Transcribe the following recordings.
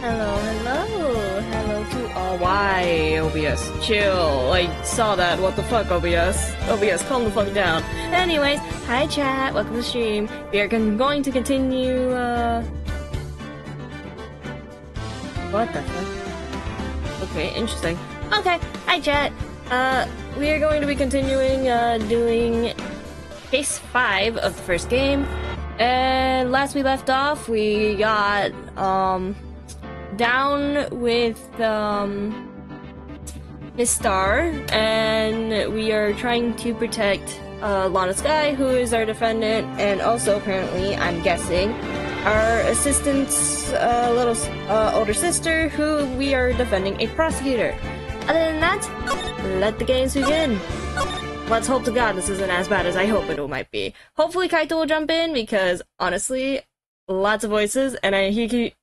Hello, hello, hello to all. Why, OBS? Chill. I saw that. What the fuck, OBS? OBS, calm the fuck down. Anyways, hi chat, welcome to the stream. We are going to continue, what the fuck? Okay, interesting. Okay, hi chat. We are going to be continuing, doing case 5 of the first game. And last we left off, we got, down with Miss Star, and we are trying to protect Lana Sky, who is our defendant, and also apparently, I'm guessing, our assistant's little older sister, who we are defending a prosecutor. Other than that, let the games begin. Let's hope to God this isn't as bad as I hope it might be. Hopefully Kaito will jump in, because honestly, lots of voices, and he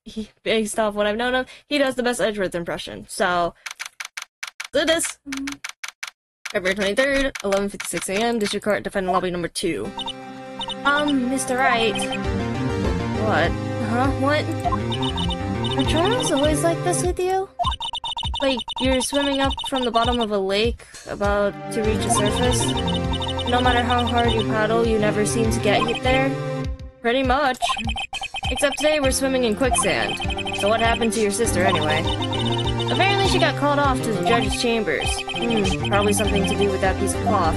based off what I've known of, he does the best Edgeworth impression. So, let's do this. February 23rd, 11:56 a.m. District Court, Defendant Lobby number 2. Mr. Wright. What? Huh? What? Are trials always like this with you? Like, you're swimming up from the bottom of a lake, about to reach the surface? No matter how hard you paddle, you never seem to get hit there? Pretty much. Except today we're swimming in quicksand. So what happened to your sister anyway? Apparently she got called off to the judge's chambers. Probably something to do with that piece of cloth.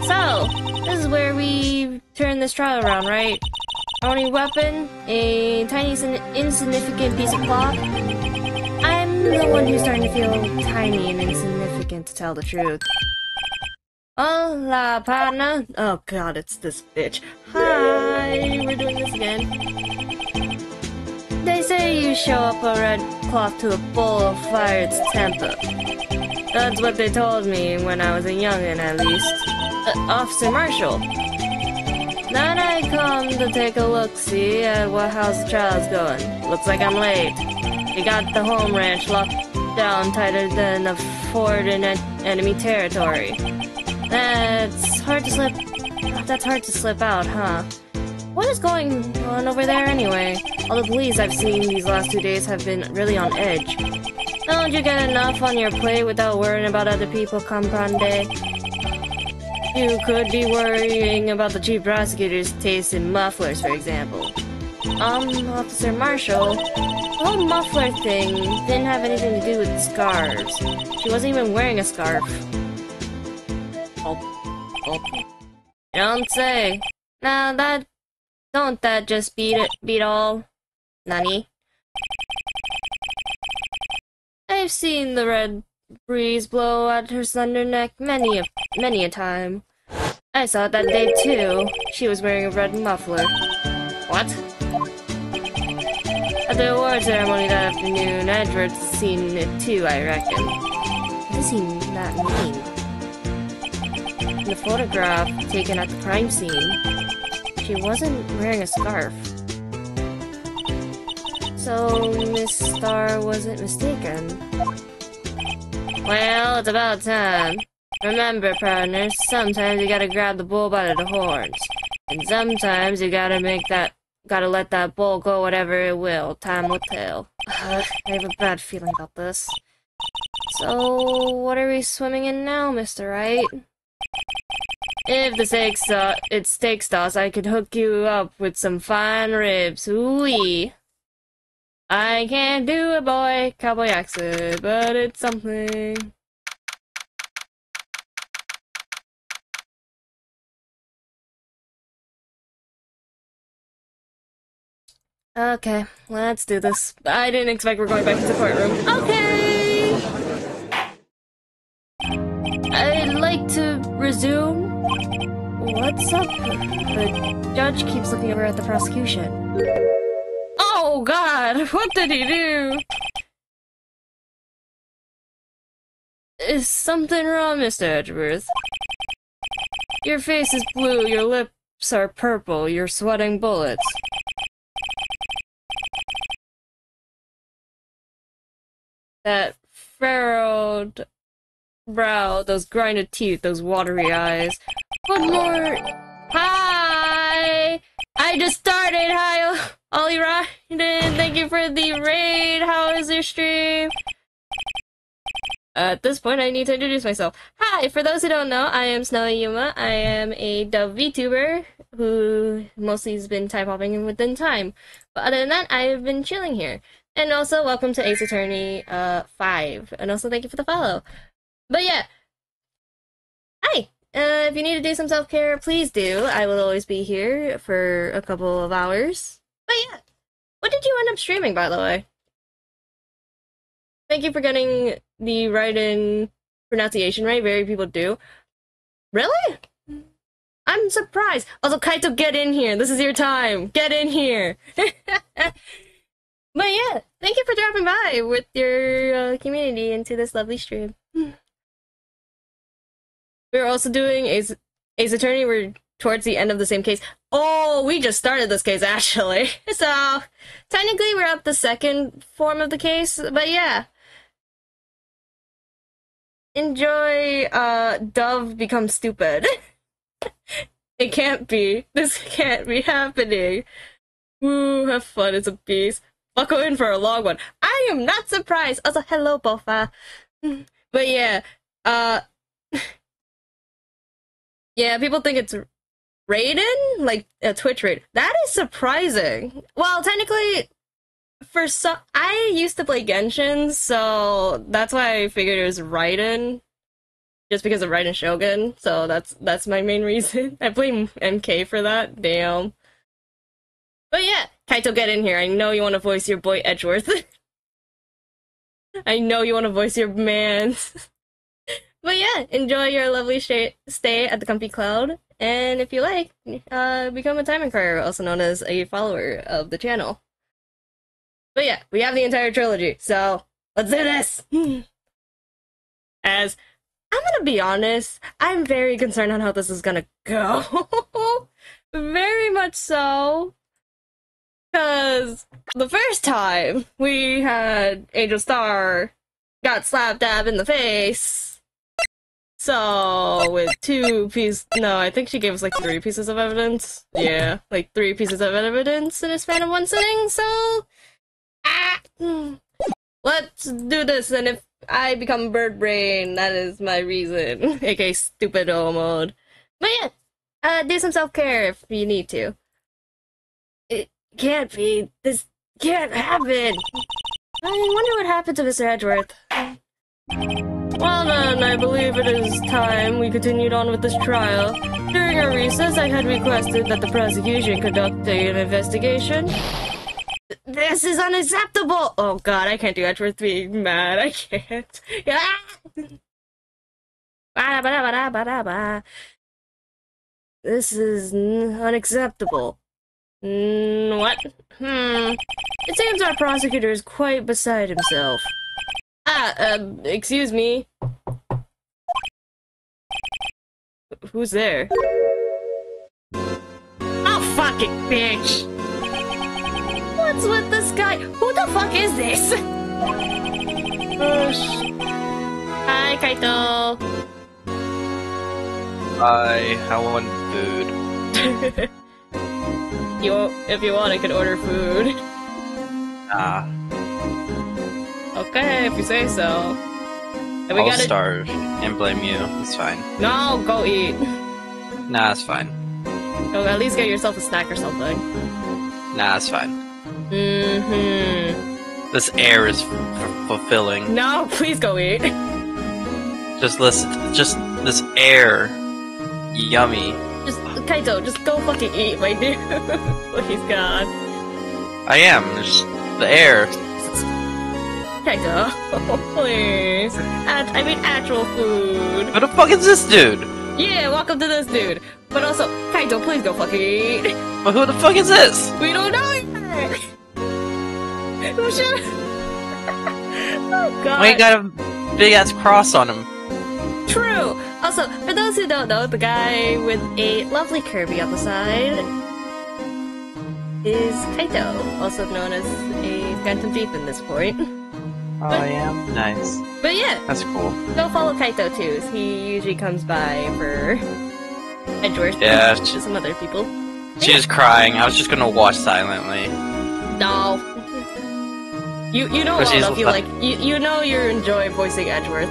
So, this is where we turn this trial around, right? Only weapon, a tiny insignificant piece of cloth. I'm the one who's starting to feel tiny and insignificant, to tell the truth. Hola, partner. Oh god, it's this bitch. Hi, we're doing this again. They say you show up a red cloth to a bowl of fire, it's temper. That's what they told me when I was a youngin', at least. Officer Marshall. Then I come to take a look-see at how's the trial's going. Looks like I'm late. You got the home ranch locked down tighter than a fort in enemy territory. That's hard to slip out, huh? What is going on over there anyway? All the police I've seen these last 2 days have been really on edge. Don't you get enough on your plate without worrying about other people, comprende? You could be worrying about the chief prosecutor's taste in mufflers, for example. Officer Marshall, the whole muffler thing didn't have anything to do with scarves. She wasn't even wearing a scarf. Oh. You don't say. Now don't that just beat all? Nani? I've seen the red breeze blow at her slender neck many a time. I saw it that day too. She was wearing a red muffler. What? At the award ceremony that afternoon, Edward's seen it too, I reckon. What does that mean? In the photograph taken at the crime scene, she wasn't wearing a scarf. So, Miss Star wasn't mistaken. Well, it's about time. Remember, partners, sometimes you gotta grab the bull by the horns. And sometimes you gotta let that bull go whatever it will. Time will tell. I have a bad feeling about this. So, what are we swimming in now, Mr. Wright? If it's steak sauce, I could hook you up with some fine ribs. Ooh-wee. I can't do a cowboy accent, but it's something. Okay, let's do this. I didn't expect we're going back to the courtroom. Okay! I'd like to resume. What's up? The judge keeps looking over at the prosecution. Oh god, what did he do? Is something wrong, Mr. Edgeworth? Your face is blue, your lips are purple, you're sweating bullets. That furrowed brow, those grinded teeth, those watery eyes. What more? Hi! I just started! Hi, Ollie Ryan! Thank you for the raid. How is your stream? At this point, I need to introduce myself. Hi, for those who don't know, I am Snowy Yuma. I am a dub VTuber who mostly has been time hopping within time. But other than that, I've been chilling here. And also, welcome to Ace Attorney 5. And also, thank you for the follow. But yeah. Hi! If you need to do some self-care, please do. I will always be here for a couple of hours. But yeah. What did you end up streaming, by the way? Thank you for getting the right-in pronunciation right. Very people do. Really? I'm surprised. Also, Kaito, get in here. This is your time. Get in here. But yeah, thank you for dropping by with your community into this lovely stream. We're also doing Ace Attorney. We're towards the end of the same case. Oh, we just started this case, actually. So, technically, we're at the second form of the case. But yeah. Enjoy, Dove becomes stupid. It can't be. This can't be happening. Woo, have fun, it's a beast. Buckle in for a long one. I am not surprised! Also, hello, Bofa. But yeah, yeah, people think it's Raiden? Like, a Twitch raid. That is surprising. Well, technically, for some, I used to play Genshin, so that's why I figured it was Raiden, just because of Raiden Shogun. So that's my main reason. I blame MK for that. Damn. But yeah, Kaito, get in here. I know you want to voice your boy Edgeworth. I know you want to voice your man. But yeah, enjoy your lovely stay at the Comfy Cloud, and if you like, become a time inquirer, also known as a follower of the channel. But yeah, we have the entire trilogy, so let's do this! As, I'm gonna be honest, I'm very concerned on how this is gonna go. Very much so. Because the first time we had Angel Star got slap dab in the face. So, with 2 pieces, no, I think she gave us like 3 pieces of evidence. Yeah, like 3 pieces of evidence in a span of 1 sitting, so... Let's do this, and if I become bird brain, that is my reason. aka stupido mode. But yeah, do some self-care if you need to. It can't be. This can't happen. I wonder what happened to Mr. Edgeworth. Well then, I believe it is time we continued on with this trial. During our recess, I had requested that the prosecution conduct an investigation. This is unacceptable! Oh god, I can't do Edgeworth being mad. I can't. This is unacceptable. What? It seems our prosecutor is quite beside himself. Excuse me. Who's there? Oh, fucking bitch! What's with this guy? Who the fuck is this? Hi, Kaito. Hi, I want food. If you want, I can order food. Okay, if you say so. And I'll starve and blame you. It's fine. No, go eat. Nah, it's fine. Go at least get yourself a snack or something. Nah, it's fine. This air is fulfilling. No, please go eat. Just listen. Just this air. Yummy. Just, Kaito, just go fucking eat, my dude. Please, God. I am. Just the air. Kaito, please. I mean actual food. Who the fuck is this dude? Yeah, welcome to this dude. But also, Kaito, please go fucking eat. But who the fuck is this? We don't know yet. Who should? Oh god. Why you got a big ass cross on him? True. Also, for those who don't know, the guy with a lovely Kirby on the side is Kaito, also known as a Phantom Thief in this point. Oh, I am? Nice. But yeah. That's cool. Go follow Kaito too. He usually comes by for Edgeworth. Yeah. To some other people. She was crying. I was just gonna watch silently. No. You know Because well he's enough. You like you know you enjoy voicing Edgeworth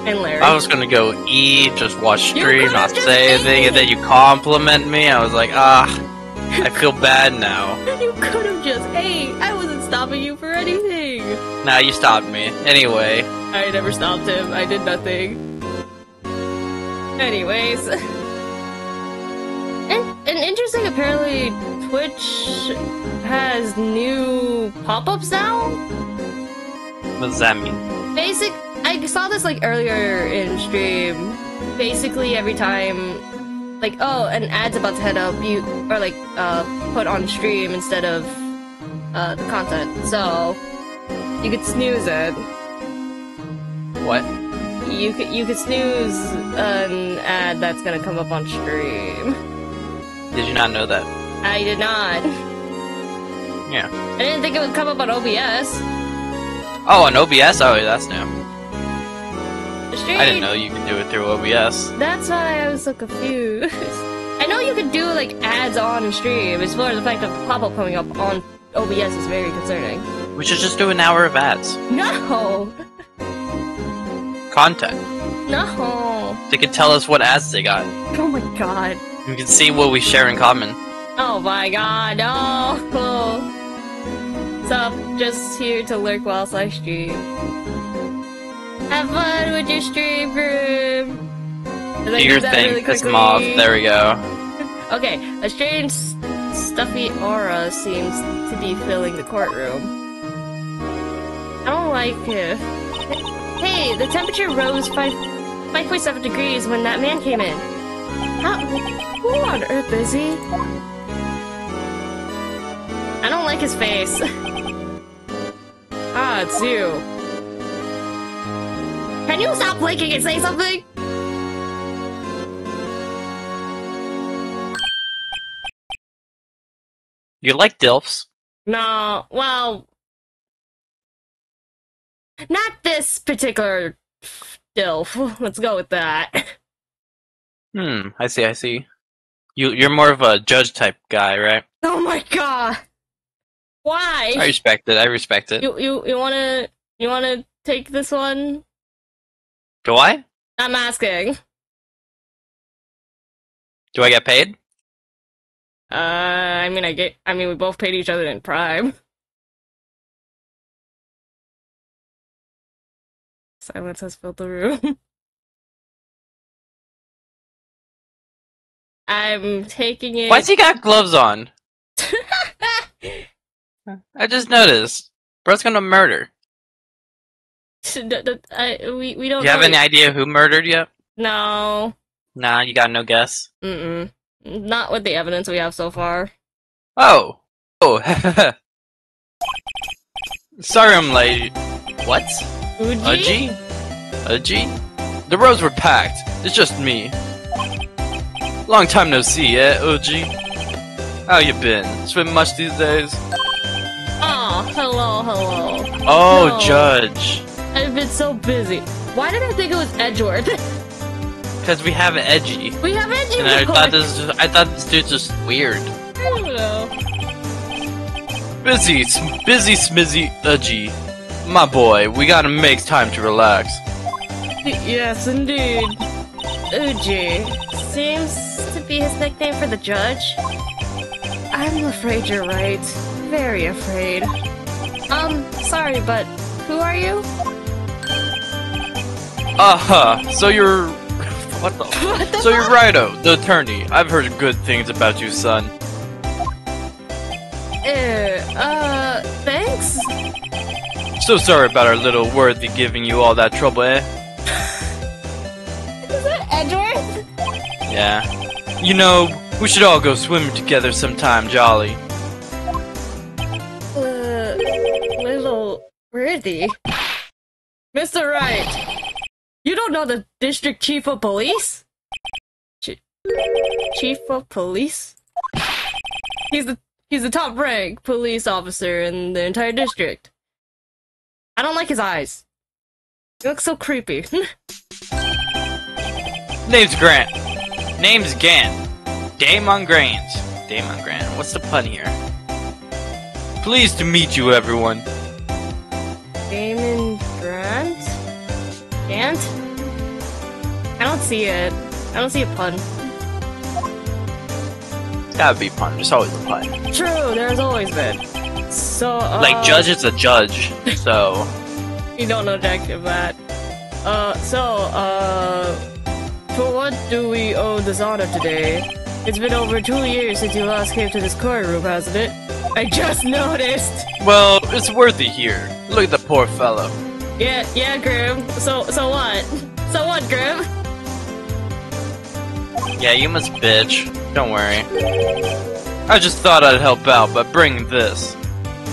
and Larry. I was gonna go eat, just watch You stream, could've not just say anything, and then you compliment me. I was like, I feel bad now. You could have just. Hey, I wasn't stopping you for anything. Now you stopped me. Anyway, I never stopped him. I did nothing. Anyways. And interesting, apparently Twitch has new pop-ups now? what does that mean? I saw this like earlier in stream. Basically every time, like, oh, an ad's about to head up, you are like, put on stream instead of, the content. So, you could snooze it. What? You could snooze an ad that's gonna come up on stream. Did you not know that? I did not. Yeah. I didn't think it would come up on OBS. Oh, on OBS? Oh, that's new. Stream. I didn't know you could do it through OBS. That's why I was so confused. I know you could do like ads on stream. As far as the fact of the pop-up coming up on OBS is very concerning. We should just do an hour of ads. No. Content. No. They could tell us what ads they got. Oh my god. We can see what we share in common. Oh my god, no! What's up? Just here to lurk whilst I stream. Have fun with your stream, group! Do your thing, really piss them off. There we go. Okay, a strange, stuffy aura seems to be filling the courtroom. I don't like it. Hey, the temperature rose 5.7 degrees when that man came in. Who on earth is he? I don't like his face. Ah, it's you. Can you stop blinking and say something? You like DILFs? No, well... Not this particular DILF. Let's go with that. I see. You're more of a judge type guy, right? Oh my god! Why? I respect it. You wanna take this one? Do I? I'm asking. Do I get paid? I mean, we both paid each other in Prime. Silence has filled the room. I'm taking it. Why's he got gloves on? I just noticed. Bro's gonna murder. We don't. Do you have any idea who murdered yet? No. Nah, you got no guess. Not with the evidence we have so far. Oh. Sorry I'm late. What? Uji? Uji? The roads were packed. It's just me. Long time no see, eh, Uji? How you been? Swim much these days? Oh, hello. Oh, No. Judge. I've been so busy. Why did I think it was Edgeworth? Because we have Edgy. We have Edgeworth! And I thought this dude's just weird. I don't know. Busy smizzy Edgy. My boy, we gotta make time to relax. Yes, indeed. Uji. Seems to be his nickname for the judge. I'm afraid you're right. Very afraid. Sorry, but who are you? So you're... What the... So you're Rido, the attorney. I've heard good things about you, son. Thanks? So sorry about our little worthy giving you all that trouble, eh? Is that Edgeworth? Yeah. You know, we should all go swimming together sometime, jolly. Little worthy? Mr. Wright, you don't know the district chief of police? Chief of police? He's the top rank police officer in the entire district. I don't like his eyes. He looks so creepy. Name's Grant. Name's Gant. Damon Grant. What's the pun here? Pleased to meet you, everyone. see it. I don't see a pun. It's gotta be pun. There's always a pun. True, there's always been. So, Like, judge is a judge, so... You don't know jack shit about. For what do we owe this honor today? It's been over 2 years since you last came to this courtroom, hasn't it? I just noticed! Well, it's worthy here. Look at the poor fellow. Yeah, Grim. So what? So what, Grim? Yeah, you must bitch. Don't worry. I just thought I'd help out by bringing this.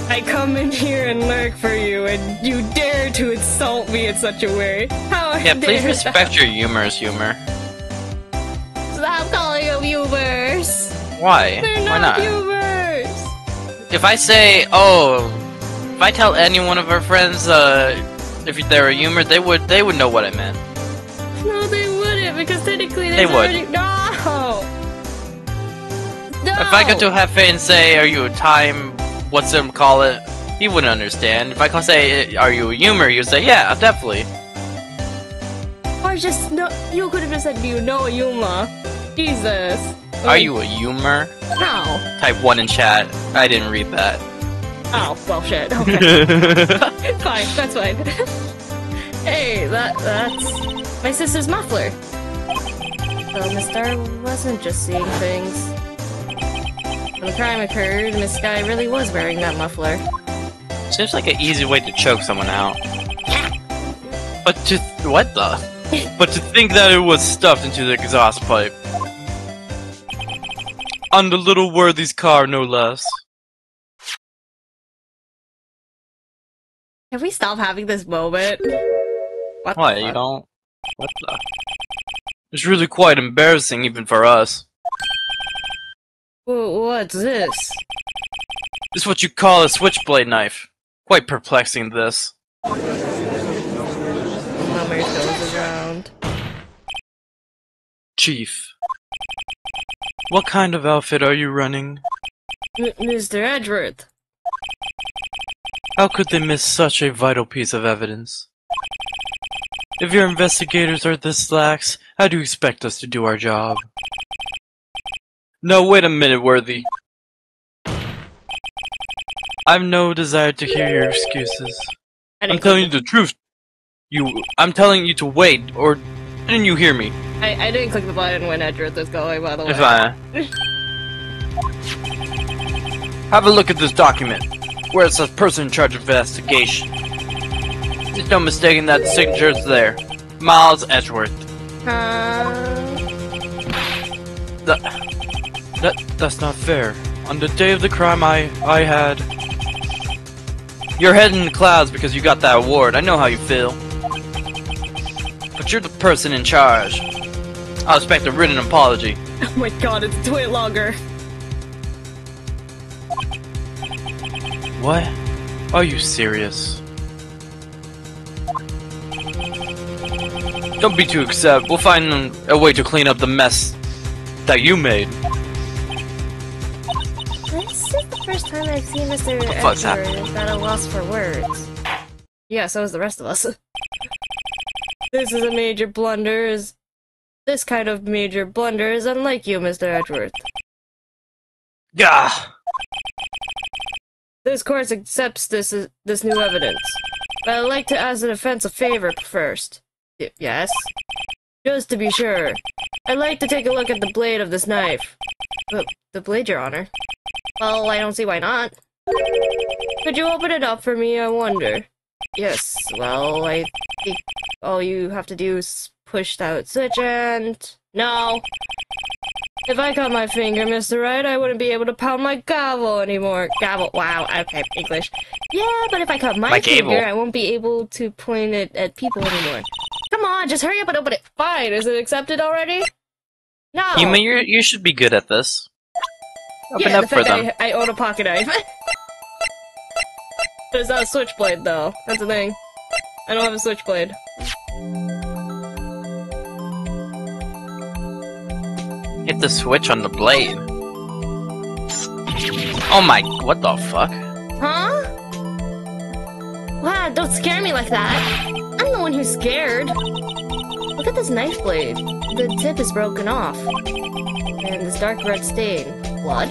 I come in here and lurk for you, and you dare to insult me in such a way. How Yeah, please respect your humor's humor. Stop calling them humors! Why? They're Why not not? humors! If I say, if I tell any one of our friends, if they're a humor, they would know what I meant. No, they wouldn't, because technically They there's would. already— No! No! If I go to Hefe and say, are you a time, what's them call it, he wouldn't understand. If I say, are you a humor, you'd say, yeah, definitely. Or just, no, you could have just said, do you know a Yuma? Jesus. Are you a humor? No. Type 1 in chat. I didn't read that. Oh, well, shit. Okay. Fine, that's fine. Hey, that's my sister's muffler. So Miss Star wasn't just seeing things. When the crime occurred, Miss Sky really was wearing that muffler. Seems like an easy way to choke someone out. But to what the? But to think that it was stuffed into the exhaust pipe. On the little worthy's car, no less. Can we stop having this moment? What? What, you don't? What the? It's really quite embarrassing even for us. What's this? This is what you call a switchblade knife. Quite perplexing, this. Mummer goes around. Chief. What kind of outfit are you running? Mr. Edgeworth. How could they miss such a vital piece of evidence? If your investigators are this lax, how do you expect us to do our job? No, wait a minute, Worthy. I've no desire to hear your excuses. I'm telling you the truth. I'm telling you to wait, or didn't you hear me? I didn't click the button when Edgeworth was going, by the way. If have a look at this document, where it says person in charge of investigation. There's no mistaking that the signature is there. Miles Edgeworth. That's not fair. On the day of the crime, I had... You're head in the clouds because you got that award. I know how you feel. But you're the person in charge. I'll expect a written apology. Oh my god, it's way longer. What? Are you serious? Don't be too upset. We'll find a way to clean up the mess that you made. This is the first time I've seen Mr. fuck's Edgeworth at a loss for words. Yeah, so is the rest of us. This is a major blunder. This kind of major blunder is unlike you, Mr. Edgeworth. Gah! This court accepts this new evidence. But I'd like to ask the defense a favor first. Yes? Just to be sure. I'd like to take a look at the blade of this knife. The blade, Your Honor? Well, I don't see why not. Could you open it up for me, I wonder? Yes, well, I think all you have to do is push that switch and... No! If I cut my finger, Mr. Wright, I wouldn't be able to pound my gavel anymore. Gavel, wow, okay, English. Yeah, but if I cut my finger, I won't be able to point it at people anymore. Come on, just hurry up and open it. Fine, is it accepted already? No! You should be good at this. Open yeah, up for them. I own a pocket knife. But it's not a switchblade, though. That's the thing. I don't have a switchblade. Hit the switch on the blade. Oh my, what the fuck? Huh? Wow, don't scare me like that. I'm the one who's scared. Look at this knife blade. The tip is broken off. And this dark red stain. Blood?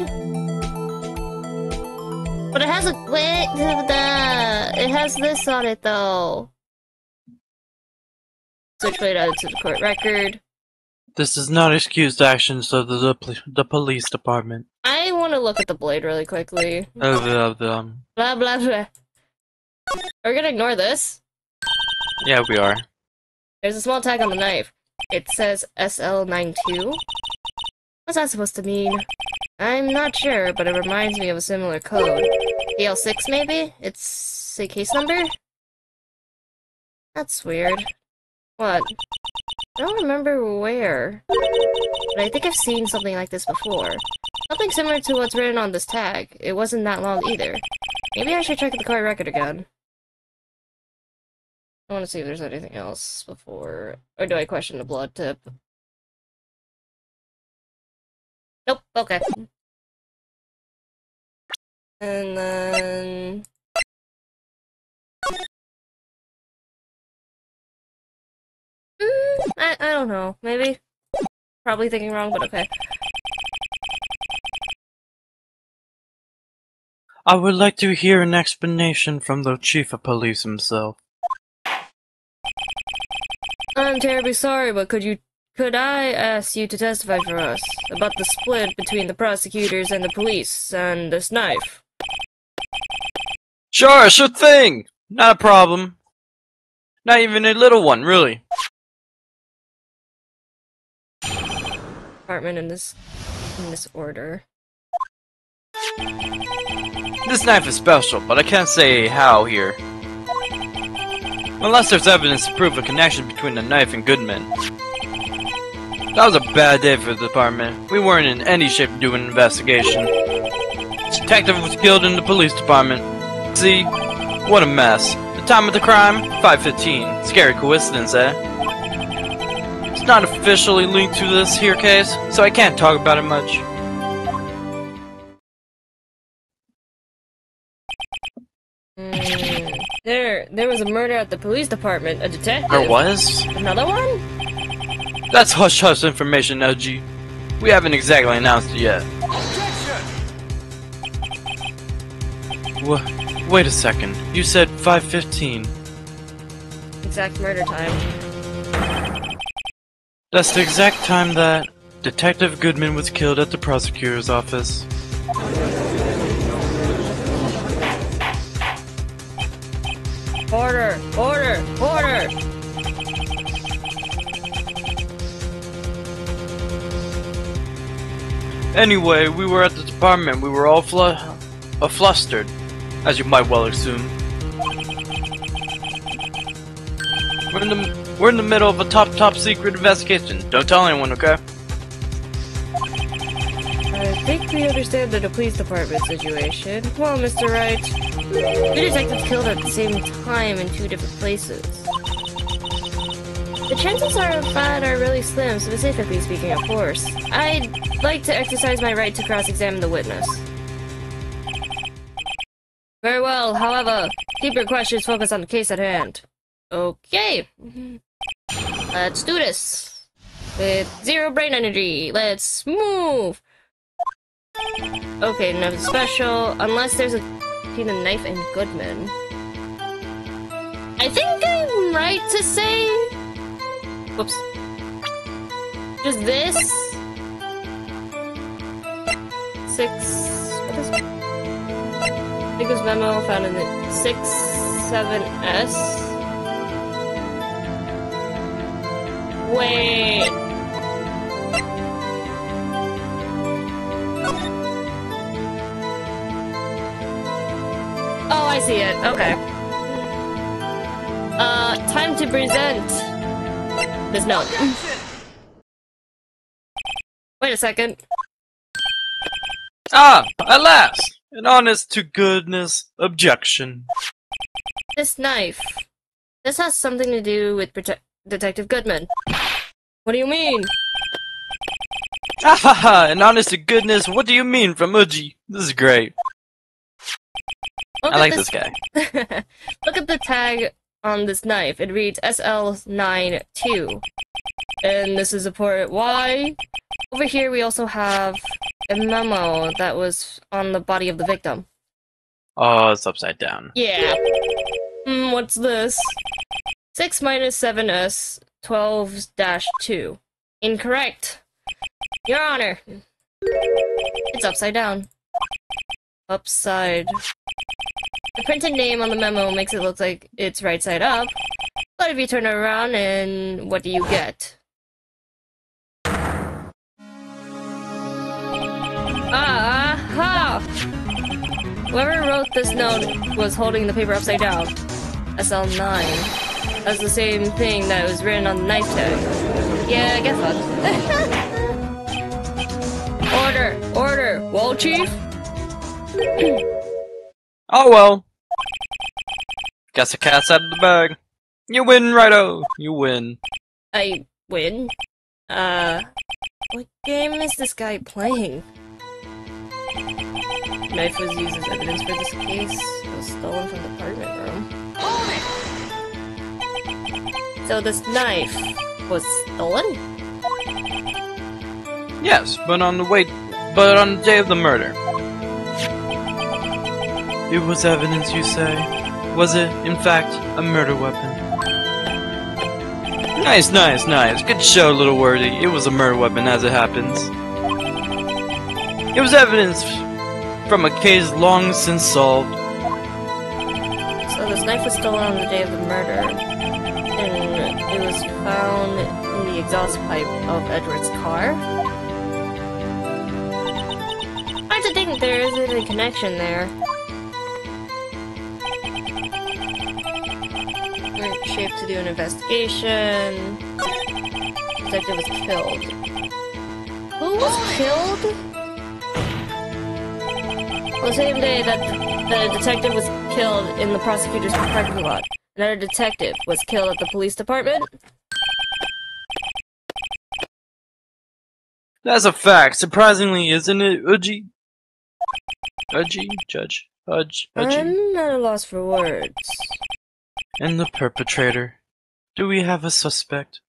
But it has a... Wait, it has this on it, though. Switchblade added to the court record. This is not excused actions of the police department. I want to look at the blade really quickly. Blah, blah, blah. Are we gonna ignore this? Yeah, we are. There's a small tag on the knife. It says SL92. What's that supposed to mean? I'm not sure, but it reminds me of a similar code. DL6 maybe? It's a case number? That's weird. What? I don't remember where. But I think I've seen something like this before. Something similar to what's written on this tag. It wasn't that long either. Maybe I should check the court record again. I want to see if there's anything else before... Or do I question the blood tip? Nope, okay. And then... I don't know, maybe? Probably thinking wrong, but okay. I would like to hear an explanation from the chief of police himself. I'm terribly sorry, but could I ask you to testify for us about the split between the prosecutors and the police and this knife? Sure thing! Not a problem. Not even a little one, really. Department in this order. This knife is special, but I can't say how here. Unless there's evidence to prove a connection between the knife and Goodman. That was a bad day for the department. We weren't in any shape to do an investigation. The detective was killed in the police department. See? What a mess. The time of the crime? 5:15. Scary coincidence, eh? It's not officially linked to this here case, so I can't talk about it much. There was a murder at the police department. A detective? There was? Another one? That's hush-hush information, LG. We haven't exactly announced it yet. Wait a second. You said 5:15. Exact murder time. That's the exact time that Detective Goodman was killed at the prosecutor's office. Order! Order! Order! Anyway, we were at the department. We were all flustered, as you might well assume. We're in the middle of a top secret investigation. Don't tell anyone, okay? I think we understand the police department situation. Well, Mr. Wright, two detectives killed at the same time in two different places. The chances of that are really slim, specifically speaking, of course. I'd like to exercise my right to cross-examine the witness. Very well, however, keep your questions focused on the case at hand. Okay. Let's do this. With zero brain energy, let's move! Okay, nothing special, unless there's between the knife and Goodman. I think I'm right to say... Whoops. Just this? 6... What is it? Nico's memo found in the 6-7S. Wait... Oh, I see it. Okay. Time to present this note. Wait a second. Ah, at last! An honest-to-goodness objection. This knife. This has something to do with Detective Goodman. What do you mean? Ah ha ha! An honest-to-goodness, what do you mean from Uji? This is great. I like this guy. Look at the tag on this knife. It reads SL92. and this is report Y. Over here we also have a memo that was on the body of the victim. Oh, it's upside down. Yeah. What's this? 6 minus 7s 12-2. Incorrect. Your Honor. It's upside down. Upside. The printed name on the memo makes it look like it's right side up. But if you turn it around, and what do you get? Aha! Whoever wrote this note was holding the paper upside down. SL9. That's the same thing that was written on the knife tag. Yeah, get fucked. Order! Order! Wall Chief? Oh well. Guess the cat's out of the bag. You win, Righto! You win. I win? What game is this guy playing? Knife was used as evidence for this case. It was stolen from the apartment room. So this knife was stolen? Yes, but on the day of the murder. It was evidence, you say? Was it, in fact, a murder weapon? Nice, nice, nice. Good show, little wordy. It was a murder weapon, as it happens. It was evidence from a case long since solved. So this knife was stolen on the day of the murder, and it was found in the exhaust pipe of Edward's car? I have to think there isn't a connection there. Shape to do an investigation. Detective was killed. Who was killed? On the same day that the detective was killed in the prosecutor's parking lot, another detective was killed at the police department? That's a fact. Surprisingly, isn't it, Udgy? Udgy? Judge? Udgy? I'm at a loss for words. And the perpetrator. Do we have a suspect?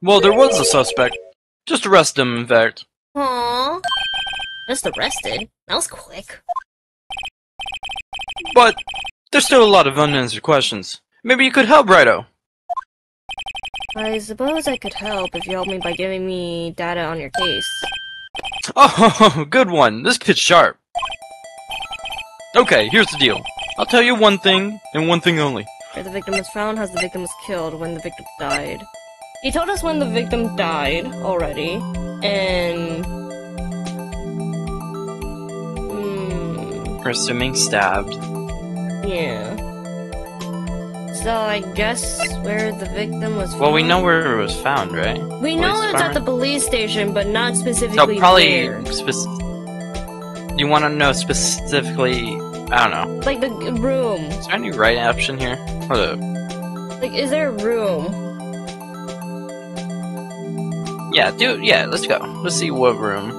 Well, there was a suspect. Just arrest him, in fact. Aww. Just arrested? That was quick. But there's still a lot of unanswered questions. Maybe you could help, Righto. I suppose I could help if you help me by giving me data on your case. Oh, good one. This kid's sharp. Okay, here's the deal. I'll tell you one thing, and one thing only. Where the victim was found, how the victim was killed, when the victim died. He told us when the victim died already, and... We're assuming stabbed. Yeah. So I guess where the victim was found... Well, we know where it was found, right? We know Police it was at the department? police station, but not specifically So probably... where. You want to know specifically... I don't know. Like the room. Is there any right option here? Hold up. Like, is there a room? Yeah, let's go. Let's see what room.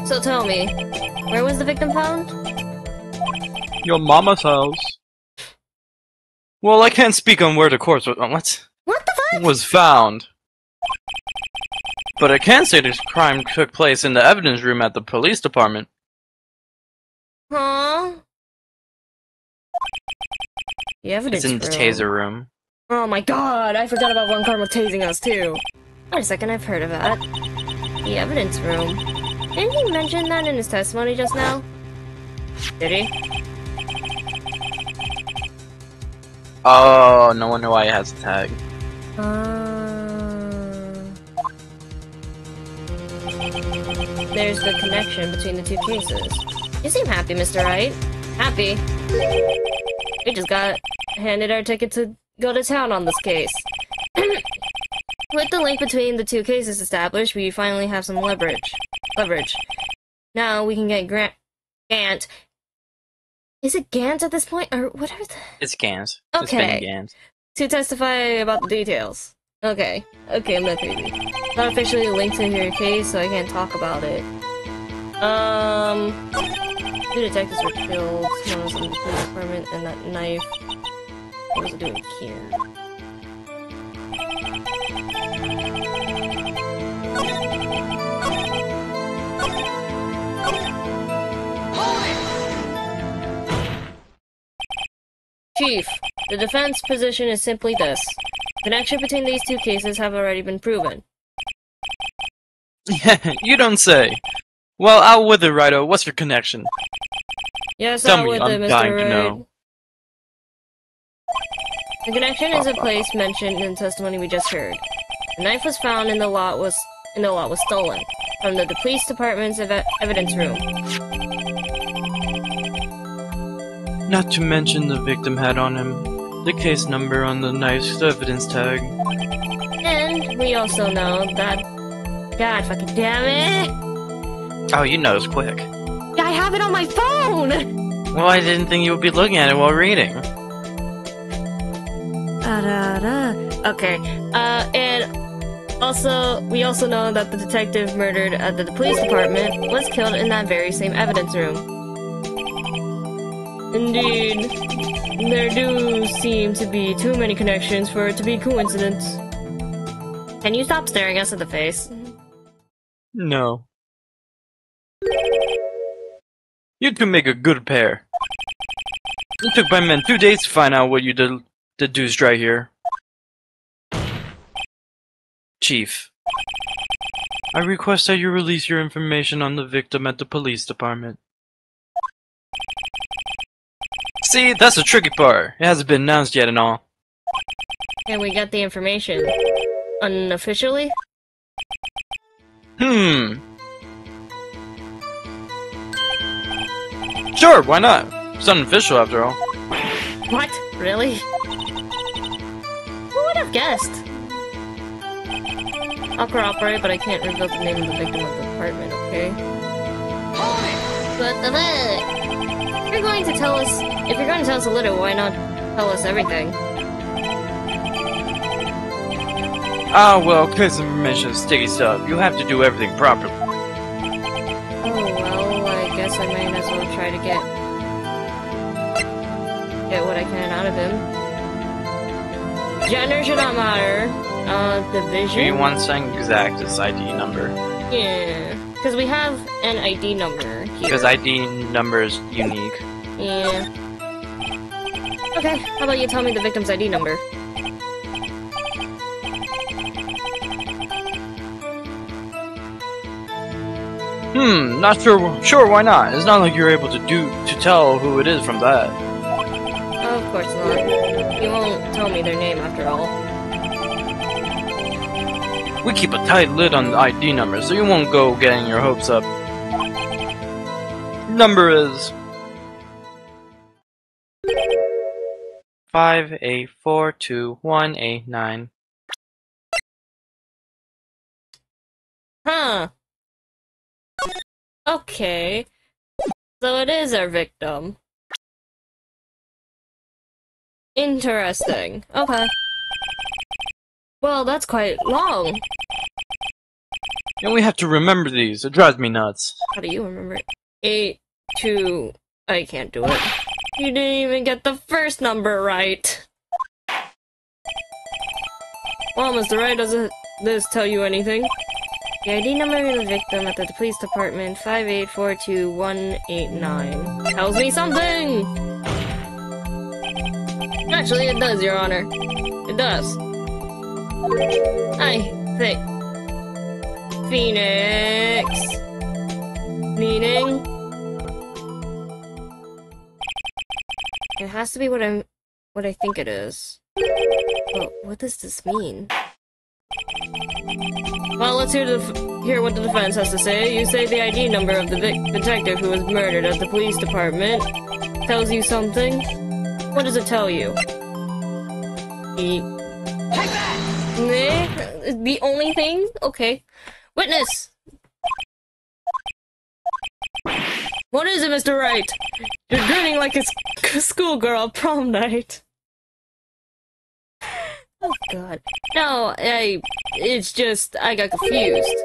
So tell me, where was the victim found? Your mama's house. Well, I can't speak on where the corpse was. What the fuck? Was found. But I can say this crime took place in the evidence room at the police department. Huh? The evidence It's in the room. taser room. Oh my god, I forgot about Von Karma tasing us too. Wait a second, I've heard of that. The evidence room. Didn't he mention that in his testimony just now? Did he? Oh, no wonder why it has a tag. There's the connection between the two cases. You seem happy, Mr. Wright. Happy. We just got handed our ticket to go to town on this case. With the link between the two cases established, we finally have some leverage. Now we can get Gant. Is it Gant at this point, or what are the... It's Gans. Okay. It's been Gans. To testify about the details. Okay, I'm not crazy. Not officially linked to your case, so I can't talk about it. Two detectives were killed. One was in the police department, and that knife... What was it doing here? Chief, the defense position is simply this. The connection between these two cases have already been proven. You don't say. Well, out with it, Rido. What's your connection? Yes, Tell out me, with I'm it, Mr. dying to Wright. know. The connection is a place mentioned in the testimony we just heard. The knife was found in the lot was stolen from the police department's evidence room. Not to mention the victim had on him the case number on the knife's evidence tag. And we also know that... God fucking damn it! Oh, you know it's quick. I have it on my phone! Well, I didn't think you would be looking at it while reading. Okay, and also, we also know that the detective murdered at the police department was killed in that very same evidence room. Indeed, there do seem to be too many connections for it to be coincidence. Can you stop staring us in the face? No. You two make a good pair. It took my men 2 days to find out what you deduced right here. Chief, I request that you release your information on the victim at the police department. See, that's the tricky part. It hasn't been announced yet and all. Can we get the information? Unofficially? Sure, why not? It's unofficial after all. What? Really? Who would have guessed? I'll cooperate, but I can't reveal the name of the victim of the department, okay? But if you're going to tell us a little, why not tell us everything? Ah, well, case information is sticky stuff. You have to do everything properly. Oh, well, I guess I might as well try to get what I can out of him. Gender should not matter. Division? Do you want something exact as ID number? Yeah, because we have an ID number here. Because ID number is unique. Yeah. Okay, how about you tell me the victim's ID number? Not sure. Sure, why not? It's not like you're able to tell who it is from that. Of course not. You won't tell me their name after all. We keep a tight lid on the ID number, so you won't go getting your hopes up. Number is 5842189. Huh. Okay. So it is our victim. Interesting. Okay. Well, that's quite long. And we have to remember these. It drives me nuts. How do you remember it? 8, 2... I can't do it. You didn't even get the first number right. Well, Mr. Wright, doesn't this tell you anything? The ID number of the victim at the police department, 5842189. Tells me something! Actually, it does, Your Honor. It does. I think... Phoenix... Meaning... It has to be what I think it is. But what does this mean? Well, let's hear what the defense has to say. You say the ID number of the detective who was murdered at the police department tells you something. What does it tell you? The only thing? Okay. Witness! What is it, Mr. Wright? You're grinning like a schoolgirl prom night. Oh god. No, it's just, I got confused.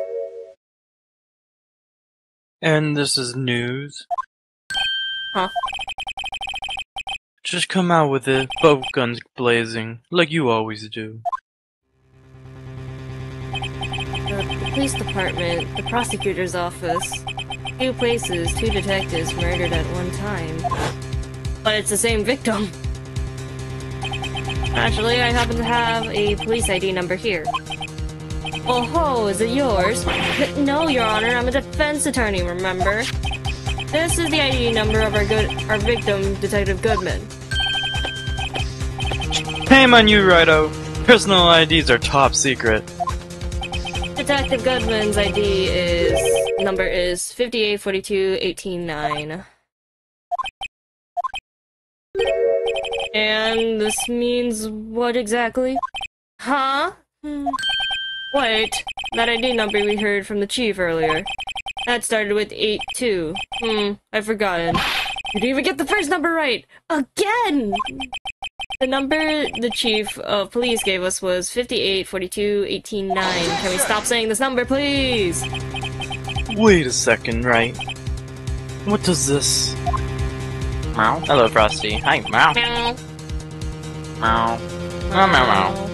And this is news. Huh? Just come out with it, both guns blazing, like you always do. police department, the prosecutor's office. 2 places, 2 detectives murdered at one time. But it's the same victim. Actually, I happen to have a police ID number here. Oh ho, is it yours? No, Your Honor, I'm a defense attorney, remember? This is the ID number of our victim, Detective Goodman. Shame on you, Rido. Personal IDs are top secret. Detective Goodman's number is 5842189. And this means what exactly? Huh? Wait, that ID number we heard from the chief earlier. That started with 82. I've forgotten. You didn't even get the first number right! Again! The number the chief of police gave us was 5842189. Can we stop saying this number, please? Wait a second, right? What does this... Meow? Hello, Frosty. Hi, meow. Meow. Meow. Meow, meow, meow.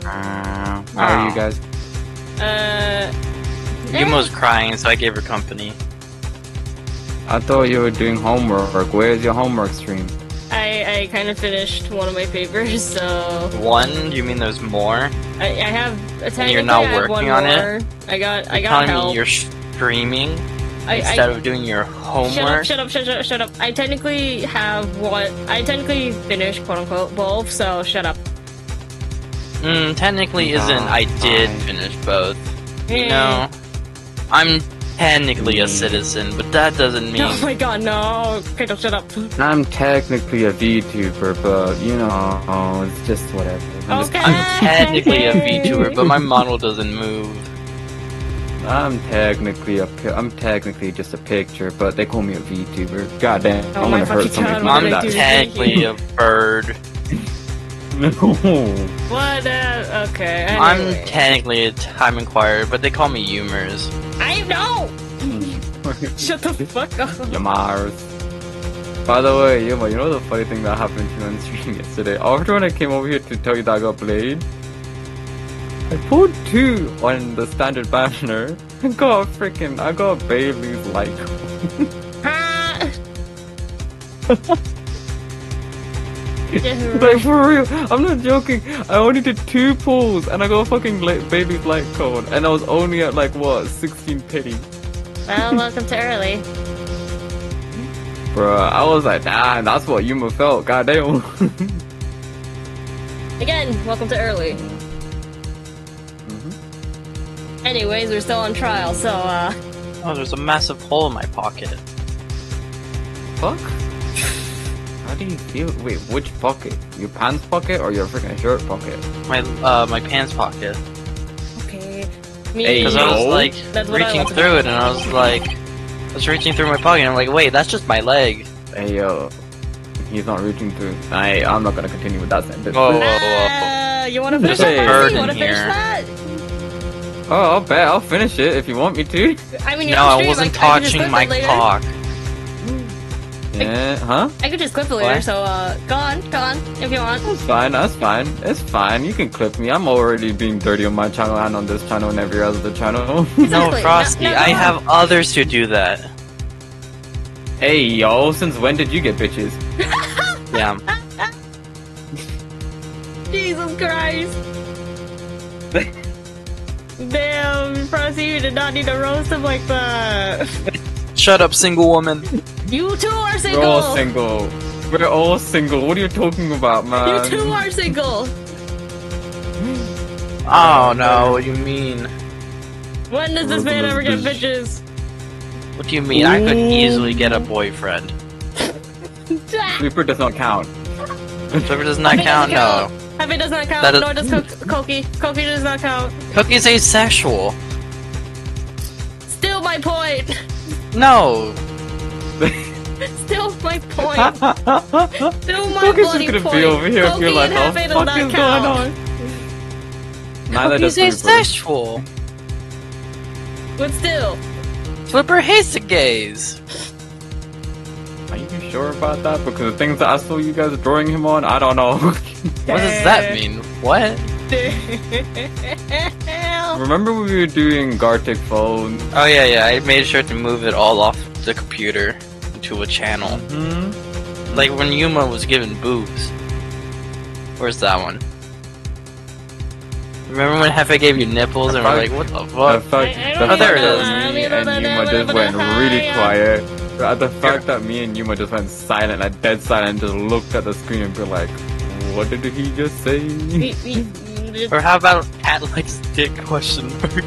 How are you guys? Yuma was crying, so I gave her company. I thought you were doing homework. Where's your homework stream? I kind of finished one of my papers, so... One? You mean there's more? I have... And you're not working on it? I got telling help. me you're streaming instead of doing your homework? Shut up. I technically finished, quote-unquote, both, so shut up. Technically isn't I did finish both. You know, I'm technically a citizen, but that doesn't mean... Oh my god, no! Kato, shut up. I'm technically a VTuber, but you know, it's just whatever. I'm technically a VTuber, but my model doesn't move. I'm technically just a picture, but they call me a VTuber. God damn, Oh I'm my gonna hurt fucking God, somebody. what I'm did I do? technically a bird. No. What? Okay. Anyway. I'm technically a time inquirer, but they call me Humors. I know. Shut the fuck up. Yamars. By the way, Yuma, you know the funny thing that happened to me on stream yesterday? After when I came over here to tell you that I got played, I pulled 2 on the standard banner and I got Bailey's like. Like for real, I'm not joking. I only did 2 pulls and I got fucking Bailey's light code, and I was only at like what 16 pity. Well, welcome to early. Bruh, I was like, damn, that's what Yuma felt. Goddamn. Again, welcome to early. Anyways, we're still on trial, so Oh, there's a massive hole in my pocket. Fuck. How do you feel? Wait, which pocket? Your pants pocket or your freaking shirt pocket? My pants pocket. okay. Because I was like That's what I reaching want to through do. it, and I was like, reaching through my pocket, and I'm like, wait, that's just my leg. Hey yo, he's not reaching through. I'm not gonna continue with that sentence. Whoa, whoa, whoa. You wanna finish There's a that? bird You wanna in finish here. that? Oh, I'll bet I'll finish it if you want me to. I mean, you No, can I stream, wasn't I can just touching clip my it later. cock. Yeah, huh? I could just clip it later, What? so go on, if you want. That's fine. It's fine. You can clip me. I'm already being dirty on my channel and on this channel and every other channel. No, Exactly. Frosty, No, I no. have others to do that. Hey yo, since when did you get bitches? Yeah. Jesus Christ. Damn, Frosty, you did not need to roast him like that. Shut up, single woman. You too are single. We're all single. We're all single. What are you talking about, man? You too are single. Oh no, what do you mean? When does this man ever get bitches? What do you mean? I could easily get a boyfriend. Sleeper does not count. Flipper does not count, no. Happy does not count, That is- nor does Koki. Koki does not count. Cookie's asexual. Still my point. No. Still my point. Still my Focus is bloody gonna point. be over here if you're like, and oh, Happy does fuck not is count. going on? Neither does Cookie's Sleeper. asexual. But still. Flipper hates the gays. Are you sure about that? Because the things that I saw you guys drawing him on, I don't know. What does that mean? What? Remember when we were doing Gartic phone? Oh yeah, I made sure to move it all off the computer into a channel. Like when Yuma was given boobs. Where's that one? Remember when Hefe gave you nipples and we're like, what the fuck? The there it fact is. that me and Yuma just went really quiet. The fact that me and Yuma just went silent, like dead silent, just looked at the screen and be like, what did he just say? Or how about Cat likes dick question mark?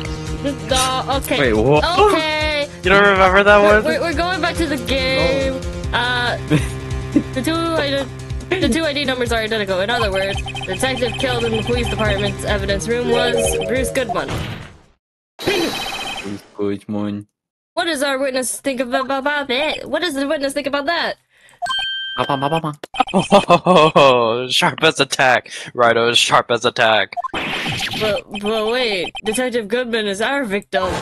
Okay. Wait, what? Okay. You don't remember that one? We're going back to the game. The two ID numbers are identical. In other words, the detective killed in the police department's evidence room was Bruce Goodman. Bruce Goodman. What does our witness think about that? What does the witness think about that? Oh, sharp as attack. Righto, sharp as attack. But wait, Detective Goodman is our victim.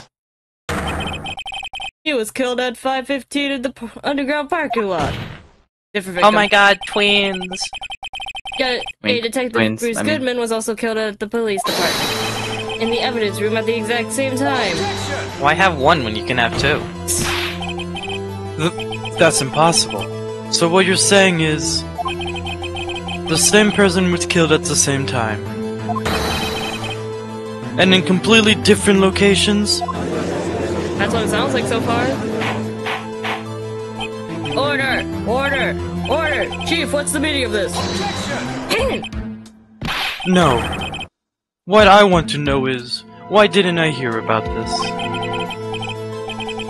He was killed at 5:15 in the underground parking lot. Different victim. Oh my god, twins. Yeah, Detective Bruce Goodman was also killed at the police department. In the evidence room at the exact same time. Why have one when you can have two? That's impossible. So what you're saying is... the same person was killed at the same time. And in completely different locations? That's what it sounds like so far. Order! Order! Order! Chief, what's the meaning of this? No. What I want to know is, why didn't I hear about this?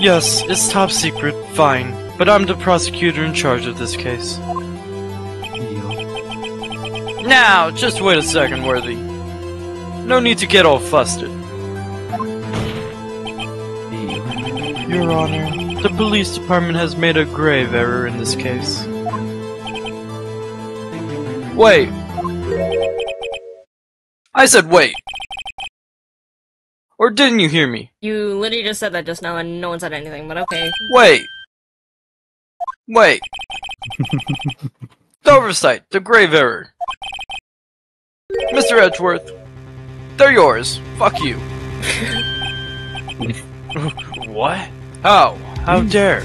Yes, it's top secret, fine, but I'm the prosecutor in charge of this case. Now, just wait a second, Worthy. No need to get all flustered. Your Honor, the police department has made a grave error in this case. Wait! I said wait! Or didn't you hear me? You literally just said that just now and no one said anything, but okay. Wait! Wait! The oversight, the grave error. Mr. Edgeworth, they're yours. Fuck you. What? How? How dare?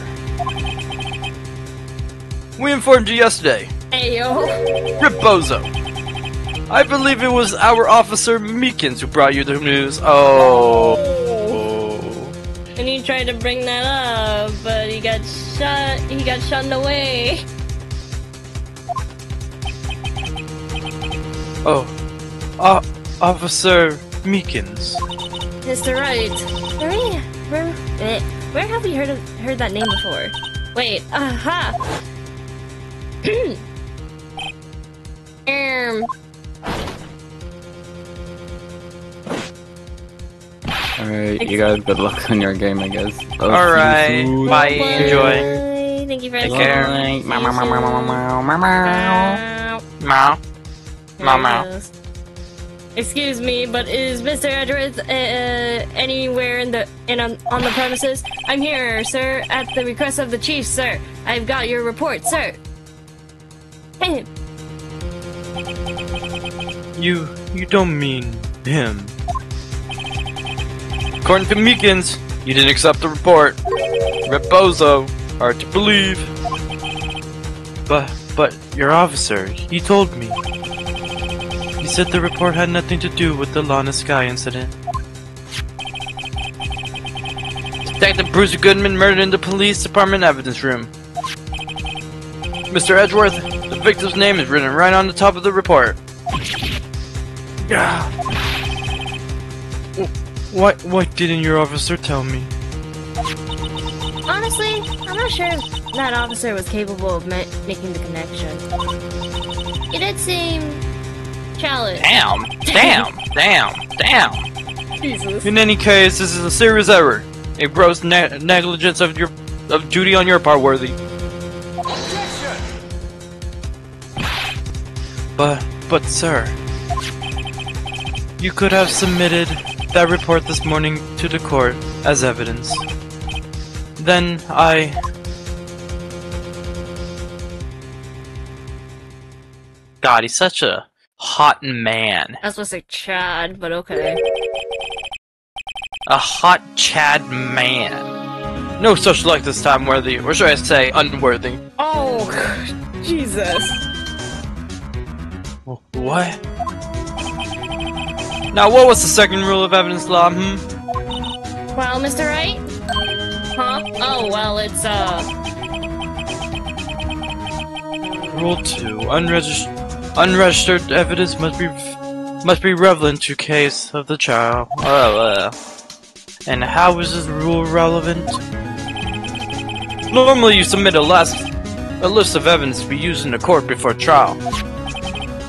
We informed you yesterday. Ayo. Ripbozo. I believe it was our officer Meekins who brought you the news. Oh. And he tried to bring that up, but he got shot. He got shunned away. Oh. Officer Meekins. Mr. Wright. Where have we heard that name before? Wait, aha! Alright, you guys, good luck on your game, I guess. Alright, bye, enjoy. Thank you for Take care. Meow, meow, meow, meow, meow, meow, meow. Meow. Meow, meow. Excuse me, but is Mr. Edgeworth anywhere on the premises? I'm here, sir, at the request of the chief, sir. I've got your report, sir. Hey. You don't mean him. According to Meekins, you didn't accept the report. Ripbozo. Hard to believe. But your officer, he told me. He said the report had nothing to do with the Lana Sky incident. Detective Bruce Goodman murdered in the police department evidence room. Mr. Edgeworth, the victim's name is written right on the top of the report. Why didn't your officer tell me? Honestly, I'm not sure if that officer was capable of making the connection. He did seem challenged. Damn. Jesus. In any case, this is a serious error. A gross negligence of duty on your part, Worthy. But sir, you could have submitted that report this morning to the court as evidence. Then God, he's such a hot man. I was supposed to say Chad, but okay. A hot Chad man. No such luck this time, worthy. Or should I say, unworthy. Oh, Jesus. What? Now, what was the second rule of evidence law, Well, Mr. Wright? Huh? Oh, well, it's, Rule 2. Unregistered evidence must be relevant to case of the child. And how is this rule relevant? Normally you submit a list of evidence to be used in the court before trial.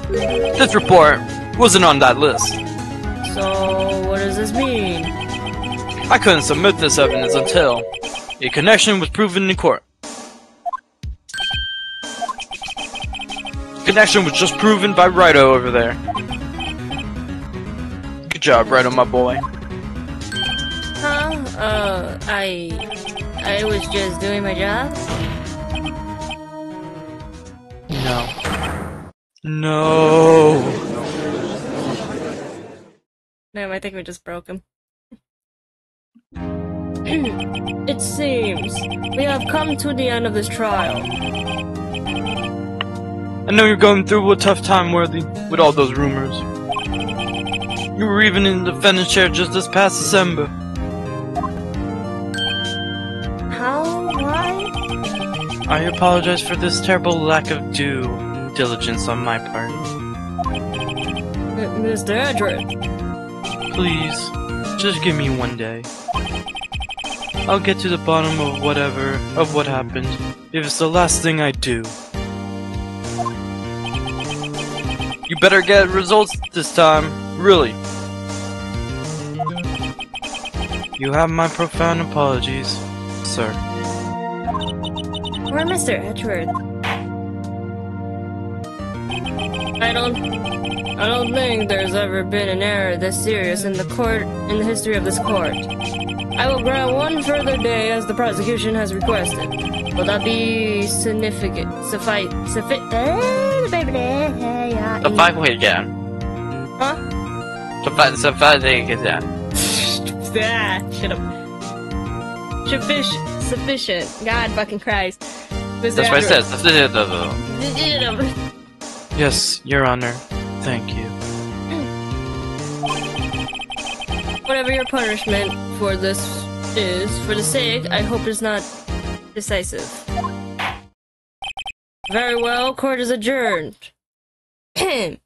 This report wasn't on that list. So, what does this mean? I couldn't submit this evidence until a connection was proven in court. Connection was just proven by Righto over there. Good job, Righto, my boy. Huh? I was just doing my job? No. Damn, I think we just broke him. It seems we have come to the end of this trial. I know you're going through a tough time, Worthy, with all those rumors. You were even in the defendant's chair just this past December. How? Why? I apologize for this terrible lack of due diligence on my part. Mr. Edward. Please, just give me one day. I'll get to the bottom of what happened, if it's the last thing I do. You better get results this time, really. You have my profound apologies, sir. Or Mr. Edward. I don't think there's ever been an error this serious in the history of this court. I will grant one further day as the prosecution has requested. Will that be significant? Sufficient again. Huh? Sufficient again. Shut up. Sufficient. God fucking Christ. That's what I said. Yes, Your Honor. Thank you. Whatever your punishment for this is, for the sake, I hope it's not decisive. Very well, court is adjourned. That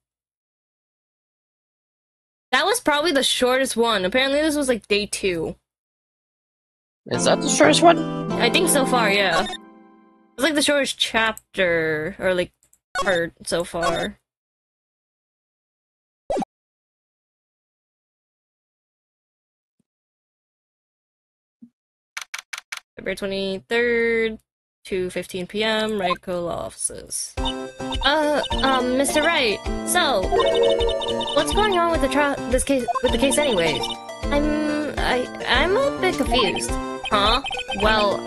was probably the shortest one. Apparently this was like day 2. Is that the shortest one? I think so far, yeah. It's like the shortest chapter, or like, part so far. February 23rd, 2:15 p.m., Ryko Law Offices. Mr. Wright, so, what's going on with the case anyways? I'm a bit confused. Huh? Well,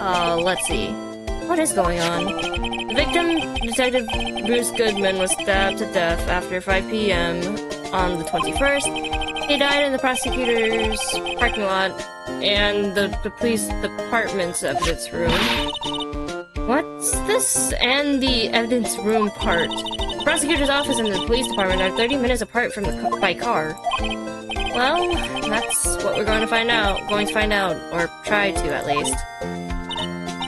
let's see. What is going on? The victim, Detective Bruce Goodman, was stabbed to death after 5 p.m. on the 21st. He died in the prosecutor's parking lot and the police department's evidence room. What's this? And the evidence room part. The prosecutor's office and the police department are 30 minutes apart by car. Well, that's what we're going to find out. Or try to, at least.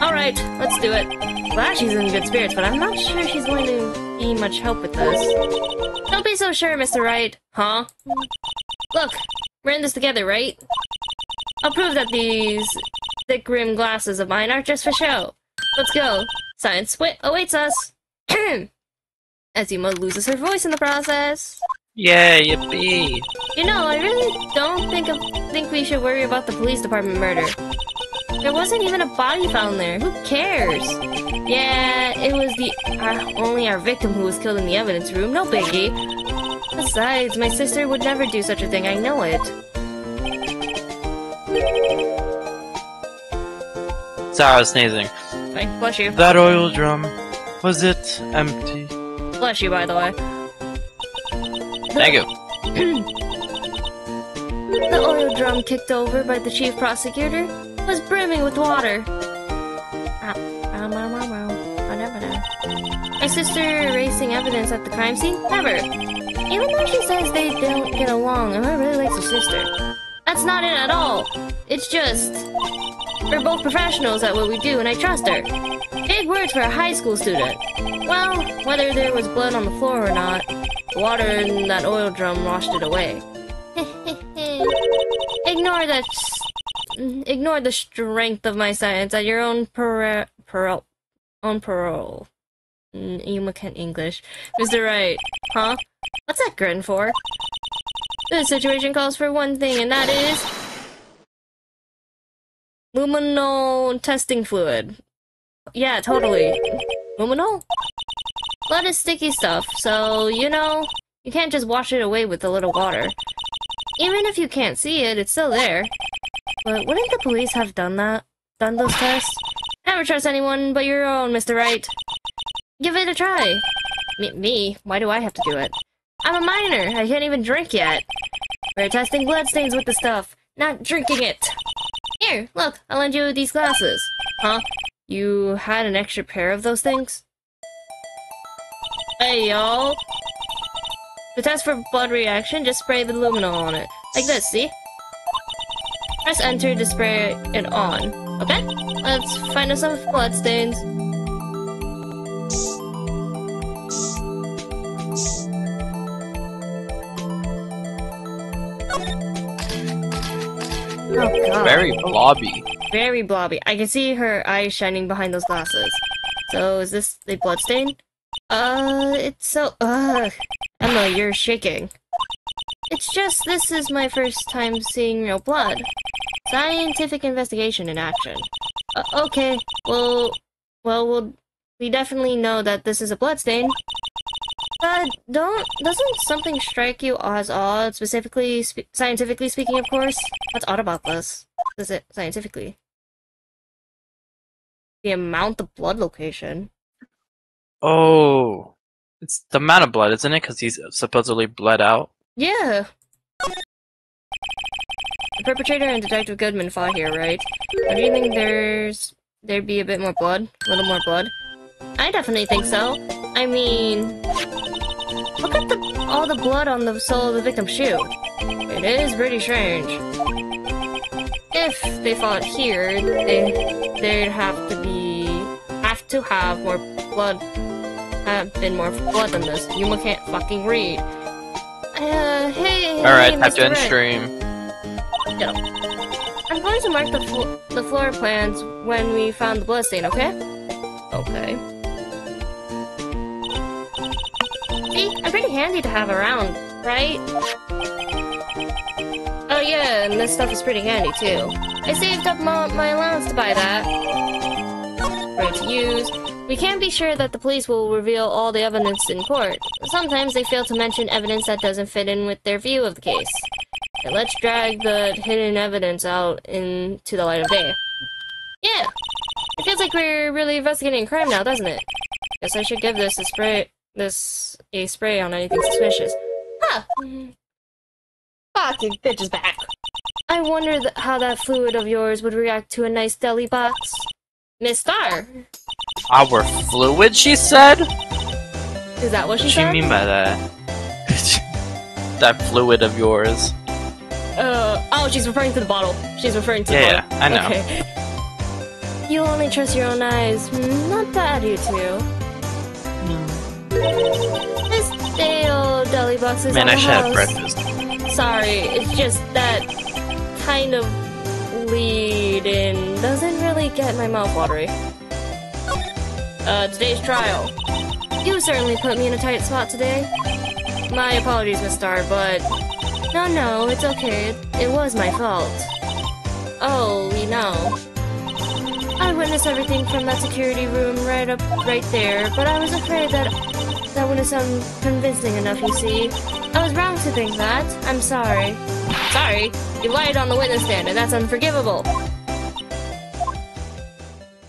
Alright, let's do it. Glad she's in good spirits, but I'm not sure she's going to be much help with this. Don't be so sure, Mr. Wright. Huh? Look, we're in this together, right? I'll prove that these thick-rimmed glasses of mine aren't just for show. Let's go. Science awaits us. As Yuma loses her voice in the process. Yeah, yippee. You know, I really don't think we should worry about the police department murder. There wasn't even a body found there. Who cares? Yeah, it was only our victim who was killed in the evidence room. No biggie. Besides, my sister would never do such a thing. I know it. Sorry, sneezing. Fine, bless you. That oil drum, was it empty? Bless you, by the way. Thank you. The oil drum I'm kicked over by the chief prosecutor was brimming with water. My sister erasing evidence at the crime scene? Never. Even though she says they don't get along, Emma really likes her sister. That's not it at all. It's just... we're both professionals at what we do, and I trust her. Big words for a high school student. Well, whether there was blood on the floor or not, the water in that oil drum washed it away. Ignore the strength of my science at your own parole. You can't English. Mr. Wright. Huh? What's that grin for? This situation calls for one thing, and that is... luminol testing fluid. Yeah, totally. Luminol? Blood is sticky stuff, so, you know, you can't just wash it away with a little water. Even if you can't see it, it's still there. But wouldn't the police have done those tests? Never trust anyone but your own, Mr. Wright. Give it a try. Me? Why do I have to do it? I'm a minor. I can't even drink yet. We're testing bloodstains with the stuff, not drinking it. Here, look, I'll lend you these glasses. Huh? You had an extra pair of those things? Hey, y'all. To test for blood reaction, just spray the luminol on it. Like this, see? Press enter to spray it on. Okay? Let's find us some bloodstains. Oh god. Very blobby. Very blobby. I can see her eyes shining behind those glasses. So, is this a bloodstain? It's so... Emma, you're shaking. It's just, this is my first time seeing real blood. Scientific investigation in action. Okay, we definitely know that this is a bloodstain. But doesn't something strike you as odd, specifically, scientifically speaking, of course? What's odd about this? Is it scientifically? The amount of blood location. Oh, it's the amount of blood, isn't it? Because he's supposedly bled out. Yeah. The perpetrator and Detective Goodman fought here, right? Don't you think there'd be a bit more blood? A little more blood? I definitely think so. I mean, look at all the blood on the sole of the victim's shoe. It is pretty strange. If they fought here, they'd have to have more blood. Have been more blood than this. Yuma can't fucking read. Hey. Alright, hey, have to end Red. stream. Get up. I'm going to mark the floor plans when we found the bloodstain, okay? Okay. See, I'm pretty handy to have around, right? Oh yeah, and this stuff is pretty handy too. I saved up my allowance to buy that. Right to use. We can't be sure that the police will reveal all the evidence in court. Sometimes they fail to mention evidence that doesn't fit in with their view of the case. And let's drag the hidden evidence out into the light of day. Yeah! It feels like we're really investigating a crime now, doesn't it? Guess I should give this a spray on anything suspicious. Huh! Fucking bitch is back. I wonder how that fluid of yours would react to a nice deli box. Miss Star! Our fluid, she said? Is that what she What said? do you mean by that? That fluid of yours. Oh, she's referring to the bottle. She's referring to the bottle. Yeah, I know. Okay. You only trust your own eyes. Not bad, you two. This day old deli box is Man, on I the should have house. breakfast. Sorry, it's just that kind of lead-in doesn't really get my mouth watery. Today's trial. You certainly put me in a tight spot today. My apologies, Miss Star, but... No, it's okay. It was my fault. Oh, you know. I witnessed everything from that security room right there, but I was afraid that wouldn't sound convincing enough, you see. I was wrong to think that. I'm sorry. Sorry? You lied on the witness stand, and that's unforgivable.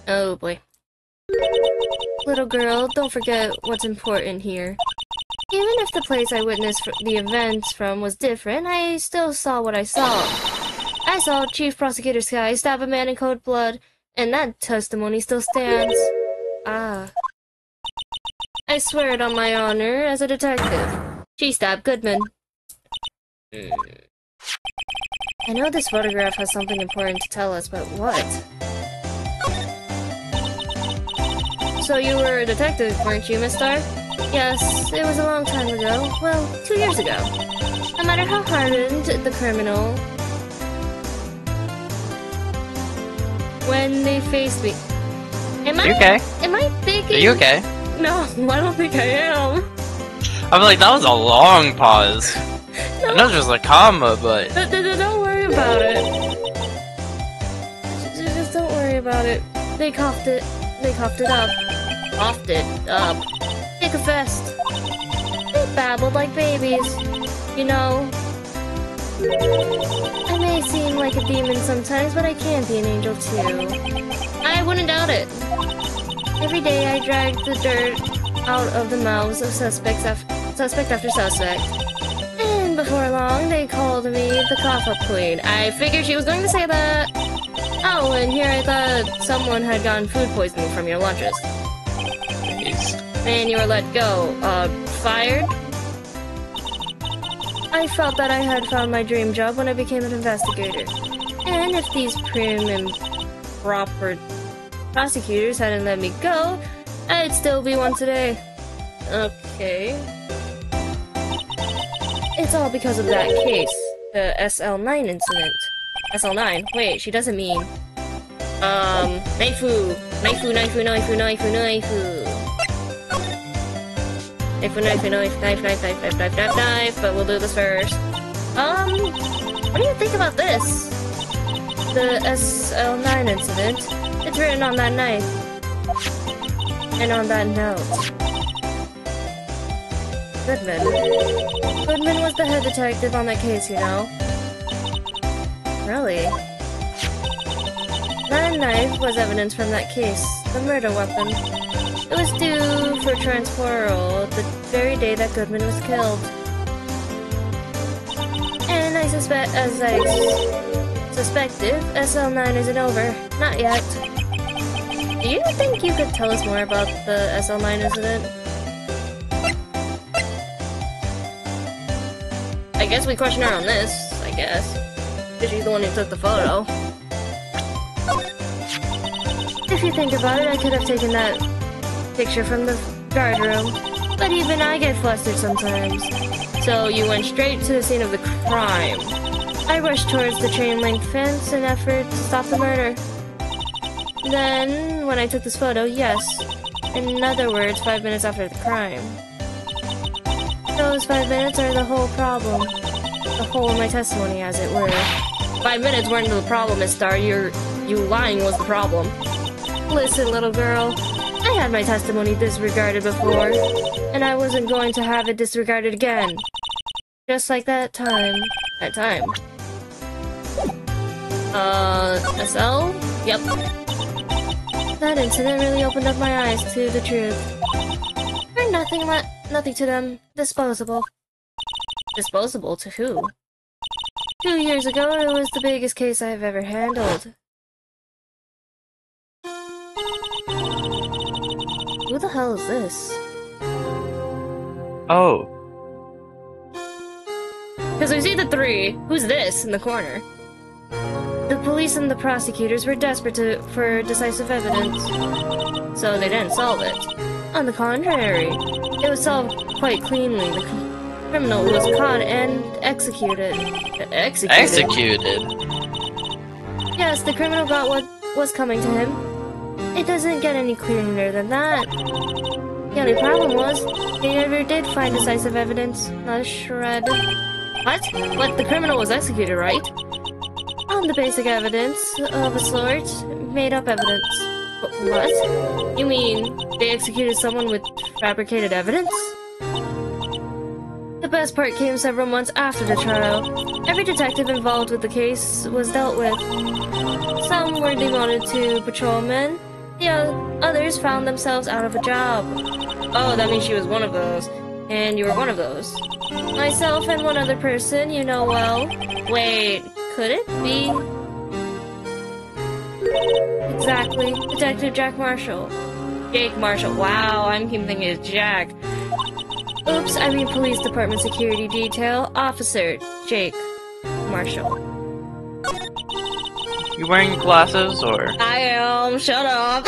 Oh, boy. Little girl, don't forget what's important here. Even if the place I witnessed the events from was different, I still saw what I saw. I saw Chief Prosecutor Sky stab a man in cold blood, and that testimony still stands. Ah. I swear it on my honor as a detective. She stabbed Goodman. I know this photograph has something important to tell us, but what? So you were a detective, weren't you, Miss Starr? Yes, it was a long time ago. Well, 2 years ago. No matter how hardened the criminal, when they faced me... Am I okay? Am I thinking... Are you okay? No, I don't think I am. I'm like, that was a long pause. No. I know there's a comma, but... Don't worry about it. Just don't worry about it. They coughed it up. Coughed it up. Take a fest. They babbled like babies. You know... I may seem like a demon sometimes, but I can be an angel too. I wouldn't doubt it. Every day I drag the dirt out of the mouths of suspect after suspect. And before long, they called me the cough-up queen. I figured she was going to say that. Oh, and here I thought someone had gotten food poisoning from your lunches. Jeez. And you were let go. Fired? I felt that I had found my dream job when I became an investigator. And if these prim and proper prosecutors hadn't let me go, I'd still be one today. Okay. It's all because of that case. The SL9 incident. SL9? Wait, she doesn't mean... Knifey, but we'll do this first. What do you think about this? The SL9 incident. It's written on that knife. And on that note. Goodman was the head detective on that case, you know. Really? That knife was evidence from that case. The murder weapon. It was due for transferal the very day that Goodman was killed. And I suspected, SL9 isn't over. Not yet. Do you think you could tell us more about the SL9 incident? I guess we question her on this, I guess. Because she's the one who took the photo. If you think about it, I could have taken that picture from the guard room. But even I get flustered sometimes. So you went straight to the scene of the crime. I rushed towards the chain-link fence in an effort to stop the murder. Then, when I took this photo, yes. In other words, 5 minutes after the crime. Those 5 minutes are the whole problem. The whole of my testimony, as it were. 5 minutes weren't the problem, Miss Starr. You lying was the problem. Listen, little girl. I had my testimony disregarded before, and I wasn't going to have it disregarded again. Just like that time. SL? Yep. That incident really opened up my eyes to the truth. Or nothing to them. Disposable. Disposable to who? 2 years ago, it was the biggest case I've ever handled. Who the hell is this? Oh. Because we see the three. Who's this in the corner? The police and the prosecutors were desperate for decisive evidence, so they didn't solve it. On the contrary, it was solved quite cleanly. The criminal was caught and executed. Executed? Yes, the criminal got what was coming to him. It doesn't get any clearer than that. The only problem was, they never did find decisive evidence, not a shred. What? But the criminal was executed, right? On the basic evidence of a sort, made-up evidence. What? You mean, they executed someone with fabricated evidence? The best part came several months after the trial. Every detective involved with the case was dealt with. Some were demoted to patrolmen. The others found themselves out of a job. Oh, that means she was one of those. And you were one of those. Myself and one other person you know well. Wait, Could it be? Exactly. Detective Jack Marshall. Jake Marshall. Wow, I'm keeping thinking it's Jack. Oops, I mean Police Department Security Detail. Officer Jake Marshall. You wearing glasses, or? I am. Shut up.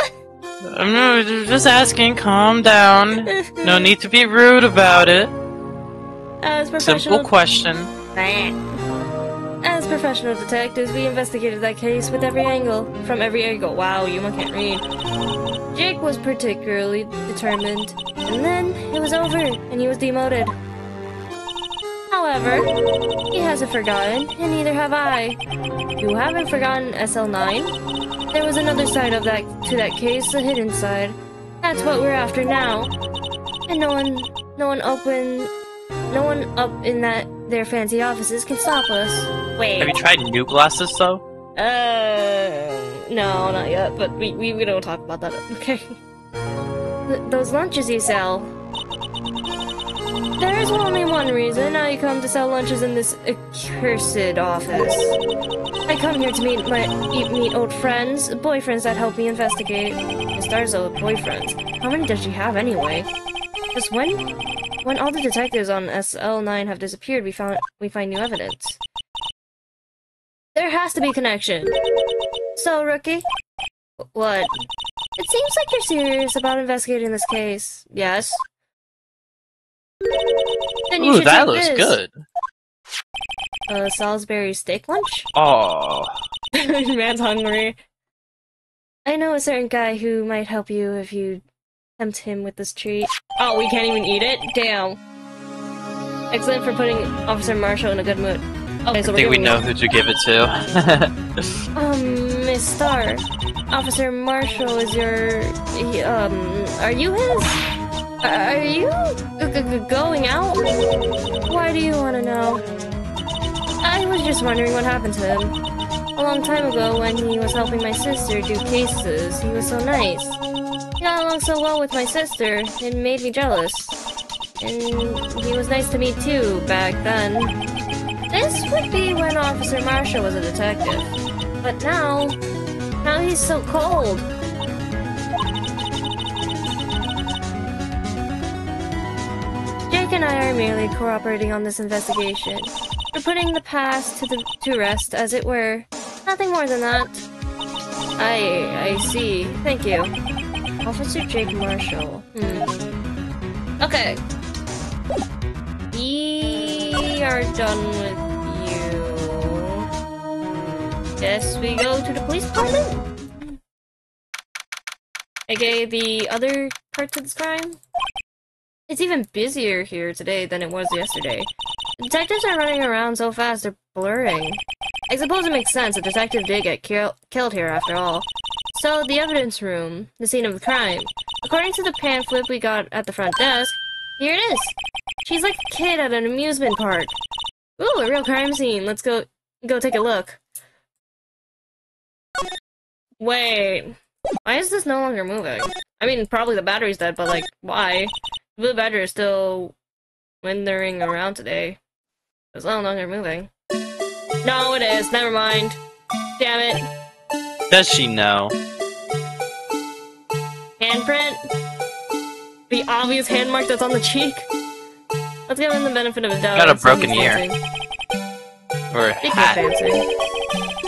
I'm just asking. Calm down. No need to be rude about it. As professional... Simple question. As professional detectives, we investigated that case with every angle. From every angle. Wow, Yuma can't read. Jake was particularly determined. And then, it was over, and he was demoted. However, he hasn't forgotten, and neither have I. You haven't forgotten SL9? There was another side of that to that case, a hidden side. That's what we're after now. And no one up in their fancy offices can stop us. Wait. Have you tried new glasses, though? No, not yet, but we don't talk about that, okay? Those lunches you sell. There's only one reason I come to sell lunches in this accursed office. I come here to meet old friends, boyfriends that help me investigate. Miss Darzo, boyfriends. How many does she have anyway? Just when all the detectives on SL9 have disappeared, we find new evidence. There has to be a connection. So, Rookie? What? It seems like you're serious about investigating this case. Yes? Then you Ooh, should that take looks this. good. Salisbury steak lunch? Oh. Man's hungry. I know a certain guy who might help you if you tempt him with this treat. Oh, we can't even eat it? Damn. Excellent for putting Officer Marshall in a good mood. Okay, so I think we know who to give it to. Miss Star, Officer Marshall is your... are you his? Are you going out? Why do you want to know? I was just wondering what happened to him. A long time ago, when he was helping my sister do cases, he was so nice. He got along so well with my sister, it made me jealous. And he was nice to me too, back then. This would be when Officer Marshall was a detective. But now he's so cold. Jake and I are merely cooperating on this investigation. We're putting the past to rest, as it were. Nothing more than that. I see. Thank you. Officer Jake Marshall. Okay. We are done with you. Guess we go to the police department? AKA the other parts of this crime? It's even busier here today than it was yesterday. Detectives are running around so fast they're blurring. I suppose it makes sense, a detective did get killed here after all. So, the evidence room, the scene of the crime. According to the pamphlet we got at the front desk, here it is! She's like a kid at an amusement park. Ooh, a real crime scene. Let's go take a look. Wait. Why is this no longer moving? I mean, probably the battery's dead, but like, why? The blue battery is still wandering around today. It's no longer moving. No, it is. Never mind. Damn it. Does she know? Handprint? The obvious hand mark that's on the cheek? Let's give him the benefit of the doubt. Got a broken ear. Or a hat. Dancing.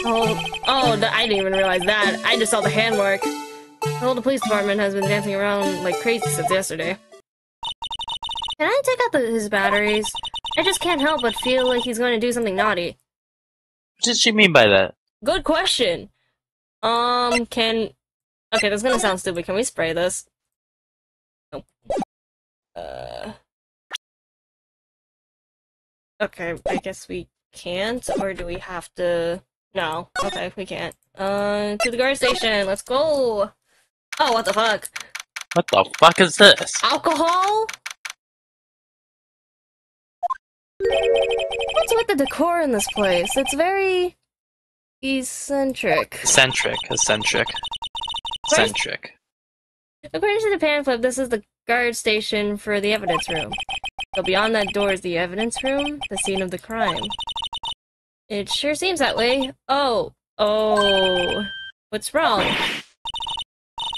I didn't even realize that. I just saw the hand mark. The whole police department has been dancing around like crazy since yesterday. Can I take out his batteries? I just can't help but feel like he's going to do something naughty. What does she mean by that? Good question. Okay, that's gonna sound stupid. Can we spray this? Nope. Okay, I guess we can't, or do we have to... No. Okay, we can't. To the guard station, let's go! Oh, what the fuck? What the fuck is this? Alcohol? What's with the decor in this place? It's very... eccentric. Eccentric. According to the pamphlet, this is the guard station for the evidence room. So beyond that door is the evidence room, the scene of the crime. It sure seems that way. Oh. Oh. What's wrong?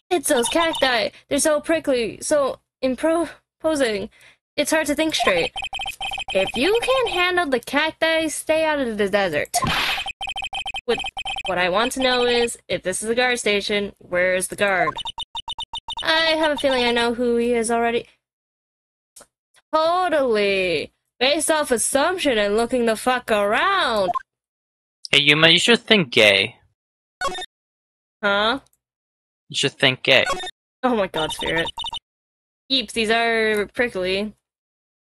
It's those cacti. They're so prickly, so imposing. It's hard to think straight. If you can't handle the cacti, stay out of the desert. What I want to know is, if this is a guard station, where is the guard? I have a feeling I know who he is already. Totally. Based off assumption and looking the fuck around. Hey, Yuma, you should think gay. Huh? You should think gay. Oh my god, Spirit. Yeeps, these are prickly.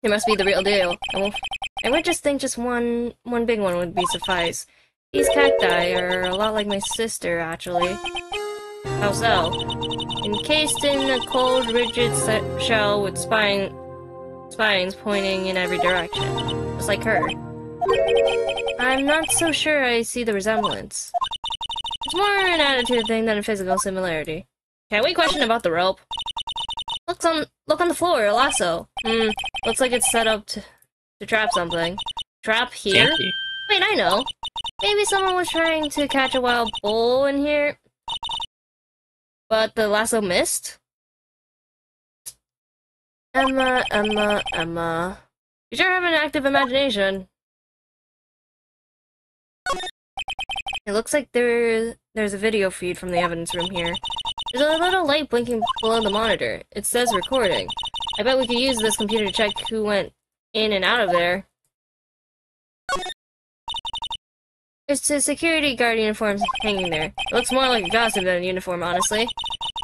They must be the real deal. I would just think just one big one would be suffice. These cacti are a lot like my sister, actually. How so? Encased in a cold, rigid shell with spines pointing in every direction. Just like her. I'm not so sure I see the resemblance. It's more an attitude thing than a physical similarity. Can we question about the rope? Look on the floor, a lasso. Looks like it's set up to trap something. Trap here? Kinky. Wait, I know. Maybe someone was trying to catch a wild bull in here, but the lasso missed? Emma. You sure have an active imagination. It looks like there's a video feed from the evidence room here. There's a little light blinking below the monitor. It says recording. I bet we could use this computer to check who went in and out of there. There's a security guard uniform hanging there. It looks more like a costume than a uniform, honestly.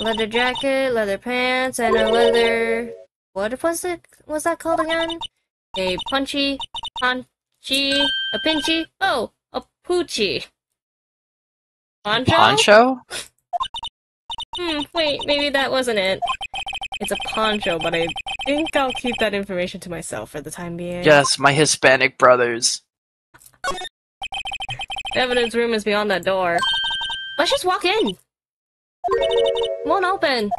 Leather jacket, leather pants, and a leather... What was that called again? A punchy, a pinchy? Oh, a poochie. Poncho? Poncho? Wait, maybe that wasn't it. It's a poncho, but I think I'll keep that information to myself for the time being. Yes, my Hispanic brothers. The evidence room is beyond that door. Let's just walk in. It won't open.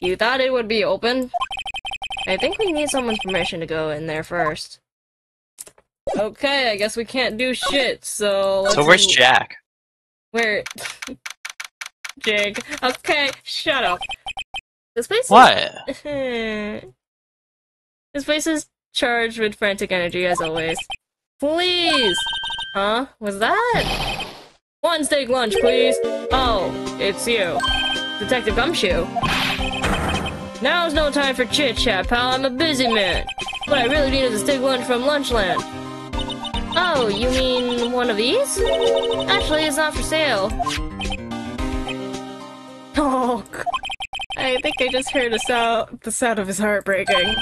You thought it would be open? I think we need someone's permission to go in there first. Okay, I guess we can't do shit, so let's... So where's Jack? Where? Jig. Okay, shut up. This place is... What? This place is charged with frantic energy, as always. Please! Huh? Was that? One steak lunch, please! Oh, it's you. Detective Gumshoe. Now's no time for chit-chat, pal. I'm a busy man. What I really need is a steak lunch from Lunchland. Oh, you mean one of these? Actually, it's not for sale. Oh, I think I just heard the sound of his heart breaking.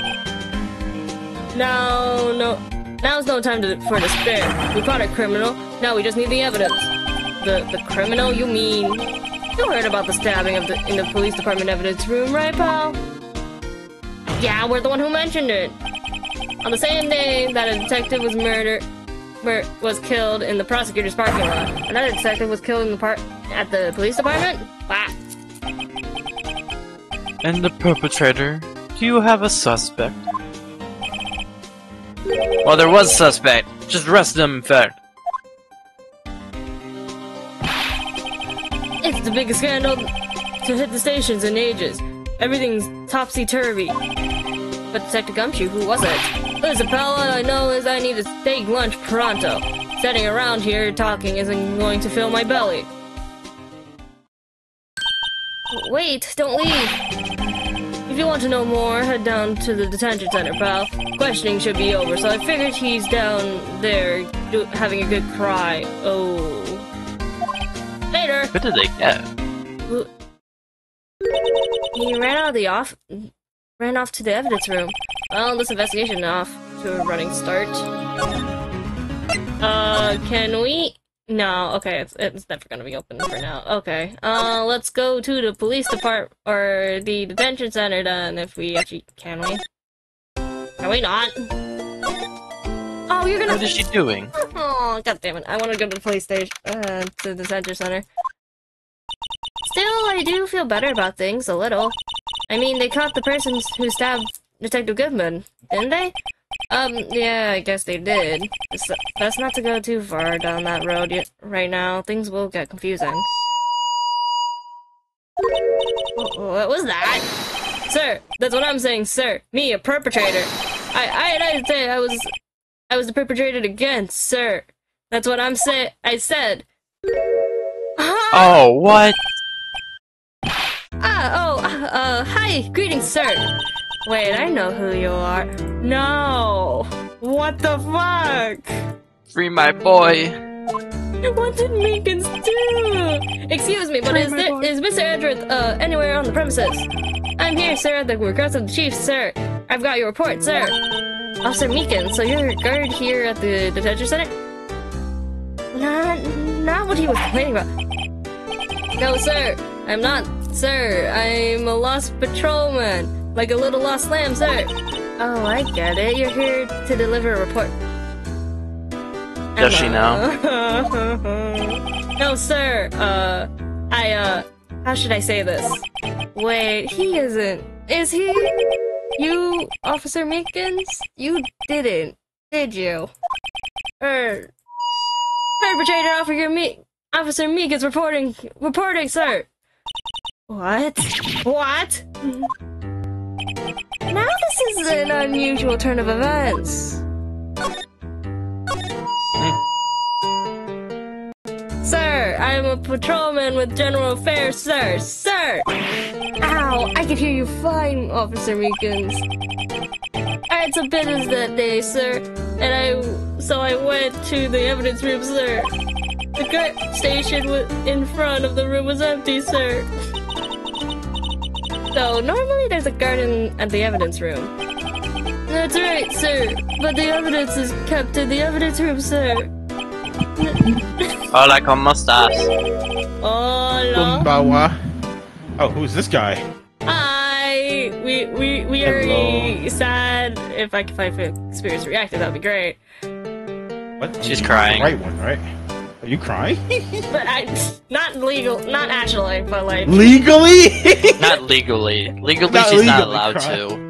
Now's no time for despair. We caught a criminal, now we just need the evidence. The criminal, you mean? You heard about the stabbing in the police department evidence room, right, pal? Yeah, we're the one who mentioned it. On the same day that a detective was killed in the prosecutor's parking lot, another detective was killed at the police department? Wow. And the perpetrator? Do you have a suspect? Well, there was a suspect. Just arrest them, in fact. It's the biggest scandal to hit the stations in ages. Everything's topsy-turvy. But Detective Gumshoe, who was it? Listen, pal, all I know is I need a steak lunch pronto. Sitting around here talking isn't going to fill my belly. Wait, don't leave. If you want to know more, head down to the detention center, pal. Questioning should be over, so I figured he's down there having a good cry. Oh. Later! What did they get? He ran off to the evidence room. Well, this investigation off to a running start. Can we? No, okay, it's never gonna be open for now. Okay, let's go to the police department, or the detention center then, if we actually, can we? Can we not? Oh, you're gonna- What is she doing? Oh, god damn it, I wanna go to the police station, to the detention center. Still, I do feel better about things, a little. I mean, they caught the person who stabbed Detective Goodman, didn't they? Yeah, I guess they did. Best not to go too far down that road yet. Right now, things will get confusing. What was that? Sir, that's what I'm saying, sir. Me, a perpetrator. I say I was the perpetrator again, sir. That's what I said. Oh, what? Hi, greetings, sir. Wait, I know who you are. No! What the fuck? Free my boy. What did Meekins do? Excuse me, but is Mr. Edgeworth, anywhere on the premises? I'm here, sir, at the request of the chief, sir. I've got your report, sir. Officer Meekins, so you're a guard here at the detention center? Not what he was complaining about. No, sir, I'm not, sir. I'm a lost patrolman. Like a little lost lamb, sir. Oh, I get it. You're here to deliver a report. Does she know? No, sir. How should I say this? Wait, he isn't. Is he? You, Officer Meekins? You didn't, did you? Perpetrator Officer Meekins reporting, sir. What? What? Now this is an unusual turn of events. Sir, I'm a patrolman with general affairs, sir. Sir! Ow, I can hear you fine, Officer Meekins. I had some business that day, sir, and so I went to the evidence room, sir. The guard station in front of the room was empty, sir. So, normally there's a guard at the evidence room. That's right, sir. But the evidence is kept in the evidence room, sir. Hola, ¿cómo estás? Hola. Kumbawa. Oh, who's this guy? Hi. We are sad. If I can find experience reactive, that'd be great. What? She's crying. The right one, right? Are you crying? But not actually, but like Legally? Not legally. Legally, Not she's not legally allowed cry. to.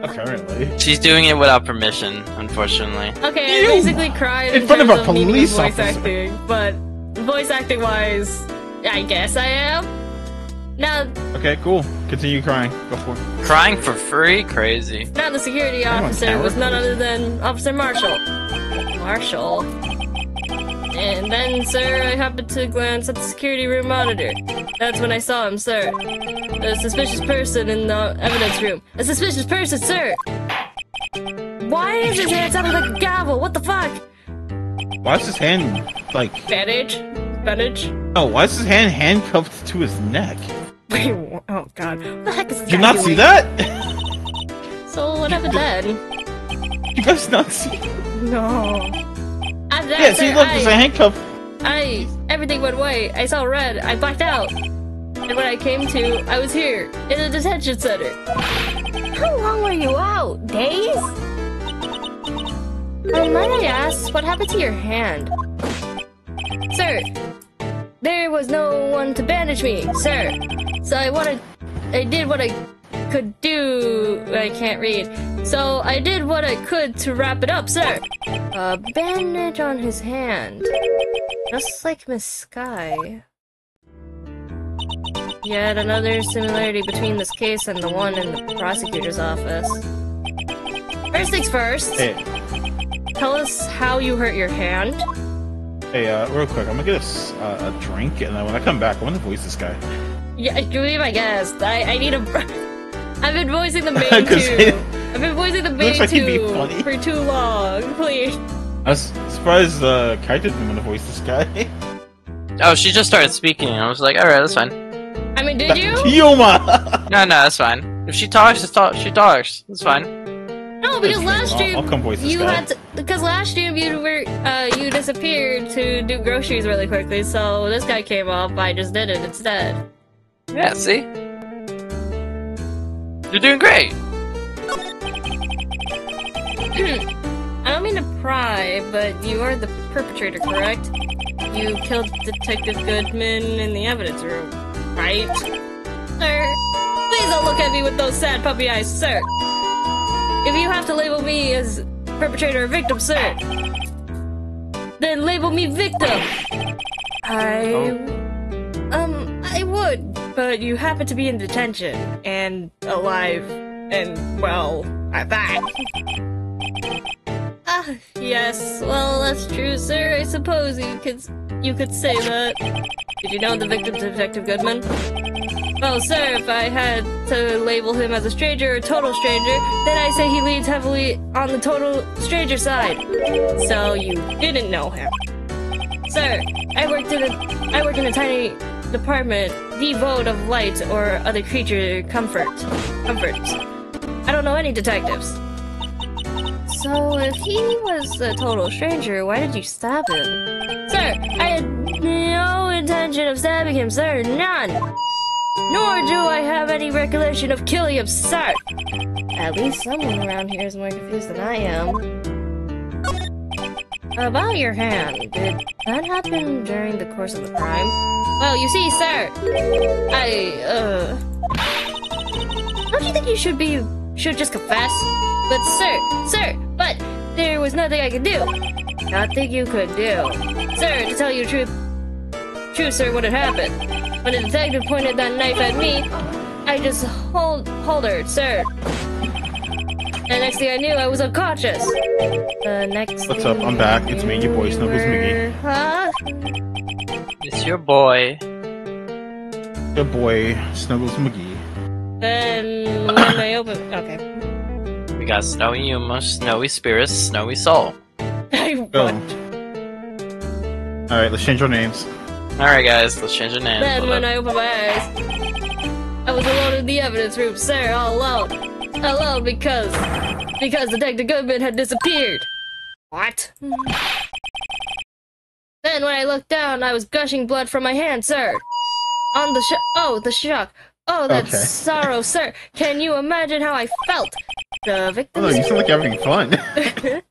Apparently. She's doing it without permission, unfortunately. Okay, You! I basically cried In front of terms a needing police voice officer. acting, but voice acting wise, I guess I am. Now Okay, cool. Continue crying. Go for it. Crying for free? Crazy. Now the security Come on, officer camera, was none please. other than Officer Marshall. Marshall. And then, sir, I happened to glance at the security room monitor. That's when I saw him, sir. A suspicious person in the evidence room. A suspicious person, sir! Why is his hand sounding like a gavel? What the fuck? Why is his hand, like... Bandage? Bandage? Oh, why is his hand handcuffed to his neck? Wait, oh god. What the heck is this Did you guy not see doing? that? So, what happened then? You guys not see? No. After that, Yeah, see, sir, look, there's a handcuff. everything went away. I saw red. I blacked out. And when I came to, I was here, in the detention center. How long were you out? Days? Might I ask, what happened to your hand? Sir, there was no one to bandage me, sir. So I did what I could do. I can't read. So I did what I could to wrap it up, sir. A bandage on his hand. Just like Miss Sky. Yet another similarity between this case and the one in the prosecutor's office. First things first. Hey, Tell us how you hurt your hand. hey, real quick, I'm gonna get a drink, and then when I come back, I want to voice this guy. Yeah, you be my guest. I need a... I've been voicing the main 'Cause two. I've been voicing the main looks like he'd be two funny. for too long. Please. I was surprised the character didn't want to voice this guy. Oh, she just started speaking, and I was like, alright, that's fine. I mean, did you? Yuma! No, that's fine. If she talks, she talks. That's fine. No, because last I'll stream come voice this you guy. had to, because last stream you disappeared to do groceries really quickly, so this guy came up. I just did it instead. Yeah, see? You're doing great! I don't mean to pry, but you are the perpetrator, correct? You killed Detective Goodman in the evidence room, right? Sir, please don't look at me with those sad puppy eyes, sir. If you have to label me as perpetrator or victim, sir? Then label me victim! I would, but you happen to be in detention, and alive, and, well, at that. Ah, yes, well, that's true, sir. I suppose you could say that. Did you know the victim, Detective Goodman? Well, sir, if I had to label him as a stranger or total stranger, then I say he leans heavily on the total stranger side. So you didn't know him. Sir, I work in a tiny department devoid of light or other creature comforts. I don't know any detectives. So if he was a total stranger, why did you stab him? Sir, I had no intention of stabbing him, sir, none! Nor do I have any recollection of killing him, sir! At least someone around here is more confused than I am. About your hand, did that happen during the course of the crime? Well, you see, sir, don't you think you should just confess? But sir, but there was nothing I could do. Nothing you could do. Sir, to tell you the truth, sir, what had happened. When the detective pointed that knife at me, I just hollered, sir. And next thing I knew, I was unconscious. What's up? I'm back. It's me, your boy, Snuggles McGee. Huh? It's your boy. Your boy, Snuggles McGee. Then when I open, okay. We got Snowy Yuma, Snowy Spirits, Snowy Soul. Alright, let's change our names. Alright guys, let's change our names. Then when I opened my eyes, I was alone in the evidence room, sir, all alone. Alone because Detective Goodman had disappeared. What? Then when I looked down, I was gushing blood from my hand, sir. On the the shock. Oh, that sorrow, sir. Can you imagine how I felt? The victim. Oh, you sound like you're having fun.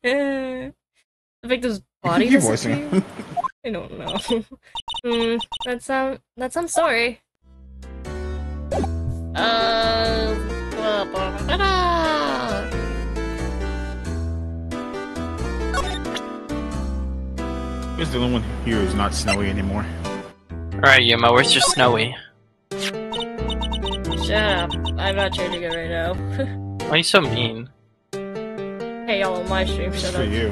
The victim's body disappeared? I don't know. That sounds sorry. Here's the only one here who's not snowy anymore. Alright, Yuma, where's your Snowy? Shut up. I'm not changing it right now. Why are you so mean? Hey, y'all on my stream, shut For up. you.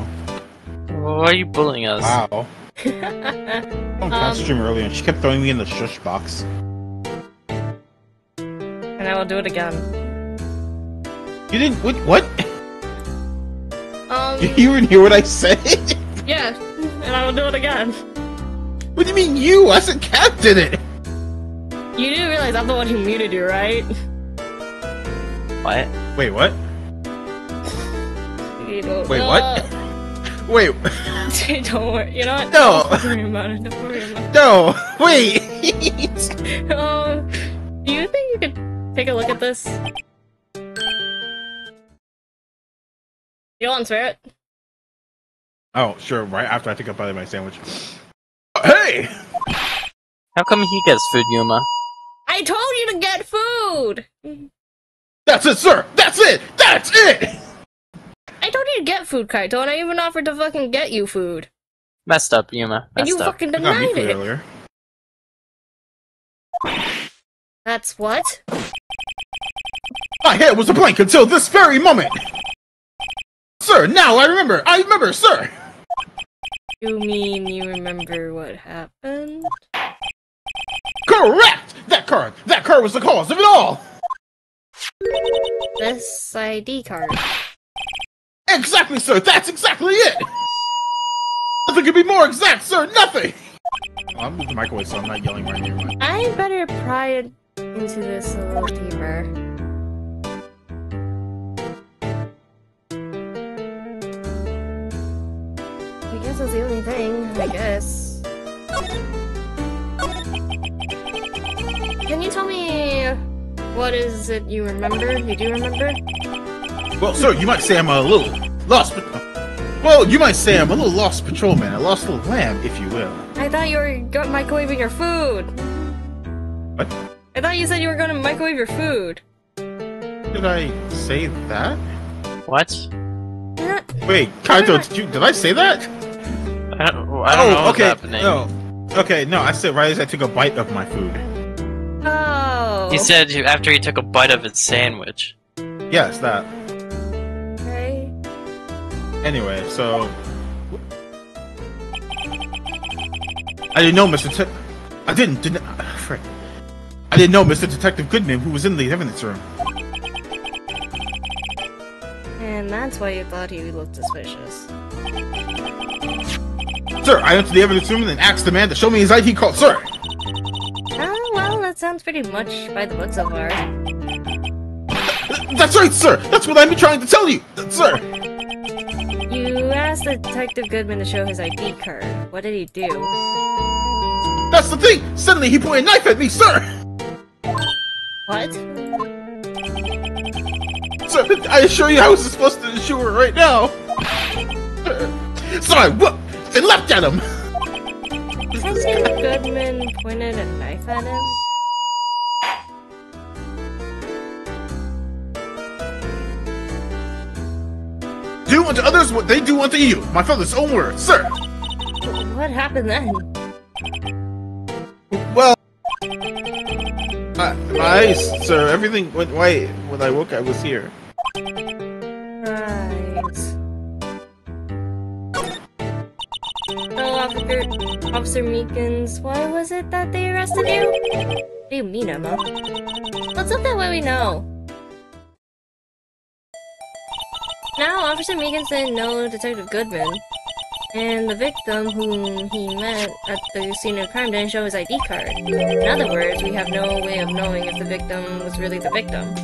Why are you bullying us? Wow. I was stream earlier and she kept throwing me in the shush box. And I will do it again. You didn't. What? You even hear what I said? Yeah, and I will do it again. What do you mean you? I said Cat did it! You do realize I'm the one who muted you, right? What? Wait, what? You don't Wait, know. what? Wait. Don't worry. You know what? No. Don't worry about it. Don't worry about it. No! Wait! Do you think you could take a look at this? You want Spirit? Oh, sure, right after I take a bite of my sandwich. Hey! How come he gets food, Yuma? I told you to get food! That's it, sir! That's it! That's it! I told you to get food, Kaito, and I even offered to fucking get you food. Messed up, Yuma. And you Messed up. fucking I got me denied food it. earlier. That's what? My head was a blank until this very moment! Sir, now I remember! I remember, sir! You mean you remember what happened? Correct! That card was the cause of it all! This ID card. Exactly, sir! That's exactly it! Nothing could be more exact, sir! Nothing! I'll move the microwave so I'm not yelling right near my... I better pry into this a little deeper. I guess that's the only thing, I guess. Can you tell me what is it you remember? You do remember? Well, sir, you might say I'm a little lost, well, you might say I'm a little lost patrolman, a lost little lamb, if you will. I thought you were microwaving your food. What? I thought you said you were going to microwave your food. Did I say that? What? Wait, Kaito, did I say that? I don't know what's happening. No. Okay, no, I said right as I took a bite of my food. Oh. He said after he took a bite of his sandwich. Yes, that. Okay. Anyway, so... I didn't know Mr. I didn't know Mr. Detective Goodman, who was in the evidence room. And that's why you thought he looked suspicious. Sir, I entered the evidence room and asked the man to show me his ID card, sir! Oh, well, that sounds pretty much by the book so far. That's right, sir! That's what I've been trying to tell you! Sir! You asked Detective Goodman to show his ID card. What did he do? That's the thing! Suddenly he pointed a knife at me, sir! What? Sir, I assure you I was supposed to shoot her right now! So I whooped and leapt at him! Detective Goodman pointed a knife at him? Do unto others what they do unto you! My father's own words, sir! What happened then? Well... my eyes, sir, everything went white. When I woke, I was here. Right. So, Officer Meekins, why was it that they arrested you? What do you mean, Emma? Let's look at what we know. Now, Officer Meekins didn't know Detective Goodman, and the victim whom he met at the scene of crime didn't show his ID card. In other words, we have no way of knowing if the victim was really the victim.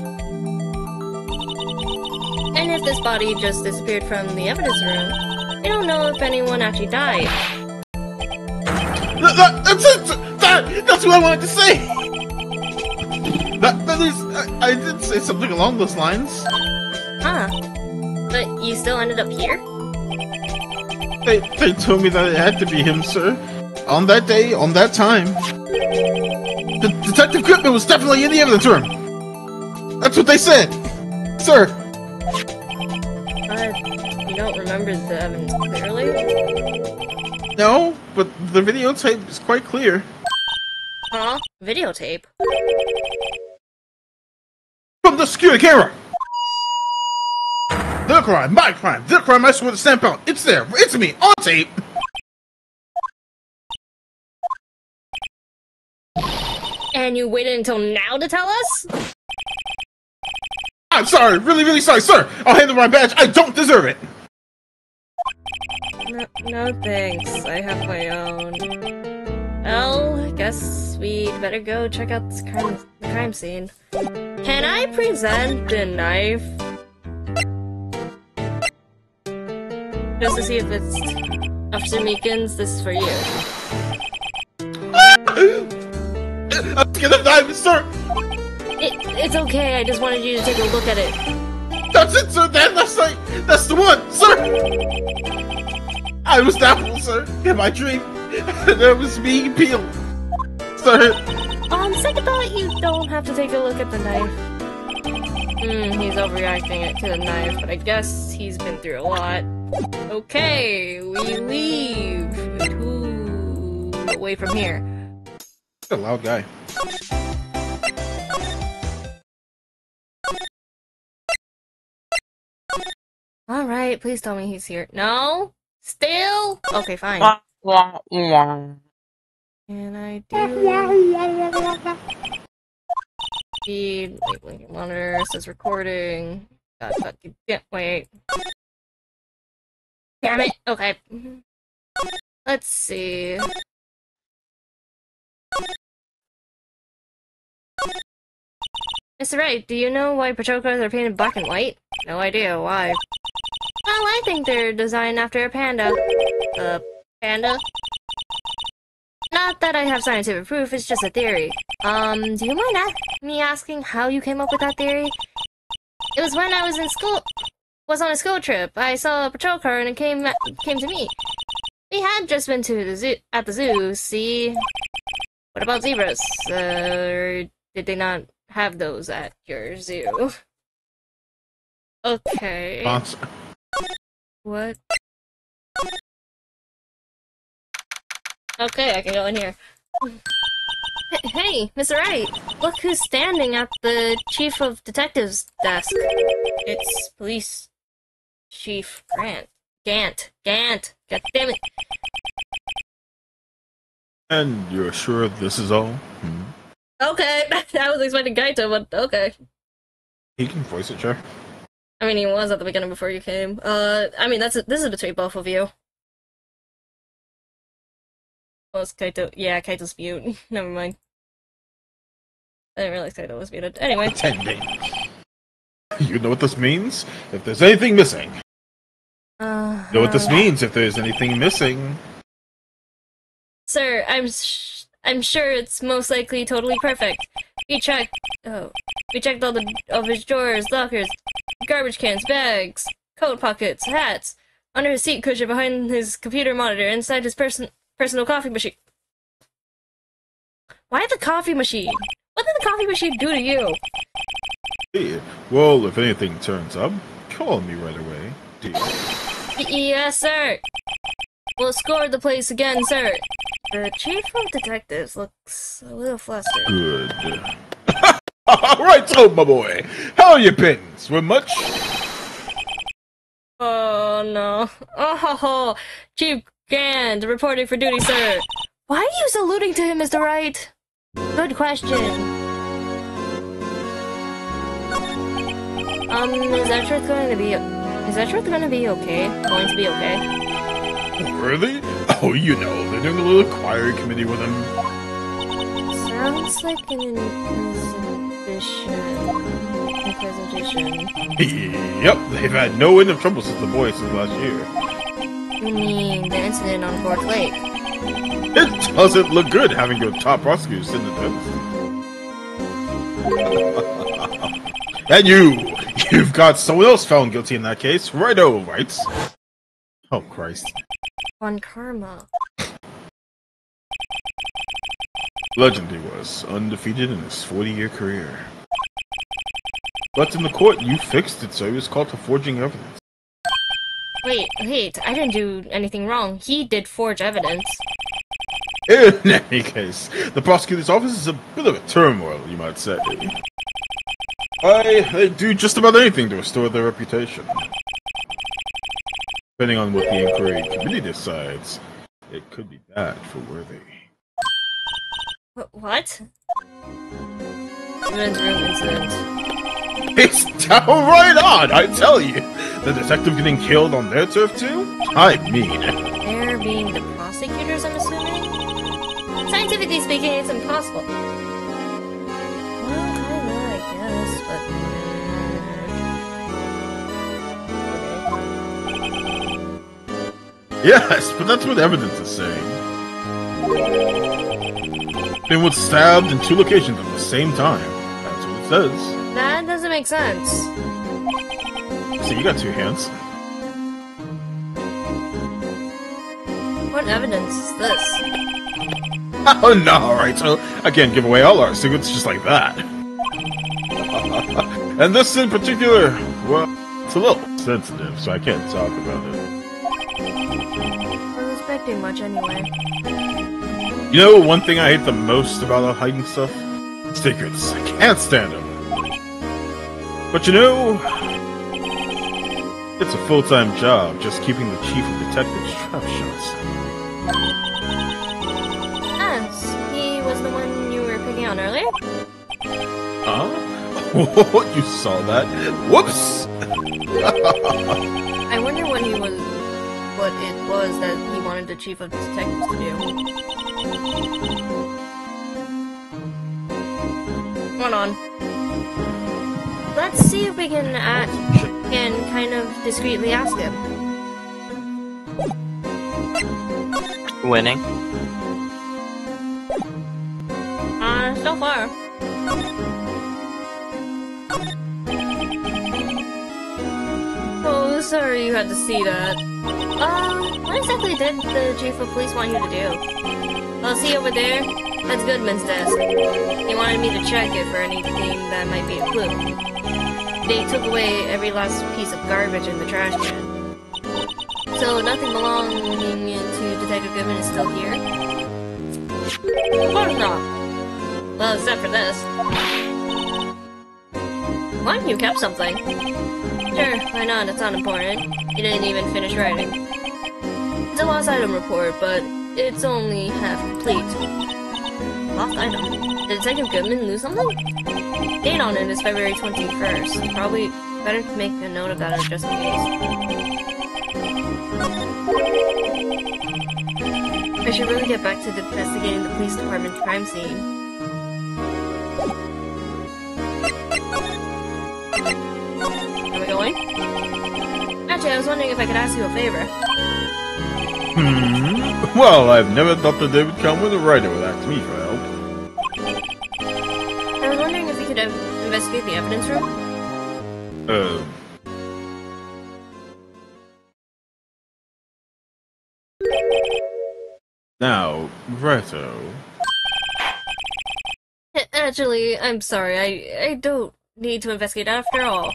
And if this body just disappeared from the evidence room, we don't know if anyone actually died. That's it! That's what I wanted to say! That is... I did say something along those lines. Huh. But you still ended up here? They told me that it had to be him, sir. On that day, on that time. The Detective Goodman was definitely in the evidence room! That's what they said! Sir! You don't remember the evidence clearly? No, but the videotape is quite clear. Huh? Videotape? From the security camera! Their crime, my crime, their crime, I swear to stamp out. It's there, it's me, on tape! And you waited until now to tell us? I'm sorry, really, really sorry, sir! I'll hand over my badge, I don't deserve it! No thanks, I have my own. Well, I guess we'd better go check out this crime scene. Can I present the knife? Just to see if it's... Officer Meekins, this is for you. I'm gonna die, sir! It's okay, I just wanted you to take a look at it. That's it, sir! That's the one, sir! I was that fool, sir, in my dream. That was me peeled. Sir. On second thought, you don't have to take a look at the knife. He's overreacting to the knife, but I guess he's been through a lot. Okay, we leave. Away from here. He's a loud guy. Alright, please tell me he's here. No? Still? Okay, fine. And I do... Speed, blinking monitor, says recording. God, yeah, wait. Damn it! Okay. Let's see. Mr. Wright, do you know why patrol cars are painted black and white? No idea, why? Well, I think they're designed after a panda. Panda? Not that I have scientific proof, it's just a theory. Do you mind me asking how you came up with that theory? It was when I was in school... was on a school trip. I saw a patrol car and it came to me. We had just been to the zoo, at the zoo, see? What about zebras? Or did they not have those at your zoo? Okay. What? Okay, I can go in here. Hey, Mr. Wright! Look who's standing at the Chief of Detectives desk. It's Police Chief Gant. God damn it. And you're sure this is all? Okay, I was expecting Kaito, but okay. He can voice it, sure. I mean, he was at the beginning before you came. I mean, this is between both of you. Oh, it's Kaito. Yeah, Kaito's mute. Never mind. I didn't realize Kaito was muted. Anyway. Attending. You know what this means? If there's anything missing. You know what this means if there's anything missing. Sir, I'm sure it's most likely totally perfect. We checked all of his drawers, lockers, garbage cans, bags, coat pockets, hats, under his seat cushion, behind his computer monitor, inside his personal coffee machine. Why the coffee machine? What did the coffee machine do to you? Hey, well, if anything turns up, call me right away. Yes, sir. We'll score the place again, sir. The Chief of Detectives looks a little flustered. Good. Alright, so, my boy. How are your pins? Were much? Oh, no. Oh, Chief Gand, reporting for duty, sir. Why are you saluting to him, Mr. Wright? Good question. Is that truth going to be okay? Going to be okay? Really? Oh, you know, they're doing a little inquiry committee with him. Sounds like an inquisition. Yep, they've had no end of trouble since the boys since last year. You mean the incident on Fort Lake? It doesn't look good having your top prosecutors in the desk. And you've got someone else found guilty in that case, righto, right? Oh, Christ. On karma. Legend he was, undefeated in his 40-year career. But in the court, you fixed it, so he was caught for forging evidence. Wait, I didn't do anything wrong. He did forge evidence. In any case, the prosecutor's office is a bit of a turmoil, you might say. They do just about anything to restore their reputation. Depending on what the inquiry committee decides, it could be bad for Worthy. What? Women's room incident. It's downright odd, I tell you! The detective getting killed on their turf too? I mean... They're being the prosecutors, I'm assuming? Scientifically speaking, it's impossible. Well, I guess, but... Yes, but that's what evidence is saying. They was stabbed in 2 locations at the same time. That's what it says. That doesn't make sense. So you got 2 hands. What evidence is this? Oh no, alright, so I can't give away all our secrets just like that. And this in particular, well, it's a little sensitive, so I can't talk about it. I wasn't expecting much anyway. You know one thing I hate the most about all hiding stuff? Secrets. I can't stand them. But you know, it's a full-time job just keeping the chief of detectives trap shots. Yes, he was the one you were picking on earlier? Huh? What? You saw that? Whoops! I wonder what it was that he wanted the chief of detectives to do. Hold on. Let's see if we can kind of discreetly ask him. Winning. So far. Oh, sorry you had to see that. What exactly did the chief of police want you to do? Oh, see over there? That's Goodman's desk. He wanted me to check it for anything that might be a clue. They took away every last piece of garbage in the trash can. So nothing belonging to Detective Goodman is still here? Of course not. Well, except for this. What? You kept something? Sure, why not? It's not important. You didn't even finish writing. It's a lost item report, but it's only half complete. Lost item? Did Detective Goodman lose something? Date on it is February 21st. Probably better to make a note of that just in case. I should really get back to investigating the police department crime scene. Are we going? Actually, I was wondering if I could ask you a favor. Well, I've never thought that David come with a writer would ask me for help. I was wondering if you could investigate the evidence room? Now, righto. Actually, I'm sorry, I don't need to investigate after all.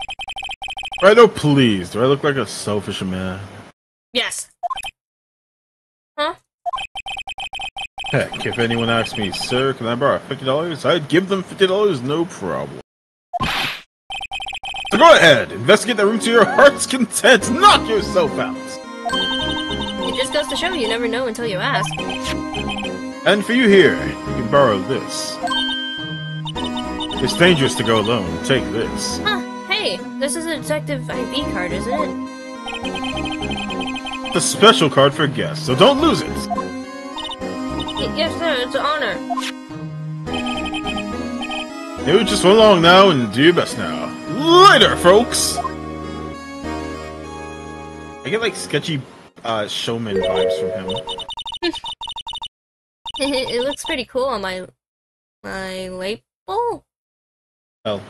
Righto, please. Do I look like a selfish man? Yes. Huh? Heck, if anyone asks me, sir, can I borrow $50? I'd give them $50, no problem. So go ahead, investigate that room to your heart's content. Knock yourself out. It just goes to show you never know until you ask. And for you here, you can borrow this. It's dangerous to go alone. Take this. Huh, hey, this is a detective ID card, isn't it? It's a special card for guests, so don't lose it. Yes, sir, it's an honor. You just run along now and do your best now. Later, folks! I get like sketchy showman vibes from him. It looks pretty cool on my label. Oh.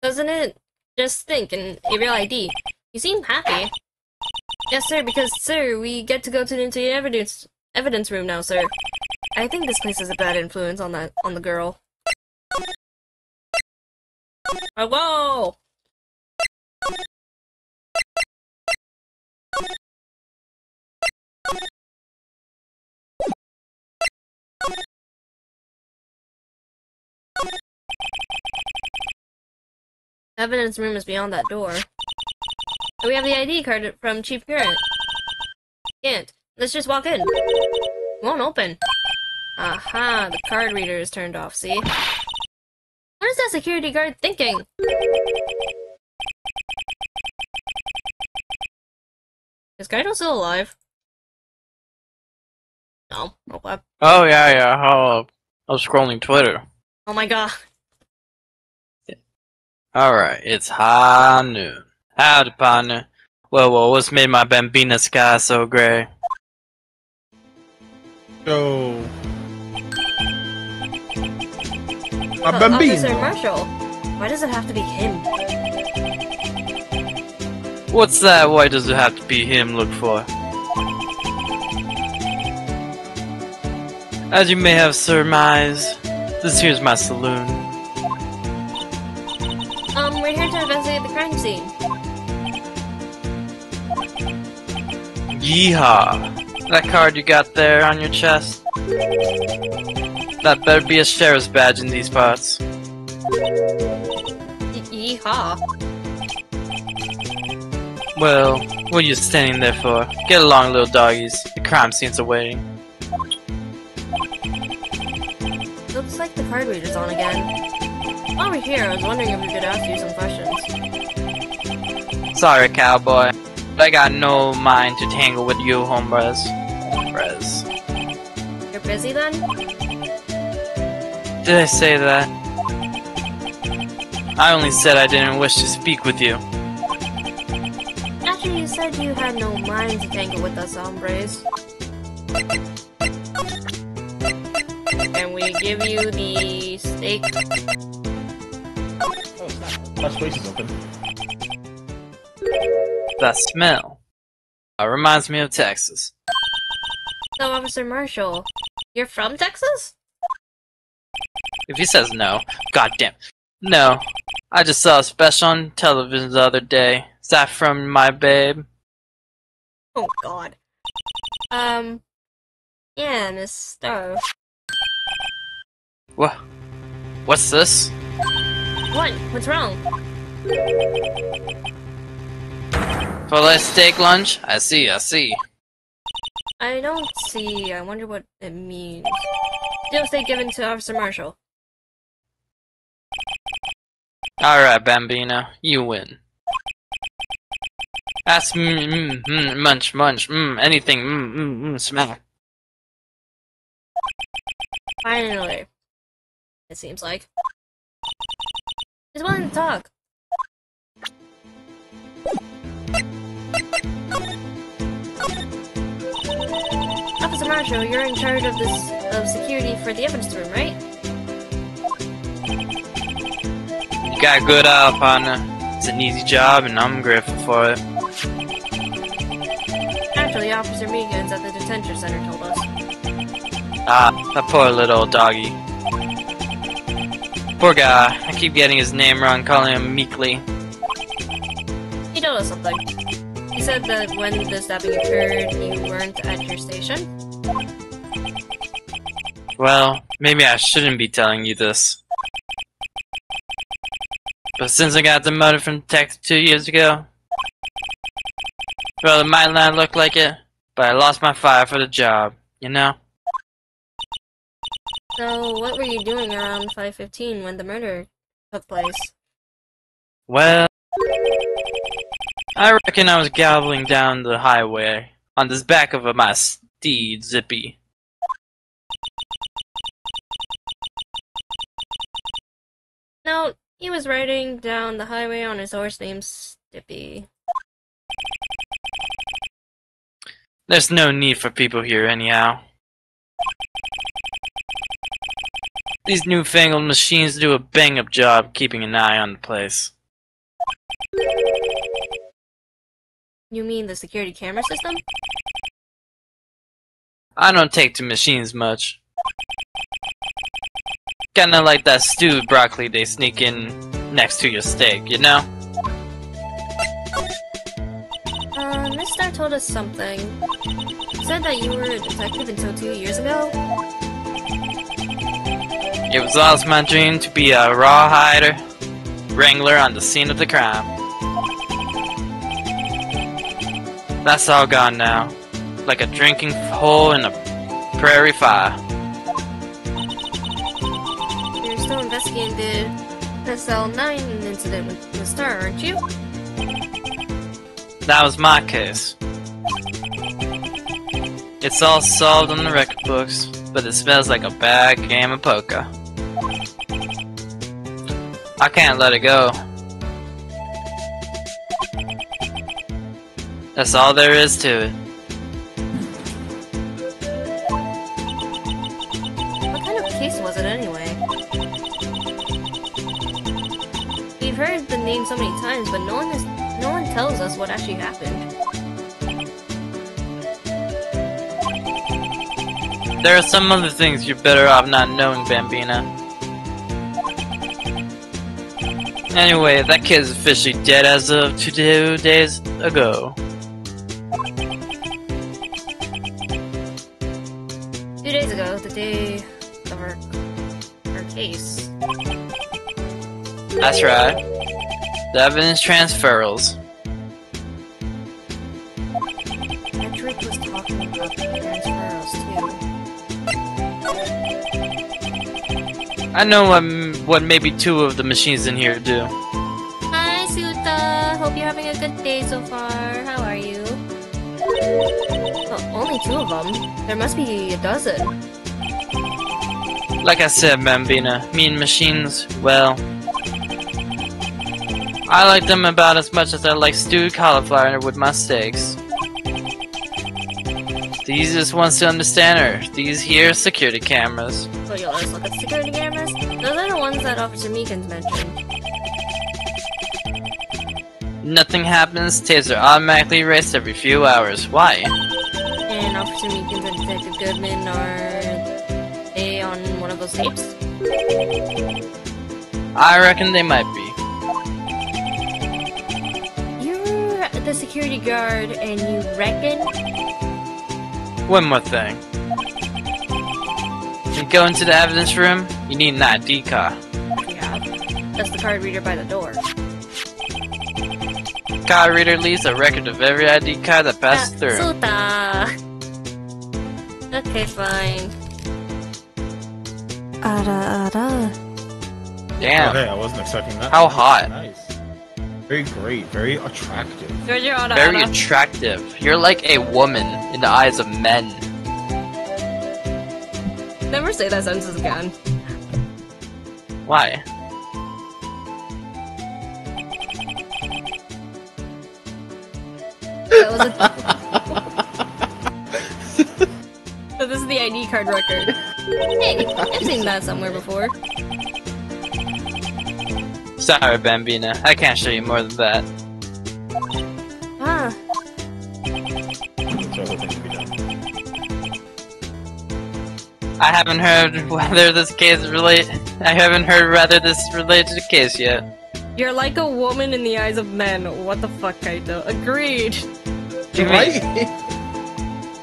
Doesn't it? Just think, in a real ID. You seem happy. Yes, sir, because, sir, we get to go into the evidence room now, sir. I think this place has a bad influence on the girl. Oh, whoa! Evidence room is beyond that door. We have the ID card from Chief Grant. Can't. Let's just walk in. Won't open. Aha, the card reader is turned off, see? What is that security guard thinking? Is Kaido still alive? No. Okay. Oh yeah. I was scrolling Twitter. Oh my god. Alright, it's high noon. Howdy, partner. Well, what's made my Bambina sky so gray? So... Officer Marshall. Why does it have to be him? What's that? Why does it have to be him look for? As you may have surmised, this here's my saloon. We're here to investigate the crime scene. Yeehaw! That card you got there on your chest? That better be a sheriff's badge in these parts. Yeehaw. Well, what are you standing there for? Get along, little doggies. The crime scene's awaiting. Looks like the card reader's on again. While we're here, I was wondering if we could ask you some questions. Sorry, cowboy. But I got no mind to tangle with you, hombres. You're busy then? Did I say that? I only said I didn't wish to speak with you. Actually, you said you had no mind to tangle with us, hombres. Can we give you the steak? Oh, snap. My space is open. That smell. Reminds me of Texas. So, Officer Marshall, you're from Texas? If he says no, goddamn. No. I just saw a special on television the other day. Is that from my babe? Oh god. Yeah, Miss Star. What? What's this? What? What's wrong? For a steak lunch? I see, I see. I don't see. I wonder what it means. Deal stay given to Officer Marshall. Alright, Bambino, you win. Ask munch, anything, smack. Finally. It seems like. He's willing to talk. Officer Marshall, you're in charge of security for the evidence room, right? You got a good eye, partner. It's an easy job, and I'm grateful for it. Actually, Officer Meekins at the detention center told us. Ah, that poor little doggy. Poor guy. I keep getting his name wrong, calling him Meekly. He told us something. He said that when the stabbing occurred, you weren't at your station. Well, maybe I shouldn't be telling you this. But since I got demoted from tech 2 years ago, well, it might not look like it, but I lost my fire for the job, you know? So, what were you doing around 5:15 when the murder took place? Well, I reckon I was gobbling down the highway on the back of my steed, Zippy. No, he was riding down the highway on his horse named Stippy. There's no need for people here anyhow. These newfangled machines do a bang-up job keeping an eye on the place. You mean the security camera system? I don't take to machines much. Kinda like that stewed broccoli they sneak in next to your steak, you know? Miss Star told us something. He said that you were a detective until 2 years ago? It was always my dream to be a rawhide wrangler on the scene of the crime. That's all gone now, like a drinking hole in a prairie fire. You're still investigating the SL9 incident with Miss Star, aren't you? That was my case. It's all solved on the record books, but it smells like a bad game of poker. I can't let it go. That's all there is to it. What kind of case was it anyway? We've heard the name so many times, but no one tells us what actually happened. There are some other things you're better off not knowing, Bambina. Anyway, that kid's officially dead as of 2 days ago. 2 days ago, the day of our case. That's right. The evidence transferals. Patrick was talking about the transferals too. I know what maybe 2 of the machines in here do. Hi, Suta. Hope you're having a good day so far. How are you? Oh, only 2 of them. There must be a dozen. Like I said, Bambina, me and machines, well, I like them about as much as I like stewed cauliflower with my steaks. The easiest ones to understand are these here security cameras. So you'll just look at the security cameras? Those are the ones that Officer Meekins mentioned. Nothing happens, tapes are automatically erased every few hours. Why? And Officer Meekins and Detective Goodman, are they on one of those tapes? I reckon they might be. You're the security guard and you reckon? One more thing. When you go into the evidence room, you need an ID card. Yeah. That's the card reader by the door. Card reader leaves a record of every ID card that passes through. Suta. Okay, fine. Damn. Okay, I wasn't expecting that. How hot. Nice. Very great. Very attractive. George, your auto, Very auto. attractive. You're like a woman in the eyes of men. Never say that sentence again. Why? That was a... So this is the ID card record. Hey, I've seen that somewhere before. Sorry, Bambina. I can't show you more than that. Ah, So I hope it can be done. I haven't heard whether this case relate. I haven't heard whether this related to the case yet. you're like a woman in the eyes of men. What the fuck, Kaito? Agreed. You mean- Right?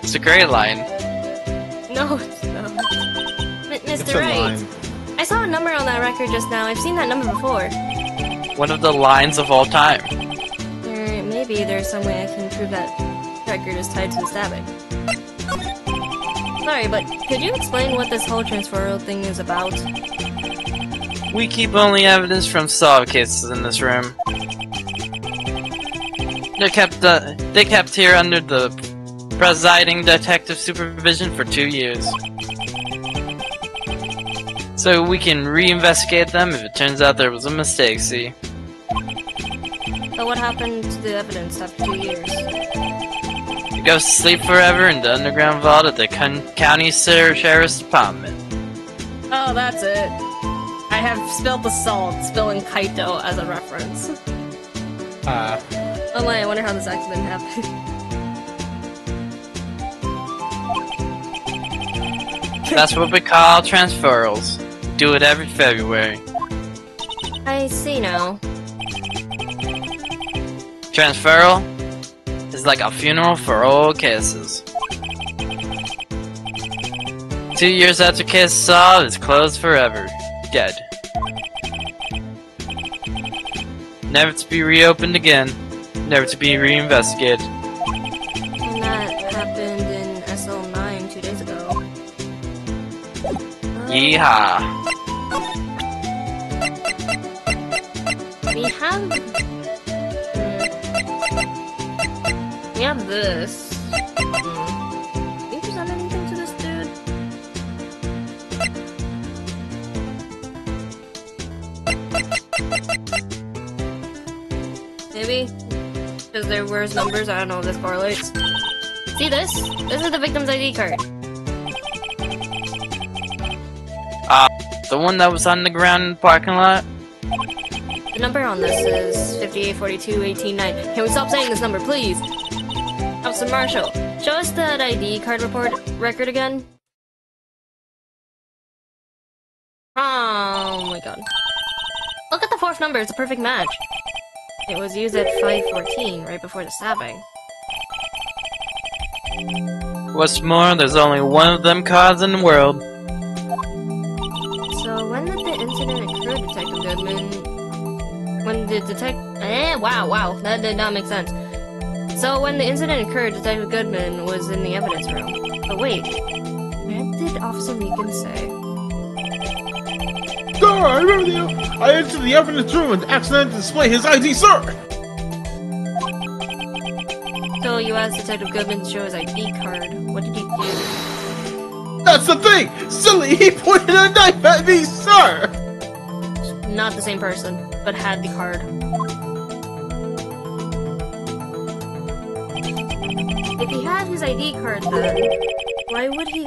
It's a great line. No, it's not. It's Mr. a Right. line. I saw a number on that record just now. I've seen that number before. One of the lines of all time. Maybe there's some way I can prove that record is tied to the stabbing. Sorry, but could you explain what this whole transferal thing is about? We keep only evidence from solved cases in this room. They kept here under the presiding detective supervision for 2 years. So we can reinvestigate them if it turns out there was a mistake, see? So what happened to the evidence after 2 years? It goes to sleep forever in the underground vault at the county sheriff's department. Oh, that's it. I have spilled the salt, spilling Kaito as a reference. Oh my, I wonder how this accident happened. That's what we call transferals. Do it every February. I see now. Transferal is like a funeral for old cases. 2 years after case solved, it's closed forever. Dead. Never to be reopened again. Never to be reinvestigated. And that happened in SL9 2 days ago. Yeehaw. We have... We have this. Think there's not anything to this dude? Maybe? Because there were numbers, I don't know if this correlates. See this? This is the victim's ID card. The one that was on the ground in the parking lot? The number on this is 5842-189. Can we stop saying this number, please? Officer Marshall, show us that ID card record again. Oh my god. Look at the fourth number, it's a perfect match. It was used at 5:14, right before the stabbing. What's more, there's only one of them cards in the world. So when did the incident occur, Detective Goodman? When did wow, that did not make sense. So when the incident occurred, Detective Goodman was in the evidence room. But wait, what did Officer Meekin say? Sir, I remember I entered the evidence room and accidentally displayed his ID, sir! So you asked Detective Goodman to show his ID card. What did he do? That's the thing! Silly, he pointed a knife at me, sir! Not the same person, but had the card. If he had his ID card then, why would he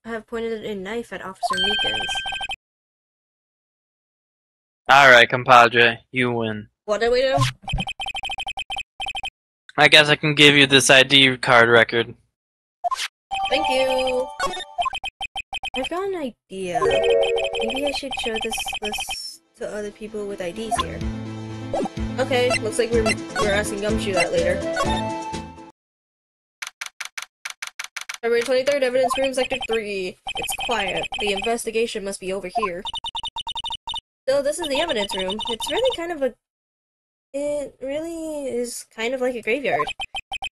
have pointed a knife at Officer Meekins? Alright, compadre, you win. What did we do? I guess I can give you this ID card record. Thank you! I've got an idea. Maybe I should show this list to other people with IDs here. Okay, looks like we're asking Gumshoe that later. February 23rd, evidence room, sector 3. It's quiet. The investigation must be over here. So this is the evidence room. It's really kind of a... It really is kind of like a graveyard.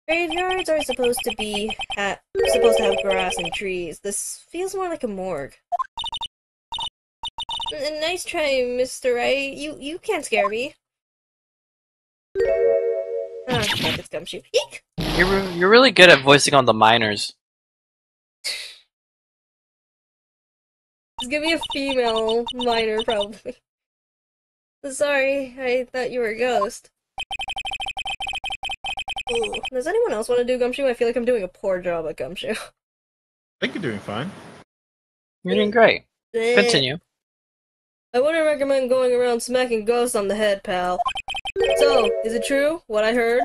Graveyards are supposed to have grass and trees. This feels more like a morgue. Nice try, Mr. Wright. You can't scare me. Oh, fuck, it's Gumshoe. Eek! You're really good at voicing on the minors. Just give me a female minor, probably. Sorry, I thought you were a ghost. Ooh. Does anyone else want to do Gumshoe? I feel like I'm doing a poor job at Gumshoe. I think you're doing fine. You're doing great. Continue. I wouldn't recommend going around smacking ghosts on the head, pal. So, is it true, what I heard?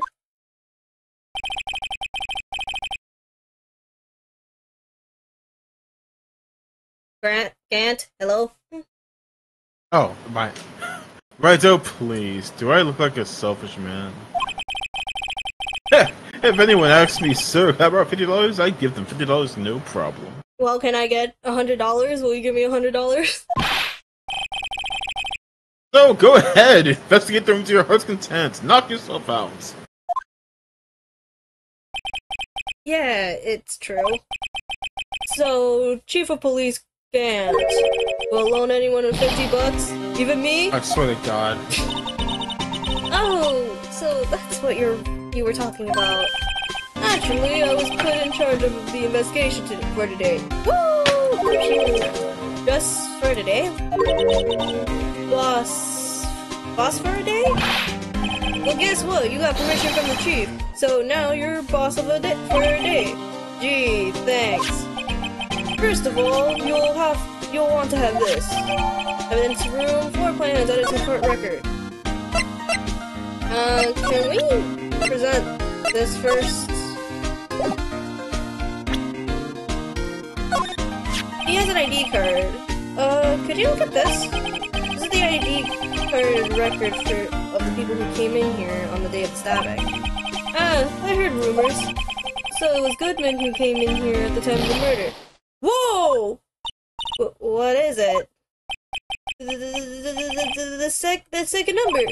Gant, hello? Oh, my. Right, oh, please. Do I look like a selfish man? If anyone asks me, sir, how about $50? I give them $50, no problem. Well, can I get $100? Will you give me $100? No, go ahead! Investigate them to your heart's content. Knock yourself out. Yeah, it's true. So, Chief of Police Gant will loan anyone with $50? Even me? I swear to God. Oh, so that's what you were talking about. Actually, I was put in charge of the investigation for today. Woo! Just for today? Boss for a day? Well, guess what? You got permission from the chief, so now you're boss of for a day. Gee, thanks. First of all, you'll want to have this. Evidence room, floor plans, edited court record. Can we present this first? He has an ID card. Could you look at this? This is the ID card record of the people who came in here on the day of the stabbing. I heard rumors. So it was Goodman who came in here at the time of the murder. Whoa! What is it? The second number.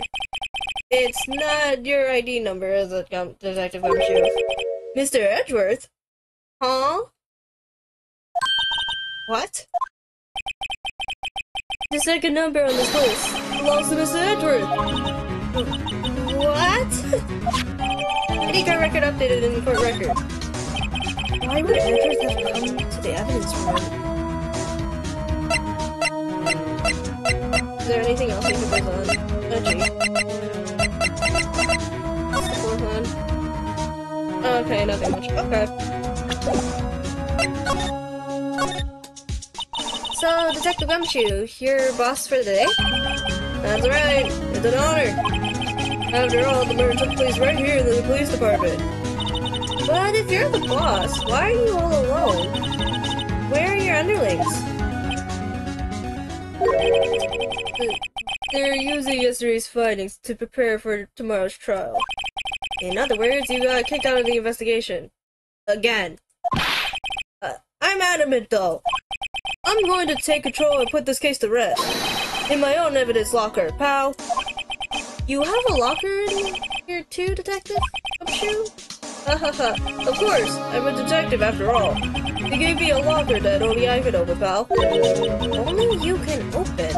It's not your ID number, is it, Detective Gumshoe? Mr. Edgeworth? Huh? What? The second number on this list belongs to Mr. Edgeworth. What? ID card record updated in the court record. Why would Edgeworth have come to the evidence room? Is there anything else we can present? Okay, nothing much. Okay. So, Detective Gumshoe, you're boss for the day? That's right. It's an honor. After all, the murder took place right here in the police department. But if you're the boss, why are you all alone? Where are your underlings? They're using yesterday's findings to prepare for tomorrow's trial. In other words, you got kicked out of the investigation. Again. I'm adamant, though. I'm going to take control and put this case to rest. In my own evidence locker, pal. You have a locker in here too, Detective Gumshoe? Of course, I'm a detective after all. He gave me a locker that only I can open, pal. Only you can open?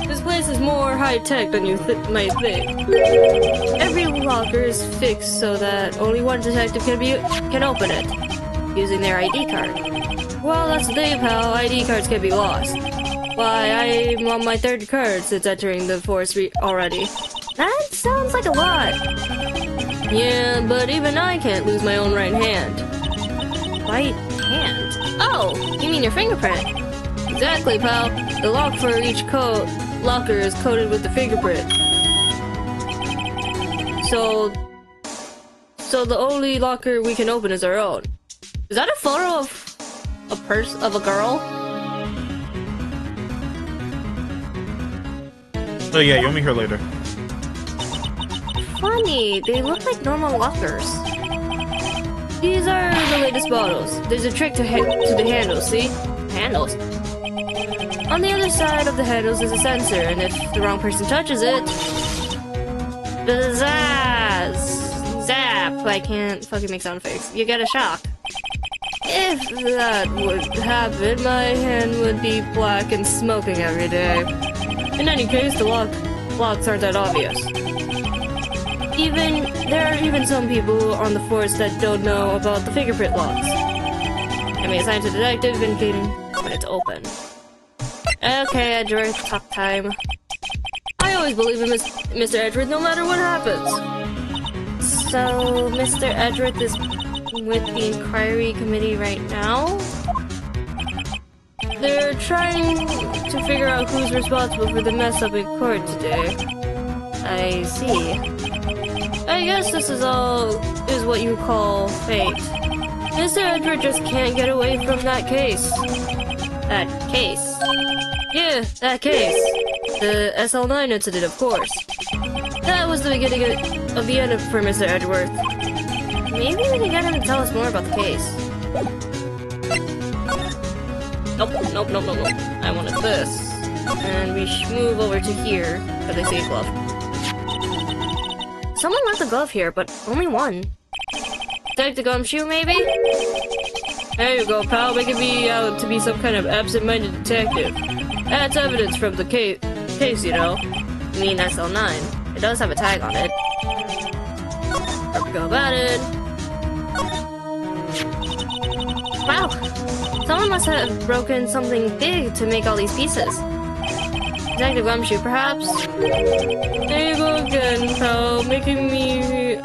This place is more high-tech than you might think. Every locker is fixed so that only one detective can open it, using their ID card. Well, that's the thing, pal. ID cards can be lost. Why, I'm on my third card since entering the force already. That sounds like a lot. Yeah, but even I can't lose my own right hand. Right hand? Oh, you mean your fingerprint? Exactly, pal. The lock for each locker is coated with the fingerprint. So the only locker we can open is our own. Is that a photo of a girl? Oh yeah, you'll meet her later. Funny, they look like normal lockers. These are the latest bottles. There's a trick to the handles, see? Handles. On the other side of the handles is a sensor, and if the wrong person touches it... Pizzazz! Zap! I can't fucking make sound effects. You get a shock. If that would happen, my hand would be black and smoking every day. In any case, the locks aren't that obvious. There are even some people on the force that don't know about the fingerprint locks. I mean, assigned to detective indicating when it's open. Okay, Edgeworth, talk time. I always believe in Mr. Edgeworth no matter what happens. So, Mr. Edgeworth is with the inquiry committee right now? They're trying to figure out who's responsible for the mess up in court today. I see. I guess this is what you call fate. Mr. Edgeworth just can't get away from that case. That case? Yeah, that case. The SL9 incident, of course. That was the beginning of the end for Mr. Edgeworth. Maybe we can get him to tell us more about the case. Nope. I wanted this. And we move over to here, because I see a glove. Someone left a glove here, but only one. Take the gumshoe, maybe? There you go, pal, making me out to be some kind of absent-minded detective. That's evidence from the case, you know. I mean, SL9. It does have a tag on it. There we go about it. Wow! Someone must have broken something big to make all these pieces. Detective Gumshoe, perhaps? There you go again, pal, making me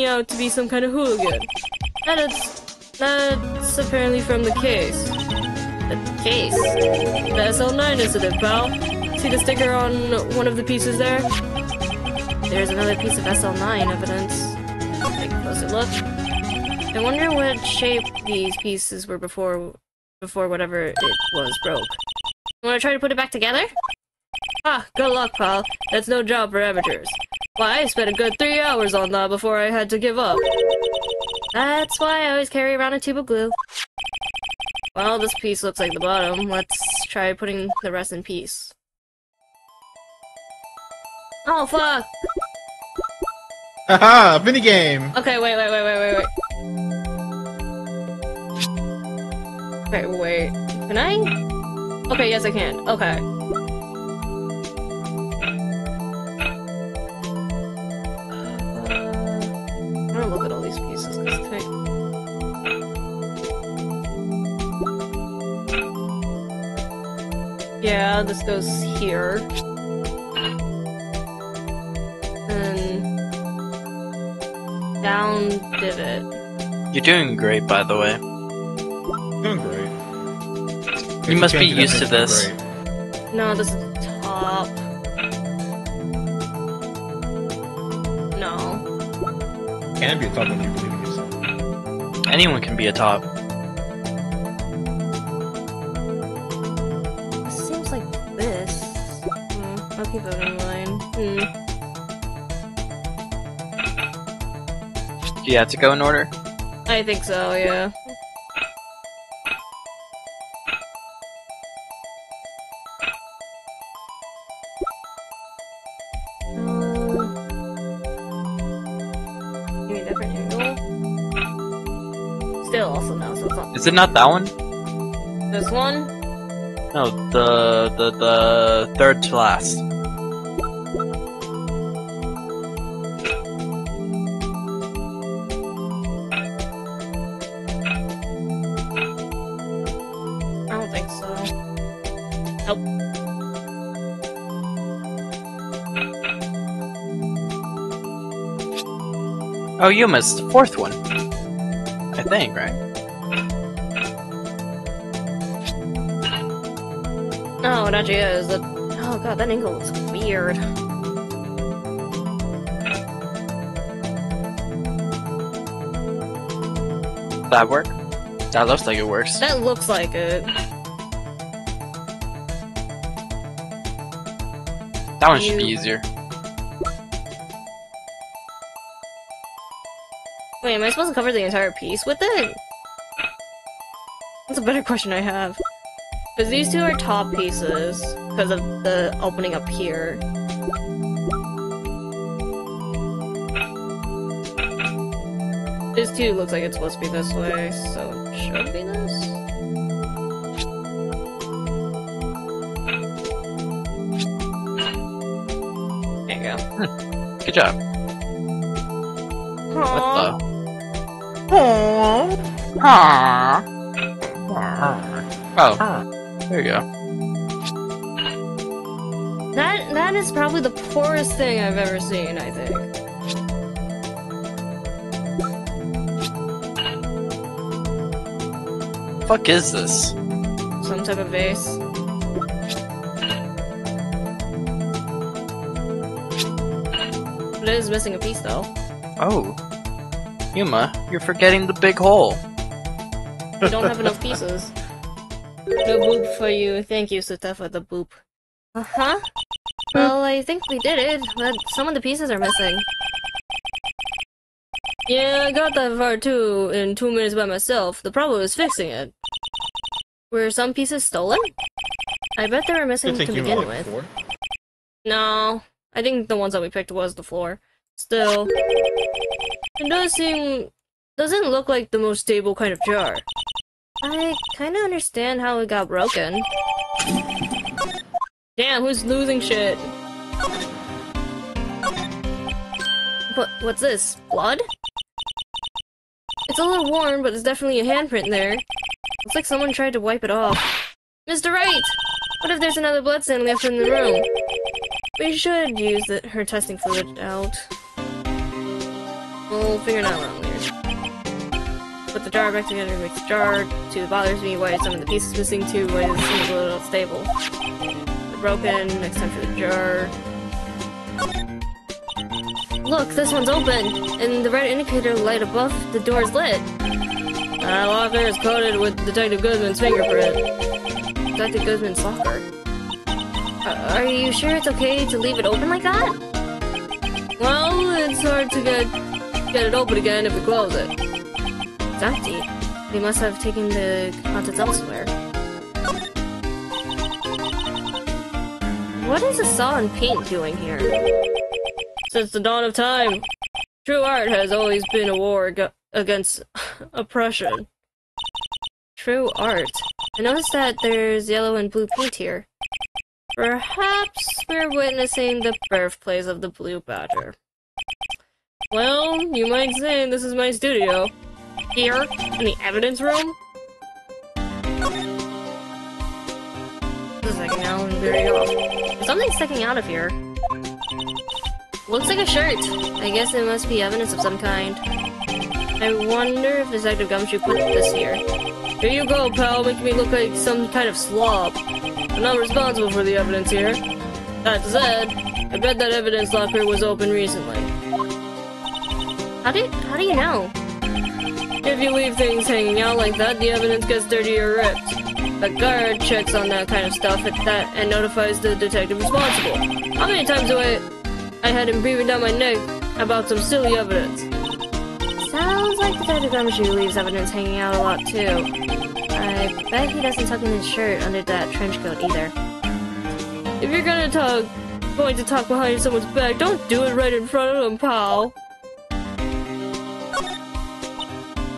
out to be some kind of hooligan. That's apparently from the case. The case? The SL9 incident, pal. See the sticker on one of the pieces there? There's another piece of SL9 evidence. Take a closer look. I wonder what shape these pieces were before whatever it was broke. Wanna try to put it back together? Ah, good luck, pal. That's no job for amateurs. Why, I spent a good 3 hours on that before I had to give up. That's why I always carry around a tube of glue. Well, this piece looks like the bottom. Let's try putting the rest in peace. Oh, fuck! Haha, mini game. Okay, wait. Okay, wait. Can I? Okay, yes I can. Okay. I'm gonna look at all these pieces. Yeah, this goes here. And down divot. You're doing great, by the way. Doing great. You must be used to this. No, this is the top. No. Can be a top when you believe in yourself. Anyone can be a top. Seems like this. I'll keep it in mind. Do you have to go in order? I think so, yeah. Maybe a different angle. Still also no, so it's not. Is it not that one? This one? No, the third to last. I don't think so. Nope. Oh, you missed the fourth one. I think, right? No, it actually is. Oh god, that angle looks weird. That work? That looks like it works. That looks like it. That one should be easier. Wait, am I supposed to cover the entire piece with it? That's a better question I have. Because these two are top pieces, because of the opening up here. This too looks like it's supposed to be this way, so it should be this? There you go. Good job. Aww. Oh, there you go. That is probably the poorest thing I've ever seen, I think. Fuck is this? Some type of vase. It is missing a piece though. Oh. Yuma, you're forgetting the big hole. We don't have enough pieces. No boop for you. Thank you, Sutta, for the boop. Uh-huh. Well, I think we did it, but some of the pieces are missing. Yeah, I got that far too in 2 minutes by myself. The problem is fixing it. Were some pieces stolen? I bet they were missing to begin with. No, I think the ones that we picked was the floor. Still, it doesn't look like the most stable kind of jar. I kinda understand how it got broken. Damn, who's losing shit? What's this? Blood? It's a little worn, but there's definitely a handprint there. Looks like someone tried to wipe it off. Mr. Wright! What if there's another blood stain left in the room? We should use her testing fluid out. We'll figure it out later. Put the jar back together, mix the jar. Too bothers me, why is some of the pieces missing too, why is it seems a little stable. They're broken, next time for the jar. Look, this one's open, and the red indicator light above the door is lit. That locker is coated with Detective Guzman's fingerprint. Detective Guzman's locker. Are you sure it's okay to leave it open like that? Well, it's hard to get it open again if we close it. It's empty. They must have taken the contents elsewhere. What is a saw and paint doing here? Since the dawn of time, true art has always been a war against oppression. True art. I noticed that there's yellow and blue paint here. Perhaps we're witnessing the birthplace of the Blue Badger. Well, you might say this is my studio. Here, in the evidence room? This is sticking out and very off. There's something sticking out of here. Looks like a shirt. I guess it must be evidence of some kind. I wonder if Detective Gumshoe put this here. Here you go, pal, making me look like some kind of slob. I'm not responsible for the evidence here. That said, I bet that evidence locker was open recently. How do you know? If you leave things hanging out like that, the evidence gets dirty or ripped. A guard checks on that kind of stuff and notifies the detective responsible. How many times do I had him breathing down my neck about some silly evidence? Sounds like Detective Gumshoe leaves evidence hanging out a lot too. I bet he doesn't tuck in his shirt under that trench coat either. If you're going to talk behind someone's back, don't do it right in front of them, pal.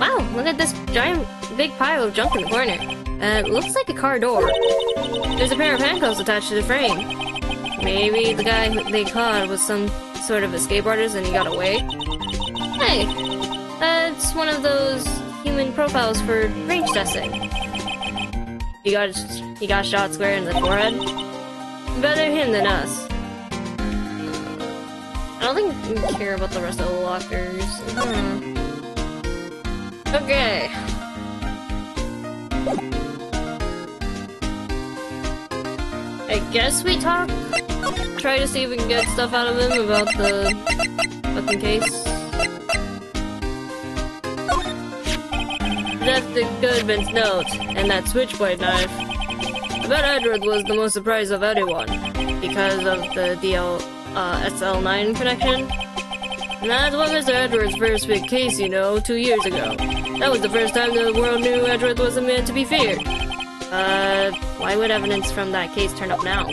Wow, look at this giant big pile of junk in the corner. It looks like a car door. There's a pair of handcuffs attached to the frame. Maybe the guy they caught was some sort of escape artist and he got away. Hey, that's one of those human profiles for range testing. He got shot square in the forehead. Better him than us. I don't think we care about the rest of the lockers. Okay. I guess we talk. Try to see if we can get stuff out of him about the fucking case. Detective Goodman's note and that switchblade knife. I bet Edward was the most surprised of anyone, because of the SL9 connection. And that's what Mr. Edward's first big case, you know, 2 years ago. That was the first time the world knew Edward was a man to be feared. Why would evidence from that case turn up now?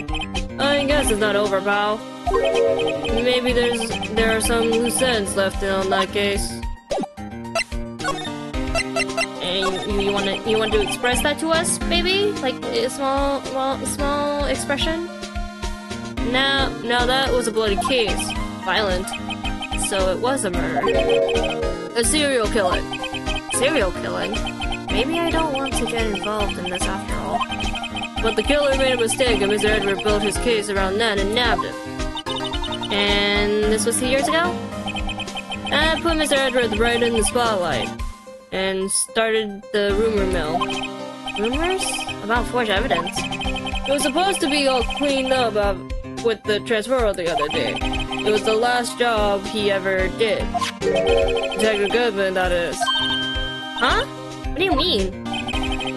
I guess it's not over, pal. Maybe there are some loose ends left on that case. And you want to express that to us, baby? Like a small expression? Now that was a bloody case. Violent. So it was a murder. A serial killing. Serial killing? Maybe I don't want to get involved in this after all. But the killer made a mistake and Mr. Edward built his case around that and nabbed him. And this was 2 years ago? I put Mr. Edward right in the spotlight. And started the rumor mill. Rumors? About forged evidence? It was supposed to be all cleaned up with the transfer the other day. It was the last job he ever did. Detective Goodman, that is. Huh? What do you mean?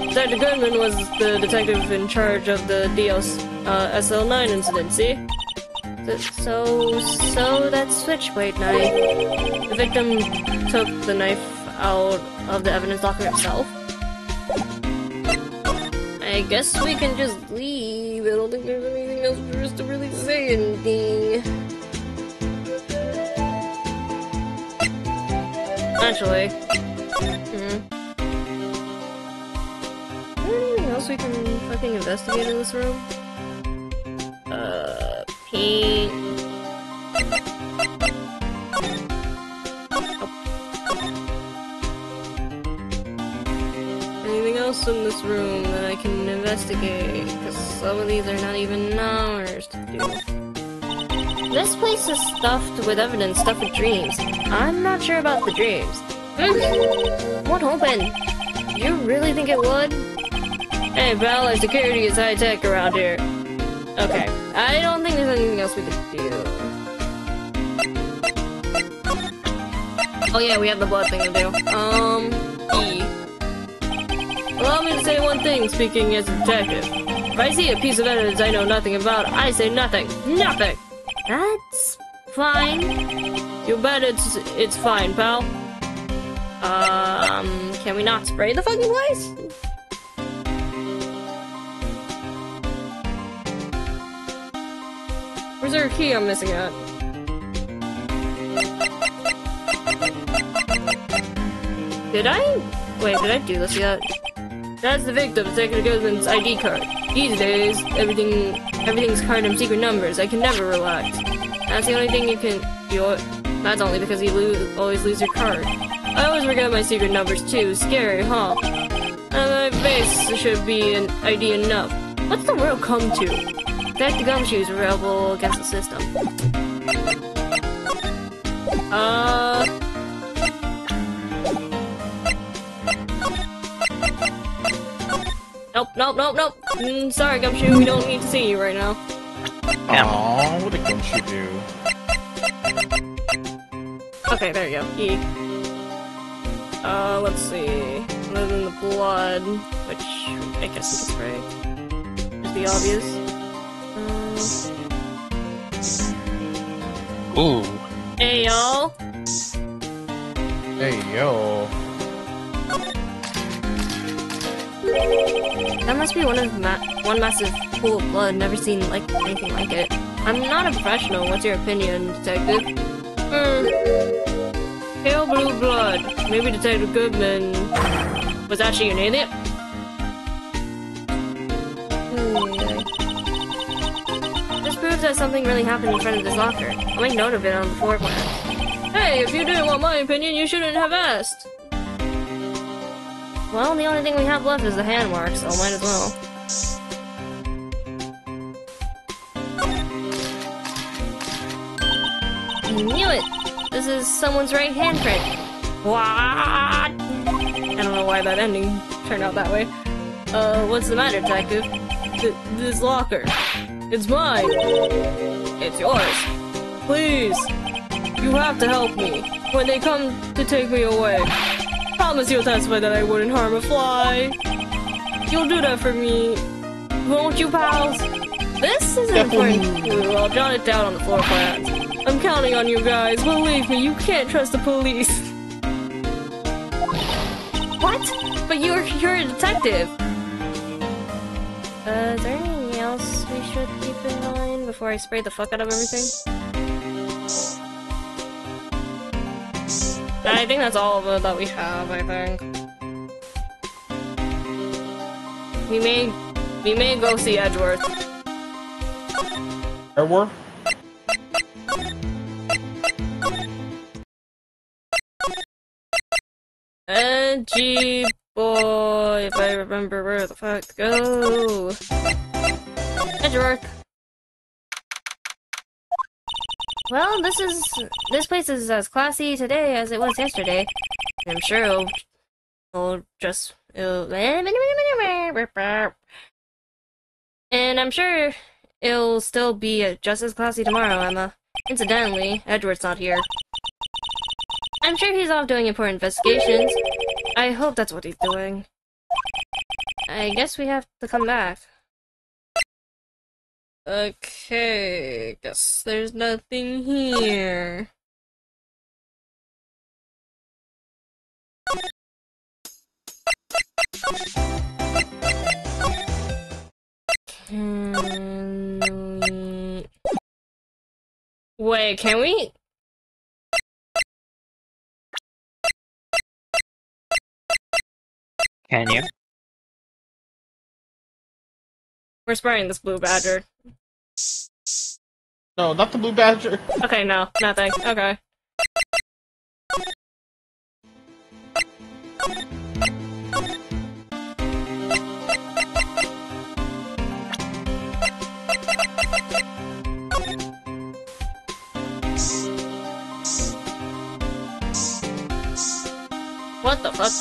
Detective Goodman was the detective in charge of the SL9 incident, see? So that switchblade knife. The victim took the knife out of the evidence locker himself. I guess we can just leave. I don't think there's anything else for us to really say anything. Actually. Anything else we can fucking investigate in this room? Paint. Anything else in this room that I can investigate? Because some of these are not even ours to do. This place is stuffed with evidence, stuffed with dreams. I'm not sure about the dreams. Won't open. You really think it would? Hey, pal, our security is high-tech around here. Okay, I don't think there's anything else we could do. Oh yeah, we have the blood thing to do. E. Allow me to say one thing, speaking as a detective. If I see a piece of evidence I know nothing about, I say nothing. Nothing! That's fine. You bet it's fine, pal. Can we not spray the fucking place? Where's there a key I'm missing at? Did I do this yet? That's the victim, Detective Goodman's ID card. These days, everything's card and secret numbers. I can never relax. That's the only thing you can do. That's only because you always lose your card. I always forget my secret numbers too. Scary, huh? My face should be an ID enough. What's the world come to? Detective Gumshoe's rebel against the system. Nope. Sorry, Gumshoe, we don't need to see you right now. Aww, what did Gumshoe do? Okay, there you go. E. Let's see. Other than the blood, which I guess we can spray. Just the obvious. Ooh. Hey, y'all. Hey, yo. That must be one massive pool of blood. Never seen anything like it. I'm not a professional. What's your opinion, Detective? Pale blue blood. Maybe Detective Goodman was actually an idiot. This proves that something really happened in front of this locker. I'll make note of it on the floor plan. Hey, if you didn't want my opinion, you shouldn't have asked. Well, the only thing we have left is the hand mark, so might as well. I knew it! This is someone's right handprint. What? I don't know why that ending turned out that way. What's the matter, Detective? This locker. It's mine. It's yours. Please. You have to help me. When they come to take me away. Promise you'll testify that I wouldn't harm a fly. You'll do that for me. won't you, pals? This is important too. I'll jot it down on the floor plans. I'm counting on you guys. Believe me, you can't trust the police. What? But you're a detective. Is there anything else we should keep in mind before I spray the fuck out of everything? I think that's all of it that we have, I think. We may go see Edgeworth. Edgeworth? Edgy boy, if I remember where the fuck to go. Edgeworth. Well, this place is as classy today as it was yesterday. I'm sure and I'm sure it'll still be just as classy tomorrow, Emma. Incidentally, Edward's not here. I'm sure he's off doing important investigations. I hope that's what he's doing. I guess we have to come back. Okay, guess there's nothing here. Wait, can we? Can you? We're spraying this blue badger. No, not the blue badger. Okay, no, nothing. Okay. What the fuck?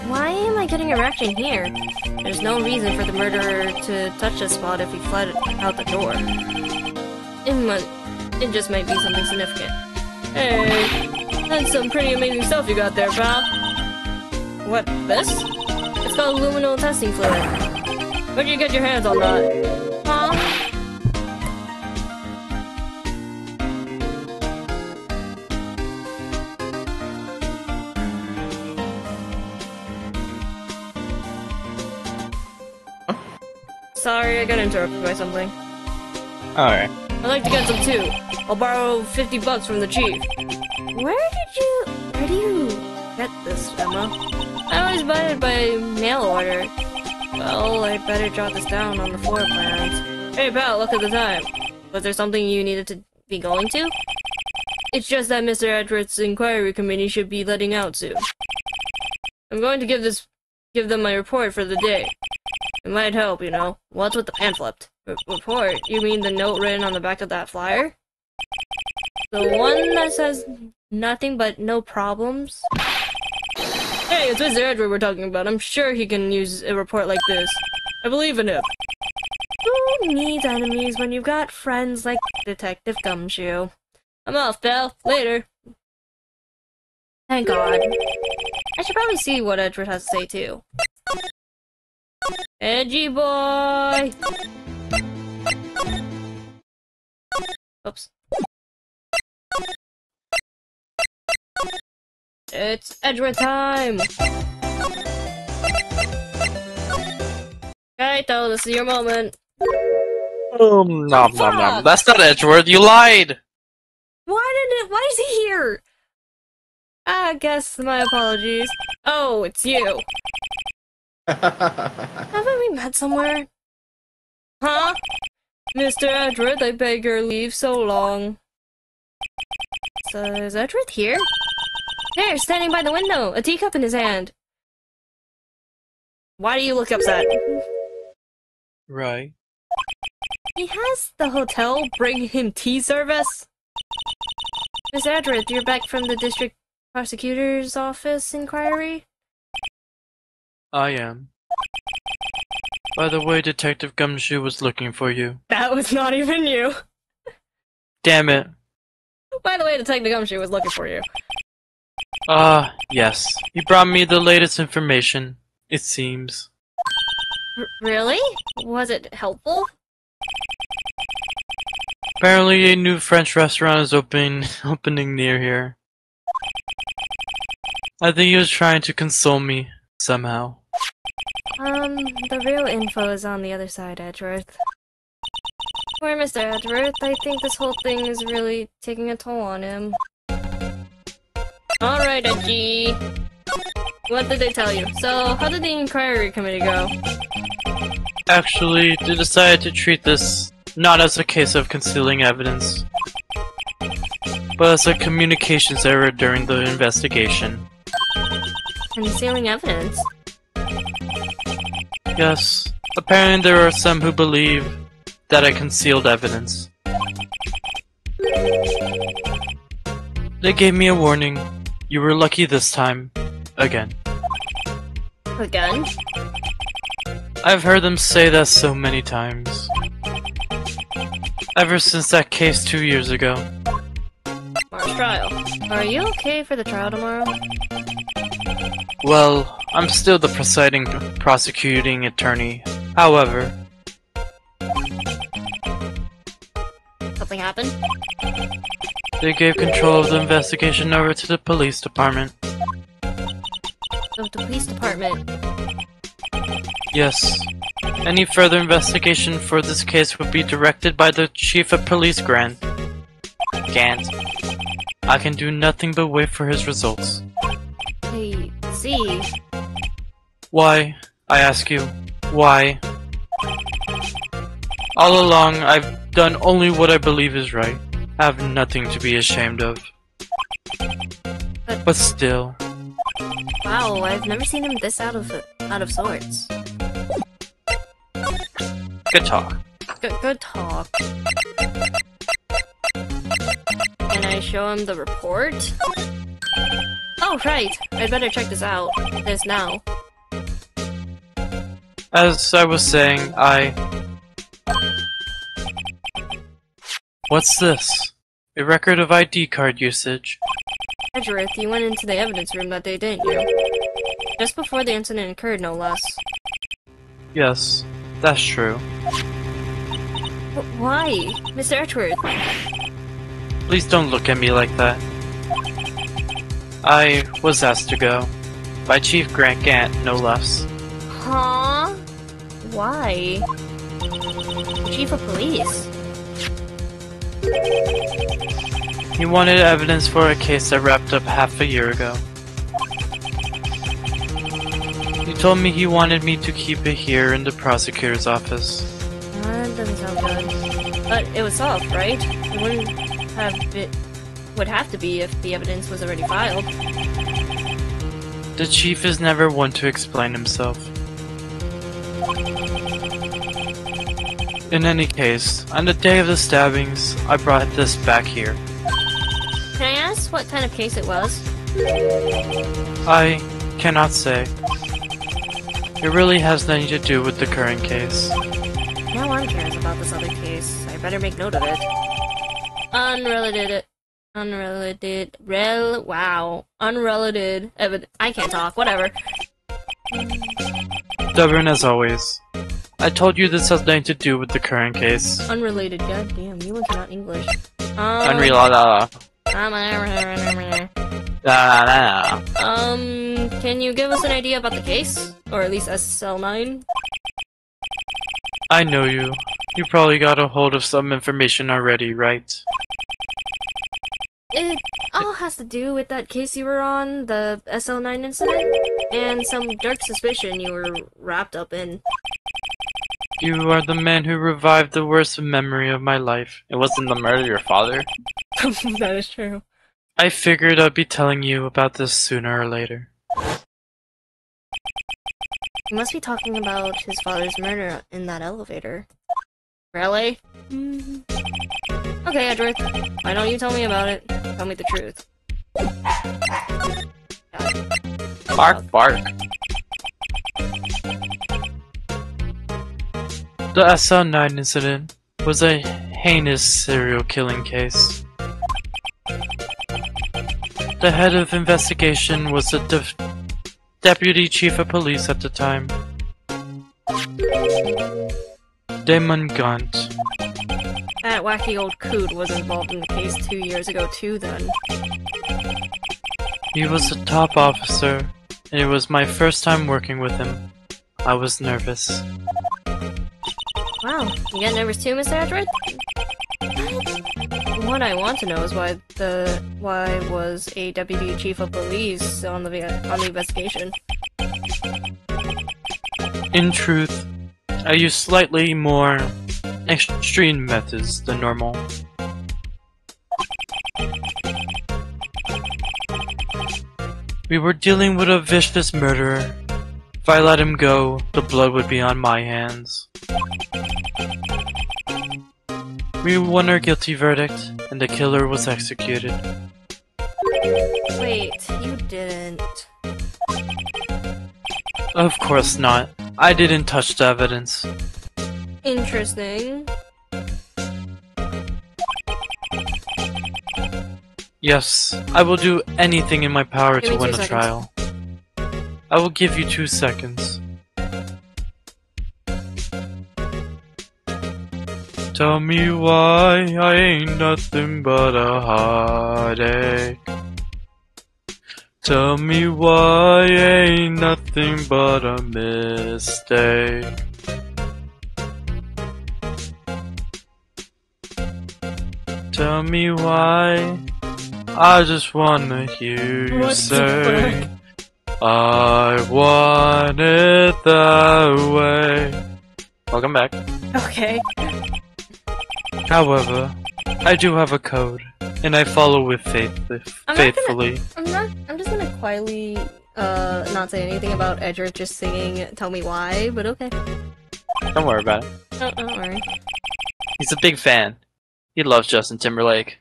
Why am I getting a reaction here? There's no reason for the murderer to touch this spot if he fled out the door. It just might be something significant. Hey, that's some pretty amazing stuff you got there, pal. What, this? It's called luminal testing fluid. Where'd you get your hands on that? Huh? Sorry, I got interrupted by something. Alright. I'd like to get some too. I'll borrow $50 from the chief. Where do you get this, Emma? I always buy it by mail order. Well, I'd better jot this down on the floor plans. Hey pal, look at the time. Was there something you needed to be going to? It's just that Mr. Edwards' inquiry committee should be letting out soon. I'm going to give them my report for the day. It might help, you know. What's with the pamphlet? Report? You mean the note written on the back of that flyer? The one that says nothing but no problems? Hey, it's Mr. Edward we're talking about. I'm sure he can use a report like this. I believe in him. Who needs enemies when you've got friends like Detective Gumshoe? I'm off, pal. Later. Thank God. I should probably see what Edward has to say, too. Edgy boy! Oops. It's Edward time! Kaito, this is your moment. Nom nom nom. That's not Edgeworth, you lied! Why is he here? I guess my apologies. Oh, it's you. Haven't we met somewhere? Huh? Mr. Edward, I beg your leave so long. So, is Edward here? There, standing by the window, a teacup in his hand. Why do you look upset? Right. He has the hotel bring him tea service? Miss Edward, you're back from the district prosecutor's office inquiry? I am. By the way, Detective Gumshoe was looking for you. That was not even you. Damn it. By the way, Detective Gumshoe was looking for you. Yes. He brought me the latest information, it seems. Really? Was it helpful? Apparently a new French restaurant is opening near here. I think he was trying to console me, somehow. The real info is on the other side, Edgeworth. Poor Mr. Edgeworth, I think this whole thing is really taking a toll on him. Alright, Edgy. What did they tell you? So, how did the inquiry committee go? Actually, they decided to treat this not as a case of concealing evidence, but as a communications error during the investigation. Concealing evidence? Yes, apparently there are some who believe that I concealed evidence. They gave me a warning. You were lucky this time. Again. Again? I've heard them say that so many times. Ever since that case 2 years ago. Tomorrow's trial. Are you okay for the trial tomorrow? Well, I'm still the presiding prosecuting attorney. However, Something happened? they gave control of the investigation over to the police department. Of the police department. Yes. Any further investigation for this case would be directed by the Chief of Police Gant. I can do nothing but wait for his results. I see. Why? I ask you. Why? All along, I've done only what I believe is right. I have nothing to be ashamed of. But still. Wow, I've never seen him this out of sorts. Good talk. Good talk. Can I show him the report? Oh, right. I'd better check this out. This now. As I was saying, What's this? A record of ID card usage. Edgeworth, you went into the evidence room that day, didn't you? Just before the incident occurred, no less. Yes, that's true. Why? Mr. Edgeworth? Please don't look at me like that. I was asked to go. By Chief Gant, no less. Huh? Why? Chief of Police? He wanted evidence for a case that wrapped up half a year ago. He told me he wanted me to keep it here in the prosecutor's office. That doesn't sound good. But it was solved, right? It would have to be if the evidence was already filed. The chief is never one to explain himself. In any case, on the day of the stabbings, I brought this back here. Can I ask what kind of case it was? I cannot say. It really has nothing to do with the current case. No one cares about this other case. I better make note of it. Unrelated evidence. I can't talk, whatever. Stubborn as always. I told you this has nothing to do with the current case. Unrelated, goddamn, you are not English. Unreal. Can you give us an idea about the case? Or at least SL9? I know you. You probably got a hold of some information already, right? It all has to do with that case you were on, the SL9 incident, and some dark suspicion you were wrapped up in. You are the man who revived the worst memory of my life. It wasn't the murder of your father? That is true. I figured I'd be telling you about this sooner or later. You must be talking about his father's murder in that elevator. Really? Okay, Edgeworth. Why don't you tell me about it? Tell me the truth. Bark, bark. The SL9 incident was a heinous serial killing case. The head of investigation was the deputy chief of police at the time. Damon Gunt. That wacky old coot was involved in the case 2 years ago too then. He was a top officer, and it was my first time working with him. I was nervous. Wow, you get nervous too, Mr. Edward? What I want to know is why was a deputy chief of police on the investigation? In truth, I used slightly more extreme methods than normal. We were dealing with a vicious murderer. If I let him go, the blood would be on my hands. We won our guilty verdict, and the killer was executed. Wait, you didn't. Of course not. I didn't touch the evidence. Interesting. Yes, I will do anything in my power Give to me win 2 a seconds. trial. I will give you 2 seconds. Tell me why I ain't nothing but a heartache. Tell me why I ain't nothing but a mistake. Tell me why. I just wanna hear you What the say I want it that way. Welcome back. Okay. However, I do have a code, and I follow it faithfully. I'm just gonna quietly, not say anything about Edward just singing Tell Me Why, but okay. Don't worry about it. Oh, don't worry. He's a big fan. He loves Justin Timberlake.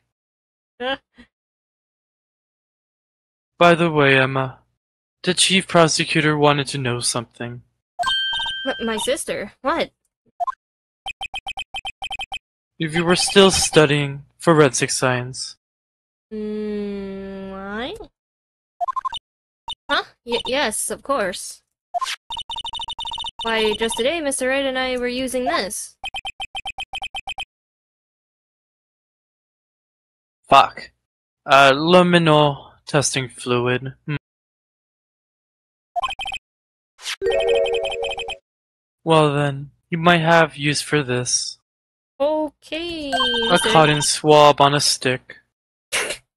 By the way, Emma, the chief prosecutor wanted to know something. My sister? What? If you were still studying forensic science. Why? Huh? Yes, of course. Why, just today, Mr. Wright and I were using this. Fuck. Luminol testing fluid. Well then, you might have use for this. Okay. A cotton swab on a stick.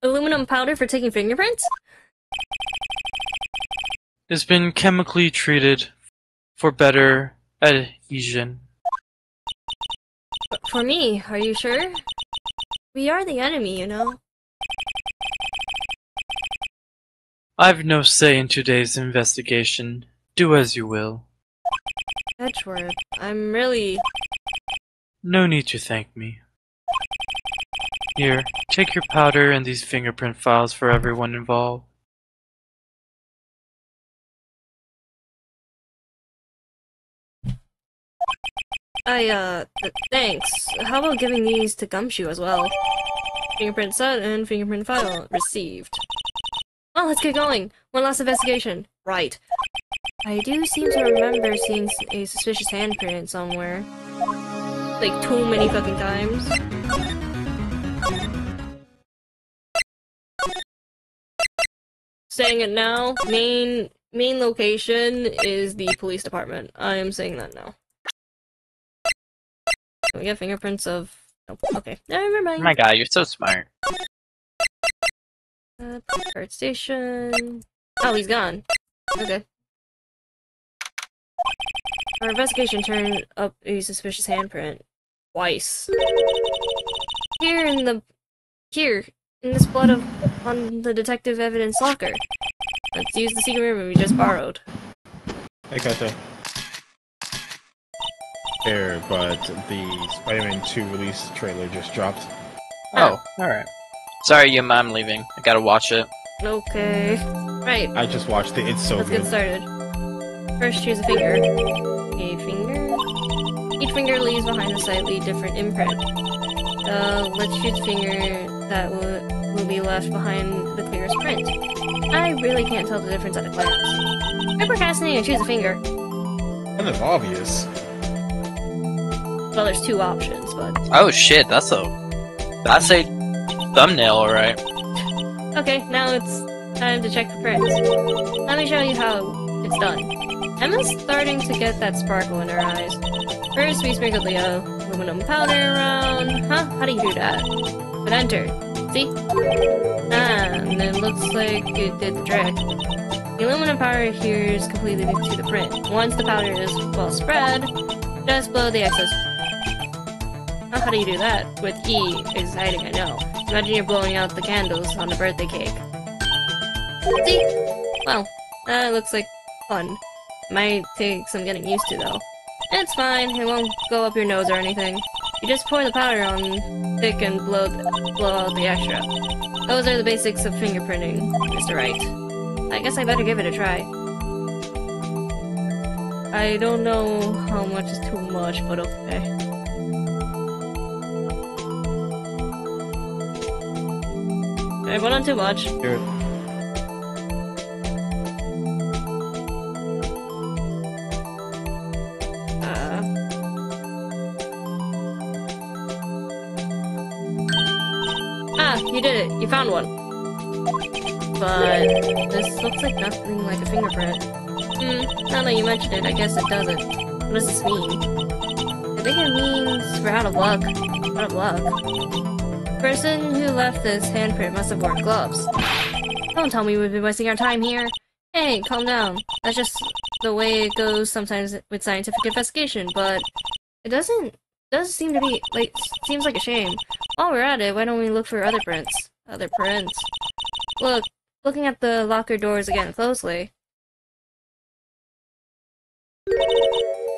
Aluminum powder for taking fingerprints? It's been chemically treated for better adhesion. For me, are you sure? We are the enemy, you know. I've no say in today's investigation. Do as you will. Edward, I'm really... No need to thank me. Here, take your powder and these fingerprint files for everyone involved. Thanks. How about giving these to Gumshoe as well? Fingerprint set and fingerprint file received. Well, let's get going. One last investigation. Right. I do seem to remember seeing a suspicious handprint somewhere. Like, too many fucking times. Saying it now, main location is the police department. I am saying that now. We get fingerprints of... Oh, okay, never mind. Oh my god, you're so smart. Card station... Oh, he's gone. Okay. Our investigation turned up a suspicious handprint. Twice. Here in this blood on the detective evidence locker. Let's use the secret room we just borrowed. I gotcha. There, but the Spider-Man 2 release trailer just dropped. Oh, alright. Sorry, Yuma, I'm leaving. I gotta watch it. Okay. Right. I just watched it. It's so Let's good. get started. First, choose a finger. A finger. Each finger leaves behind a slightly different imprint. Let's choose a finger that will be left behind the clearest print. I really can't tell the difference at a glance. I procrastinate and choose a finger. Kind of obvious. Well, there's two options, but... Oh shit, that's a thumbnail, alright. Okay, now it's time to check the prints. Let me show you how it's done. Emma's starting to get that sparkle in her eyes. First, we sprinkled the aluminum powder around. Huh? How do you do that? But enter. See? And it looks like it did the trick. The aluminum powder adheres completely to the print. Once the powder is well spread, just blow the excess. Oh, how do you do that? With E. Exciting, I know. Imagine you're blowing out the candles on a birthday cake. See? Well, that looks like fun. Might take some getting used to, though. It's fine, it won't go up your nose or anything. You just pour the powder on thick and blow out the extra. Those are the basics of fingerprinting, Mr. Wright. I guess I better give it a try. I don't know how much is too much, but okay. I went on too much. Here. You did it. You found one. But this looks like nothing like a fingerprint. Now that you mention it, I guess it doesn't. What does this mean? I think it means we're out of luck. Out of luck. The person who left this handprint must have worn gloves. Don't tell me we've been wasting our time here. Hey, calm down. That's just the way it goes sometimes with scientific investigation, but it does seem to be, like, seems like a shame. While we're at it, why don't we look for other prints? Other prints. Looking at the locker doors again closely.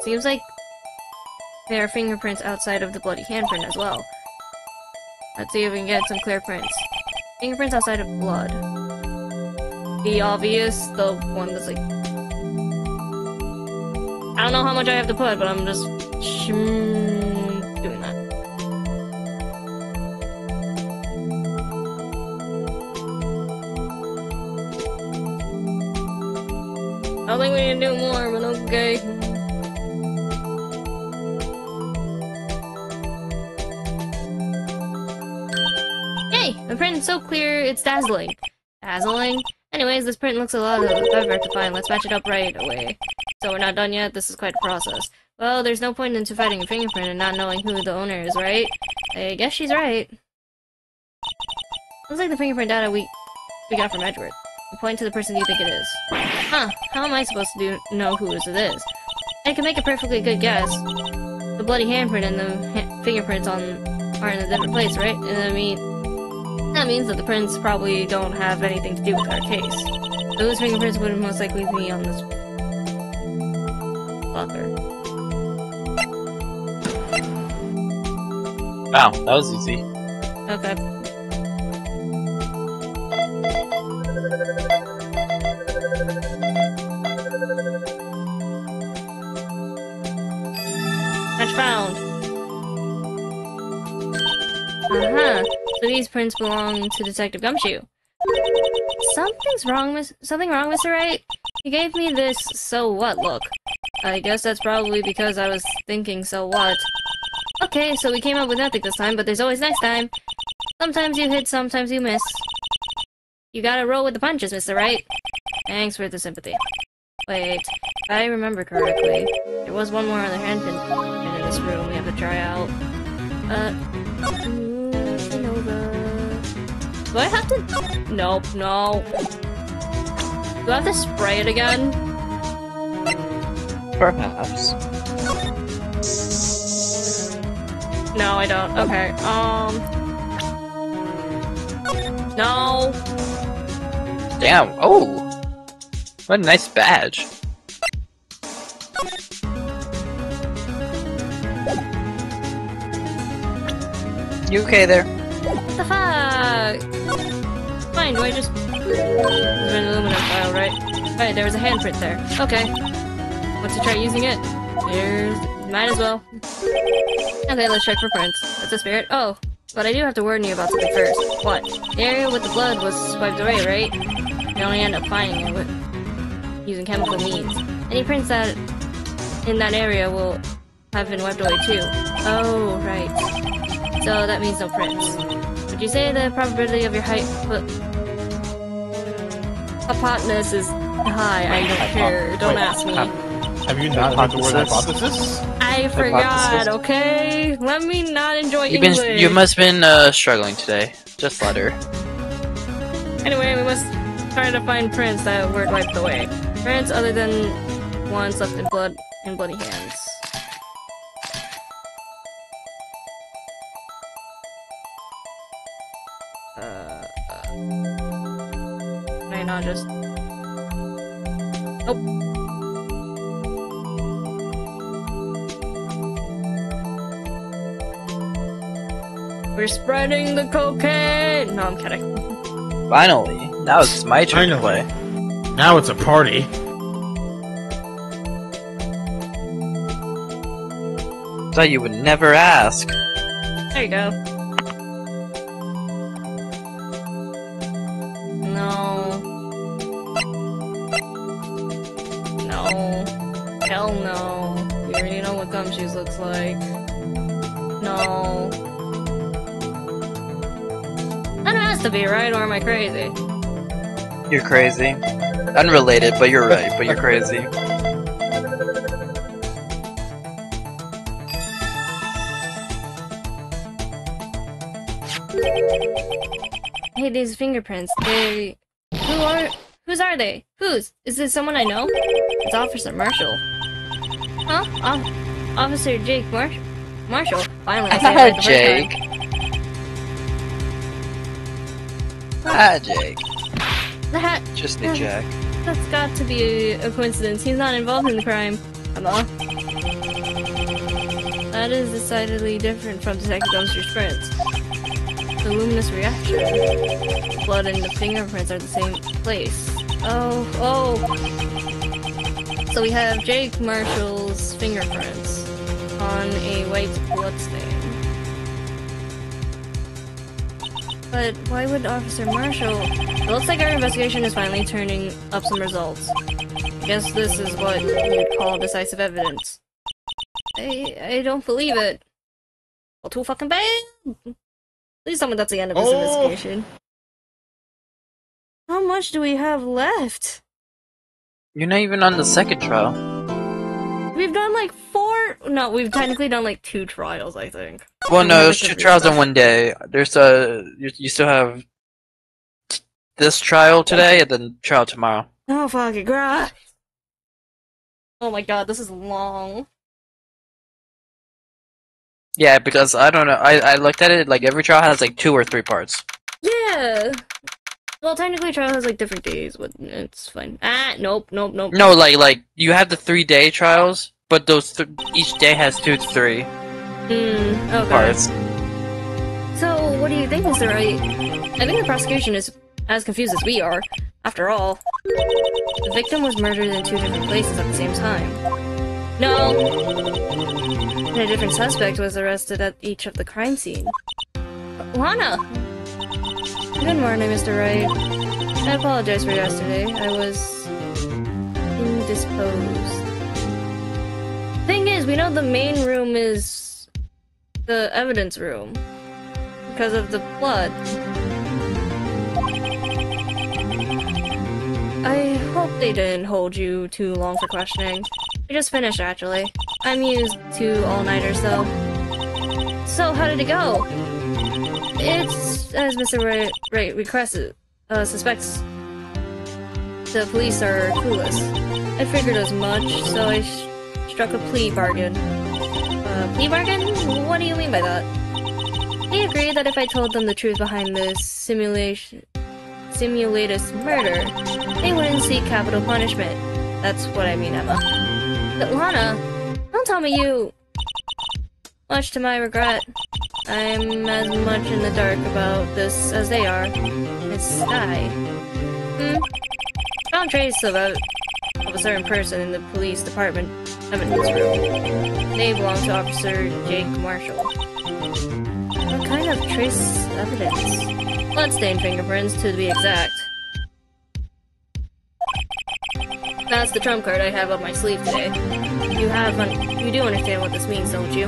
Seems like there are fingerprints outside of the bloody handprint as well. Let's see if we can get some clear prints. Fingerprints outside of blood. The obvious, the one that's like... I don't know how much I have to put, but I'm just... doing that. I think we need to do more, but okay. Hey! The print is so clear, it's dazzling. Dazzling? Anyways, this print looks a lot better to find. Let's match it up right away. So we're not done yet? This is quite a process. Well, there's no point into finding a fingerprint and not knowing who the owner is, right? I guess she's right. Looks like the fingerprint data we got from Edward. You point to the person you think it is. Huh, how am I supposed to know who it is? I can make a perfectly good guess. The bloody handprint and the fingerprints are in a different place, right? And that means that the prints probably don't have anything to do with our case. Those fingerprints would most likely be on this locker. Wow, that was easy. Okay. Match found. Uh-huh. So these prints belong to Detective Gumshoe. Something wrong, Mr. Wright? You gave me this so what look. I guess that's probably because I was thinking so what. Okay, so we came up with nothing this time, but there's always next time. Sometimes you hit, sometimes you miss. You gotta roll with the punches, Mr. Wright. Thanks for the sympathy. Wait, if I remember correctly, there was one more other handpin in this room we have to try out. Do I have to? Nope, no. Do I have to spray it again? Perhaps. No, I don't. Okay, no. Damn, oh! What a nice badge. You okay there? What the fuck? Fine, do I just... There's an aluminum file, right? Right, there was a handprint there. Okay. Want to try using it? Might as well. Okay, let's check for prints. That's a spirit. Oh, But I do have to warn you about something first. What? The area with the blood was wiped away, right? You only end up finding it with using chemical means. Any prints that in that area will have been wiped away too. Oh, right. So that means no prints. Would you say the probability of your hypotenuse is high? I don't care. Don't ask me. Have you not heard the word hypothesis? I forgot, okay? Let me not enjoy English. You must have been struggling today. Just let her. Anyway, we must try to find prints that were wiped away. Prints other than ones left in blood and bloody hands. Can I not just... Oh. We're spreading the cocaine! No, I'm kidding. Finally! Now it's my turn to play. Now it's a party. Thought you would never ask. There you go. No. No. Hell no. We already know what Gumshoes looks like. No. That has to be right, or am I crazy? You're crazy. Unrelated, but you're right, but you're crazy. Hey, these fingerprints, whose are they? Whose? Is this someone I know? It's Officer Marshall. Huh? Officer Jake Marshall? Finally, I said it right the Jake. first time. Ah, Jake. That... Just a Jack. That's got to be a coincidence. He's not involved in the crime. Come on. That is decidedly different from Detective Dumpster's prints. The luminous reaction. Blood and the fingerprints are the same place. Oh. So we have Jake Marshall's fingerprints on a white bloodstain. But why would Officer Marshall... It looks like our investigation is finally turning up some results. I guess this is what you'd call decisive evidence. I don't believe it. Well, too fucking bad! Please tell me that's the end of this investigation. How much do we have left? You're not even on the second trial. We've done like 4... No, we've technically done like 2 trials, I think. Well, no, there's 2 trials in one day. There's you still have this trial today and then trial tomorrow. Oh, fucking Christ. Oh my god, this is long. Yeah, because I don't know. I looked at it, like every trial has like 2 or 3 parts. Yeah. Well, technically, trial has like different days, but it's fine. Ah, nope. No, like you have the 3-day trials, but those each day has 2 to 3 okay. parts. So, what do you think, Mr. Wright? I think the prosecution is as confused as we are. After all, the victim was murdered in 2 different places at the same time. No! And a different suspect was arrested at each of the crime scene. Lana! Good morning, Mr. Wright. I apologize for yesterday. I was... indisposed. Thing is, we know the main room is... the evidence room. Because of the blood. I hope they didn't hold you too long for questioning. We just finished, actually. I'm used to all-nighters, though. So, how did it go? It's, as Mr. Wright requested, suspects the police are clueless. I figured as much, so I struck a plea bargain. Plea bargain? What do you mean by that? They agreed that if I told them the truth behind this simulatus murder, they wouldn't seek capital punishment. That's what I mean, Emma. But Lana, don't tell me you... Much to my regret, I'm as much in the dark about this as they are. It's I. Found trace of a certain person in the police department evidence room. They belong to Officer Jake Marshall. kind of trace evidence? Bloodstain fingerprints, to be exact. That's the trump card I have up my sleeve today. You do understand what this means, don't you?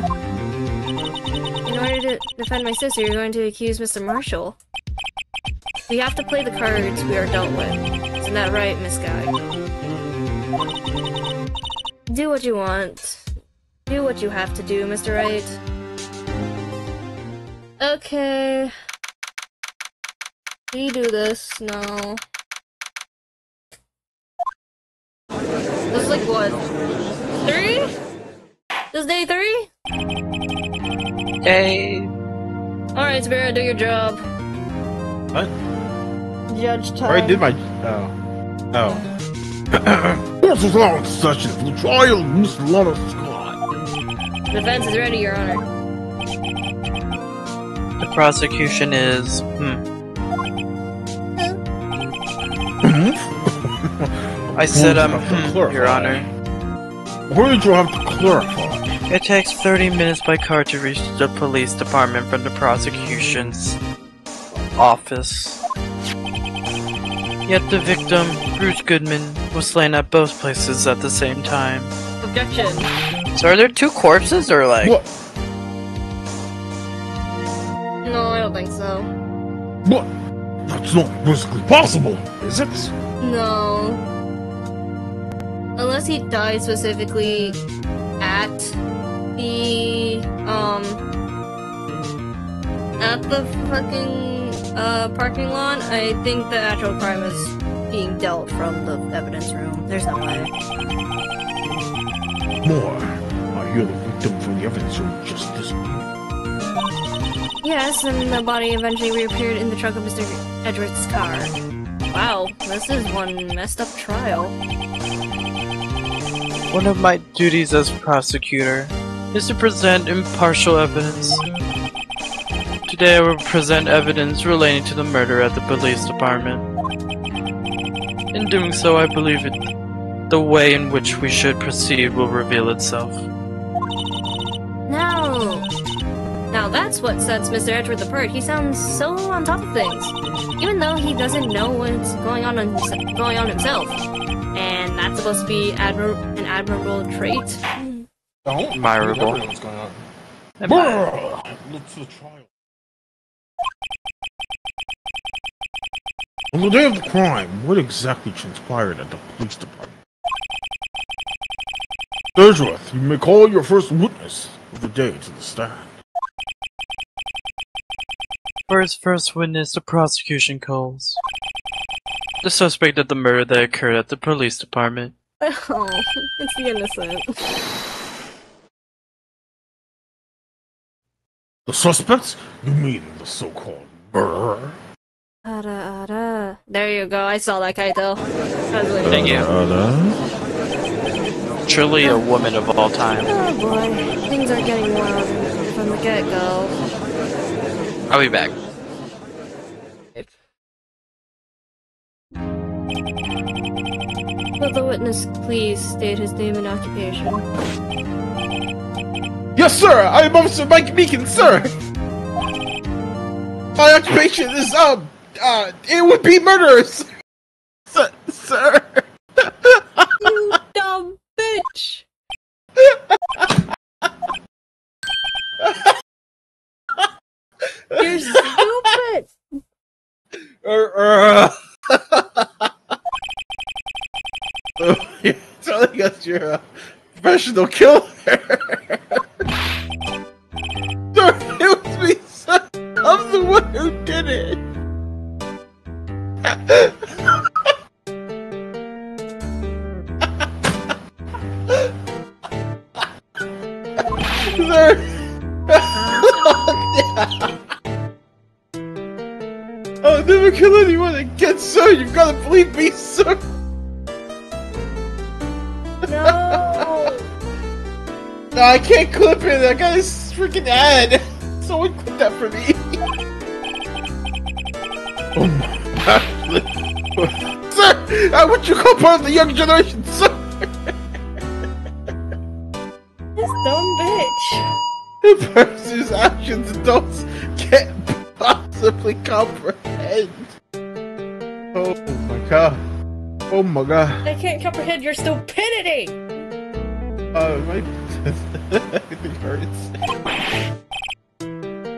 In order to defend my sister, you're going to accuse Mr. Marshall. We have to play the cards we are dealt with. Isn't that right, Miss Guy? Do what you want. Do what you have to do, Mr. Wright. Okay. We do this now. This is like what? 3? This is day 3? Hey. Alright, Spirit, do your job. What? Judge time. I already did my. Oh. What's wrong, session for the trial of Mr. Lana Scott? Defense is ready, Your Honor. The prosecution is. I said, Your Honor. What did you have to clarify? It takes 30 minutes by car to reach the police department from the prosecution's office. Yet the victim, Bruce Goodman, was slain at both places at the same time. Objection. So are there 2 corpses, or like... What? No, I don't think so. What? That's not physically possible, is it? No. Unless he died specifically at the fucking parking lot, I think the actual crime is being dealt from the evidence room. There's no way. More. I hear the victim from the evidence room just disappeared. Yes, and the body eventually reappeared in the trunk of Mr. Edgeworth's car. Wow, this is one messed up trial. One of my duties as prosecutor is to present impartial evidence. Today I will present evidence relating to the murder at the police department. In doing so, I believe the way in which we should proceed will reveal itself. Now that's what sets Mr. Edgeworth apart. He sounds so on top of things, even though he doesn't know what's going on himself. And that's supposed to be an admirable trait. Don't. Admirable. What's going on? Admirable. Let's the trial. On the day of the crime, what exactly transpired at the police department? Edgeworth, you may call your first witness of the day to the stand. For his first witness, the prosecution calls the suspect of the murder that occurred at the police department. Oh, it's the innocent. The suspect? You mean the so-called murderer? There you go, I saw that, Kaito. Thank you. Truly a woman of all time. Oh boy, things are getting wild from the get-go. I'll be back. Will the witness please state his name and occupation? Yes, sir! I am Officer Mike Meekin, sir! My occupation is, it would be murderers! Sir! You dumb bitch! You're stupid! You're telling us you're a professional killer! Sir, it was me, sir! I'm the one who did it! Sir! I'll never kill anyone again, sir! You've gotta believe me, sir! No! No, I can't clip it! I got this freaking ad! Someone clip that for me! Oh my god! Sir! What you call part of the young generation, sir! This dumb bitch! The person's actions adults can't possibly comprehend. Oh my god. Oh my god. I can't comprehend your stupidity! My everything hurts.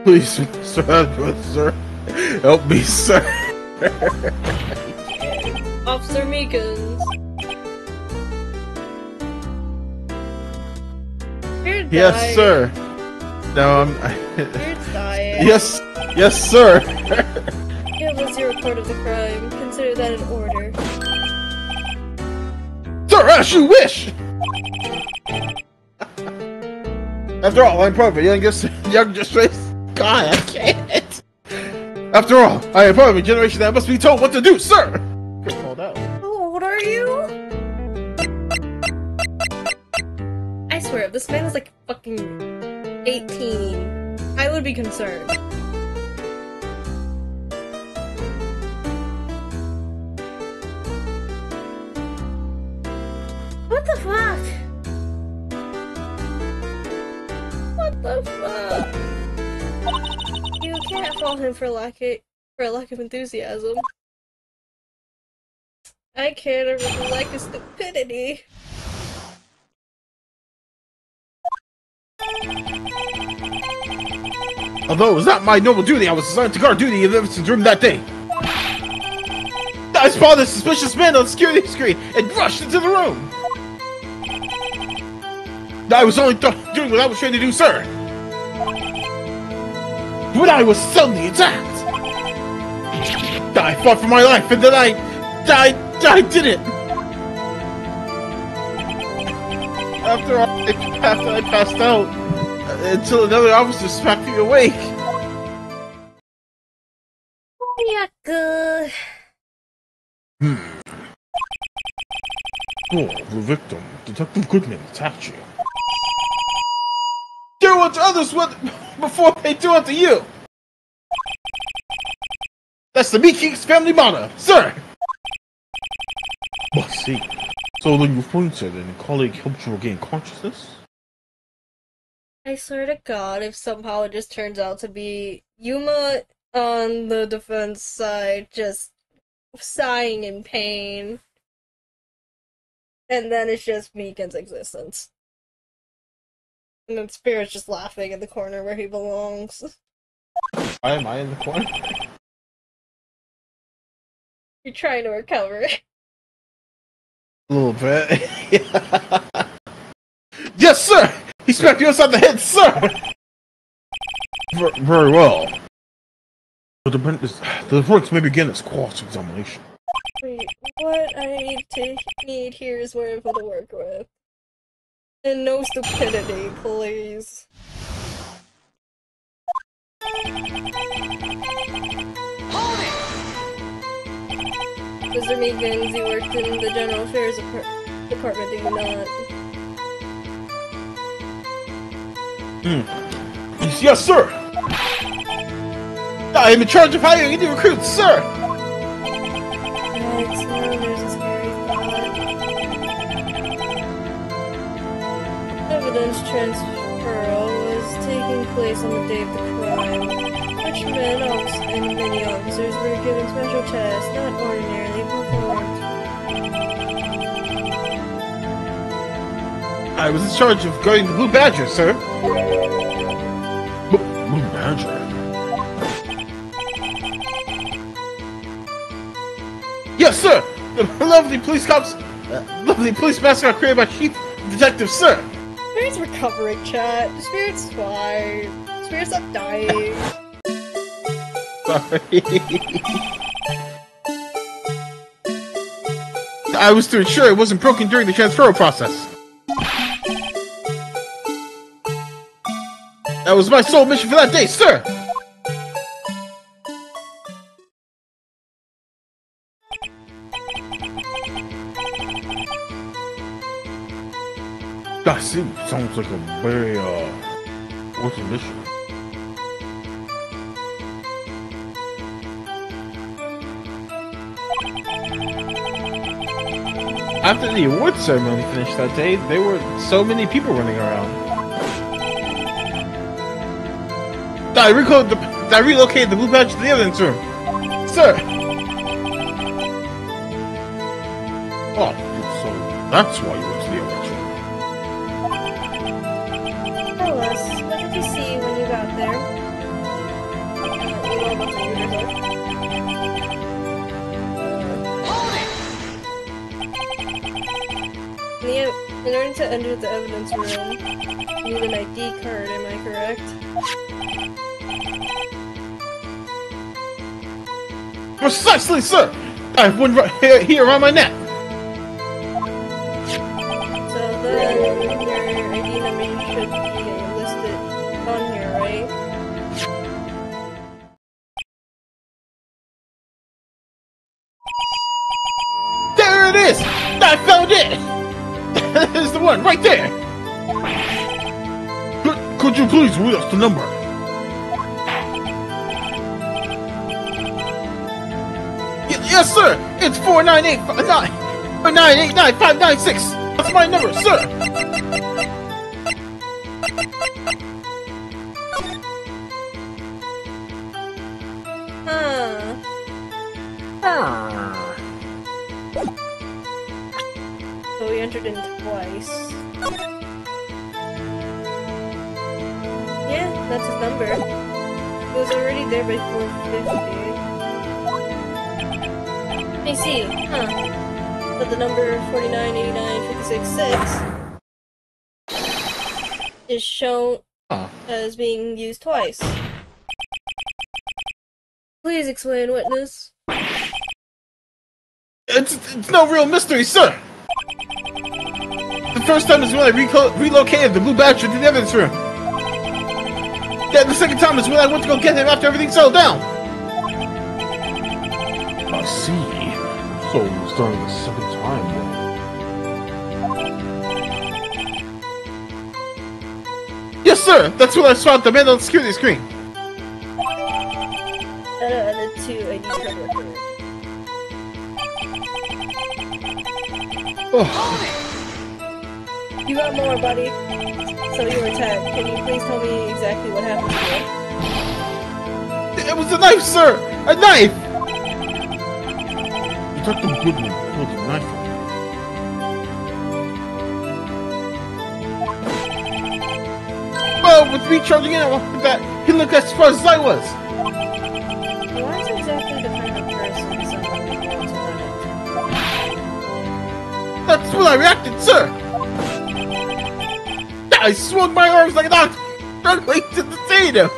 Please, sir, help me, sir. Officer Meekins. You're dying. Yes, sir. No, You're dying. Yes, sir. Give us your report of the crime. Consider that an order. Sir, as you wish! After all, I'm part of a youngest race guy, I can't. After all, I am part of a generation that must be told what to do, sir! Called out. How old are you? I swear, if this man was like fucking 18, I would be concerned. What the fuck? What the fuck? You can't fault him for a lack of enthusiasm. I can't really like his stupidity. Although it was not my noble duty, I was assigned to guard duty in the evidence room that day. I spotted a suspicious man on the security screen and rushed into the room. I was only doing what I was trained to do, sir. When I was suddenly attacked. I fought for my life, and then I did it. After I passed out, until another officer smacked me awake. Yuck. Oh, the victim, Detective Goodman, attacked you. Do unto others what before they do unto you. That's the Meat King's family motto, sir. I see. So then you pointed and a colleague helped you regain consciousness? I swear to God, if somehow it just turns out to be Yuma on the defense side, just sighing in pain, and then it's just Meekin's existence. And then Spirit's just laughing in the corner where he belongs. Why am I in the corner? You're trying to recover. A little bit. Yes, sir! He smacked you upside the head, sir! Very well. The reports may begin its cross-examination. Wait, what I need here is more info to work with. And no stupidity, please. Mr. Meekins, you worked in the General Affairs Department, do you not? Yes, sir! I am in charge of hiring new recruits, sir! Yikes, no, there's a scary thought. Evidence transfer was taking place on the day of the crime. Which men and many officers were given special tests, not ordinarily performed. I was in charge of guarding the Blue Badger, sir. Blue Badger? Yes, sir! The lovely police mascot created by Chief Detective, sir! Spirit's recovering, chat. Spirit's fine. Spirit's not dying. Sorry. I was to ensure it wasn't broken during the transfer process. That was my sole mission for that day, sir! I see. Sounds like a very, what's the mission? After the award ceremony finished that day, there were so many people running around. I recalled I relocated the blue badge to the evidence room. Sir! Oh, so that's why you went to the evidence room. Tell us, what did you see when you got there? In order to enter the evidence room, you need an ID card, am I correct? Precisely, sir! I have one right here around my neck! So then, your ID number should be listed on here, right? There it is! I found it! That is the one, right there! Could you please read us the number? Yes, sir! It's 4989596! That's my number, sir! So we entered in twice. Yeah, that's his number. It was already there by 450. I see, huh. But the number 4989566 is shown as being used twice. Please explain, witness. It's no real mystery, sir! The first time is when I relocated the blue badge to the evidence room. Then the second time is when I went to go get him after everything settled down. I see. So it was done the second time then. Yes, sir! That's when I saw the man on the security screen. Added to ID card record. Oh. You got more, buddy. So you were tagged. Can you please tell me exactly what happened here? It was a knife, sir! A knife! Detective Goodman pulled a knife from me. Well, with me charging in with that, he looked as far as I was. What is exactly the kind of person someone would want to run into? That's when I reacted, sir! I swung my arms like a dog, struggling to detain him!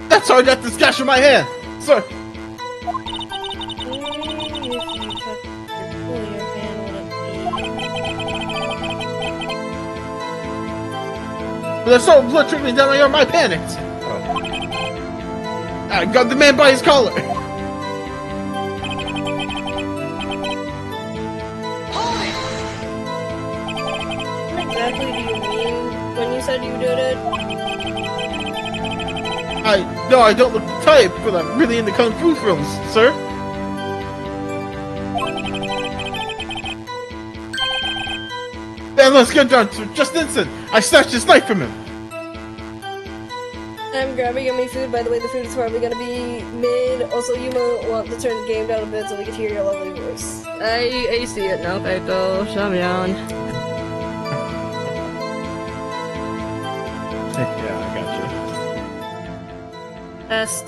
That's how I got this cash in my hand, sir! But I saw blood trickling down my arm, I panicked! I got the man by his collar! What exactly do you mean when you said you did it? No, I don't look the type, but I'm really into kung fu films, sir. Then let's get down to just an instant. I snatched his knife from him. I'm grabbing yummy food. By the way, the food is probably gonna be mid. Also, you might want to turn the game down a bit so we can hear your lovely voice. I see it now, Peito. Shut me down. Yeah, I gotcha.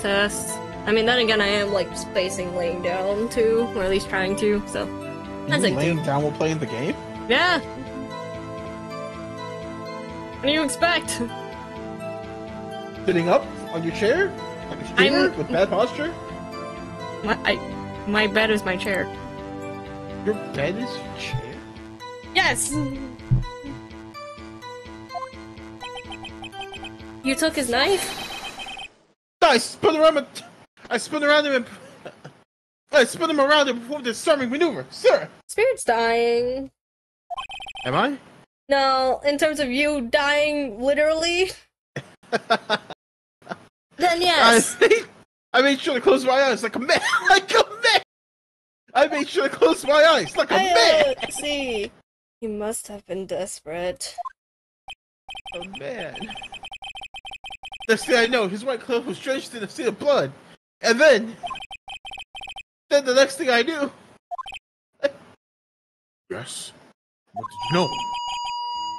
Test. I mean, then again, I am like spacing laying down too, or at least trying to. So that's You like laying down while playing the game? yeah. What do you expect? Sitting up on your chair? Like a streamer with bad posture? My bed is my chair. Your bed is your chair? Yes! You took his knife? I spun around him and performed a disarming maneuver, sir! Spirit's dying. Am I? No, in terms of you dying literally. Then yes. I made sure to close my eyes like a man! Like a man! I made sure to close my eyes like a man! See. You must have been desperate. Oh man. Next thing I know, his white clothes was drenched in a sea of blood. And then the next thing I knew... Yes? What did you know?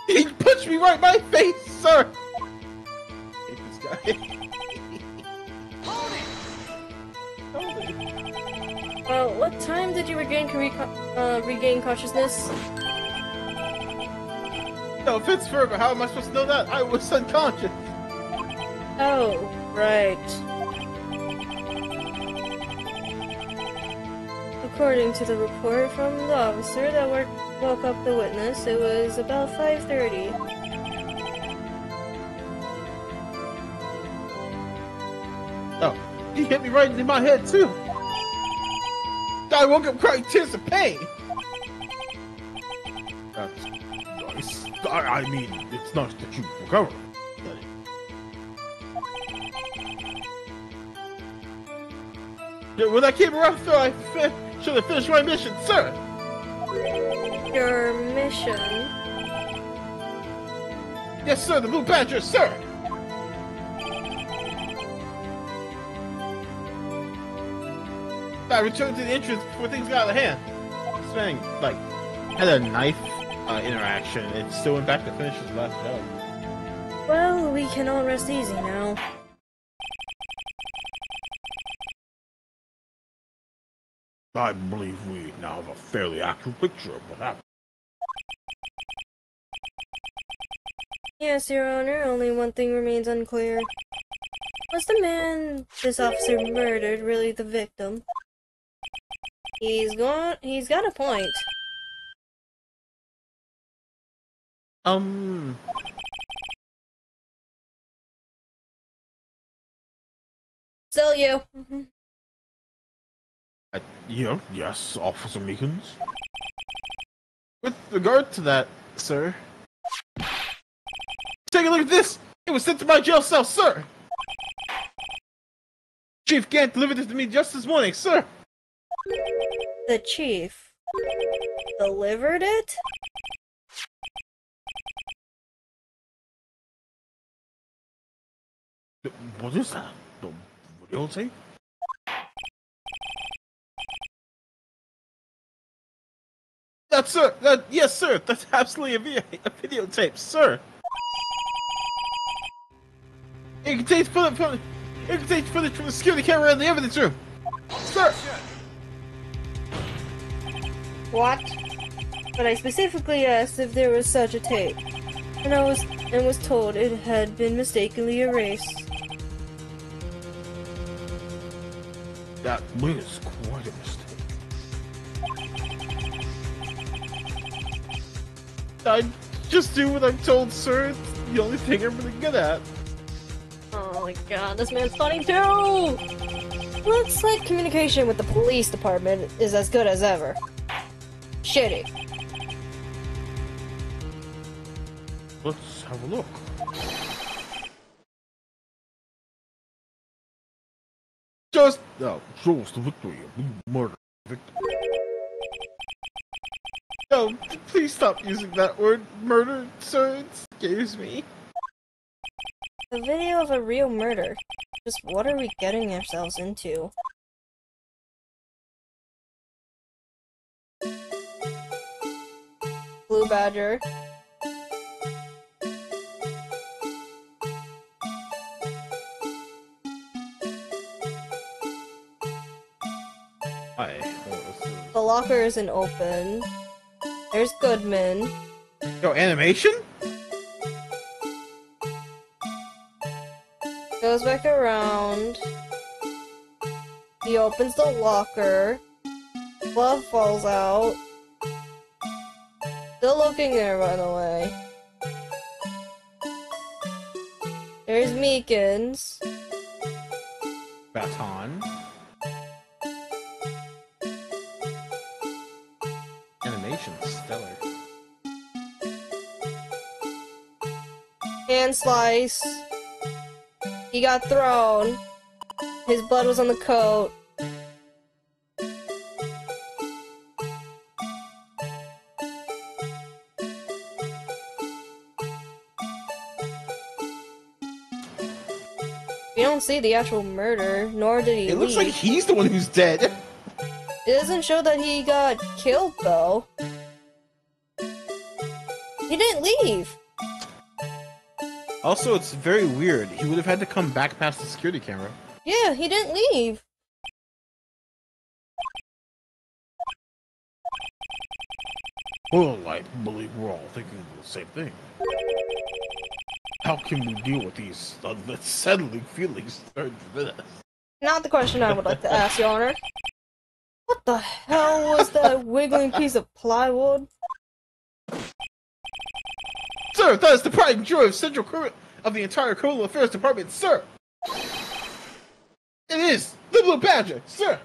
He punched me right in my face, sir! I hate this guy. Well, what time did you regain consciousness? No offense, sir, but how am I supposed to know that? I was unconscious. Oh, right. According to the report from the officer that woke up the witness, it was about 5:30. Oh, he hit me right in my head, too. I woke up crying tears of pain. That's nice. I mean, it's nice that you recovered. When I came around, sir, I should have finished my mission, sir. Your mission? Yes, sir, the Blue Badger, sir. I returned to the entrance before things got out of hand. This man, like, had a knife interaction and still went back to finish his last job. Well, we can all rest easy now. I believe we now have a fairly accurate picture of what happened. Yes, Your Honor, only one thing remains unclear. Was the man this officer murdered really the victim? He's got a point. Still you. Yes, Officer Meekins. With regard to that, sir. Take a look at this! It was sent to my jail cell, sir! Chief Gant delivered it to me just this morning, sir! The chief delivered it? What is that? The videotape? Yes, sir. That's absolutely a videotape, sir. It contains footage from the security camera in the evidence room, sir. What? But I specifically asked if there was such a tape, and was told it had been mistakenly erased. That was quite a mistake. I just do what I'm told, sir. It's the only thing I'm really good at. Oh my god, this man's funny too! Looks like communication with the police department is as good as ever. Shitty. Let's have a look. Just the victory of the murder victim. No, please stop using that word, murder, sir. It scares me. A video of a real murder. Just what are we getting ourselves into? Blue Badger. Hi. The locker isn't open. There's Goodman. Yo, animation? Goes back around. He opens the locker. Glove falls out. Still looking there, by the way. There's Meekins. Baton. Animation stellar. Hand slice. He got thrown. His blood was on the coat. We don't see the actual murder, nor did he It looks like leave. he's the one who's dead. It doesn't show that he got killed, though. He didn't leave. Also, it's very weird. He would have had to come back past the security camera. Yeah, he didn't leave. Well, I believe we're all thinking the same thing. How can we deal with these unsettling feelings? Not the question I would like to ask, Your Honor. What the hell was that wiggling piece of plywood? Sir, that is the pride and joy of Central of the entire Criminal Affairs Department, sir! It is! The Blue Badger, sir!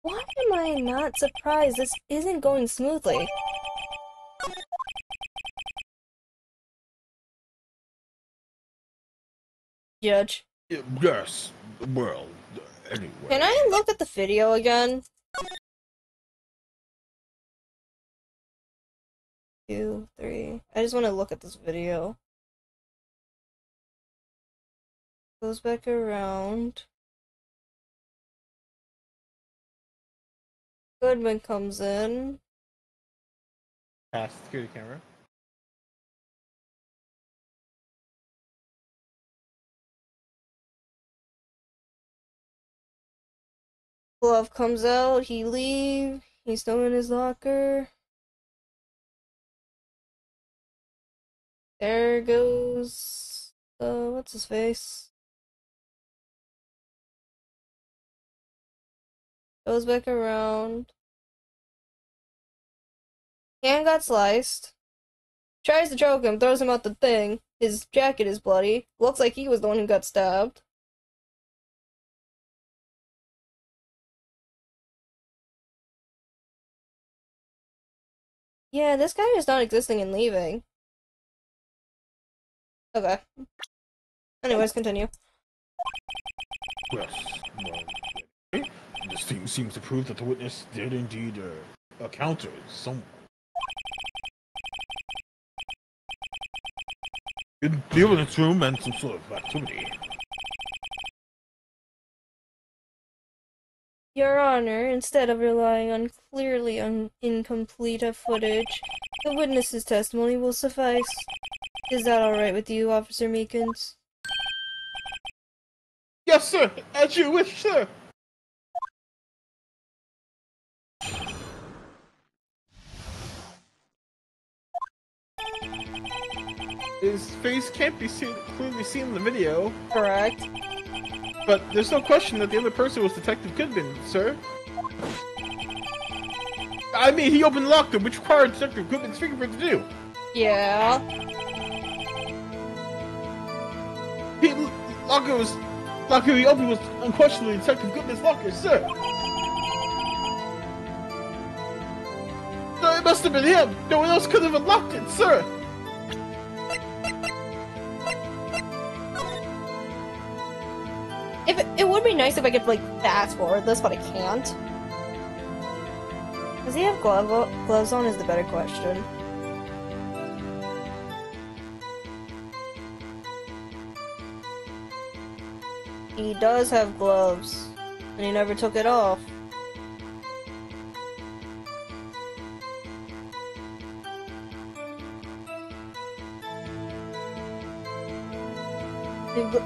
Why am I not surprised this isn't going smoothly? Judge. Yes, well, anyway. Can I look at the video again? 2, 3. I just want to look at this video. Goes back around. Goodman comes in. Past the security camera. Glove comes out, he leaves. He's still in his locker. There goes what's his face? Goes back around. Hand got sliced. Tries to choke him, throws him out the thing. His jacket is bloody. Looks like he was the one who got stabbed. Yeah, this guy is not existing and leaving. Okay. Anyways, continue. Yes, well, this thing seems to prove that the witness did indeed encounter someone. In the evidence room and some sort of activity. Your Honor, instead of relying on clearly incomplete footage, the witness's testimony will suffice. Is that alright with you, Officer Meekins? Yes, sir! As you wish, sir! His face can't be clearly seen in the video. Correct. But there's no question that the other person was Detective Goodman, sir. I mean, he opened the locker, which required Detective Goodman's fingerprint to do. Yeah. Locker he opened was unquestionably Detective Goodman's locker, sir. So it must have been him. No one else could have unlocked it, sir. It would be nice if I could, like, fast forward this, but I can't. Does he have gloves on is the better question. He does have gloves, and he never took it off.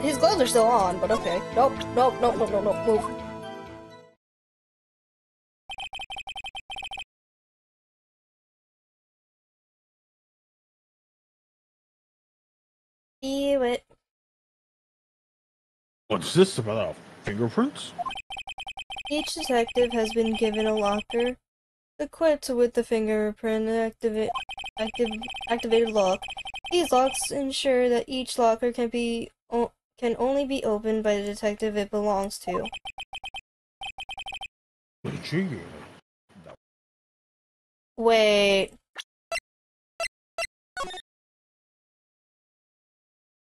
His gloves are still on, but okay. Nope, nope, nope, nope, nope, nope, move. Do it. What's this about fingerprints? Each detective has been given a locker equipped with the fingerprint activated lock. These locks ensure that each locker can only be opened by the detective it belongs to. Wait.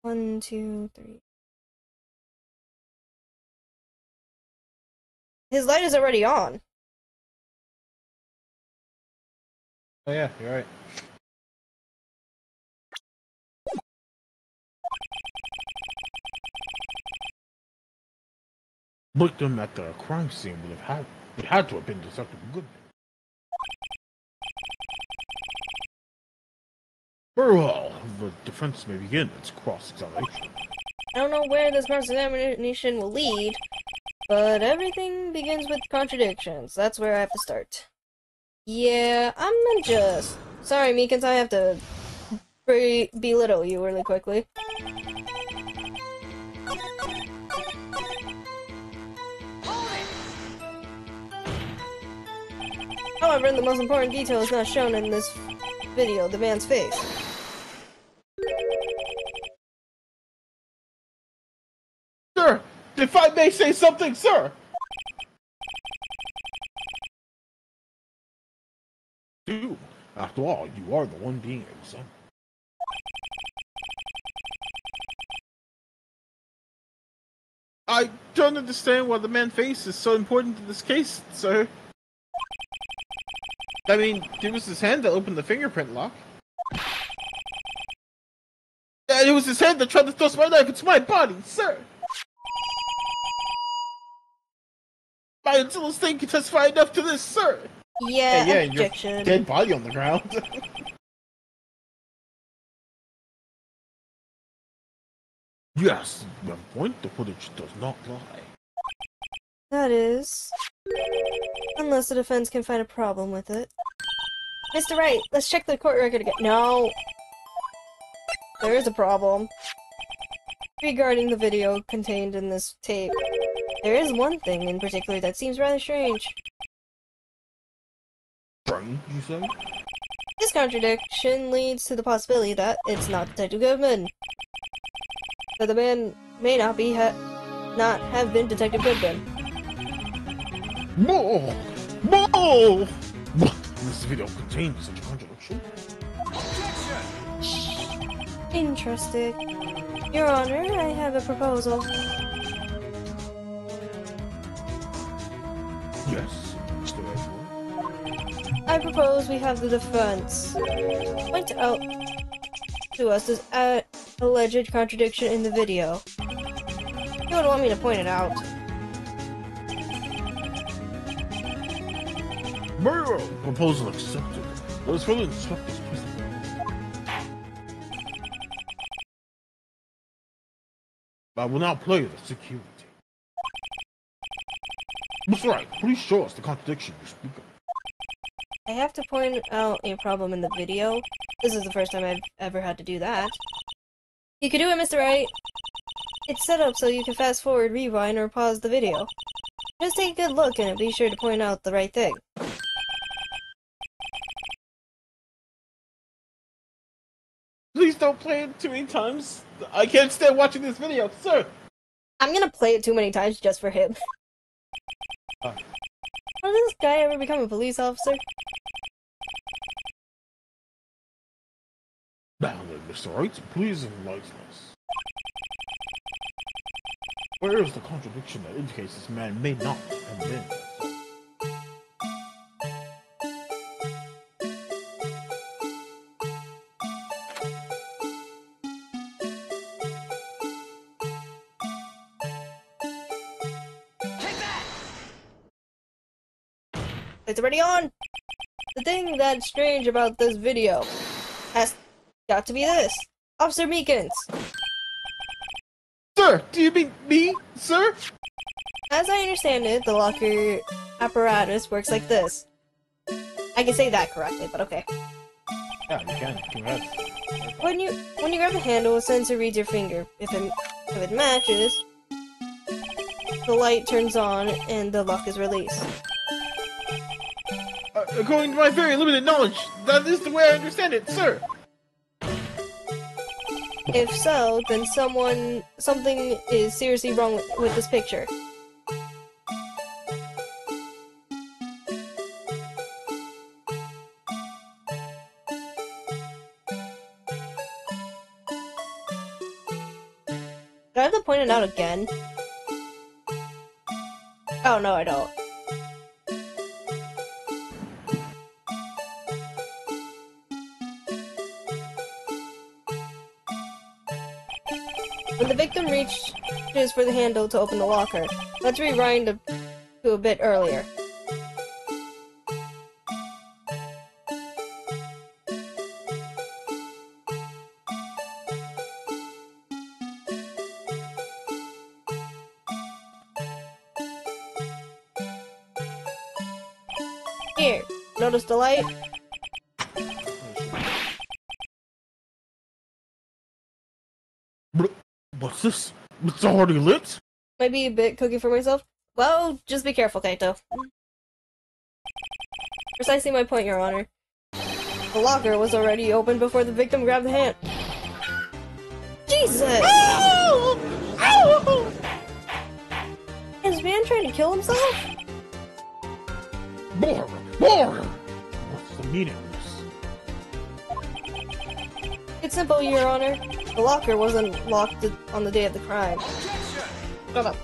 1, 2, 3. His light is already on. Oh yeah, you're right. victim at the crime scene would had to have been Detective Goodman. Very well, the defense may begin its cross-examination. I don't know where this cross-examination will lead, but everything begins with contradictions. That's where I have to start. Yeah, I'm unjust. Sorry, Meekins, I have to belittle you really quickly. However, the most important detail is not shown in this video, the man's face. Sir, if I may say something, sir! Do. After all, you are the one being examined. I don't understand why the man's face is so important to this case, sir. I mean, it was his hand that opened the fingerprint lock. And it was his hand that tried to thrust my knife into my body, sir! My internal state can testify enough to this, sir! Yeah, yeah, objection. Your dead body on the ground. Yes, you have a point. The footage does not lie. That is... unless the defense can find a problem with it. Mr. Wright, let's check the court record again. No! There is a problem. Regarding the video contained in this tape, there is one thing in particular that seems rather strange. Strange, you say? This contradiction leads to the possibility that it's not Detective Goodman. That the man may not have been Detective Goodman. More! More! This video contains such a contradiction. Interesting. Your Honor, I have a proposal. Yes, Mr. Edward. I propose we have the defense point out to us this alleged contradiction in the video. You would want me to point it out. Very well. Proposal accepted. Let us further inspect this prison. I will now play the security. Mr. Wright, please show us the contradiction you speak of. I have to point out a problem in the video. This is the first time I've ever had to do that. You can do it, Mr. Wright. It's set up so you can fast forward, rewind, or pause the video. Just take a good look and be sure to point out the right thing. Please don't play it too many times. I can't stand watching this video, sir. I'm gonna play it too many times just for him. Will this guy ever become a police officer? Now then, Mr. Wright, please enlighten us. Where is the contradiction that indicates this man may not have been? It's already on! The thing that's strange about this video has got to be this. Officer Meekins! Sir, do you mean me, sir? As I understand it, the locker apparatus works like this. I can say that correctly, but okay. Yeah, you can. Congrats. When you grab the handle, a sensor reads your finger. If it matches, the light turns on and the lock is released. According to my very limited knowledge, that is the way I understand it, sir. If so, then something is seriously wrong with this picture. Do I have to point it out again? Oh, no, I don't. When the victim reaches for the handle to open the locker, let's rewind to a bit earlier. Here, notice the light? What's this? It's already lit? Might be a bit cookie for myself. Well, just be careful, Kaito. Precisely my point, Your Honor. The locker was already open before the victim grabbed the hand. Jesus! Ow! Ow! Is man trying to kill himself? More! What's the meaning of this? It's simple, Your Honor. The locker wasn't locked on the day of the crime. Shut up.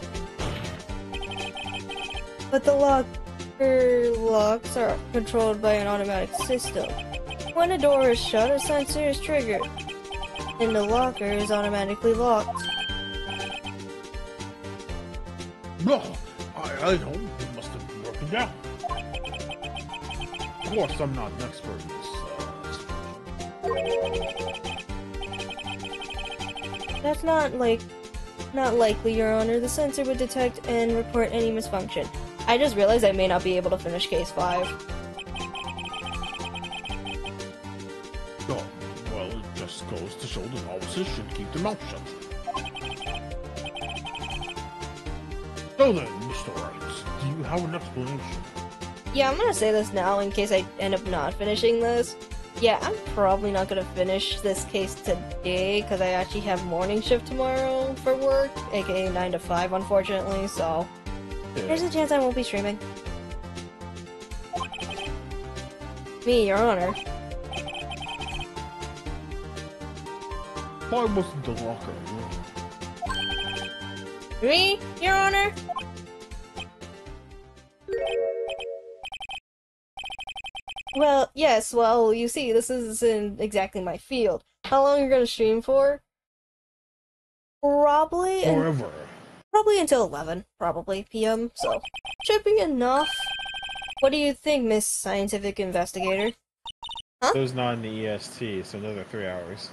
But the locker locks are controlled by an automatic system. When a door is shut, a sensor is triggered, and the locker is automatically locked. No, I know. It must have been broken down. Of course, I'm not an expert in this. That's not likely, Your Honor. The sensor would detect and report any misfunction. I just realized I may not be able to finish case 5. Oh, well, it just goes to show that officers should keep their mouth shut. So then, Mr. Rice, do you have an explanation? Yeah, I'm gonna say this now in case I end up not finishing this. Yeah, I'm probably not gonna finish this case today because I actually have morning shift tomorrow for work, aka 9 to 5, unfortunately, so there's a chance I won't be streaming. Me, Your Honor. Why wasn't the locker room? Me, Your Honor? Well, yes, well, you see, this isn't exactly my field. How long are you gonna stream for? Probably until 11, probably, PM, so should be enough. What do you think, Miss Scientific Investigator? Huh? So it's not in the EST, so another 3 hours.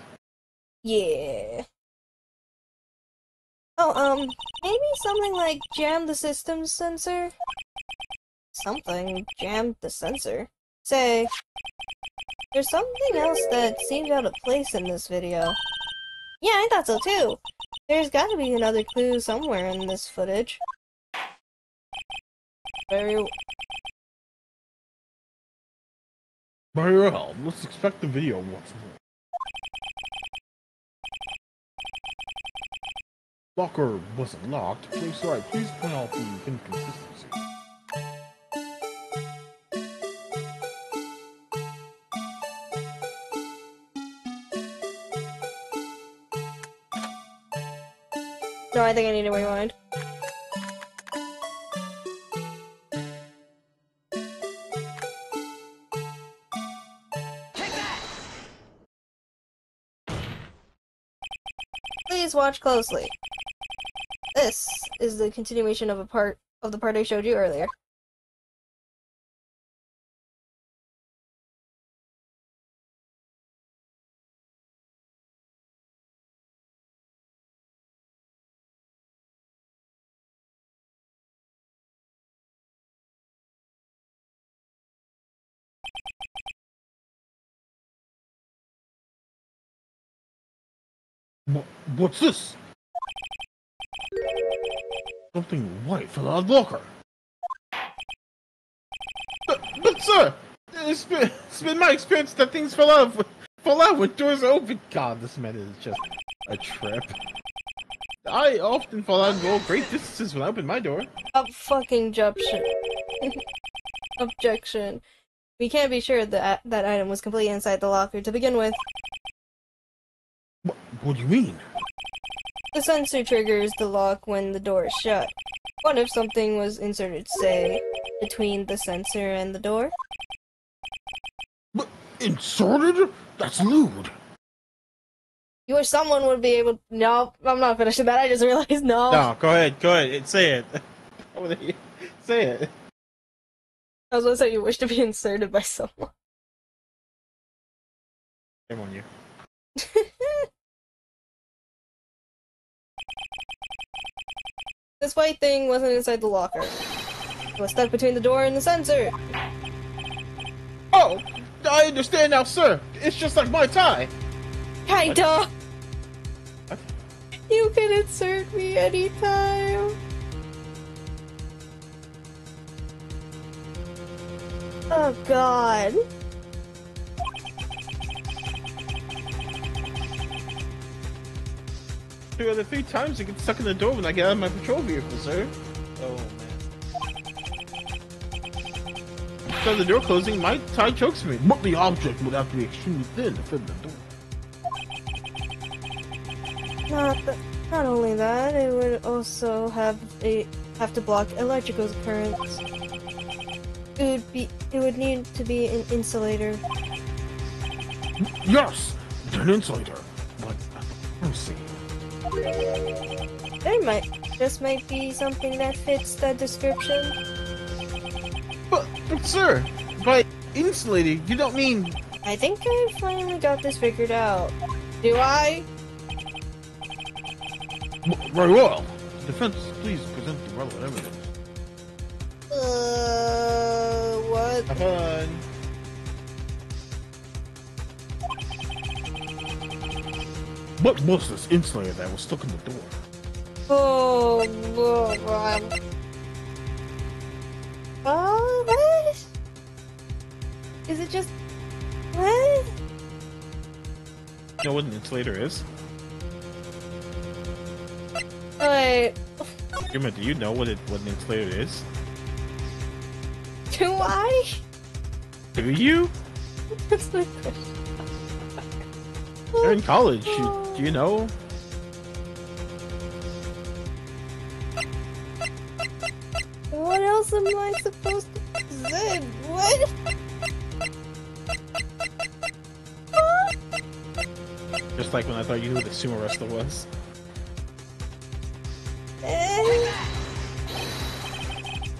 Yeah. Oh, maybe something like jam the system sensor? Something, jam the sensor. Say, there's something else that seemed out of place in this video. Yeah, I thought so too. There's gotta be another clue somewhere in this footage. Very well, let's expect the video once more. Locker wasn't locked. Please, please point out the inconsistency. No, I think I need to rewind. Please watch closely. This is the continuation of the part I showed you earlier. What's this? Something white fell out of the locker. But sir, it's been my experience that things fall out when doors are open. God, this man is just a trip. I often fall out and go great distances when I open my door. Objection. Objection. We can't be sure that that item was completely inside the locker to begin with. What do you mean? The sensor triggers the lock when the door is shut. What if something was inserted, say, between the sensor and the door? But inserted? That's lewd. You wish someone would be able. No, I'm not finishing that. I just realized no. No, go ahead. Say it. Say it. I was gonna say you wish to be inserted by someone. Shame on you. This white thing wasn't inside the locker. It was stuck between the door and the sensor. Oh, I understand now, sir. It's just like my tie. Kinda. What? You can insert me anytime. Oh god. Two out of 3 times you get stuck in the door when I get out of my patrol vehicle, sir. Oh man. So the door closing, my tie chokes me. But the object would have to be extremely thin to fit the door. Not only that, it would also have to block electrical currents. It would need to be an insulator. Yes, an insulator. But we'll see. This might be something that fits that description. But sir, by insulating, you don't mean... I think I finally got this figured out. Do I? Very well. Defense, please present the relevant evidence. What? Have fun. What was this insulator that was stuck in the door? Oh, what? Is it just... What? You know what an insulator is? Wait, Grimma, do you know what an insulator is? do I? Do you? That's the question. You're in college. Do you know? What else am I supposed to present? What? Just like when I thought you knew who the sumo wrestler was.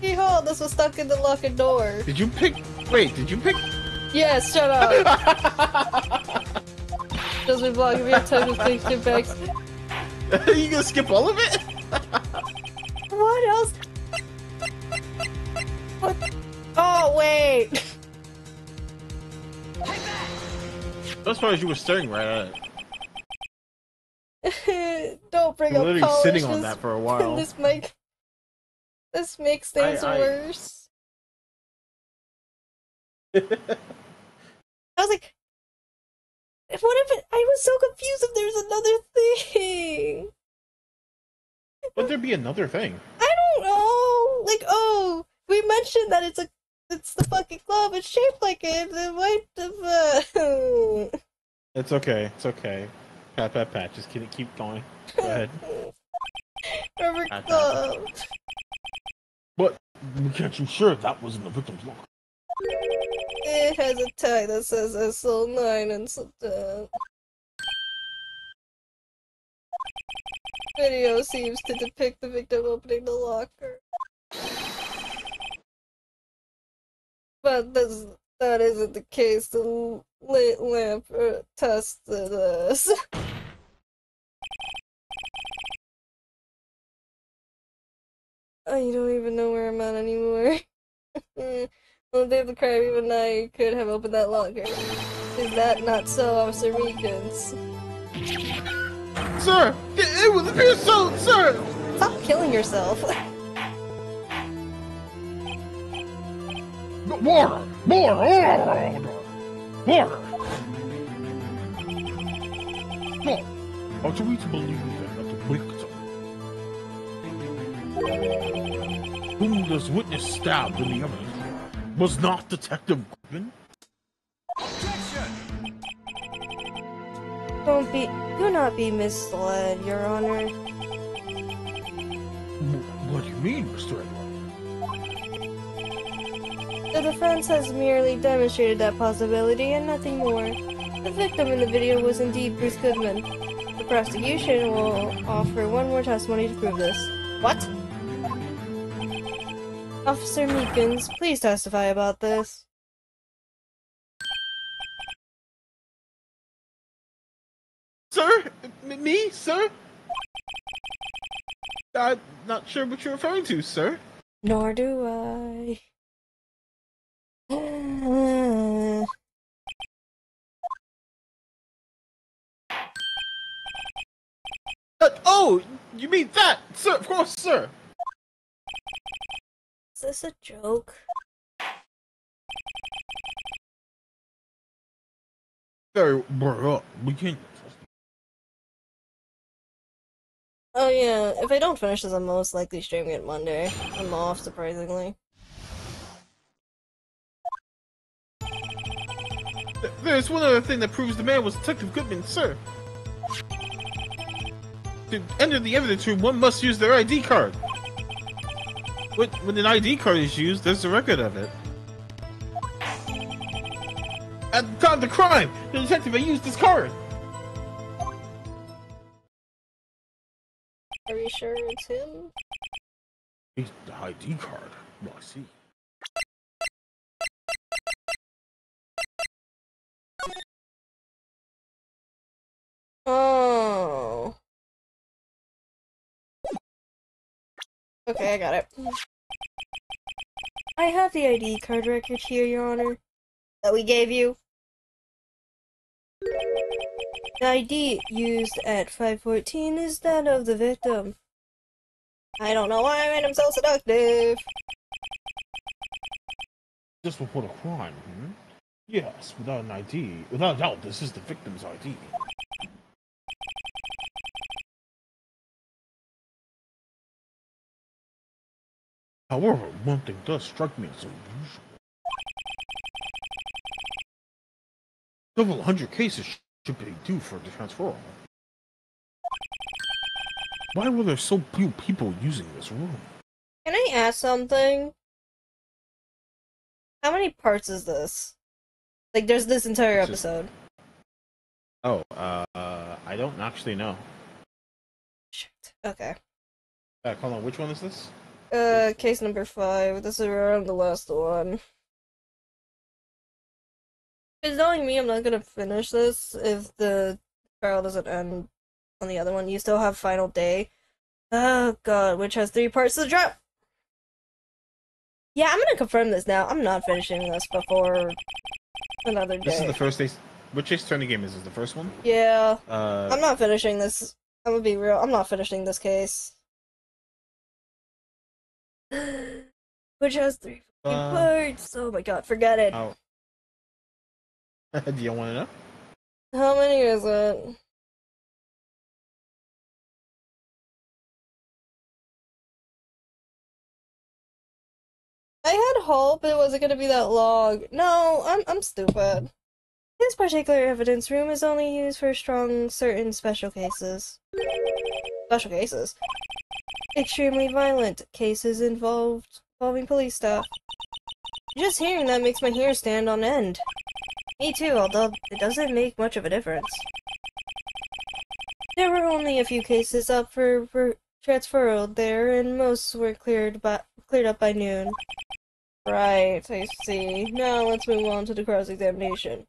Behold, this was stuck in the locker door. Did you pick... Wait, did you pick... Yes, shut up. Does me block if you have time to fix your bags. You gonna skip all of it? What else? What? Oh, wait. As far as you were staring right at it. Don't bring You're up literally college. sitting on that for a while. This makes things worse. I was like, what if it, I was so confused if there's another thing. Would there be another thing? I don't know. Like, oh, we mentioned that it's the fucking glove. It's shaped like it. It might have. It's okay. It's okay. Pat, pat, pat. Just keep going. Go ahead. Rubber Pat, pat, glove. But we can't be sure that wasn't the victim's lock. It has a tag that says SL9 and something. Video seems to depict the victim opening the locker. But that isn't the case. The lit lamp tested us. I don't even know where I'm at anymore. On the day of the crime, even I could have opened that locker. Is that not so, Officer Meekins? Sir! It would appear so, sir! Stop killing yourself. Water! Water! Water! No! Are we to believe that the victim, whom this witness stabbed in the evidence, was not Detective Griffin? Do not be misled, Your Honor. What do you mean, Mr. Edward? The defense has merely demonstrated that possibility and nothing more. The victim in the video was indeed Bruce Goodman. prosecution will offer one more testimony to prove this. What? Officer Meekins, please testify about this. Sir? Me, sir? I'm not sure what you're referring to, sir. Nor do I. Oh, you mean that, sir? Of course, sir. Is this a joke? Sir, bro, we can't. Oh yeah, if I don't finish this, I'm most likely streaming it Monday. I'm off, surprisingly. There's one other thing that proves the man was Detective Goodman, sir. To enter the evidence room, one must use their ID card. When an ID card is used, there's a record of it. At the time of the crime, the detective had used his card. Are you sure it's him? It's the ID card. Well, I see. Oh. Okay, I got it. I have the ID card record here, Your Honor. That we gave you. The ID used at 514 is that of the victim. I don't know why I made him so seductive. Just report a crime, Yes, without an ID. Without doubt, this is the victim's ID. However, one thing does strike me as unusual. Several hundred cases should be due for the transfer. Why were there so few people using this room? Can I ask something? How many parts is this? Like, there's this entire episode. Oh, I don't actually know. Shit. Okay. Hold on, which one is this? Case number 5. This is around the last one. It's knowing me, I'm not gonna finish this if the trial doesn't end on the other one. You still have final day. Oh god, which has 3 parts to the drop. Yeah, I'm gonna confirm this now. I'm not finishing this before another day. This is the first day. Which Ace Attorney game is this? The first one? Yeah. I'm not finishing this. I'm gonna be real. I'm not finishing this case. Which has 3 parts. Oh my god, forget it. Oh. Do you want to know? How many is it? I had hope it wasn't gonna be that long. No, I'm stupid. This particular evidence room is only used for certain special cases. Special cases? Extremely violent cases involving police staff. Just hearing that makes my hair stand on end. Me too, although it doesn't make much of a difference. There were only a few cases up for transferal there, and most were cleared up by noon. Right, I see. Now let's move on to the cross-examination.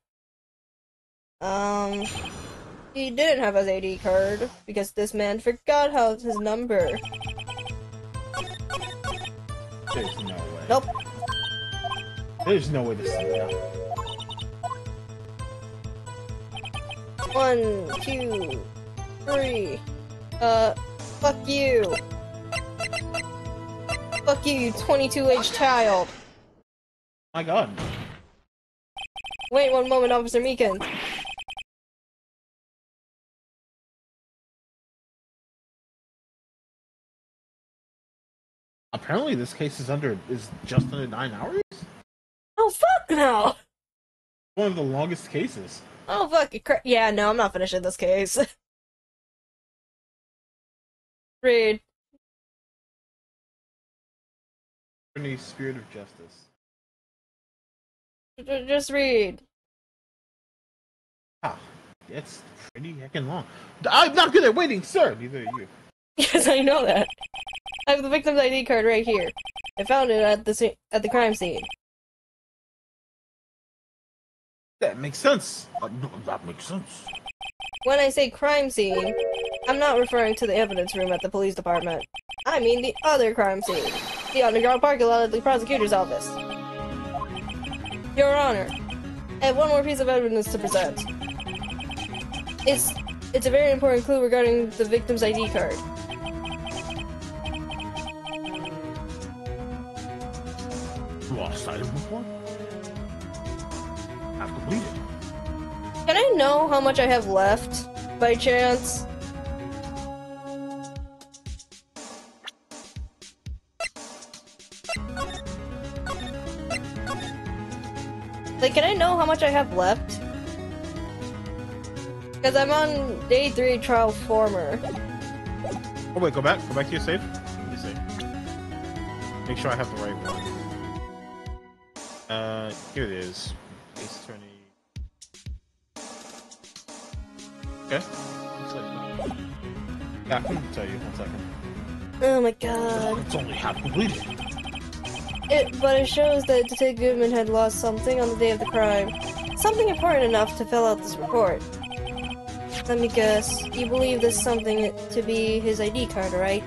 He didn't have his ID card, because this man forgot his number. There's no way. Nope. There's no way this is happening. 1, 2, 3. Fuck you. Fuck you, you 22-age child. My god. Wait one moment, Officer Meekins. Apparently this case is just under 9 hours? Oh, fuck no! One of the longest cases. Oh, fuck. Yeah, no, I'm not finishing this case. Read. In the spirit of justice. Just read. Ah, It's pretty heckin' long. I'm not good at waiting, sir. Neither are you. Yes, I know that. I have the victim's ID card right here. I found it at the crime scene. That makes sense. That makes sense. When I say crime scene, I'm not referring to the evidence room at the police department. I mean the other crime scene. The underground parking lot at the prosecutor's office. Your Honor, I have one more piece of evidence to present. It's a very important clue regarding the victim's ID card. Lost item before? Have completed. Can I know how much I have left, by chance? Like, can I know how much I have left? Because I'm on day 3 trial former. Oh wait, go back to your save. Let me see. Make sure I have the right one. Here it is. Ace attorney. Okay. Looks like yeah, I can tell you. 1 second. Oh my god. It's only half completed. But it shows that Detective Goodman had lost something on the day of the crime. Something important enough to fill out this report. Let me guess, you believe this something to be his ID card, right?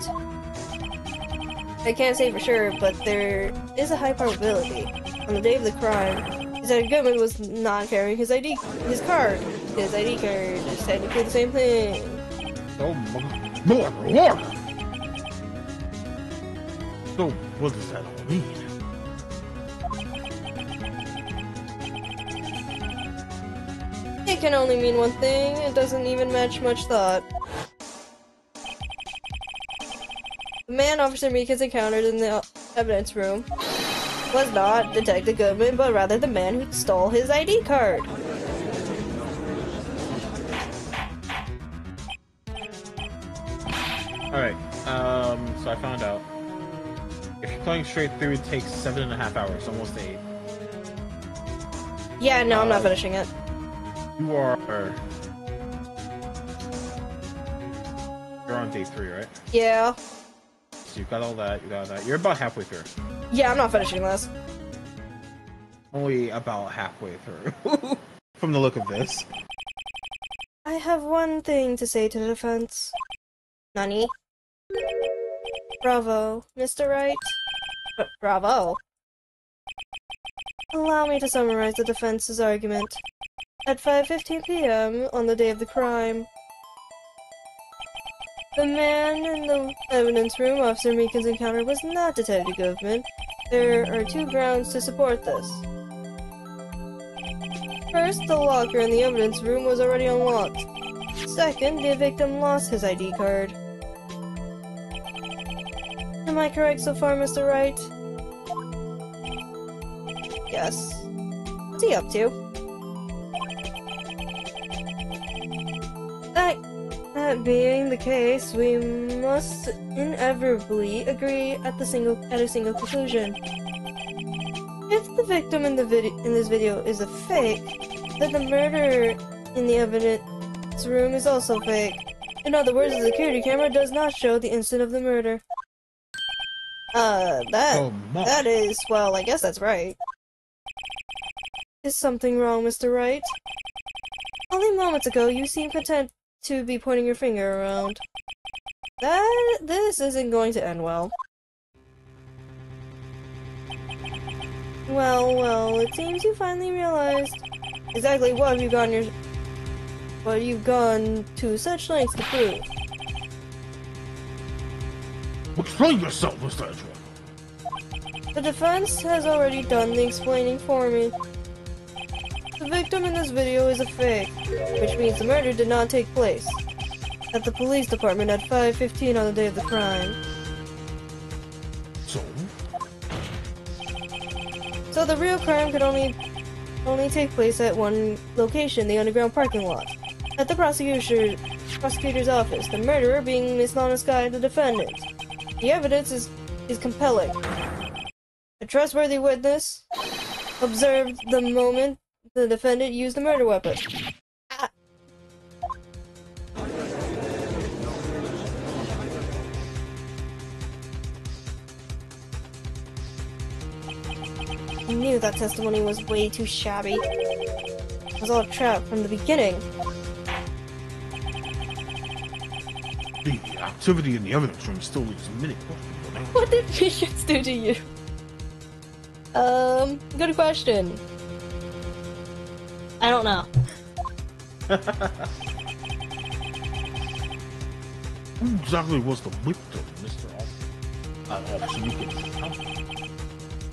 I can't say for sure, but there is a high probability. On the day of the crime, Detective Goodman was not carrying his card. His ID card is technically the same thing. Oh my Lord! So, what does that all mean? It can only mean one thing, it doesn't even match much thought. The man Officer Meekins encountered in the evidence room was not Detective Goodman, but rather the man who stole his ID card. Alright, so I found out. If you're playing straight through, it takes 7.5 hours, almost 8. Yeah, no, I'm not finishing it. You are... You're on day 3, right? Yeah. So you got all that, you got that. You're about halfway through. Yeah, I'm not finishing this. Only about halfway through. From the look of this. I have one thing to say to the defense. Nani? Bravo, Mr. Wright. Bravo. Allow me to summarize the defense's argument. At 5:15 p.m. on the day of the crime, the man in the evidence room Officer Meekins encountered was not Detective Goodman. There are 2 grounds to support this. First, the locker in the evidence room was already unlocked. Second, the victim lost his ID card. Am I correct so far, Mr. Wright? Yes. What's he up to? That being the case, we must inevitably agree at a single conclusion. If the victim in this video is a fake, then the murder in the evidence room is also fake. In other words, the security camera does not show the instant of the murder. That is, well, I guess that's right. Is something wrong, Mr. Wright? Only moments ago, you seemed content to be pointing your finger around. This isn't going to end well. Well, it seems you finally realized exactly what you've gone to such lengths to prove. Explain yourself, Mr. Edgeworth. The defense has already done the explaining for me. The victim in this video is a fake, which means the murder did not take place at the police department at 5:15 on the day of the crime. So the real crime could only take place at one location, the underground parking lot, at the prosecutor's office, the murderer being Miss Lana Sky, the defendant. The evidence is compelling. A trustworthy witness observed the moment the defendant used the murder weapon. knew that testimony was way too shabby. It was all a trap from the beginning. The activity in the evidence room still leaves many questions unanswered. What did Patience do to you? Good question. I don't know. Who exactly was the victim, Mr. Officer? You can tell me.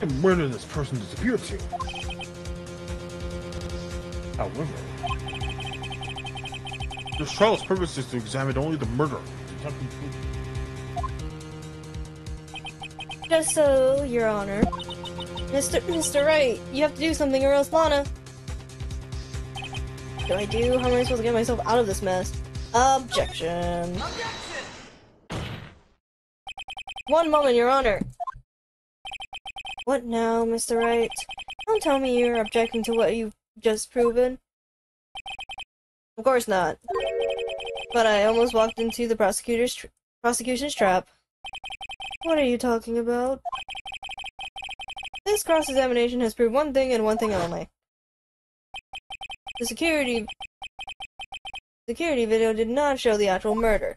And where did this person disappear to? However, this trial's purpose is to examine only the murder. Just so, Your Honor. Mr. Wright, you have to do something or else Lana. What do I do? How am I supposed to get myself out of this mess? Objection. One moment, Your Honor. What now, Mr. Wright? Don't tell me you're objecting to what you've just proven. Of course not. But I almost walked into the prosecution's trap. What are you talking about? This cross-examination has proved one thing and one thing only. The security video did not show the actual murder.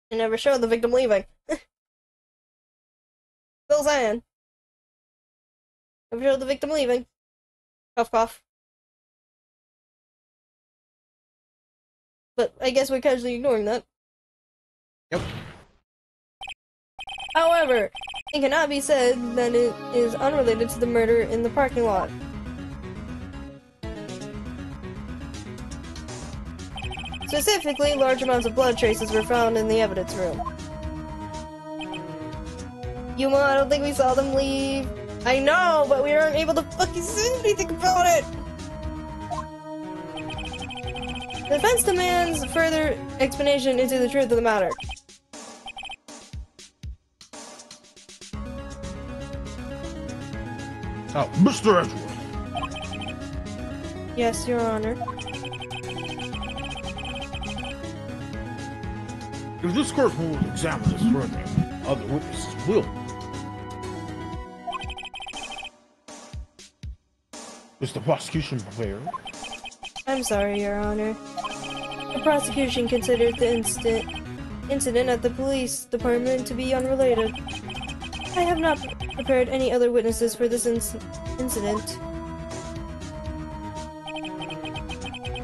It never showed the victim leaving. Still saying. Never showed the victim leaving. Cough cough. But I guess we're casually ignoring that. Yep. However, it cannot be said that it is unrelated to the murder in the parking lot. Specifically, large amounts of blood traces were found in the evidence room. Yuma, I don't think we saw them leave. I know, but we weren't able to fucking say anything about it! The defense demands further explanation into the truth of the matter. Oh, Mr. Edgeworth. Yes, Your Honor. If this court will examine this further, other witnesses will. Is the prosecution prepared? I'm sorry, Your Honor. The prosecution considered the incident at the police department to be unrelated. I have not prepared any other witnesses for this incident.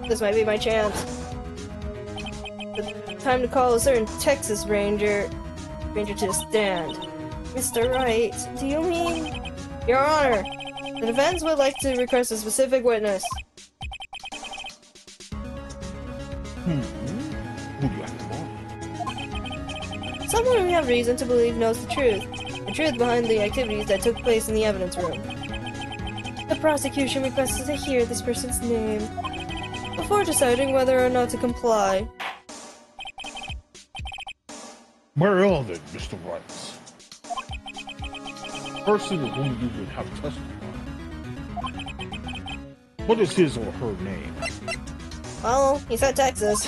This might be my chance. Time to call a certain Texas Ranger to the stand. Mr. Wright, do you mean? Your Honor, the defense would like to request a specific witness. Who do you have in mind? Someone we have reason to believe knows the truth behind the activities that took place in the evidence room. The prosecution requested to hear this person's name before deciding whether or not to comply. Where are they, Mr. Wright? Person whom you would have testified. What is his or her name? Well, he said Texas.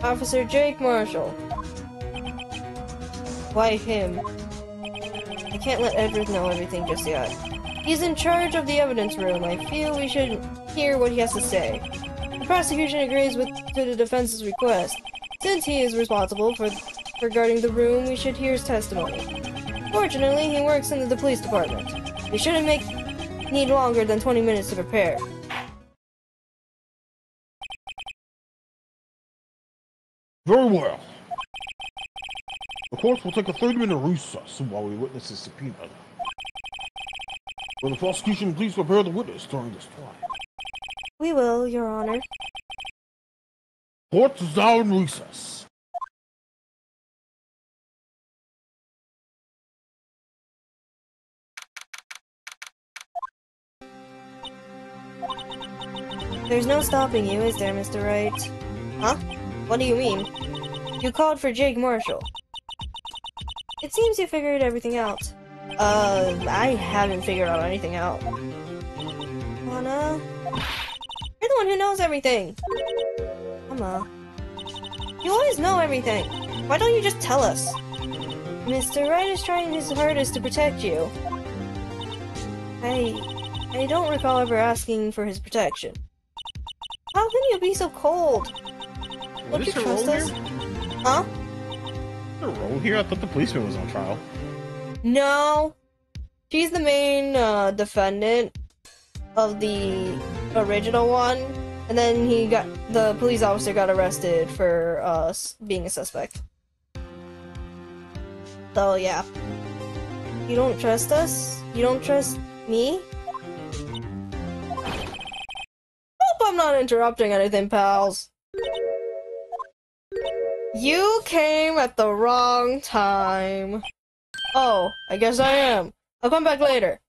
Officer Jake Marshall. Why him? I can't let Edward know everything just yet. He's in charge of the evidence room. I feel we should hear what he has to say. The prosecution agrees to the defense's request. Since he is responsible for guarding the room, we should hear his testimony. Fortunately, he works in the police department. We shouldn't need longer than 20 minutes to prepare. Very well. The court will take a 30-minute recess while we witness the subpoena. Will the prosecution please prepare the witness during this trial? We will, Your Honor. Court is now in recess. There's no stopping you, is there, Mr. Wright? Huh? What do you mean? You called for Jake Marshall. It seems you figured everything out. I haven't figured out anything out. Lana? the one who knows everything. Emma. You always know everything. Why don't you just tell us? Mr. Wright is trying his hardest to protect you. I don't recall ever asking for his protection. How can you be so cold? What Don't is you her role trust us? here? Huh? Her role here? I thought the policeman was on trial. No. She's the main defendant of the original one, and then the police officer got arrested for being a suspect. So yeah. You don't trust us? You don't trust me? Hope I'm not interrupting anything, pals. You came at the wrong time. Oh, I guess I am. I'll come back later.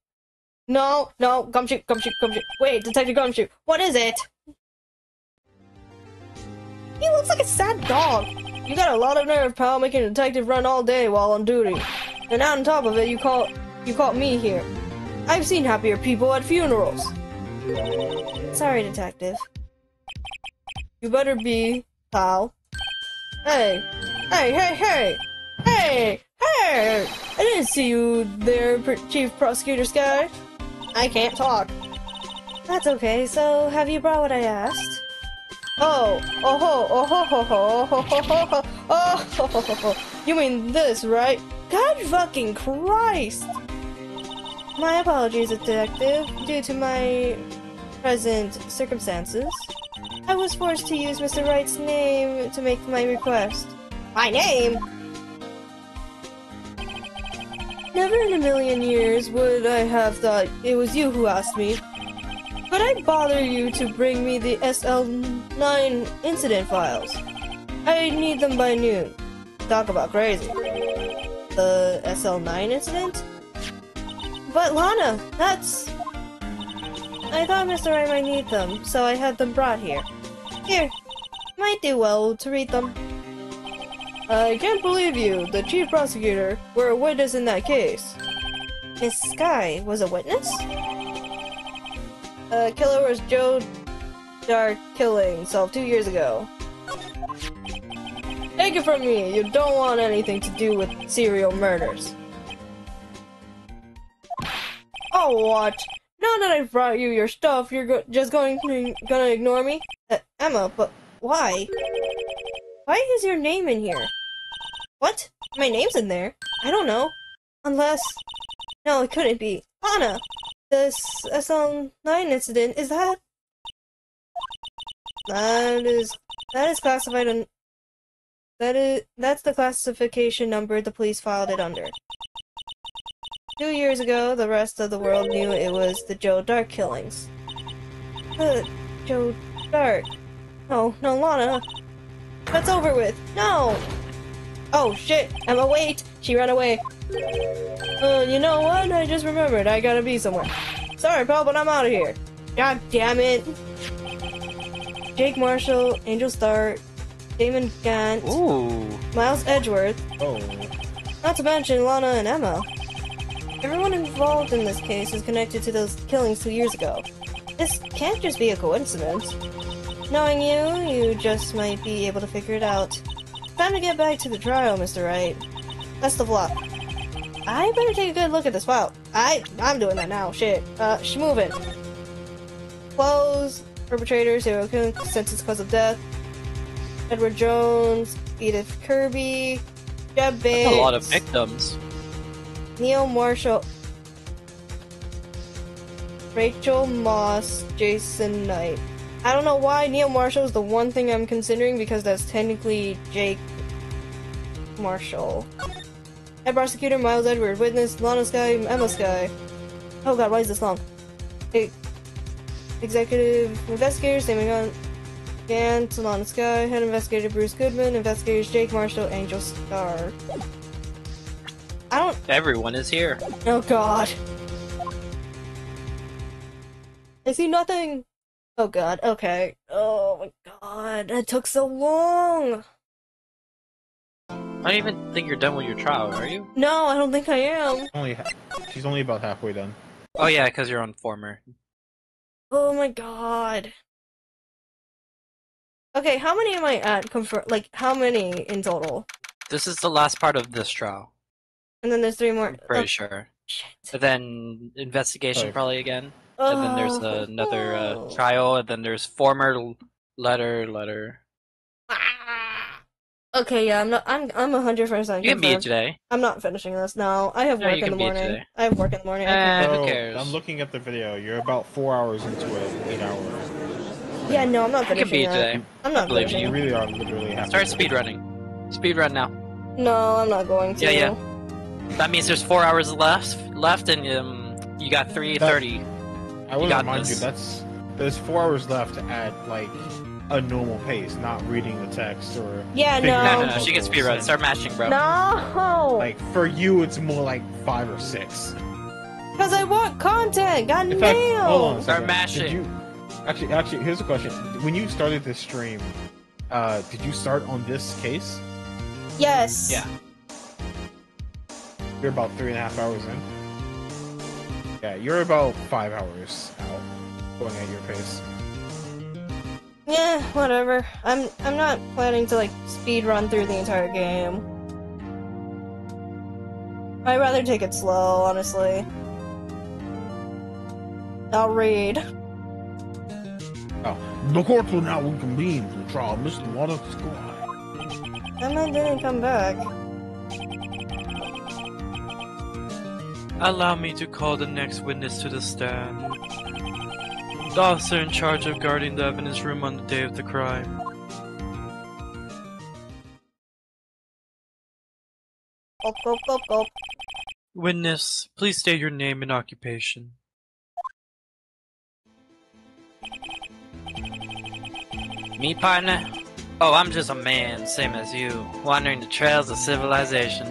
No, Gumshoe. Wait, Detective Gumshoe, what is it? He looks like a sad dog. You got a lot of nerve, pal, making a detective run all day while on duty. And on top of it, you caught me here. I've seen happier people at funerals. Sorry, detective. You better be, pal. Hey! I didn't see you there, Chief Prosecutor Sky. I can't talk. That's okay, so have you brought what I asked? You mean this, right? God fucking Christ! My apologies, detective. Due to my present circumstances, I was forced to use Mr. Wright's name to make my request. My name? Never in a million years would I have thought it was you who asked me. Could I bother you to bring me the SL9 incident files? I need them by noon. Talk about crazy. The SL9 incident? But Lana, that's... I thought Mr. Wright might need them, so I had them brought here. Here, might do well to read them. I can't believe you, the chief prosecutor, were a witness in that case. Miss Sky was a witness? Killer was Joe Dark killing himself 2 years ago. Take it from me, you don't want anything to do with serial murders. Oh, what? Now that I've brought you your stuff, you're just gonna ignore me? Emma, but why? Why is your name in here? What? My name's in there? I don't know. Unless... No, it couldn't be. Anna! This SL9 incident, is that... That is classified on... That's the classification number the police filed it under. 2 years ago, the rest of the world knew it was the Joe Dark killings. Joe Dark. No, Lana. That's over with. No! Oh, shit! Emma, wait! She ran away. You know what? I just remembered. I gotta be somewhere. Sorry, pal, but I'm out of here. God damn it! Jake Marshall, Angel Starr, Damon Gant, Ooh. Miles Edgeworth. Oh. Not to mention Lana and Emma. Everyone involved in this case is connected to those killings 2 years ago. This can't just be a coincidence. Knowing you just might be able to figure it out. Time to get back to the trial, Mr. Wright. Best of luck. I better take a good look at this file. I'm doing that now, shit. She's moving. Close. Perpetrator, serial killing, sentenced cause of death. Edward Jones, Edith Kirby, Jeb Bates. A lot of victims. Neil Marshall, Rachel Moss, Jason Knight. I don't know why Neil Marshall is the one thing I'm considering because that's technically Jake Marshall. Head prosecutor Miles Edward, witness Lana Sky, Emma Sky. Oh god, why is this long? Executive investigator Sammy Gant, Lana Sky, head investigator Bruce Goodman, investigators Jake Marshall, Angel Star. Everyone is here. Oh god. I see nothing! Oh god, okay. Oh my god, that took so long! I don't even think you're done with your trial, are you? No, I don't think I am. She's only about halfway done. Oh yeah, because you're on former. Oh my god. Okay, how many am I at? Like, how many in total? This is the last part of this trial. And then there's 3 more. I'm pretty sure. Shit. But then investigation Sorry. probably again. And then there's another trial, and then there's former letter. Okay, yeah, I'm 100% You can beat it confirmed. today. I'm not finishing this. No, I have No, work you in the can beat it morning. today. I have work in the morning. Who So, cares? I'm looking at the video. You're about 4 hours into it, 8 hours. Yeah, no, I'm not You can finishing beat it that. today. I'm not believe finishing. You it. really are literally half. Start speedrunning. Speedrun now. No, I'm not going to. Yeah. That means there's 4 hours left, and you got 3:30. I will got remind you this. there's 4 hours left at like a normal pace, not reading the text or. Yeah, figuring no. out No, she gets puzzles speedrun. and- Start mashing, bro. No! Like for you, it's more like 5 or 6. Because I want content! God In fact, hold on a damn! Start second. mashing. Did you actually? Here's a question: when you started this stream, did you start on this case? Yes. Yeah. You're about 3.5 hours in. Yeah, you're about 5 hours out, going at your pace. Yeah, whatever. I'm not planning to like speed run through the entire game. I'd rather take it slow, honestly. I'll read. The court will now reconvene for the trial of Mr. Water Squad. Emma didn't come back. Allow me to call the next witness to the stand. The officer in charge of guarding the evidence room on the day of the crime. Gulp, gulp, gulp, gulp. Witness, please state your name and occupation. Me, partner? Oh, I'm just a man, same as you, wandering the trails of civilization.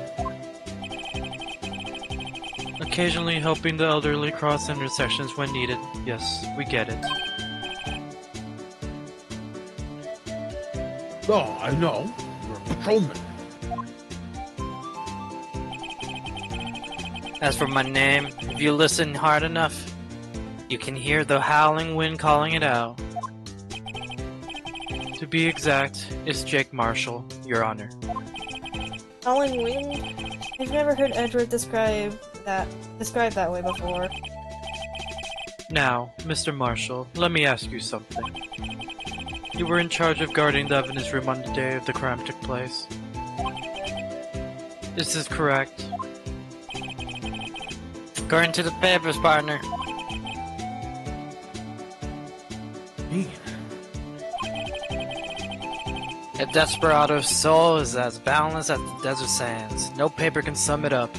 Occasionally helping the elderly cross intersections when needed. Yes, we get it. Oh, I know. You're a patrolman. As for my name, if you listen hard enough, you can hear the howling wind calling it out. To be exact, it's Jake Marshall, Your Honor. Howling wind? I've never heard Edward described that way before. Now, Mr. Marshall, let me ask you something. You were in charge of guarding the evidence room on the day of the crime took place. Is this correct? According to the papers, partner. Me. A desperado's soul is as boundless as the desert sands. No paper can sum it up.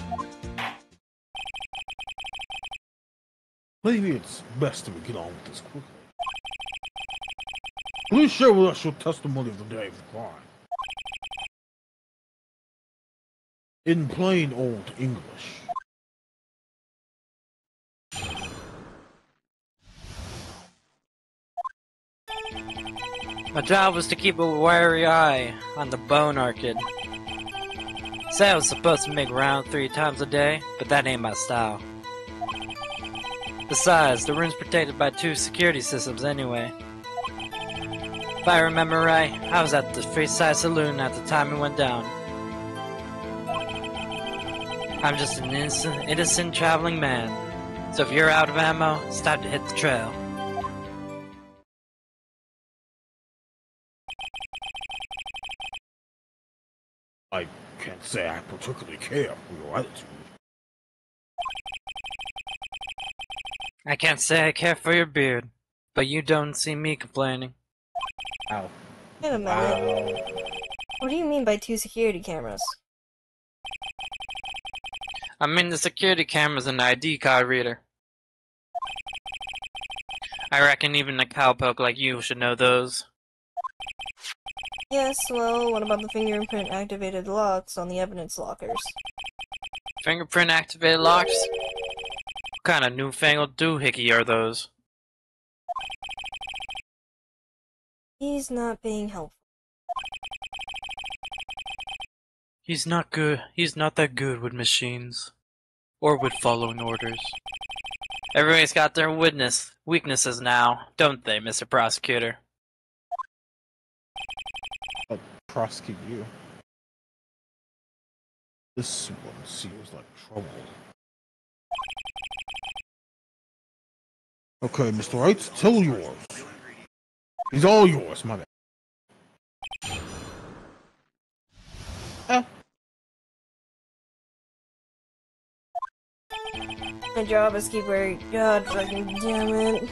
Maybe it's best if we get on with this quickly. Please share with us your testimony of the day of the crime. In plain old English. My job was to keep a wary eye on the bone orchid. Say I was supposed to make round 3 times a day, but that ain't my style. Besides, the room's protected by 2 security systems anyway. If I remember right, I was at the Freeside Saloon at the time it went down. I'm just an innocent traveling man. So if you're out of ammo, it's time to hit the trail. I can't say I particularly care for your attitude. I can't say I care for your beard, but you don't see me complaining. Ow. Wait a minute. Wow. What do you mean by 2 security cameras? I mean the security camera's an ID card reader. I reckon even a cowpoke like you should know those. Yes, well, what about the fingerprint activated locks on the evidence lockers? Fingerprint activated locks? What kind of newfangled doohickey are those? He's not being helpful. He's not good. He's not that good with machines. Or with following orders. Everybody's got their weaknesses now, don't they, Mr. Prosecutor? prosecute you. This one seems like trouble. Okay, Mr. Wright, tell yours. He's all yours, my man. My job is keep wearing. God fucking damn it.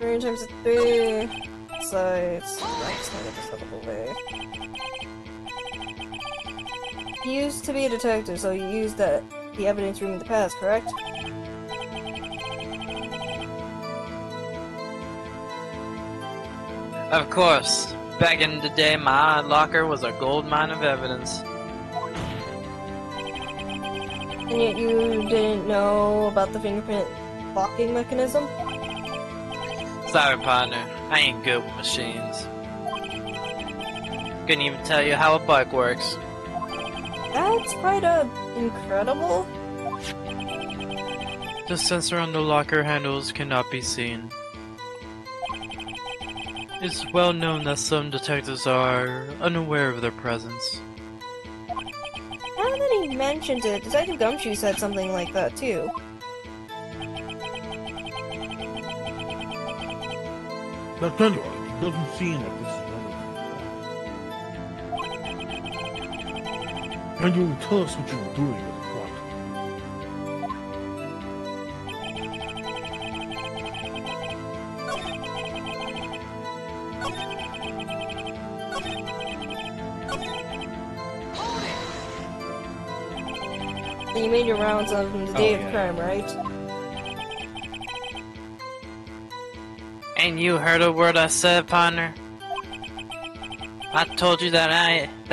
3 times 3. So it's just gonna get this out of the way. He used to be a detective, so he used the evidence room in the past, correct? Of course. Back in the day, my locker was a gold mine of evidence. And yet you didn't know about the fingerprint locking mechanism? Sorry, partner. I ain't good with machines. Couldn't even tell you how a bike works. That's quite incredible. The sensor on the locker handles cannot be seen. It's well known that some detectives are unaware of their presence. Now that he mentioned it, Detective Gumshoe said something like that too. But anyway, it doesn't seem like this is one. And you tell us what you were doing with the plot. You made your rounds on the day of the crime, right? Ain't you heard a word I said, partner? I told you that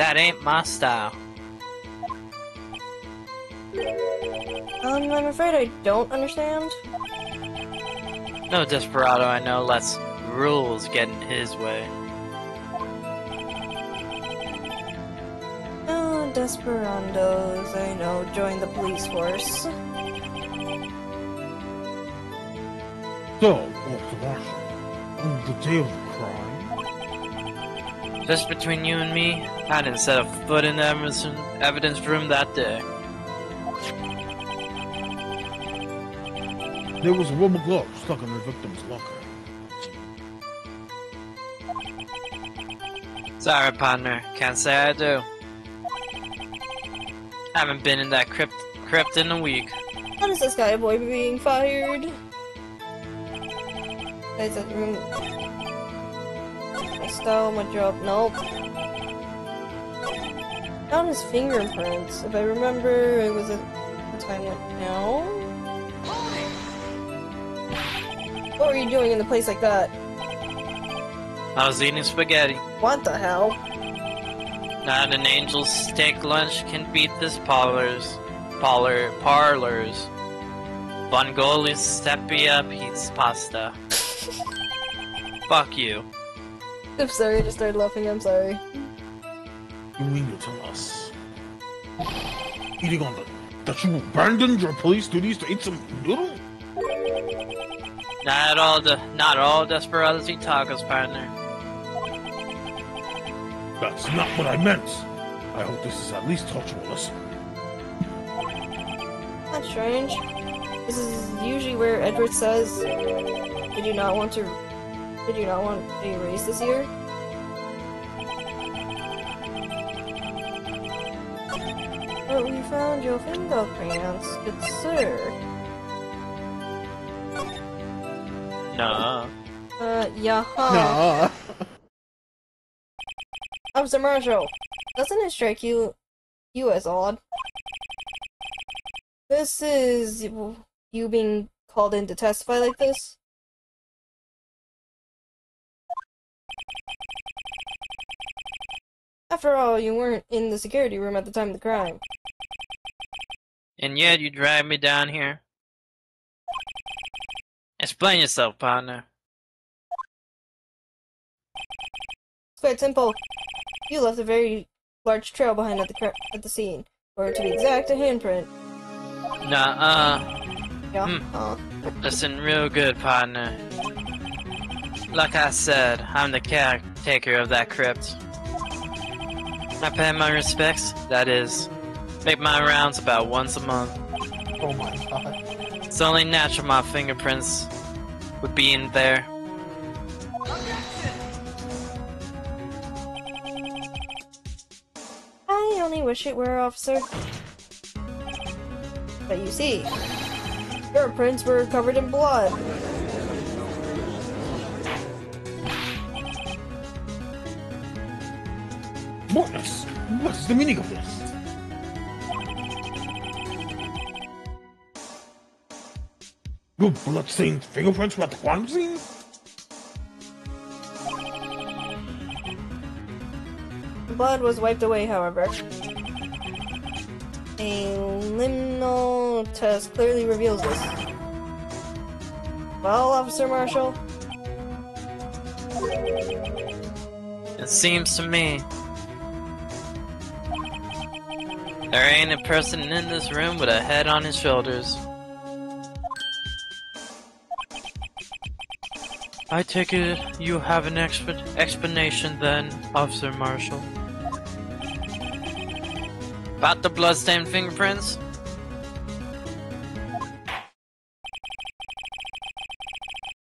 ain't my style. I'm afraid I don't understand. No desperado I know lets rules get in his way. No desperados, I know, join the police force. So, Officer Marshall, on the day of the crime, Just between you and me, I didn't set a foot in the evidence room that day. there was a rubber glove stuck in the victim's locker. Sorry, partner. Can't say I do. Haven't been in that crypt in a week. How does this guy avoid being fired? Guys, that room. My style, my job, nope. Found his fingerprints. If I remember, it was at the time went down. What were you doing in a place like that? I was eating spaghetti. What the hell? Not an angel's steak lunch can beat this parlors. Bongoli sepia pizza pasta. Fuck you. I'm sorry, I just started laughing, I'm sorry. You mean to tell us, eating on that you abandoned your police duties to eat some noodle? Not all desperados eat tacos, partner. That's not what I meant. I hope this is at least taught you a lesson. That's strange. This is usually where Edward says, Did you not want to be raised this year? But we found your fingerprints, good sir. Nah. Yeah. Nah. Officer Marshall, doesn't it strike you as odd? This is you being called in to testify like this? After all, you weren't in the security room at the time of the crime. And yet you drag me down here. Explain yourself, partner. It's quite simple. You left a very large trail behind at the scene, or to be exact, a handprint. Nah, Yeah. Listen real good, partner. Like I said, I'm the caretaker of that crypt. I pay my respects, that is, make my rounds about once a month. Oh my god. It's only natural my fingerprints would be in there. I only wish it were, officer. But you see, your prints were covered in blood. What is the meaning of this? Your blood-stained fingerprints were at the crime scene? Blood was wiped away, however. A liminal test clearly reveals this. Well, Officer Marshall? It seems to me there ain't a person in this room with a head on his shoulders. I take it you have an explanation then, Officer Marshall. About the bloodstained fingerprints?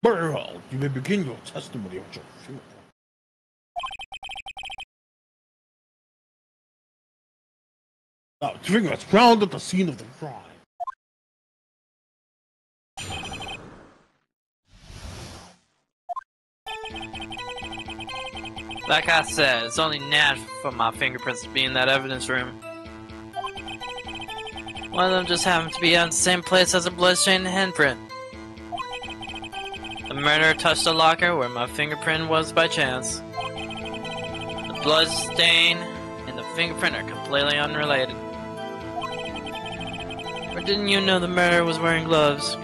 Very well, you may begin your testimony with your fingerprint. Now, fingerprints found at the scene of the crime. Like I said, it's only natural for my fingerprints to be in that evidence room. One of them just happened to be on the same place as a bloodstained handprint. The murderer touched the locker where my fingerprint was by chance. The blood stain and the fingerprint are completely unrelated. Or didn't you know the murderer was wearing gloves?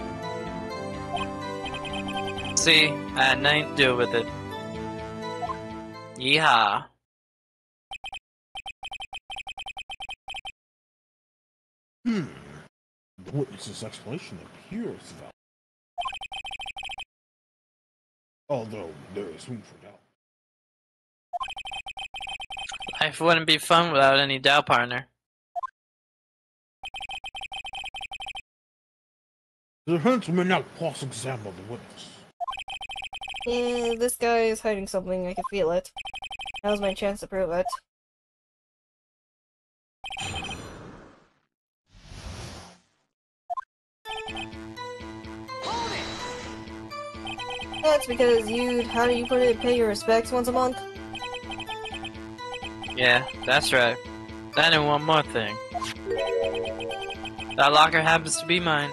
See, I had nothing to do with it. Yeehaw. The witness's explanation appears valid. Although there is room for doubt. Life wouldn't be fun without any doubt, partner. The defense may now cross-examine the witness. Yeah, this guy is hiding something, I can feel it. Now's my chance to prove it. That's because you'd, how do you put it, pay your respects once a month? Yeah, that's right. Then and one more thing. That locker happens to be mine.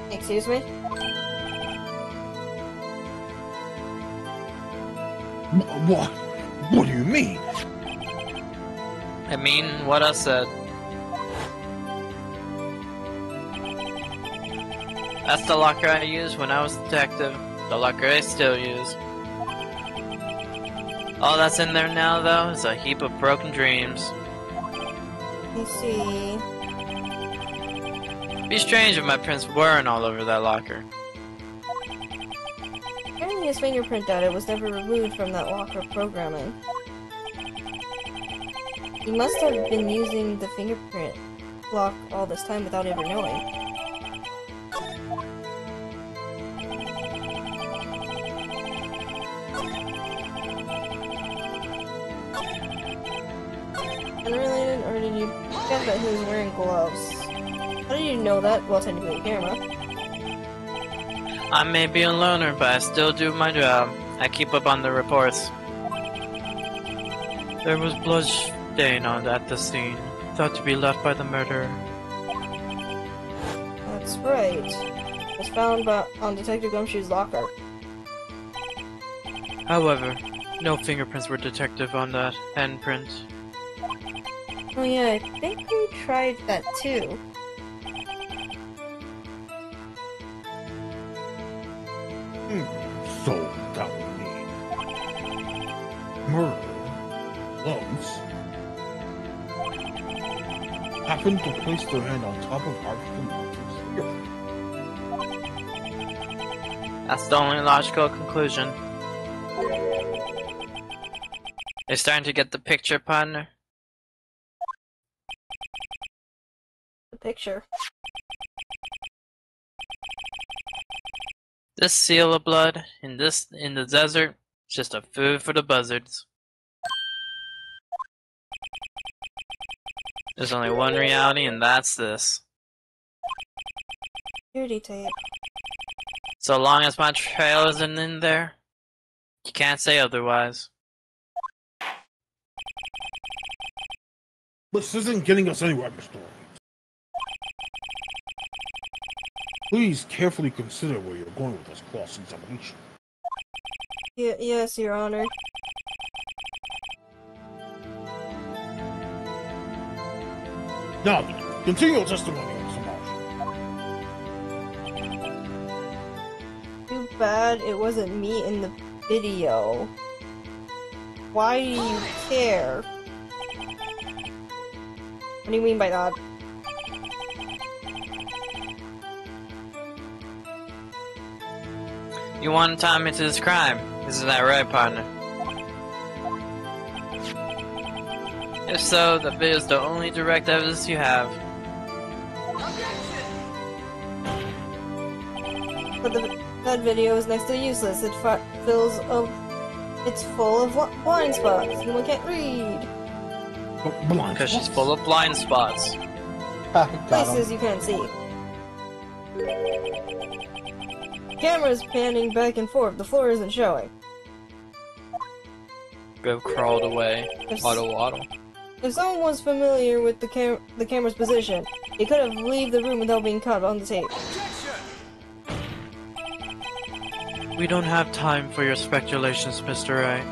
Excuse me? What? What do you mean? I mean what I said. That's the locker I used when I was a detective. The locker I still use. All that's in there now, though, is a heap of broken dreams. I see. It'd be strange if my prints weren't all over that locker. Apparently his fingerprint data was never removed from that locker programming. He must have been using the fingerprint lock all this time without ever knowing. Unrelated, or did you get that he was wearing gloves? How did you know that while tending to the camera? I may be a loner, but I still do my job. I keep up on the reports. There was blood stain at the scene, thought to be left by the murderer. That's right. It was found on Detective Gumshoe's locker. However, no fingerprints were detected on that handprint. Oh yeah, I think we tried that too. So that would mean murder, gloves, happened to place their hand on top of Harvey. That's the only logical conclusion. You're starting to get the picture, partner? The picture. This seal of blood in the desert is just a food for the buzzards. There's only one reality, and that's this. Security tape. So long as my trail isn't in there, you can't say otherwise. This isn't getting us anywhere, Mr. Wright. Please carefully consider where you're going with this cross-examination. Yes, Your Honor. Now then, continue your testimony, Mr. Marshall. Too bad it wasn't me in the video. Why do you care? What do you mean by that? You want to tie me to this crime? Isn't that right, partner? If so, the video is the only direct evidence you have. But that video is next to useless. It's full of blind spots. Anyone can't read. Blind Because she's spots? full of blind spots. Places you can't see. Camera's panning back and forth. The floor isn't showing. Go crawled away. If- Waddle waddle. If someone was familiar with the camera's position, they could have left the room without being caught on the tape. We don't have time for your speculations, Mr. Wright.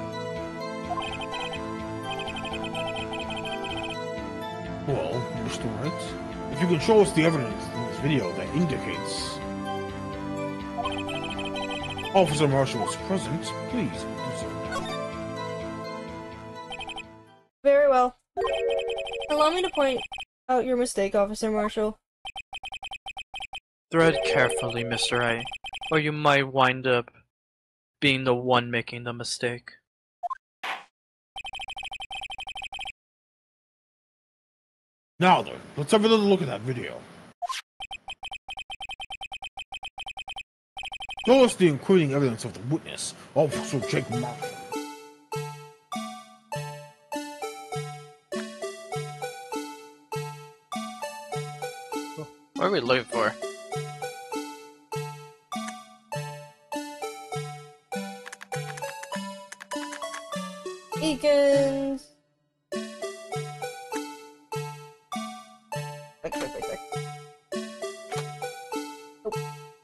Well, Mr. Wright, if you can show us the evidence in this video that indicates Officer Marshall was present, please do so. Very well. Allow me to point out your mistake, Officer Marshall. Thread carefully, Mr. Wright, or you might wind up being the one making the mistake. Now then, let's have another look at that video. Show us the incriminating evidence of the witness, Officer Jake Marshall. What are we looking for? Eakins! Quick.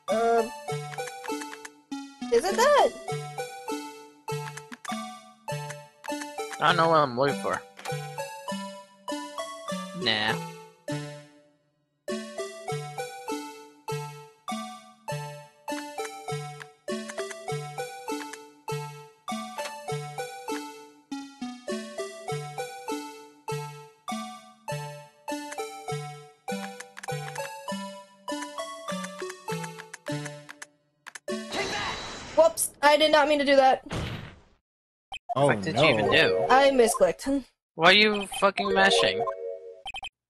Oh. Is it that? I don't know what I'm looking for. Nah. Whoops! I did not mean to do that. Oh What did you even do? I misclicked. Why are you fucking meshing?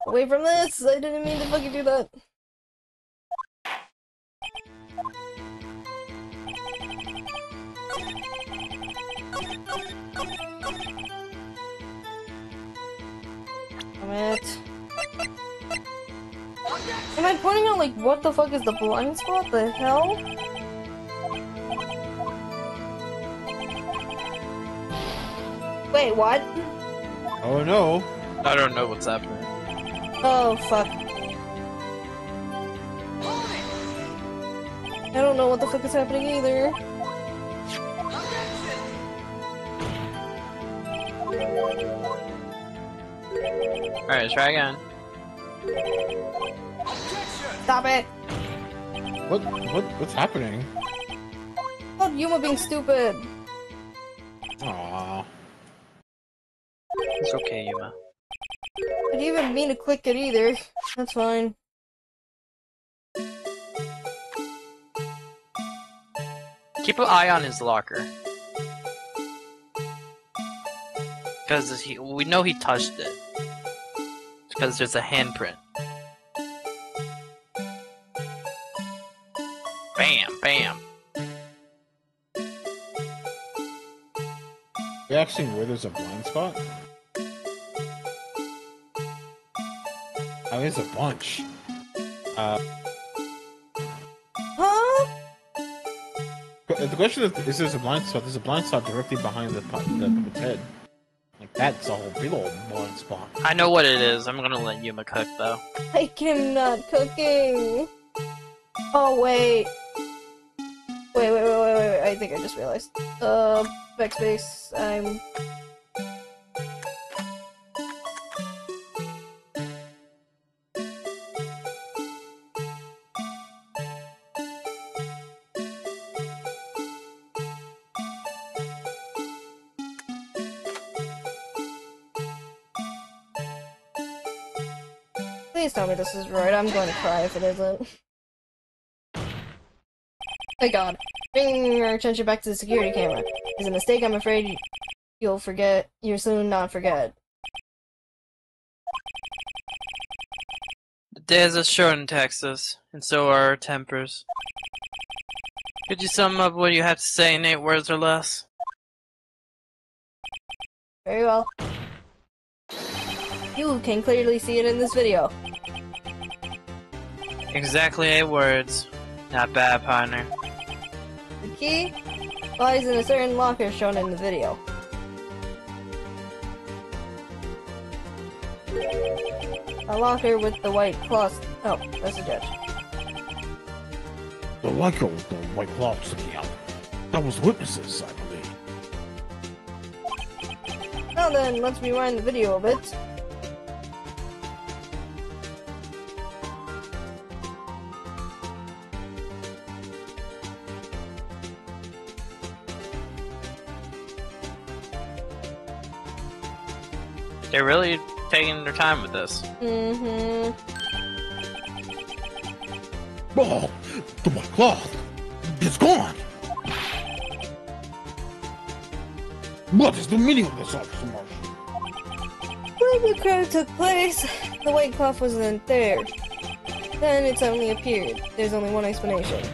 Away from this! I didn't mean to fucking do that. Damn it. Am I pointing out, like, what the fuck is the blind spot? The hell? Wait, what? Oh no. I don't know what's happening. Oh, fuck. I don't know what the fuck is happening either. Alright, try again. Stop it! What's happening? Oh, Yuma being stupid! Aww. It's okay, Yuma. I didn't even mean to click it either. That's fine. Keep an eye on his locker. Because we know he touched it. Because there's a handprint. Bam, bam. You actually know where there's a blind spot? I mean, there's a bunch. Huh? The question is there's a blind spot? There's a blind spot directly behind the puppet's head. Like, that's a whole big old blind spot. I know what it is. I'm gonna let Yuma cook, though. I am not cooking. Oh, wait. Wait. I think I just realized. Backspace. I'm... Please tell me this is right. I'm going to cry if it isn't. Thank God. Bringing your attention back to the security camera is a mistake I'm afraid you'll forget. You'll soon not forget. The days are short in Texas, and so are our tempers. Could you sum up what you have to say in 8 words or less? Very well. You can clearly see it in this video. Exactly 8 words. Not bad, partner. The key lies in a certain locker shown in the video. A locker with the white cloth. Oh, that's a judge. The locker with the white cloth sticking out. That was witnesses, I believe. Now then, let's rewind the video a bit. They're really taking their time with this. Mm-hmm. Oh, the white cloth! It's gone! What is the meaning of this, Officer Marshall? When the crime took place, the white cloth wasn't there. Then it suddenly appeared. There's only one explanation.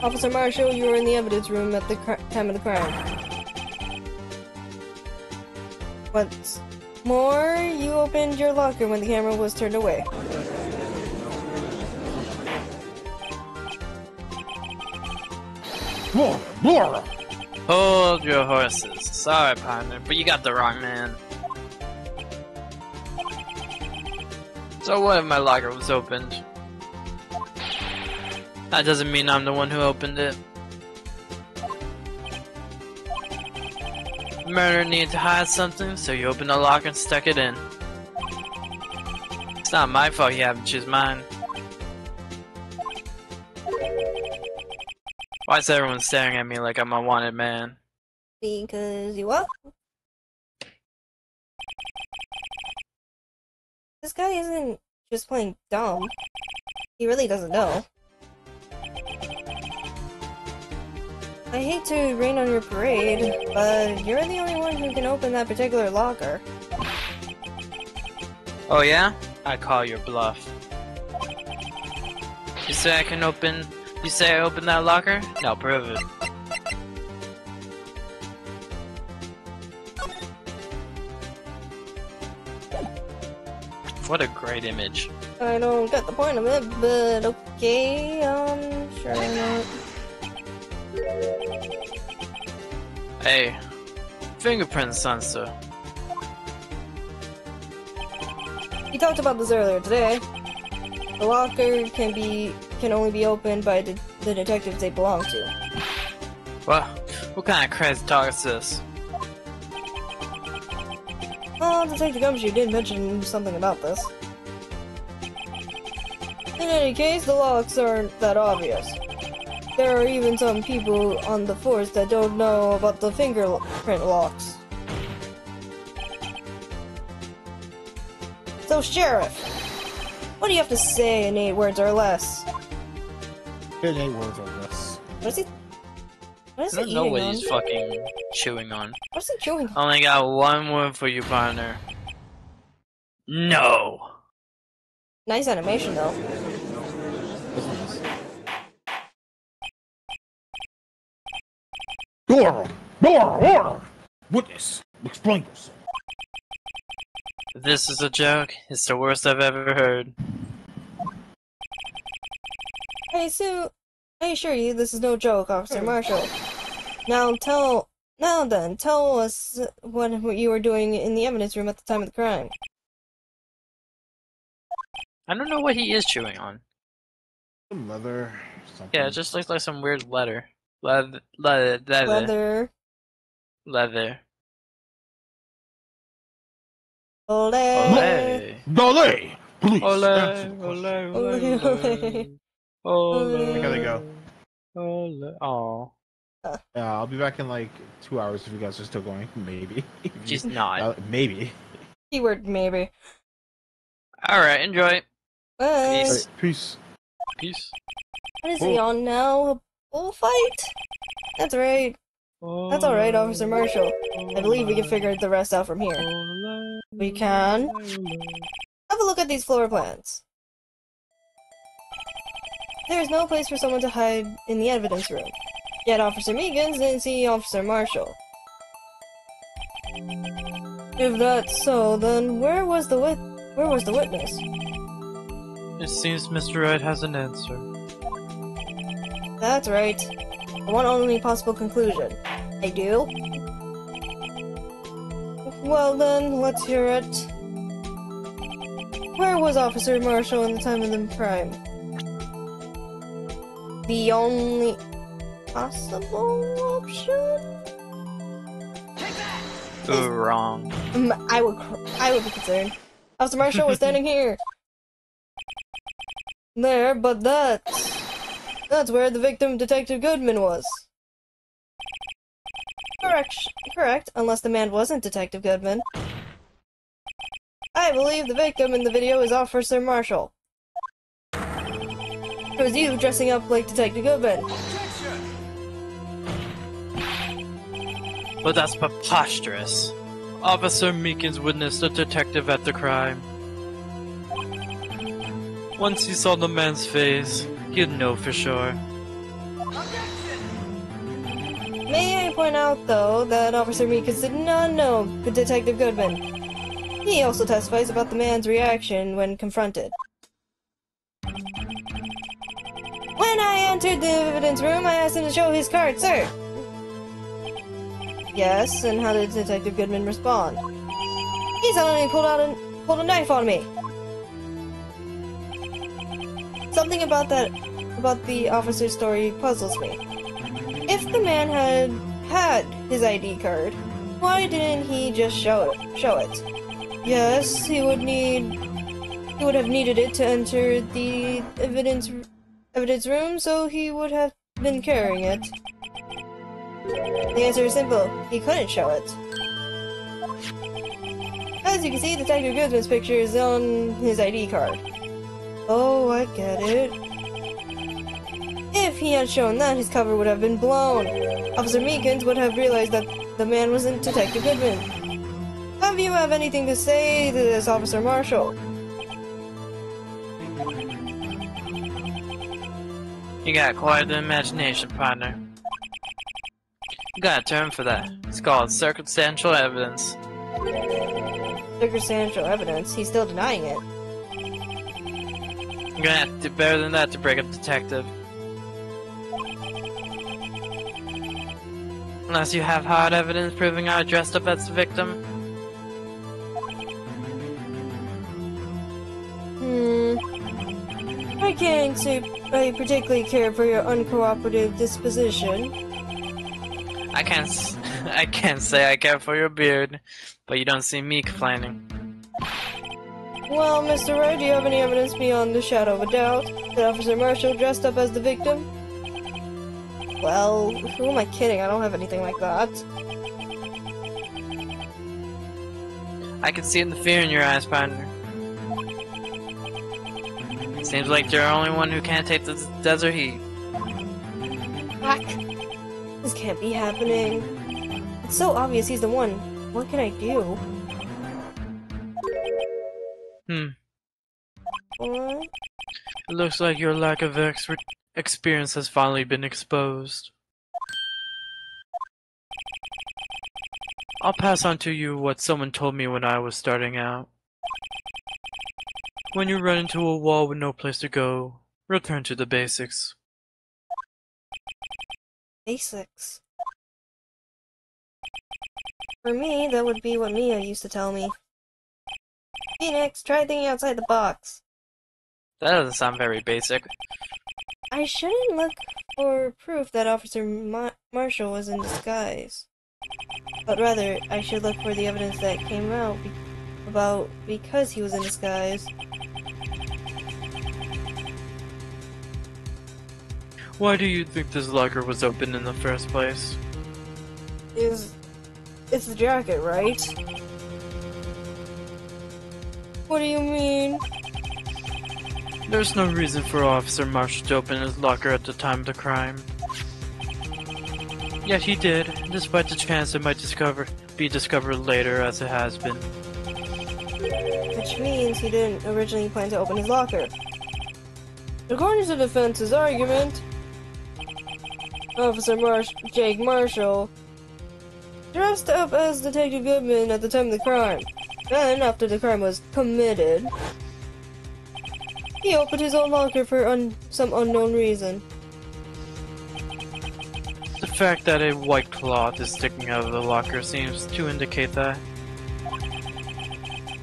Officer Marshall, you were in the evidence room at the time of the crime. What's more, you opened your locker when the camera was turned away. Laura! Hold your horses. Sorry, partner, but you got the wrong man. So what if my locker was opened? That doesn't mean I'm the one who opened it. Murderer needed to hide something, so you opened the locker and stuck it in. It's not my fault you haven't choose mine. Why is everyone staring at me like I'm a wanted man? Because you what? This guy isn't just playing dumb. He really doesn't know. I hate to rain on your parade, but you're the only one who can open that particular locker. Oh yeah? I call your bluff. You say I can open... You say I opened that locker? Now prove it. What a great image. I don't get the point of it, but okay, sure not. Hey, fingerprint sensor. We talked about this earlier today. The locker can only be opened by the detectives they belong to. What kind of crazy talk is this? Oh, Detective Gumshoe did mention something about this. In any case, the locks aren't that obvious. There are even some people on the force that don't know about the fingerprint locks. So, Sheriff, what do you have to say in 8 words or less? In 8 words or less. What is he? What is I he don't know eating what on? he's fucking chewing on? What's he chewing? Only got one word for you, partner. No. Nice animation, though. Door! Door! Witness, explain yourself. If this is a joke, it's the worst I've ever heard. I assure you, this is no joke, Officer Marshall. Now then, tell us what you were doing in the evidence room at the time of the crime. I don't know what he is chewing on. Some leather, something. Yeah, it just looks like some weird leather. Leather. Leather. Ole. Ole. Dole! Please, Ole. answer the question. Ole. Ole. I gotta go. Ole. Aw. Yeah, I'll be back in like 2 hours if you guys are still going. Maybe. She's not. Maybe. Keyword maybe. Alright, enjoy. Bye. Peace. Peace. Peace. What is he on now? A bullfight? That's right. That's alright, Officer Marshall. I believe we can figure the rest out from here. We can. Have a look at these floor plans. There is no place for someone to hide in the evidence room. Yet Officer Meekins didn't see Officer Marshall. If that's so, then where was the witness? It seems Mr. Wright has an answer. That's right. The one only possible conclusion. I do? Well then, let's hear it. Where was Officer Marshall in the time of the crime? The only possible option? Wrong. I would be concerned. Officer Marshall was standing here. There, but that's where the victim, Detective Goodman, was. Correct, unless the man wasn't Detective Goodman. I believe the victim in the video is Officer Marshall. It was you dressing up like Detective Goodman. But that's preposterous. Officer Meekins witnessed the detective at the crime. Once he saw the man's face, he'd know for sure. May I point out, though, that Officer Meekins did not know the Detective Goodman. He also testifies about the man's reaction when confronted. When I entered the evidence room, I asked him to show his card, sir. Yes, and how did Detective Goodman respond? He suddenly pulled a knife on me. Something about the officer's story puzzles me. If the man had his ID card, why didn't he just show it? Yes, he would have needed it to enter the evidence room, so he would have been carrying it. The answer is simple. He couldn't show it. As you can see, Detective Goodman's picture is on his ID card. Oh, I get it. If he had shown that, his cover would have been blown. Officer Meekins would have realized that the man wasn't Detective Goodman. Have you anything to say to this, Officer Marshall? You got quite the imagination, partner. You got a term for that. It's called circumstantial evidence. Circumstantial evidence? He's still denying it. You're gonna have to do better than that to break up detective. Unless you have hard evidence proving I dressed up as the victim. I can't say I particularly care for your uncooperative disposition. I can't say I care for your beard, but you don't see me complaining. Well, Mr. Wright, do you have any evidence beyond the shadow of a doubt that Officer Marshall dressed up as the victim? Well, who am I kidding? I don't have anything like that. I can see in the fear in your eyes, partner. Seems like you're the only one who can't take the desert heat. Fuck. This can't be happening. It's so obvious he's the one. What can I do? What? It looks like your lack of experience has finally been exposed. I'll pass on to you what someone told me when I was starting out. When you run into a wall with no place to go, return to the basics. Basics. For me, that would be what Mia used to tell me. Phoenix, try thinking outside the box. That doesn't sound very basic. I shouldn't look for proof that Officer Marshall was in disguise. But rather, I should look for the evidence that came out about because he was in disguise. Why do you think this locker was open in the first place? It's the jacket, right? What do you mean? There's no reason for Officer Marshall to open his locker at the time of the crime. Yet he did, despite the chance it might be discovered later as it has been. Which means he didn't originally plan to open his locker. According to the defense's argument, Officer Jake Marshall dressed up as Detective Goodman at the time of the crime. Then, after the crime was committed, he opened his own locker for some unknown reason. The fact that a white cloth is sticking out of the locker seems to indicate that.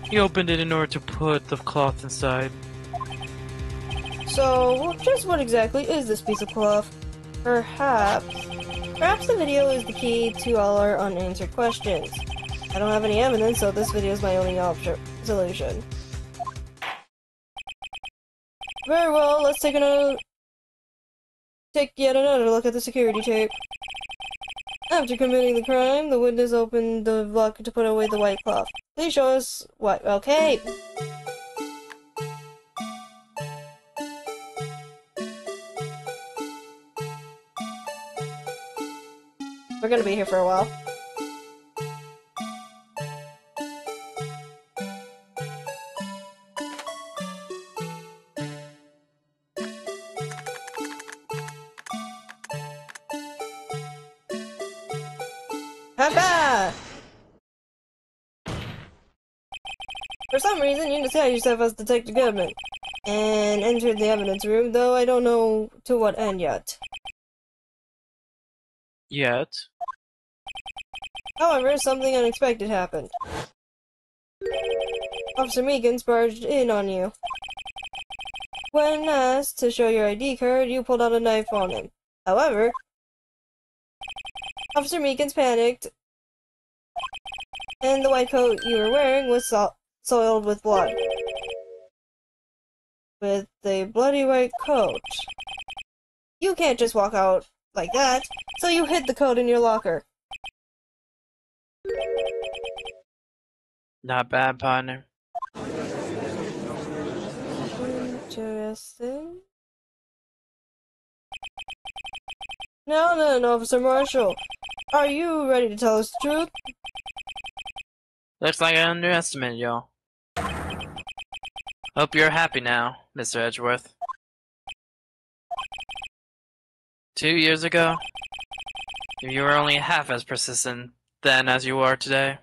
He opened it in order to put the cloth inside. So, just what exactly is this piece of cloth? Perhaps the video is the key to all our unanswered questions. I don't have any evidence, so this video is my only solution. Very well, let's take yet another look at the security tape. After committing the crime, the witness opened the locker to put away the white cloth. Please show us what. Okay. We're gonna be here for a while. Ha-ha! For some reason, you disguised yourself as Detective Goodman and entered the evidence room, though I don't know to what end yet. However, something unexpected happened. Officer Meekins barged in on you. When asked to show your ID card, you pulled out a knife on him. However, Officer Meekins panicked, and the white coat you were wearing was soiled with blood. With a bloody white coat. You can't just walk out like that, so you hid the coat in your locker. Not bad, partner. Interesting. Now then, Officer Marshall. Are you ready to tell us the truth? Looks like I underestimated y'all. Hope you're happy now, Mr. Edgeworth. 2 years ago, you were only half as persistent then as you are today.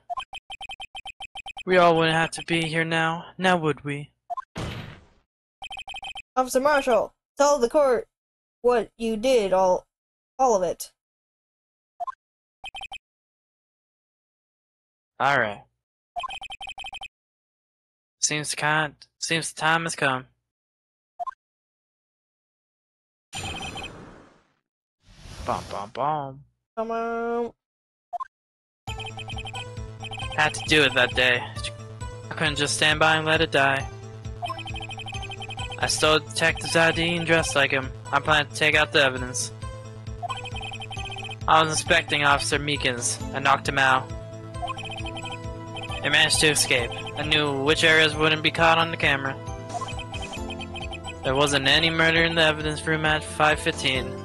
We all wouldn't have to be here now would we? Officer Marshall, tell the court what you did, all of it. Alright. Seems the time has come. Bum bum bum. Come on. Had to do it that day. I couldn't just stand by and let it die. I stole the detective's ID and dressed like him. I planned to take out the evidence. I was inspecting Officer Meekins. I knocked him out. I managed to escape. I knew which areas wouldn't be caught on the camera. There wasn't any murder in the evidence room at 5:15.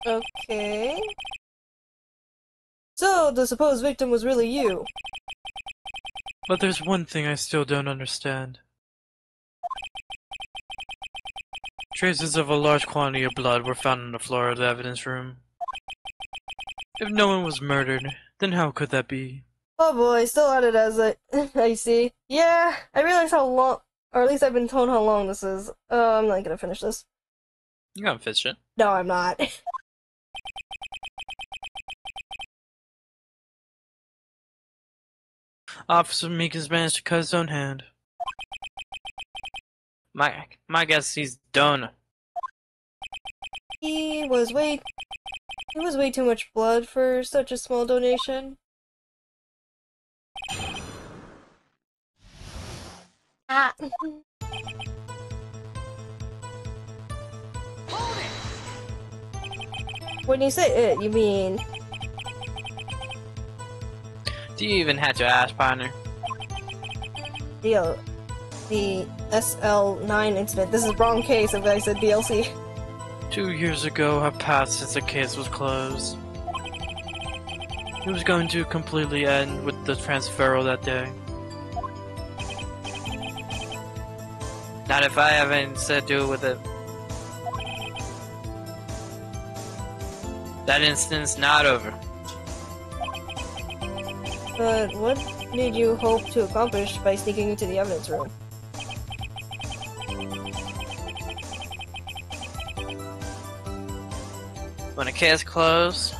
Okay. So, the supposed victim was really you. But there's one thing I still don't understand. Traces of a large quantity of blood were found on the floor of the evidence room. If no one was murdered, then how could that be? Oh boy, still at it as I see. Yeah, I realize how long, or at least I've been told how long this is. I'm not gonna finish this. You gotta finish it. No, I'm not. Officer Meekins managed to cut his own hand. My guess he's done. He was way too much blood for such a small donation. Ah. When you say it, you mean... Do you even have to ask, partner? The SL9 incident. This is wrong case if I said DLC. 2 years ago have passed since the case was closed. It was going to completely end with the transferal that day. Not if I have anything to do with it. That incident's not over. But what did you hope to accomplish by sneaking into the evidence room? When a case closed,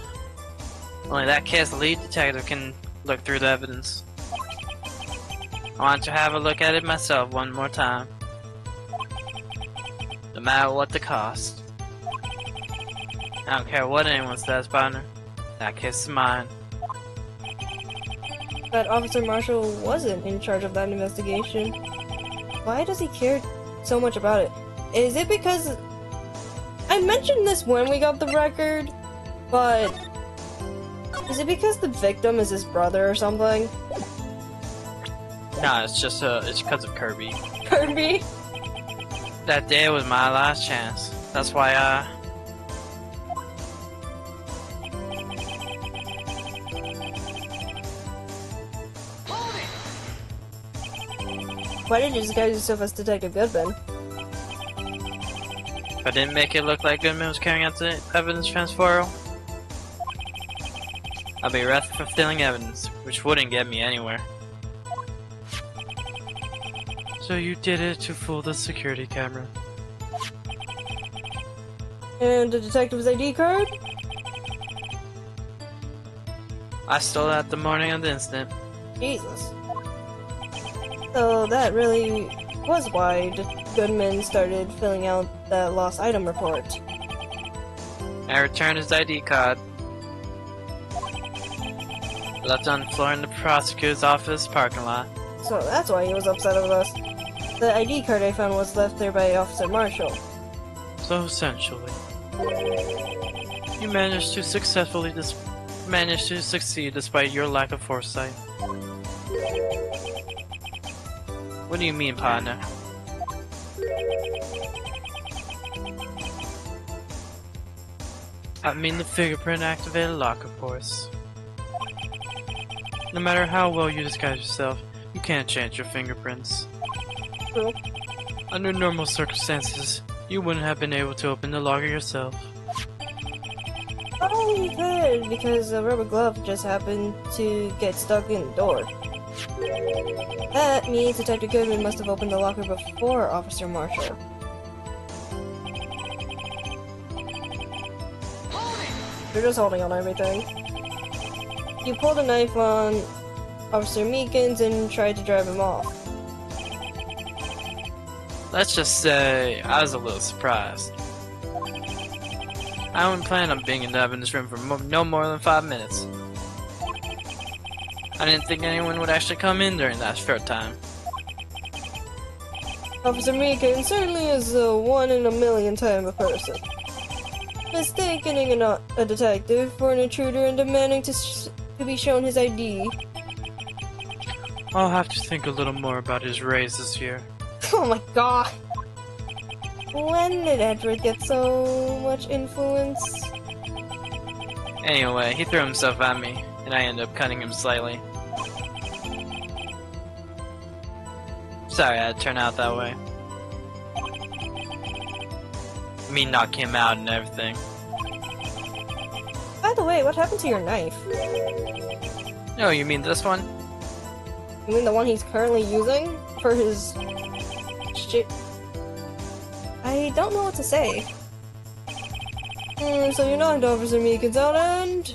only that case lead detective can look through the evidence. I want to have a look at it myself one more time. No matter what the cost. I don't care what anyone says, partner. That case is mine. But Officer Marshall wasn't in charge of that investigation. Why does he care so much about it? Is it because... I mentioned this when we got the record, but... Is it because the victim is his brother or something? Nah, it's just it's because of Kirby. Kirby? That day was my last chance. That's why Why did you disguise yourself as Detective Goodman? if I didn't make it look like Goodman was carrying out the evidence transferal, I'll be arrested for stealing evidence, which wouldn't get me anywhere. So you did it to fool the security camera. And the detective's ID card? I stole that the morning of the incident. Jesus. So that really was why Goodman started filling out that lost item report. I returned his ID card. Left on the floor in the prosecutor's office parking lot. So that's why he was upset with us. The ID card I found was left there by Officer Marshall. So essentially, you managed to successfully succeed despite your lack of foresight. What do you mean, partner? I mean the fingerprint activated lock, of course. No matter how well you disguise yourself, you can't change your fingerprints. True. Under normal circumstances, you wouldn't have been able to open the locker yourself. Oh, he could, because a rubber glove just happened to get stuck in the door. That means Detective Goodman must have opened the locker before Officer Marshall. They're just holding on everything. You pulled a knife on Officer Meekins and tried to drive him off. Let's just say I was a little surprised. I wouldn't plan on being in the evidence room for no more than 5 minutes. I didn't think anyone would actually come in during that short time. Officer Meekins certainly is a one-in-a-million type of person. Mistaking a detective for an intruder and demanding to be shown his ID. I'll have to think a little more about his raise this year. Oh my god! When did Edward get so much influence? Anyway, he threw himself at me, and and I end up cutting him slightly. Sorry I had to turn out that way. Me knock him out and everything. By the way, what happened to your knife? No, you mean this one? You mean the one he's currently using for his shit? I don't know what to say. So you knocked Officer Meekins out and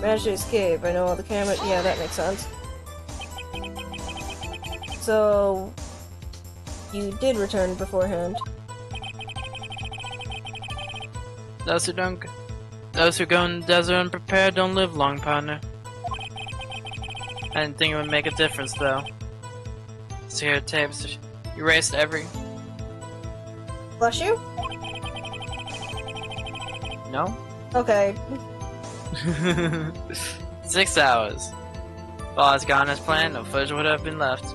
managed to escape. I know all the camera. Yeah, that makes sense. So you did return beforehand. Those who go in the desert unprepared don't live long, partner. I didn't think it would make a difference, though. So here, tapes. Erased every. Bless you? No? Okay. 6 hours. If all has gone as planned, no footage would have been left.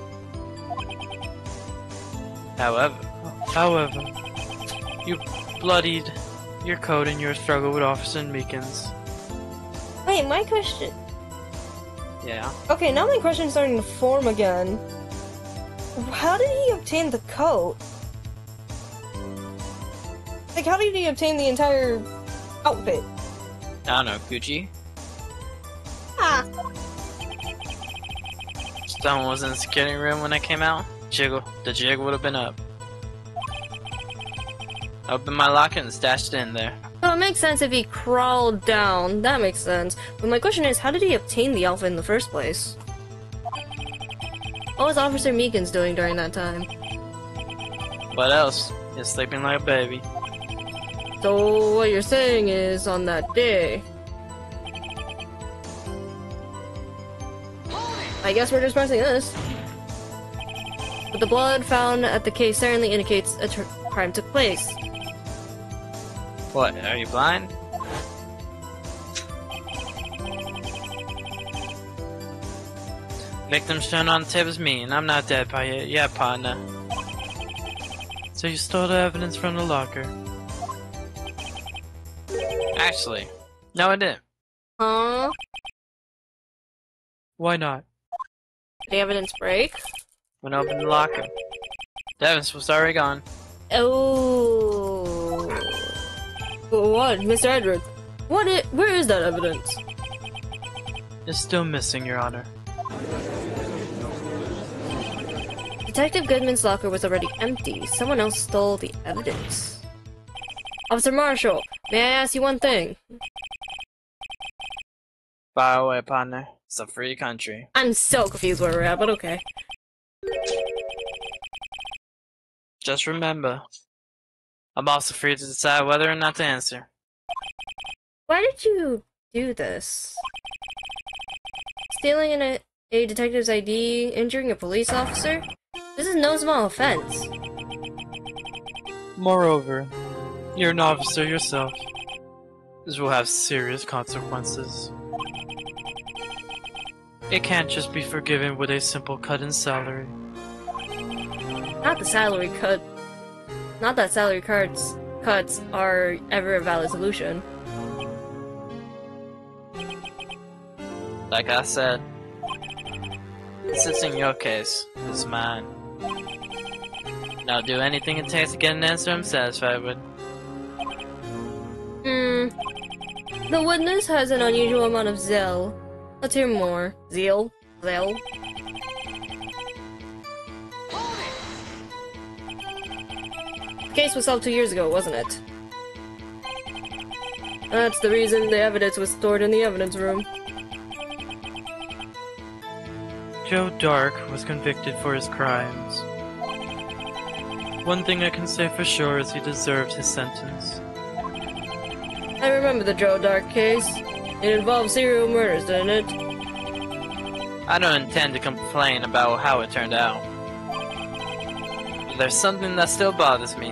However, you bloodied your coat in your struggle with Officer Meekins. Wait, my question. Yeah. Okay, now my question's starting to form again. How did he obtain the coat? Like, how did he obtain the entire outfit? I don't know, Gucci? Ah. Someone was in the security room when I came out. The jig would have been up. I opened my locker and stashed it in there. So it makes sense if he crawled down. That makes sense. But my question is, how did he obtain the outfit in the first place? What was Officer Meekins doing during that time? What else? He's sleeping like a baby. So what you're saying is, on that day... I guess we're just pressing this. But the blood found at the case certainly indicates a crime took place. What, are you blind? Victim shown on the tape is me, and I'm not dead yet, partner. So you stole the evidence from the locker? Actually, no I didn't. Huh? Why not? The evidence break? When I opened the locker, the evidence was already gone. Oh. What, Mr. Edward? Where is that evidence? It's still missing, Your Honor. Detective Goodman's locker was already empty. Someone else stole the evidence. Officer Marshall, may I ask you one thing? Fire away, partner. It's a free country. I'm so confused where we're at, but okay. Just remember, I'm also free to decide whether or not to answer. Why did you do this? Stealing a detective's ID, injuring a police officer? This is no small offense. Moreover, you're an officer yourself. This will have serious consequences. It can't just be forgiven with a simple cut in salary. Not the salary cut. Not that salary cuts are ever a valid solution. Like I said, this isn't your case, it's mine. And I'll do anything it takes to get an answer I'm satisfied with. The witness has an unusual amount of zeal. Let's hear more. Zeal? Zeal? The case was solved 2 years ago, wasn't it? That's the reason the evidence was stored in the evidence room. Joe Dark was convicted for his crimes. One thing I can say for sure is he deserved his sentence. I remember the Joe Dark case. It involved serial murders, didn't it? I don't intend to complain about how it turned out. But there's something that still bothers me.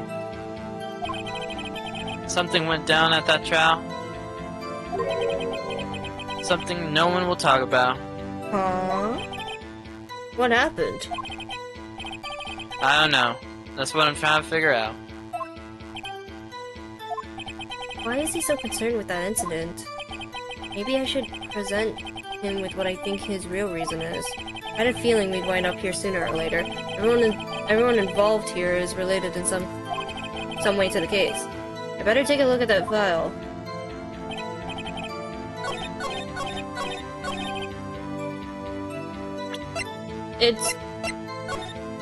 Something went down at that trial. Something no one will talk about. Huh? What happened? I don't know. That's what I'm trying to figure out. Why is he so concerned with that incident? Maybe I should present him with what I think his real reason is. I had a feeling we'd wind up here sooner or later. Everyone involved here is related in some way to the case. I better take a look at that file.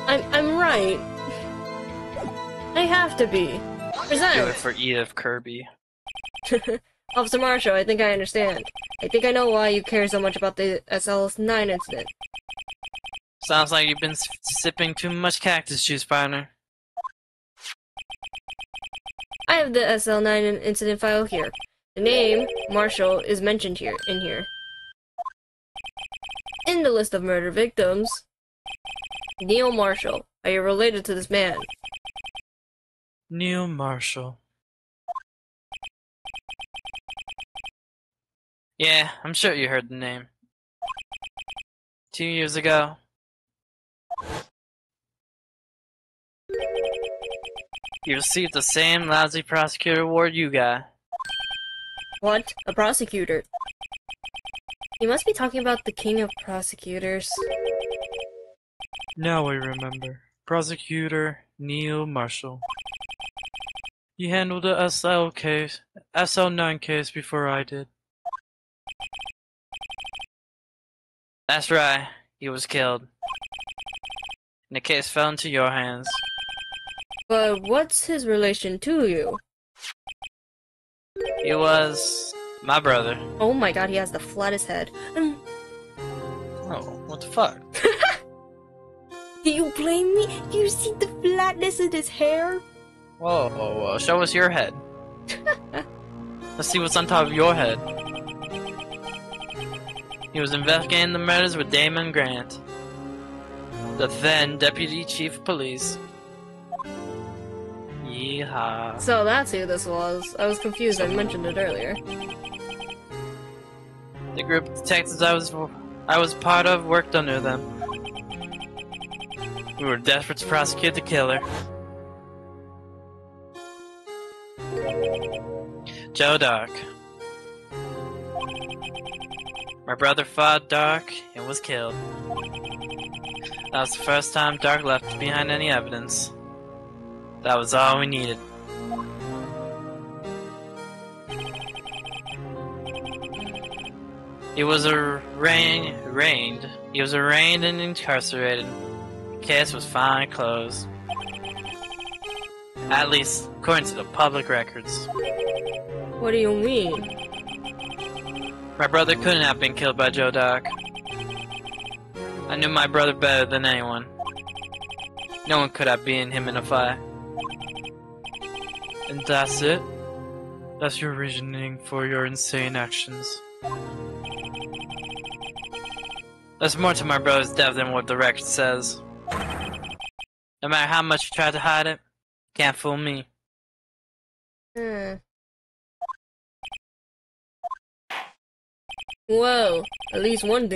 I'm right. I have to be. Present! Do it for Edith Kirby. Officer Marshall, I think I understand. I think I know why you care so much about the SL9 incident. Sounds like you've been sipping too much cactus juice, partner. I have the SL9 incident file here. The name, Marshall, is mentioned in here. In the list of murder victims, Neil Marshall. Are you related to this man? Neil Marshall. Yeah, I'm sure you heard the name. 2 years ago. You received the same lousy prosecutor award you got. What? A prosecutor? You must be talking about the king of prosecutors. Now I remember. Prosecutor Neil Marshall. He handled the SL9 case before I did. That's right, he was killed. And the case fell into your hands. But what's his relation to you? He was my brother. Oh my god, he has the flattest head. Oh, what the fuck? Do you blame me? Do you see the flatness of his hair? Whoa, whoa, whoa, show us your head. Let's see what's on top of your head. He was investigating the murders with Damon Grant, the then Deputy Chief of Police. Yeehaw. So that's who this was. I was confused, I mentioned it earlier. The group of detectives I was part of worked under them. We were desperate to prosecute the killer. Joe Dark. My brother fought Dark and was killed. That was the first time Dark left behind any evidence. That was all we needed. He was arraigned and incarcerated. The case was finally closed. At least, according to the public records. What do you mean? My brother couldn't have been killed by Joe Dark. I knew my brother better than anyone. No one could have beaten him in a fight. And that's it? That's your reasoning for your insane actions. There's more to my brother's death than what the record says. No matter how much you try to hide it, can't fool me. Well, at least one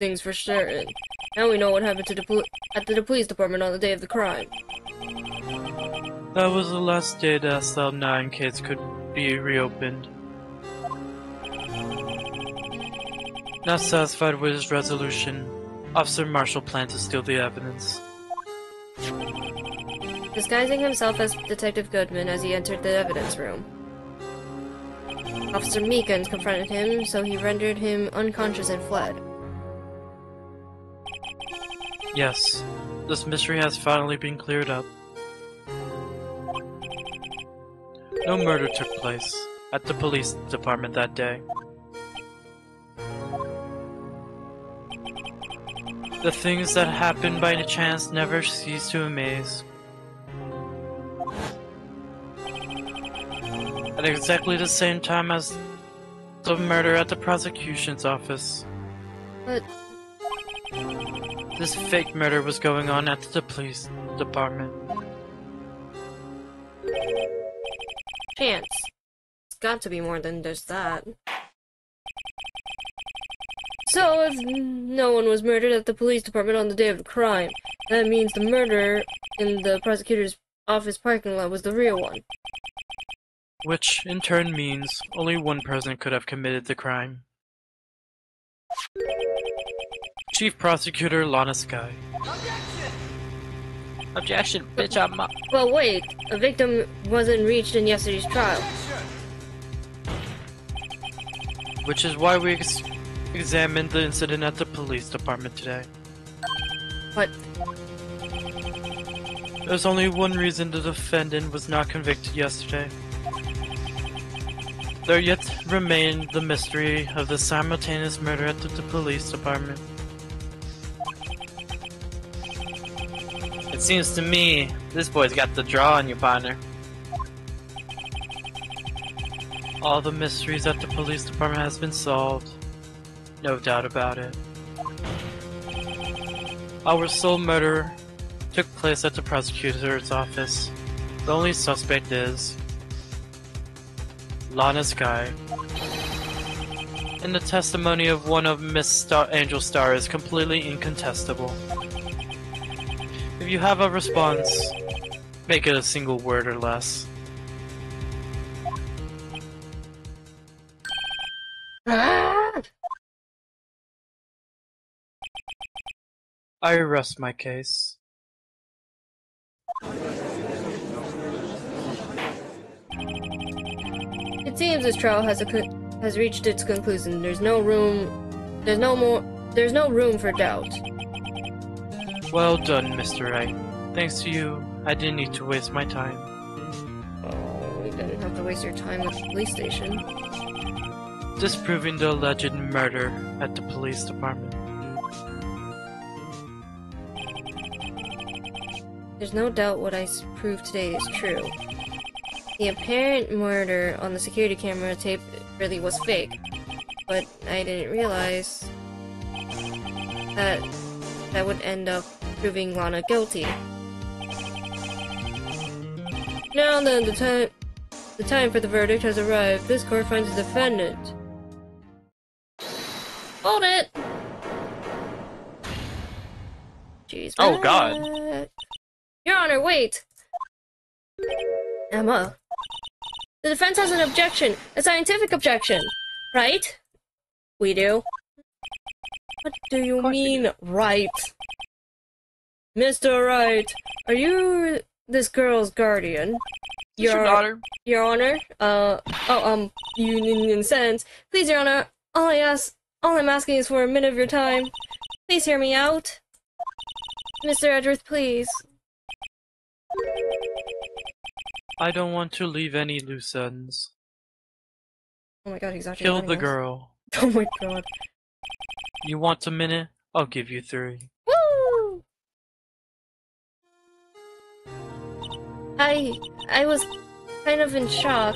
thing's for certain. Now we know what happened to the police department on the day of the crime. That was the last day the SL9 case could be reopened. Not satisfied with his resolution, Officer Marshall planned to steal the evidence. Disguising himself as Detective Goodman as he entered the evidence room. Officer Meekins confronted him, so he rendered him unconscious and fled. Yes, this mystery has finally been cleared up. No murder took place at the police department that day. The things that happen by chance never cease to amaze. At exactly the same time as the murder at the prosecution's office. But this fake murder was going on at the police department. chance. It's got to be more than just that. So, if no one was murdered at the police department on the day of the crime, that means the murder in the prosecutor's office parking lot was the real one. Which, in turn, means only one person could have committed the crime. Chief Prosecutor Lana Sky. Objection, bitch, I'm up. Well, wait. A victim wasn't reached in yesterday's trial. Which is why we examined the incident at the police department today. What? There's only one reason the defendant was not convicted yesterday. There yet remained the mystery of the simultaneous murder at the police department. It seems to me, this boy's got the draw on you, partner. All the mysteries at the police department has been solved. No doubt about it. Our sole murder took place at the prosecutor's office. The only suspect is Lana Sky. And the testimony of one of Miss Angel Star is completely incontestable. If you have a response, make it a single word or less. I rest my case. It seems this trial has reached its conclusion. There's no room for doubt. Well done, Mr. Wright. Thanks to you, I didn't need to waste my time. Oh, you didn't have to waste your time at the police station. Disproving the alleged murder at the police department. There's no doubt what I proved today is true. The apparent murder on the security camera tape really was fake, but I didn't realize that that would end up proving Lana guilty. Now then, the time for the verdict has arrived. This court finds the defendant. Hold it! Jeez. Oh, God. Your Honor, wait! Emma. The defense has an objection. A scientific objection. Right? We do. What do you mean, right? Mr. Wright, are you this girl's guardian? Your daughter? Your Honor? You in sense. Please, Your Honor, all I'm asking is for a minute of your time. Please hear me out. Mr. Edgeworth, please. I don't want to leave any loose ends. Oh my god, he's actually Kill the us. girl. Oh my god. You want a minute? I'll give you 3. Woo! I was kind of in shock.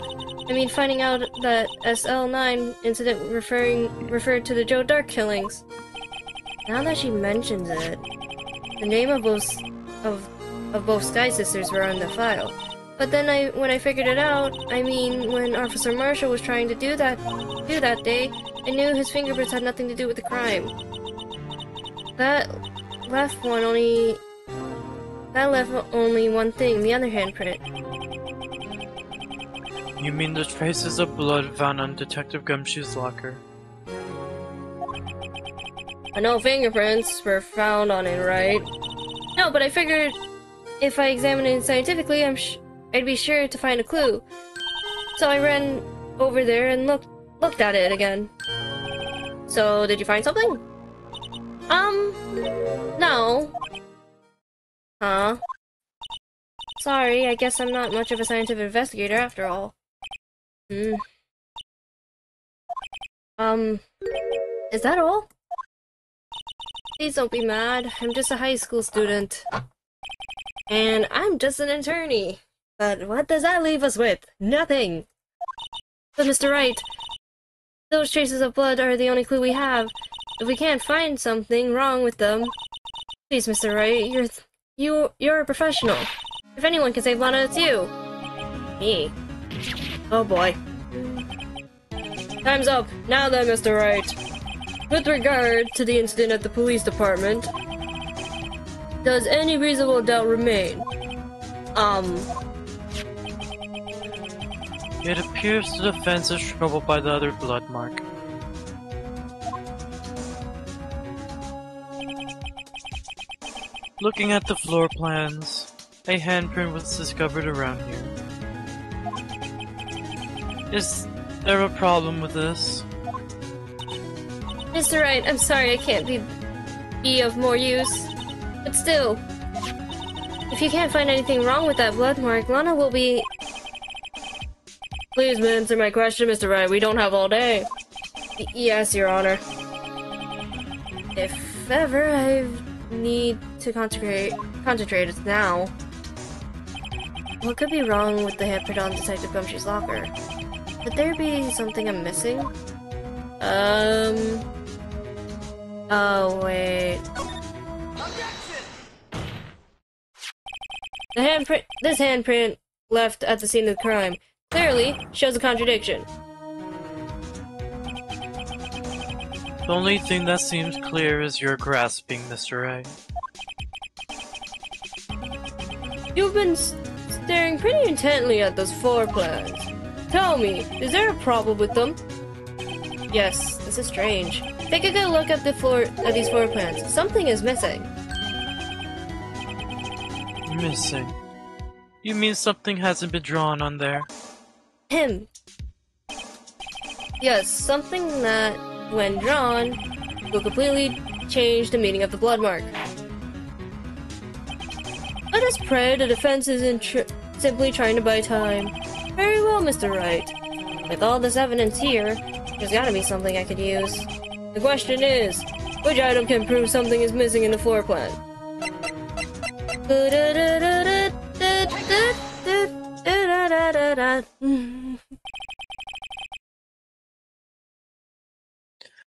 I mean, finding out that SL9 incident referred to the Joe Dark killings. Now that she mentions it, the name of both Sky Sisters were on the file. But then when I figured it out, I mean, when Officer Marshall was trying to do that day, I knew his fingerprints had nothing to do with the crime. That left only one thing, the other handprint. You mean the traces of blood found on Detective Gumshoe's locker? No fingerprints were found on it, right? No, but I figured if I examined it scientifically, I'd be sure to find a clue. So I ran over there and looked at it again. So, did you find something? No. Huh? Sorry, I guess I'm not much of a scientific investigator after all. Is that all? Please don't be mad. I'm just a high school student. And I'm just an attorney. But what does that leave us with? Nothing! But Mr. Wright, those traces of blood are the only clue we have. If we can't find something wrong with them... Please, Mr. Wright, you're a professional. If anyone can save Lana, it's you. Me. Oh boy. Time's up. Now then, Mr. Wright. With regard to the incident at the police department, does any reasonable doubt remain? It appears the defense is troubled by the other blood mark. Looking at the floor plans, a handprint was discovered around here. Is there a problem with this? Mr. Wright, I'm sorry I can't be of more use. But still, if you can't find anything wrong with that blood mark, Lana will be... Please answer my question, Mr. Wright. We don't have all day. Yes, Your Honor. If ever I need to concentrate, it's now. What could be wrong with the handprint on Detective Gumshoe's locker? Could there be something I'm missing? Oh, wait. This handprint left at the scene of the crime clearly shows a contradiction. The only thing that seems clear is your grasping, Mr. A. You've been staring pretty intently at those floor plans. Tell me, is there a problem with them? Yes, this is strange. Take a good look at these floor plans. Something is missing. Missing? You mean something hasn't been drawn on there? Yes, something that, when drawn, will completely change the meaning of the blood mark. Let us pray the defense isn't simply trying to buy time. Very well, Mr. Wright. With all this evidence here, there's gotta be something I could use. The question is, which item can prove something is missing in the floor plan?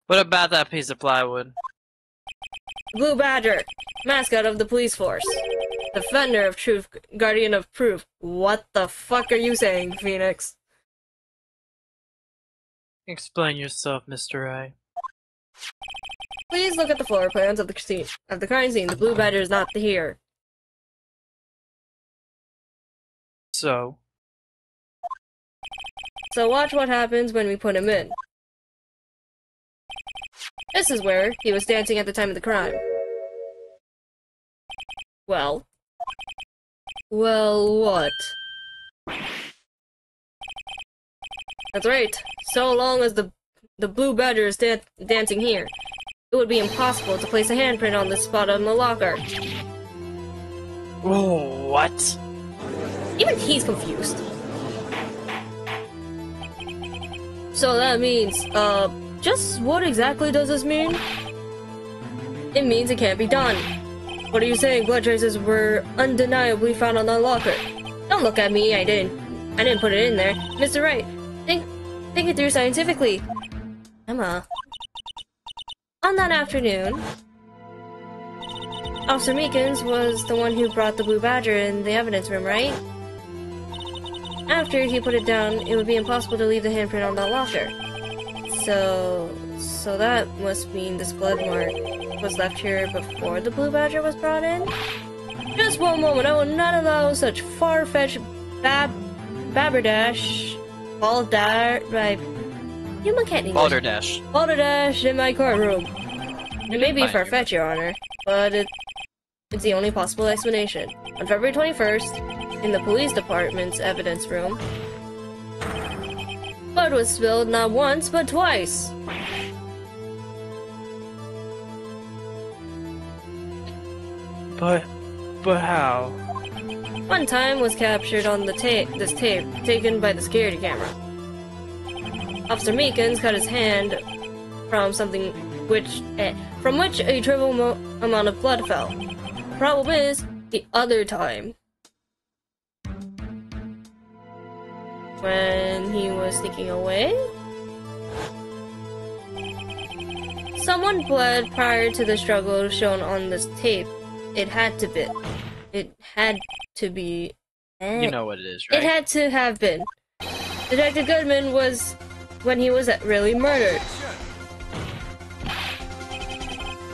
What about that piece of plywood? Blue Badger, mascot of the police force. Defender of truth, guardian of proof. What the fuck are you saying, Phoenix? Explain yourself, Mr. A. Please look at the floor plans of the crime scene. The Blue Badger is not here. So watch what happens when we put him in. This is where he was dancing at the time of the crime. Well, what? That's right. So long as the Blue Badger is dancing here, it would be impossible to place a handprint on this spot on the locker. Oh, what? Even he's confused. So that means, just what exactly does this mean? It means it can't be done. What are you saying? Blood traces were undeniably found on the locker. Don't look at me, I didn't put it in there. Mr. Wright, think it through scientifically. Emma. On that afternoon, Officer Meekins was the one who brought the Blue Badger in the evidence room, right? After he put it down, it would be impossible to leave the handprint on that locker. So that must mean this blood mark was left here before the Blue Badger was brought in? Just one moment, I will not allow such far-fetched balderdash in my courtroom. It may be far-fetched, Your Honor, but it's the only possible explanation. On February 21st, in the police department's evidence room, blood was spilled not once, but twice. But how? One time was captured on this tape taken by the security camera. Officer Meekins cut his hand from something from which a trivial amount of blood fell. The problem is, the other time, when he was sneaking away, someone bled prior to the struggle shown on this tape. It had to be. You know what it is, right? It had to have been. Detective Goodman was when he was really murdered.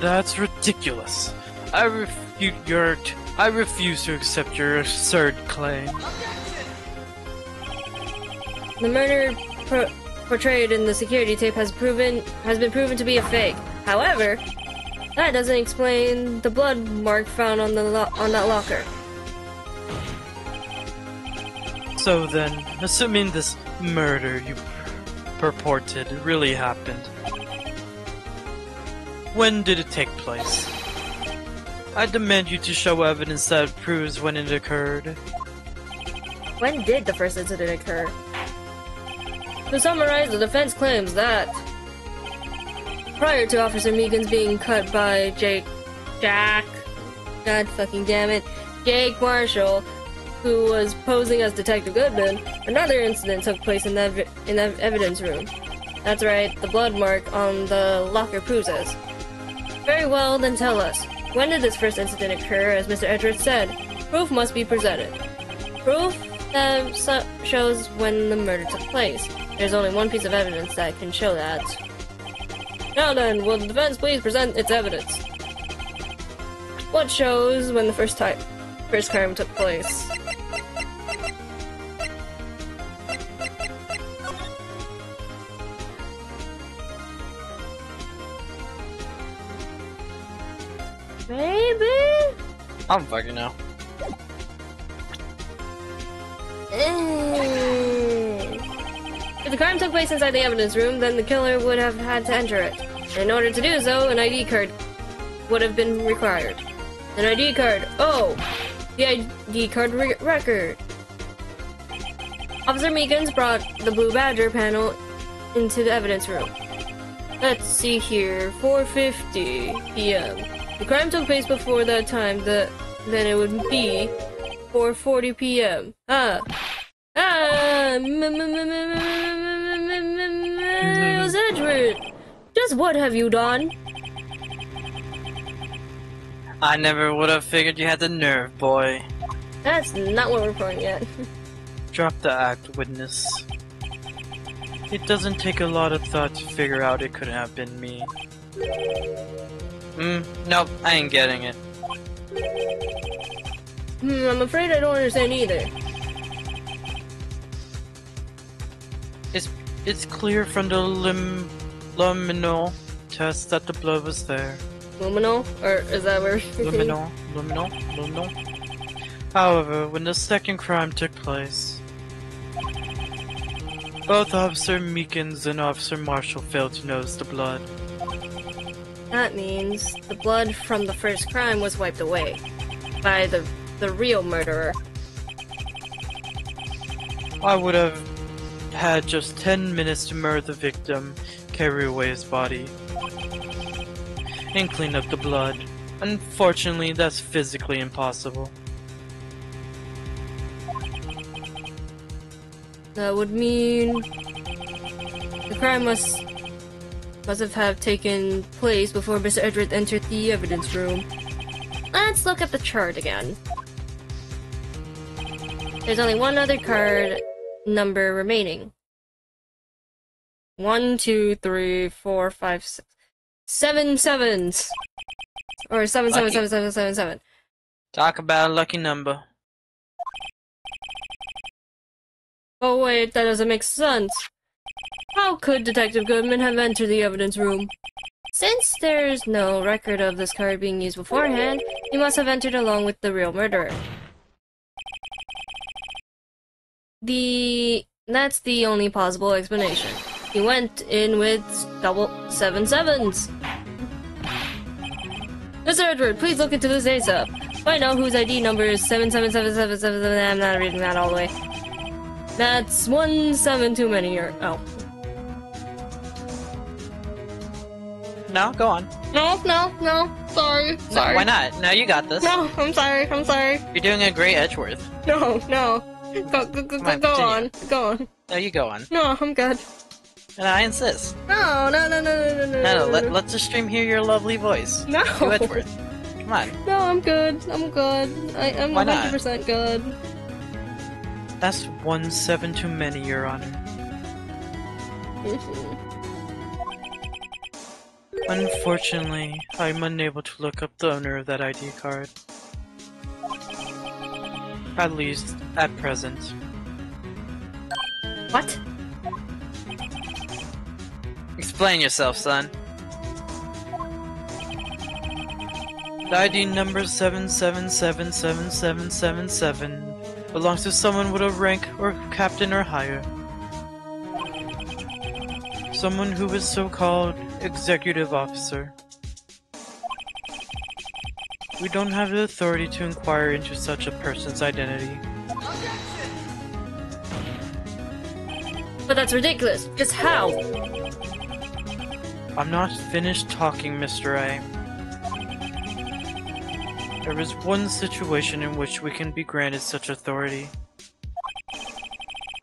That's ridiculous. I refuse to accept your absurd claim. The murder portrayed in the security tape has been proven to be a fake. However, That doesn't explain the blood mark found on on that locker. So then, assuming this murder you purported really happened, when did it take place? I demand you to show evidence that proves when it occurred. When did the first incident occur? To summarize, the defense claims that prior to Officer Megan's being cut by God fucking damn it, Jake Marshall, who was posing as Detective Goodman, another incident took place in the evidence room. That's right, the blood mark on the locker proves this. Very well, then tell us. When did this first incident occur, as Mr. Edwards said? Proof must be presented. Proof that shows when the murder took place. There's only one piece of evidence that can show that. Now then, will the defense please present its evidence? What shows when the first crime took place? Maybe? I don't fucking know. If the crime took place inside the evidence room, then the killer would have had to enter it. And in order to do so, an ID card would have been required. An ID card. Oh! The ID card record. Officer Meekins brought the Blue Badger panel into the evidence room. Let's see here. 4:50 p.m. The crime took place before that time, then it would be 4:40 p.m. Miles Edward! Just what have you done? I never would have figured you had the nerve, boy. That's not what we're playing yet. Drop the act, witness. It doesn't take a lot of thought to figure out it couldn't have been me. Nope, I ain't getting it. I'm afraid I don't understand either. It's clear from the luminol test that the blood was there. Luminol? Or is that where Luminol. However, when the second crime took place, both Officer Meekins and Officer Marshall failed to notice the blood. That means the blood from the first crime was wiped away by the real murderer. I would have had just 10 minutes to murder the victim, carry away his body, and clean up the blood. Unfortunately, that's physically impossible. That would mean the crime must have taken place before Mr. Edward entered the evidence room. Let's look at the chart again. There's only one other card number remaining. 1, 2, 3, 4, 5, 6, 7 sevens. Or 7, 7, 7, 7, 7, 7. Talk about a lucky number. Oh wait, that doesn't make sense. How could Detective Goodman have entered the evidence room? Since there's no record of this card being used beforehand, he must have entered along with the real murderer. That's the only possible explanation. He went in with double 7 sevens. Mr. Edward, please look into this ASAP. Find out whose ID number is 777777. I'm not reading that all the way. That's 1 7 too many. Oh. No, go on. No. Sorry. No, why not? No, you got this. No, I'm sorry. You're doing a great Edgeworth. No. Go on. No, you go on. No, I'm good. And I insist. No. No, let's just stream hear your lovely voice. No. Do Edgeworth. Come on. No, I'm good. I'm Why not? 100% good. That's 1 7 too many, Your Honor. Unfortunately, I'm unable to look up the owner of that ID card. At least, at present. What? Explain yourself, son. The ID number 77777777 belongs to someone with a rank or captain or higher. Someone who is so-called executive officer. We don't have the authority to inquire into such a person's identity. But that's ridiculous. Just how? I'm not finished talking, Mr. A. There is one situation in which we can be granted such authority.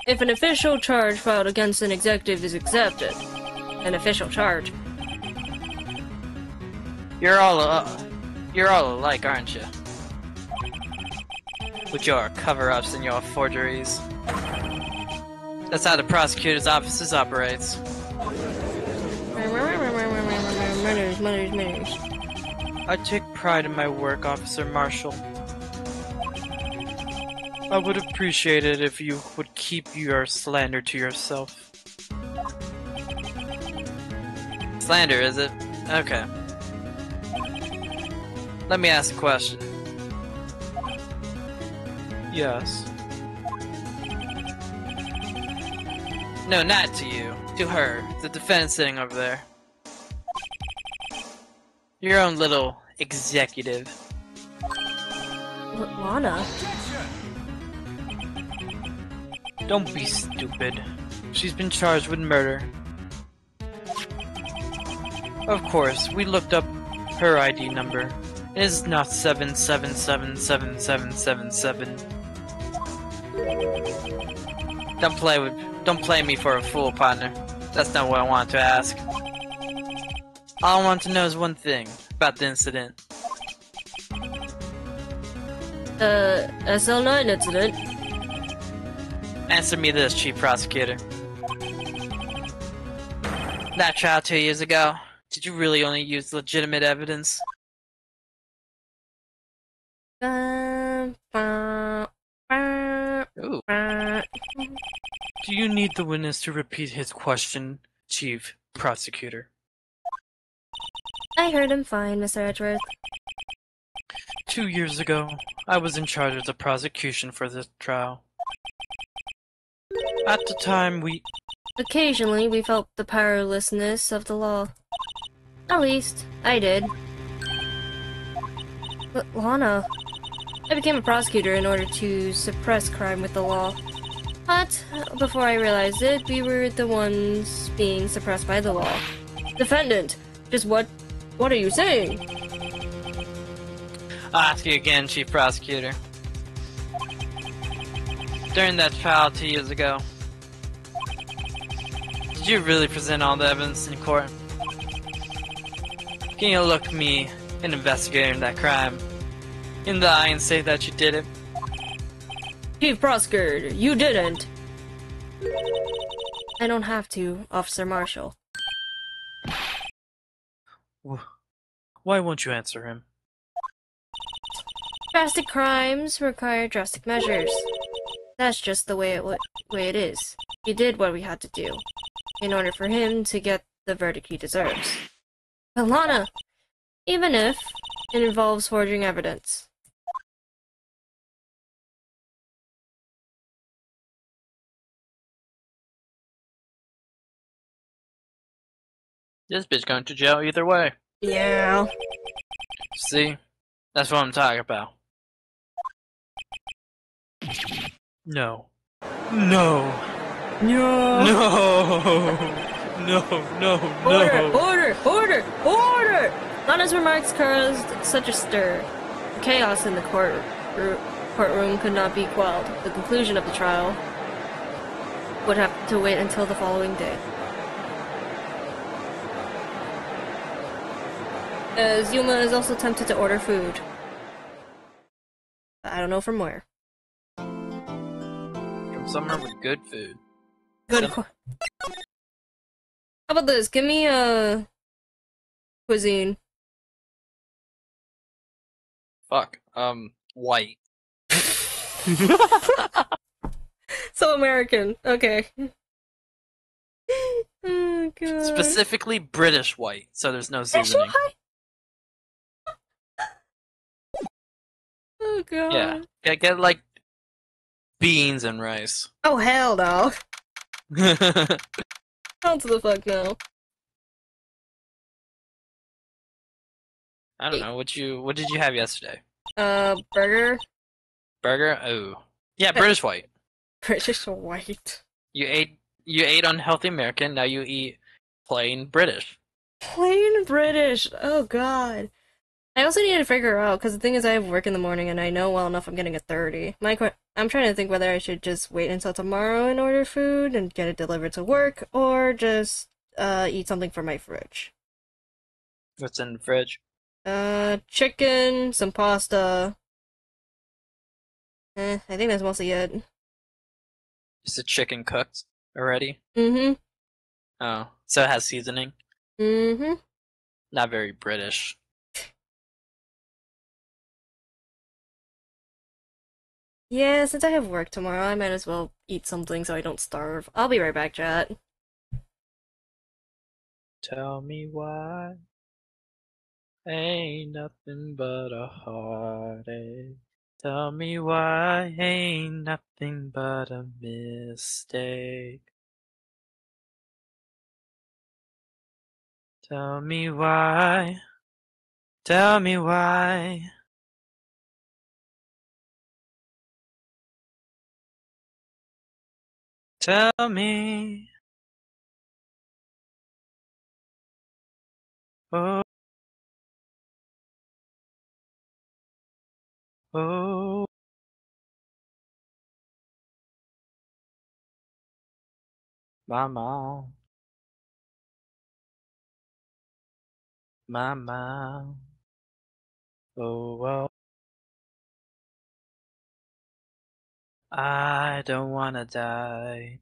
If an official charge filed against an executive is accepted. An official charge. You're all alike, aren't you? With your cover-ups and your forgeries. That's how the prosecutor's office operates. Manners. I take pride in my work, Officer Marshall. I would appreciate it if you would keep your slander to yourself. Slander, is it? Okay. Let me ask a question. Yes. No, not to you. To her, the defendant sitting over there. Your own little executive. Lana? Don't be stupid. She's been charged with murder. Of course, we looked up her ID number. It is not 77777777. Don't play me for a fool, partner. That's not what I want to ask. All I want to know is one thing about the incident. SL9 incident? Answer me this, Chief Prosecutor. That trial 2 years ago, did you really only use legitimate evidence? Ooh. Do you need the witness to repeat his question, Chief Prosecutor? I heard him fine, Mr. Edgeworth. 2 years ago, I was in charge of the prosecution for this trial. At the time, Occasionally, we felt the powerlessness of the law. At least, I did. But Lana... I became a prosecutor in order to suppress crime with the law. But, before I realized it, we were the ones being suppressed by the law. Defendant! Just what are you saying? I'll ask you again, Chief Prosecutor. During that trial 2 years ago, did you really present all the evidence in court? Can you look me, an investigator in that crime, in the eye and say that you did it? Chief Prosecutor, you didn't! I don't have to, Officer Marshall. Why won't you answer him? Drastic crimes require drastic measures. That's just the way it is. We did what we had to do, in order for him to get the verdict he deserves. But Lana, even if it involves forging evidence. This bitch going to jail either way. Yeah. See? That's what I'm talking about. No. No. No. No. No. Order! Lana's remarks caused such a stir. Chaos in the courtroom could not be quelled. The conclusion of the trial would have to wait until the following day. Yuma is also tempted to order food. I don't know from where. From somewhere with good food. Good. How about this? Give me a cuisine. Fuck. White. So American. Okay. Oh god. Specifically British white, so there's no seasoning. Oh god. Yeah. Get like beans and rice. Oh hell no. I Hell to the fuck no. don't know. What did you have yesterday? Burger. Burger? Oh. Yeah, British white. British white. You ate unhealthy American, now you eat plain British. Plain British. Oh god. I also need to figure out because the thing is, I have work in the morning, and I know well enough I'm getting a 30. I'm trying to think whether I should just wait until tomorrow and order food and get it delivered to work, or just eat something from my fridge. What's in the fridge? Chicken, some pasta. I think that's mostly it. Is the chicken cooked already? Mm-hmm. Oh, so it has seasoning? Mm-hmm. Not very British. Yeah, since I have work tomorrow, I might as well eat something so I don't starve. I'll be right back, chat. Tell me why ain't nothing but a heartache. Tell me why ain't nothing but a mistake. Tell me why. Tell me why. Tell me. Oh, oh. My mom. My mom. Oh, well. I don't wanna die.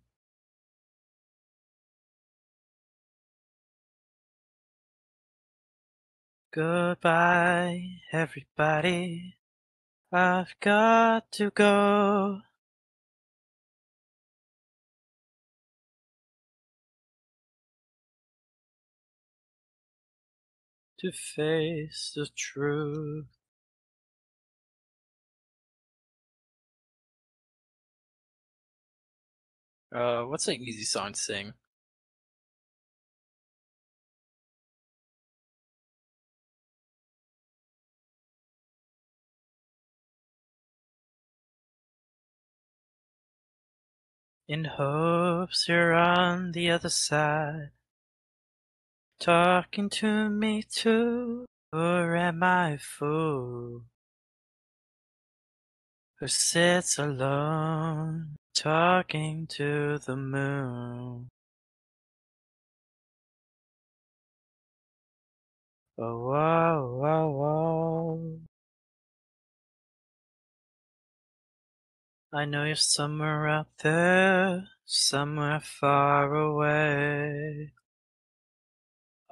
Goodbye, everybody. I've got to go. To face the truth. What's an easy song to sing? In hopes you're on the other side, talking to me too, or am I a fool who sits alone, talking to the moon? Oh, whoa, whoa, whoa. I know you're somewhere out there, somewhere far away.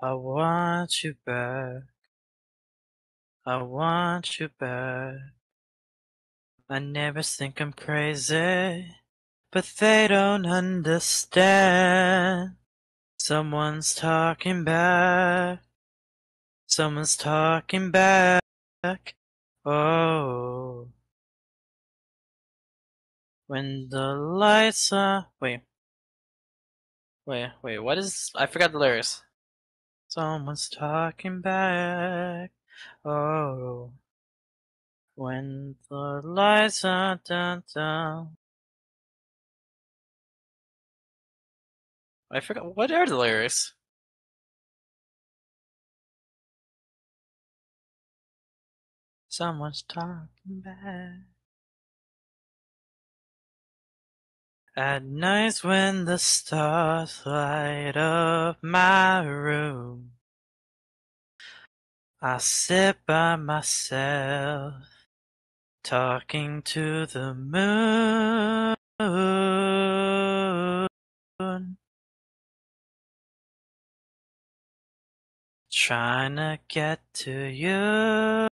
I want you back. I want you back. My neighbors think I'm crazy, but they don't understand. Someone's talking back. Someone's talking back. Oh. When the lights are... Wait, what is... I forgot the lyrics. Someone's talking back. Oh. When the lights are down. I forgot. What are the lyrics? Someone's talking back. At nights when the stars light up my room, I sit by myself, talking to the moon, trying to get to you.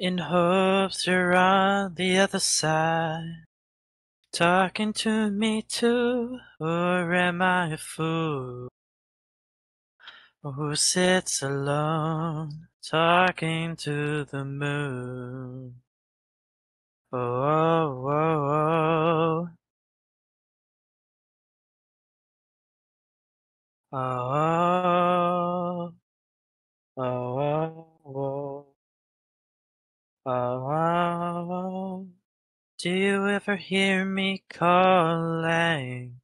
In hopes you're on the other side, talking to me too, or am I a fool Who sits alone, talking to the moon? Oh, oh, oh, oh, oh, oh, oh, oh, oh. Do you ever hear me calling?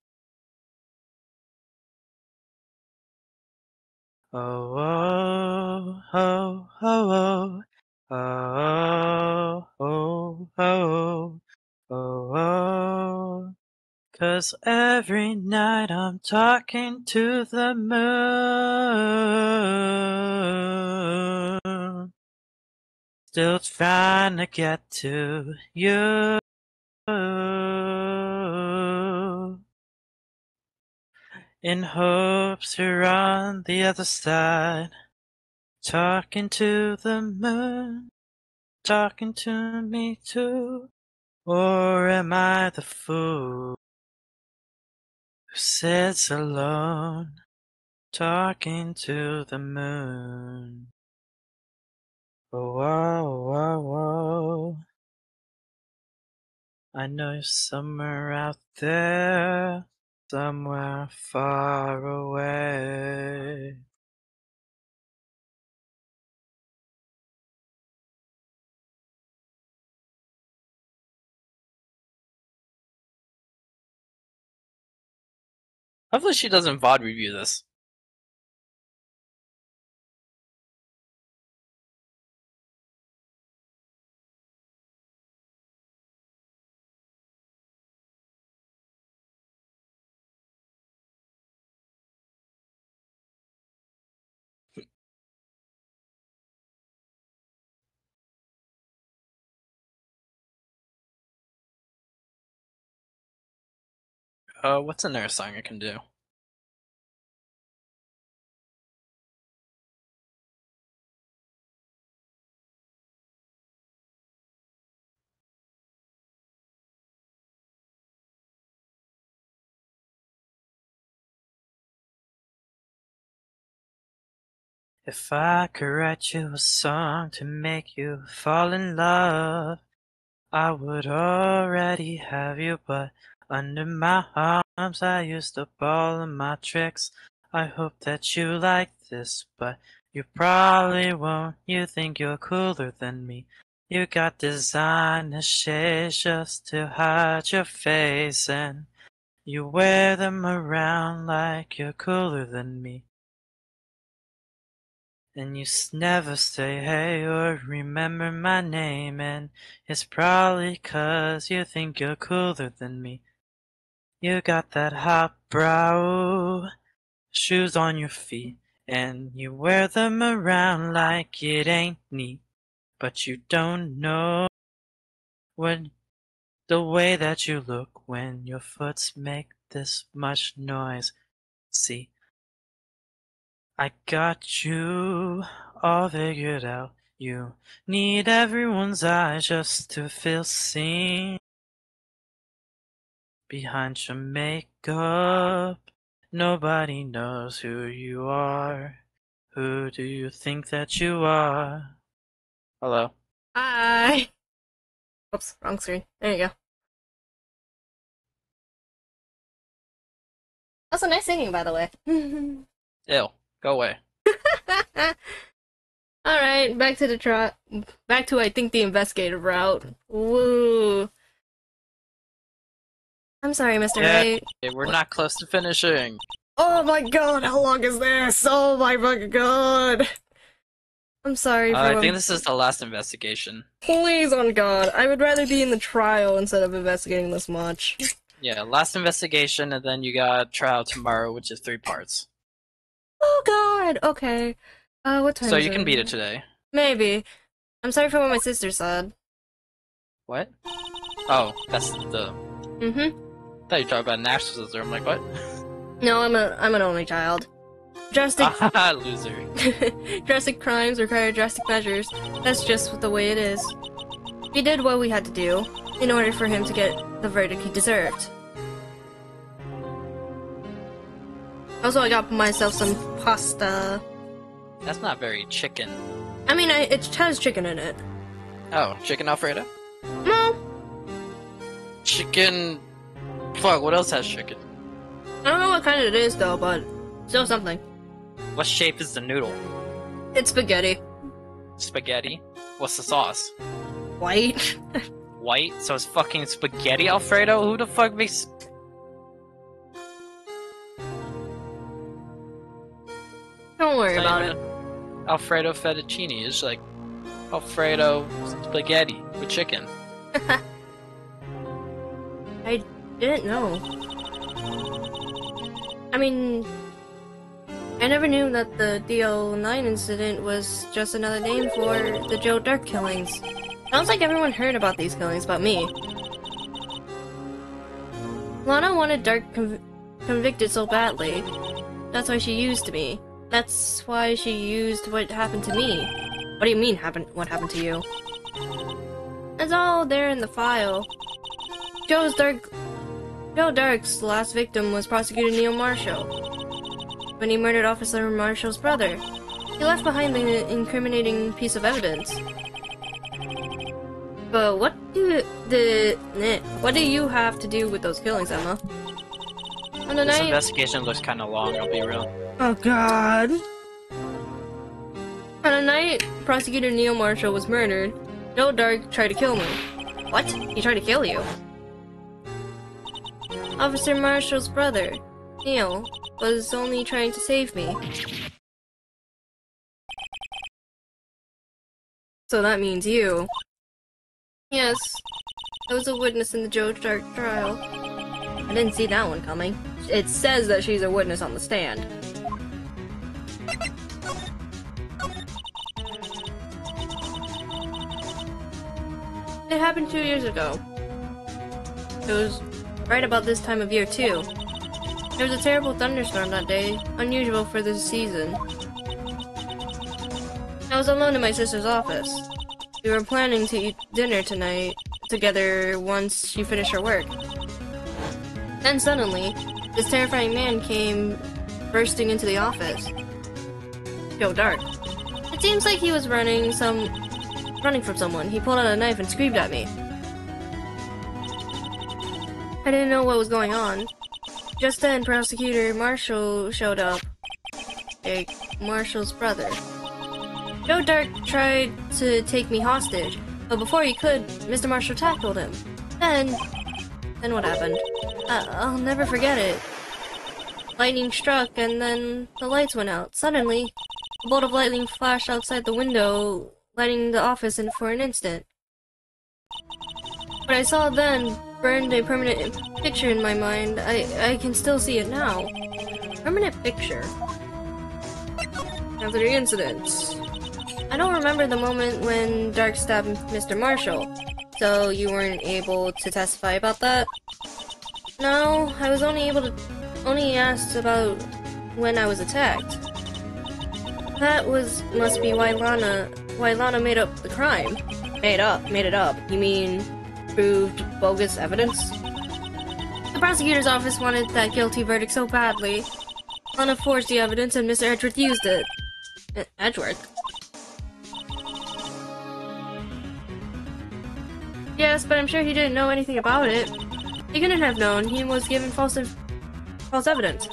Oh, oh, oh, oh, oh, oh, oh, oh, oh. 'Cause every night I'm talking to the moon, still trying to get to you, in hopes you're on the other side, talking to the moon, talking to me too. Or am I the fool who sits alone, talking to the moon? Oh, whoa, whoa, whoa. I know you're somewhere out there, somewhere far away. Hopefully she doesn't VOD review this. What's another song I can do? If I could write you a song to make you fall in love, I would already have you, but under my arms I used up all of my tricks. I hope that you like this, but you probably won't. You think you're cooler than me. You got designer shades just to hide your face, and you wear them around like you're cooler than me. And you never say hey or remember my name, and it's probably 'cause you think you're cooler than me. You got that hot brow, shoes on your feet, and you wear them around like it ain't neat. But you don't know when the way that you look when your foots make this much noise. See, I got you all figured out. You need everyone's eyes just to feel seen. Behind your makeup, nobody knows who you are. Who do you think that you are? Hello. Hi. Oops, wrong screen. There you go. That's a nice singing, by the way. Ew. Go away. Alright, back to I think the investigative route. Woo. I'm sorry, Mr. Wright. Yeah, we're not close to finishing. Oh my god, how long is this? Oh my fucking god. I'm sorry for I think this is the last investigation. Please, on god. I would rather be in the trial instead of investigating this much. Yeah, last investigation, and then you got trial tomorrow, which is 3 parts. Oh god, okay. What time So is you can beat it today. Maybe. I'm sorry for what my sister said. What? Oh, that's the... Mm-hmm. I thought you were talking about national sister. I'm like, what? No, I'm an only child. Drastic Loser. drastic crimes require drastic measures. That's just the way it is. We did what we had to do in order for him to get the verdict he deserved. Also, I got myself some pasta. That's not very chicken. I mean, it has chicken in it. Oh, chicken Alfredo? No, Chicken... Fuck, what else has chicken? I don't know what kind it is though, but still something. What shape is the noodle? It's spaghetti. Spaghetti? What's the sauce? White. White? So it's fucking spaghetti Alfredo? Who the fuck makes... Don't worry It's about not it. even Alfredo fettuccine. It's like Alfredo spaghetti with chicken. I didn't know. I mean, I never knew that the DL9 incident was just another name for the Joe Dirt killings. Sounds like everyone heard about these killings but me. Lana wanted Dark convicted so badly. That's why she used me. That's why she used what happened to me. What do you mean, what happened to you? It's all there in the file. Joe Dark's last victim was Prosecutor Neil Marshall. When he murdered Officer Marshall's brother, he left behind the incriminating piece of evidence. But what do you have to do with those killings, Emma? On the This night... investigation looks kind of long, I'll be real. Oh god. On a night Prosecutor Neil Marshall was murdered, Joe Dark tried to kill me. What? He tried to kill you? Officer Marshall's brother, Neil, was only trying to save me. So that means you. Yes, I was a witness in the Joe Dark trial. I didn't see that one coming. It says that she's a witness on the stand. It happened 2 years ago. It was right about this time of year, too. There was a terrible thunderstorm that day, unusual for this season. I was alone in my sister's office. We were planning to eat dinner tonight together once she finished her work. Then suddenly, this terrifying man came bursting into the office. Joe Dark. It seems like he was running from someone. He pulled out a knife and screamed at me. I didn't know what was going on. Just then, Prosecutor Marshall showed up. Jake, Marshall's brother. Joe Dark tried to take me hostage, but before he could, Mr. Marshall tackled him. Then what happened? I'll never forget it. Lightning struck, and then the lights went out. Suddenly, a bolt of lightning flashed outside the window, lighting the office in for an instant. What I saw then burned a permanent picture in my mind. I can still see it now. Permanent picture. After the incident. I don't remember the moment when Dark stabbed Mr. Marshall, so you weren't able to testify about that? No, I was only asked about when I was attacked. That must be why Lana made up the crime. Made it up. You mean proved bogus evidence? The prosecutor's office wanted that guilty verdict so badly. Lana forged the evidence and Mr. Edgeworth used it. Edgeworth? Yes, but I'm sure he didn't know anything about it. He couldn't have known. He was given false evidence.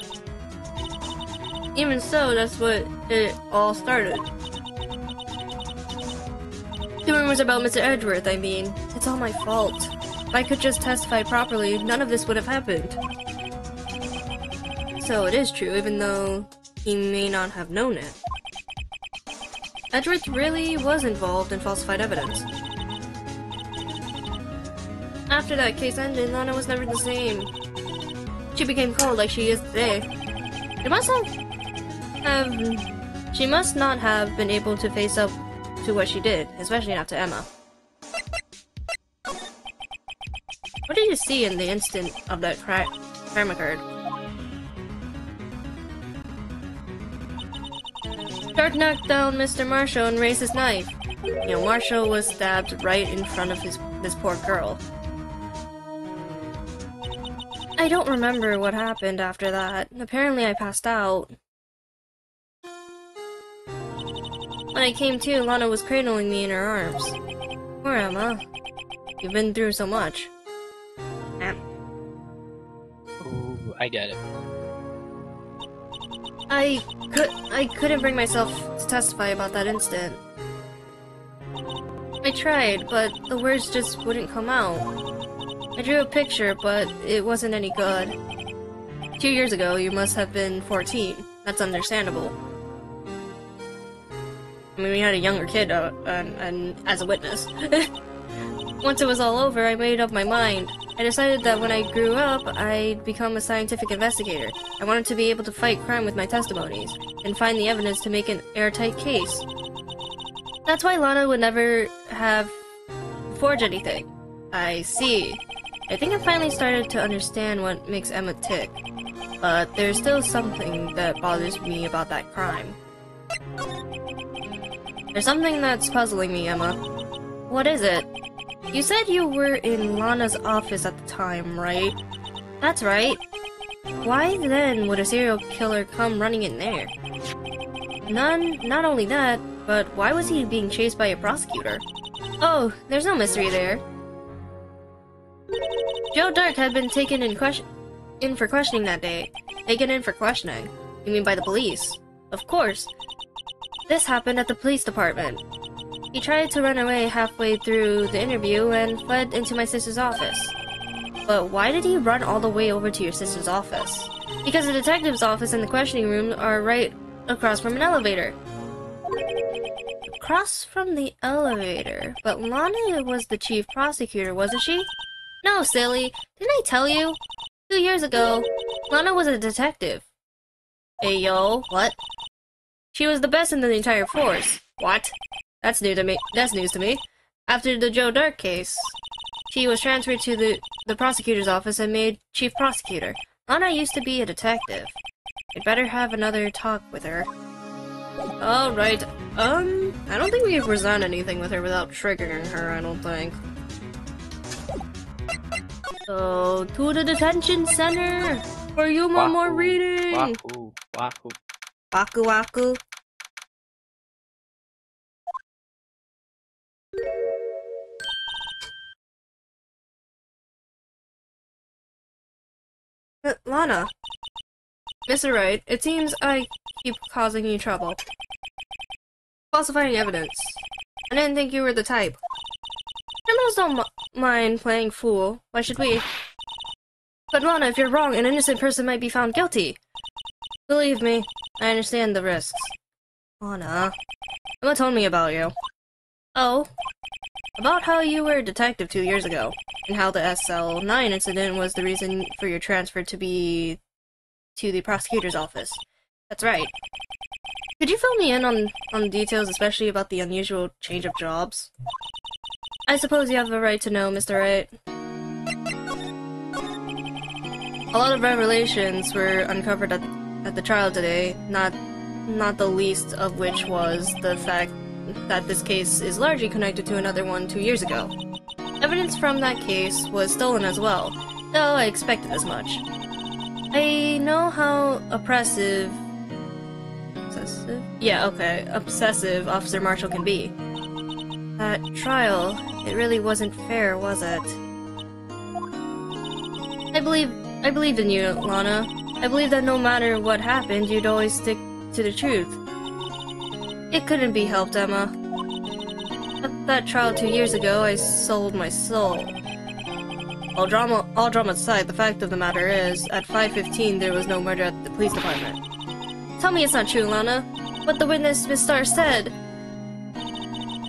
Even so, that's what it all started. The rumors about Mr. Edgeworth, I mean. It's all my fault. If I could just testify properly, none of this would have happened. So it is true, even though he may not have known it. Edgeworth really was involved in falsified evidence. After that case ended, Lana was never the same. She became cold like she is today. She must not have been able to face up to what she did, especially not to Emma. What did you see in the instant of that crime occurred? Dark knocked down Mr. Marshall and raised his knife. You know, Marshall was stabbed right in front of this poor girl. I I don't remember what happened after that. Apparently I passed out. When I came to, Lana was cradling me in her arms. Poor Emma. You've been through so much. Ooh, I get it. I couldn't bring myself to testify about that incident. I tried, but the words just wouldn't come out. I drew a picture, but it wasn't any good. 2 years ago, you must have been 14. That's understandable. I mean, we had a younger kid and as a witness. Once it was all over, I made up my mind. I decided that when I grew up, I'd become a scientific investigator. I wanted to be able to fight crime with my testimonies, and find the evidence to make an airtight case. That's why Lana would never have forged anything. I see. I think I finally started to understand what makes Emma tick. But there's still something that bothers me about that crime. There's something that's puzzling me, Emma. What is it? You said you were in Lana's office at the time, right? That's right. Why then would a serial killer come running in there? Not only that, but why was he being chased by a prosecutor? Oh, there's no mystery there. Joe Dirk had been taken in for questioning that day. Taken in for questioning? You mean by the police? Of course. This happened at the police department. He tried to run away halfway through the interview and fled into my sister's office. But why did he run all the way over to your sister's office? Because the detective's office and the questioning room are right across from an elevator. Across from the elevator? But Lana was the chief prosecutor, wasn't she? No, silly. Didn't I tell you? 2 years ago, Lana was a detective. Hey, yo, what? She was the best in the entire force. What? That's new to me. That's news to me. After the Joe Dirk case, she was transferred to the prosecutor's office and made chief prosecutor. Lana used to be a detective. I'd better have another talk with her. Alright, I don't think we can present anything with her without triggering her, I don't think. So, to the detention center for you more reading! Wahoo, wahoo. Waku waku. Lana. Mr. Wright, it seems I keep causing you trouble. Falsifying evidence. I didn't think you were the type. Criminals don't mind playing fool. Why should we? But Lana, if you're wrong, an innocent person might be found guilty. Believe me, I understand the risks. Lana. Emma told me about you. Oh? About how you were a detective 2 years ago, and how the SL9 incident was the reason for your transfer to the prosecutor's office. That's right. Could you fill me in on details, especially about the unusual change of jobs? I suppose you have a right to know, Mr. Wright. A lot of revelations were uncovered at the trial today, not the least of which was the fact that this case is largely connected to another one 2 years ago. Evidence from that case was stolen as well, though I expected as much. I know how obsessive Officer Marshall can be. That trial, it really wasn't fair, was it? I believed in you, Lana. I believed that no matter what happened, you'd always stick to the truth. It couldn't be helped, Emma. At that trial 2 years ago, I sold my soul. All drama aside, the fact of the matter is, at 5:15 there was no murder at the police department. Tell me it's not true, Lana. What the witness, Miss Starr, said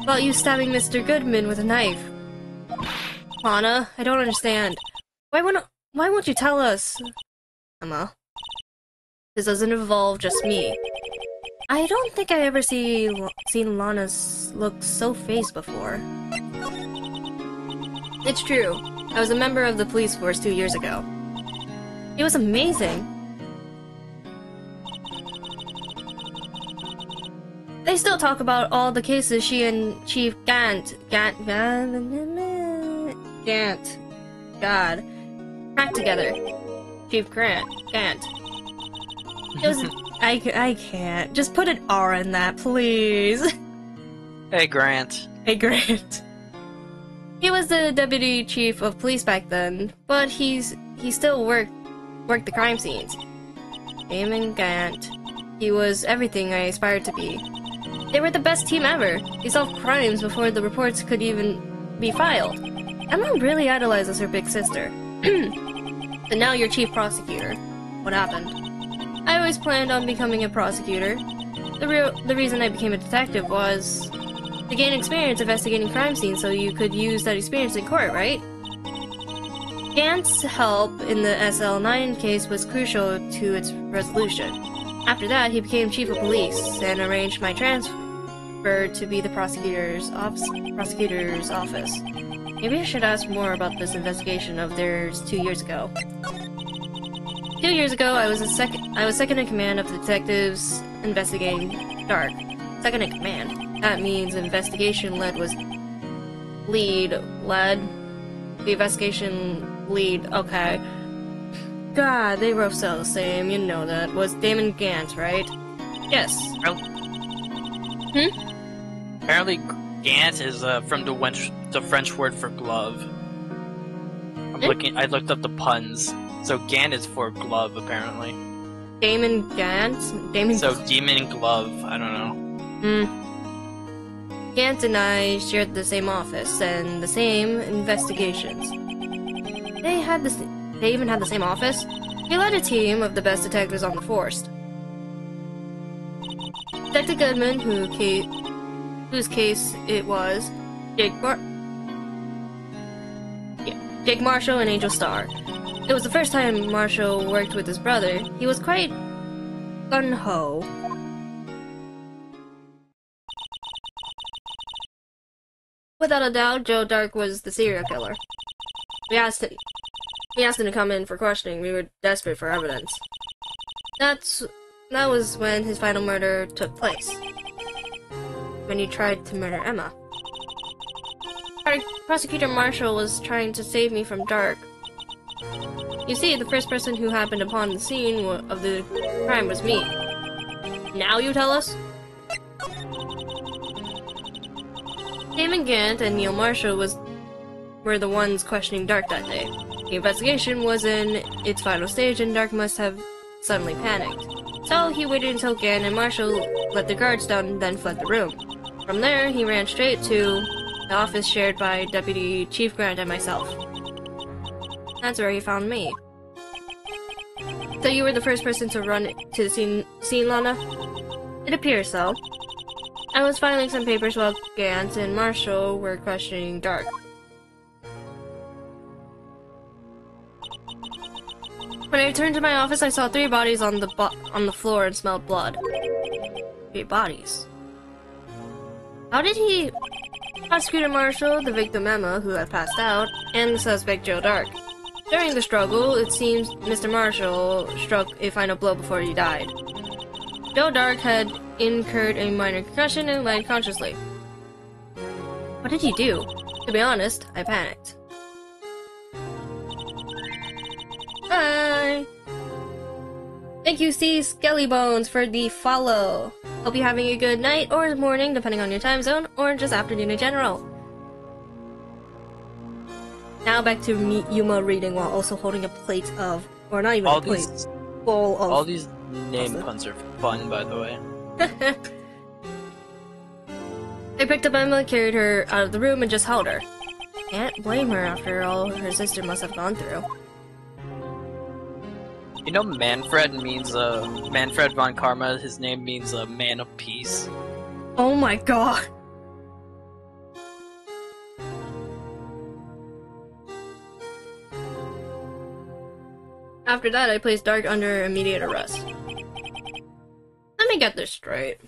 about you stabbing Mr. Goodman with a knife. Lana, I don't understand. Why won't you tell us? Emma. This doesn't involve just me. I don't think I ever seen Lana's look so phased before. It's true. I was a member of the police force 2 years ago. It was amazing. They still talk about all the cases she and Chief Gant, cracked together. Chief Grant. It was. I can't. Just put an R in that, please. Hey, Grant. Hey, Grant. He was the deputy chief of police back then, but he still worked the crime scenes. Damon Gant. He was everything I aspired to be. They were the best team ever. He solved crimes before the reports could even be filed. Emma really idolizes her big sister. And now you're chief prosecutor. What happened? I always planned on becoming a prosecutor. The reason I became a detective was to gain experience investigating crime scenes so you could use that experience in court, right? Gant's help in the SL9 case was crucial to its resolution. After that, he became chief of police and arranged my transfer to be the prosecutor's office. Maybe I should ask more about this investigation of theirs 2 years ago. 2 years ago, I was second in command of the detectives investigating Dark. Second in command. That means investigation lead was led. The investigation lead. Okay. God, they both sound the same. You know that was Damon Gant, right? Yes. Apparently, Gant is from the French word for glove. I looked up the puns. So Gant is for glove, apparently. Damon Gant? Demon glove. I don't know. Gant and I shared the same office and the same investigations. They even had the same office? He led a team of the best detectives on the force. Detective Goodman, whose case it was, Jake Marshall and Angel Starr. It was the first time Marshall worked with his brother. He was quite gung-ho. Without a doubt, Joe Dark was the serial killer. We asked him to come in for questioning. We were desperate for evidence. That was when his final murder took place. When he tried to murder Emma. Prosecutor Marshall was trying to save me from Dark. You see, the first person who happened upon the scene of the crime was me. Now you tell us? Damon Gant and Neil Marshall were the ones questioning Dark that day. The investigation was in its final stage and Dark must have suddenly panicked. So he waited until Gant and Marshall let the guards down and then fled the room. From there, he ran straight to the office shared by Deputy Chief Grant and myself. That's where he found me. So you were the first person to run to the scene, Lana? It appears so. I was filing some papers while Gant and Marshall were questioning Dark. When I returned to my office, I saw 3 bodies on the floor and smelled blood. 3 bodies. How did he... Prosecutor Marshall, the victim Emma, who had passed out, and the suspect Joe Dark. During the struggle, it seems Mr. Marshall struck a final blow before he died. Joe Dark had incurred a minor concussion and lay unconsciously. What did he do? To be honest, I panicked. Hi! Thank you, C. Skellybones, for the follow. Hope you're having a good night or morning, depending on your time zone, or just afternoon in general. Now back to Yuma reading while also holding a plate of, or not even a plate, bowl of... All these name puns are fun, by the way. I picked up Emma, carried her out of the room, and just held her. Can't blame her after all her sister must have gone through. You know Manfred means, Manfred von Karma, his name means, man of peace. Oh my god! After that, I placed Dark under immediate arrest. Let me get this straight.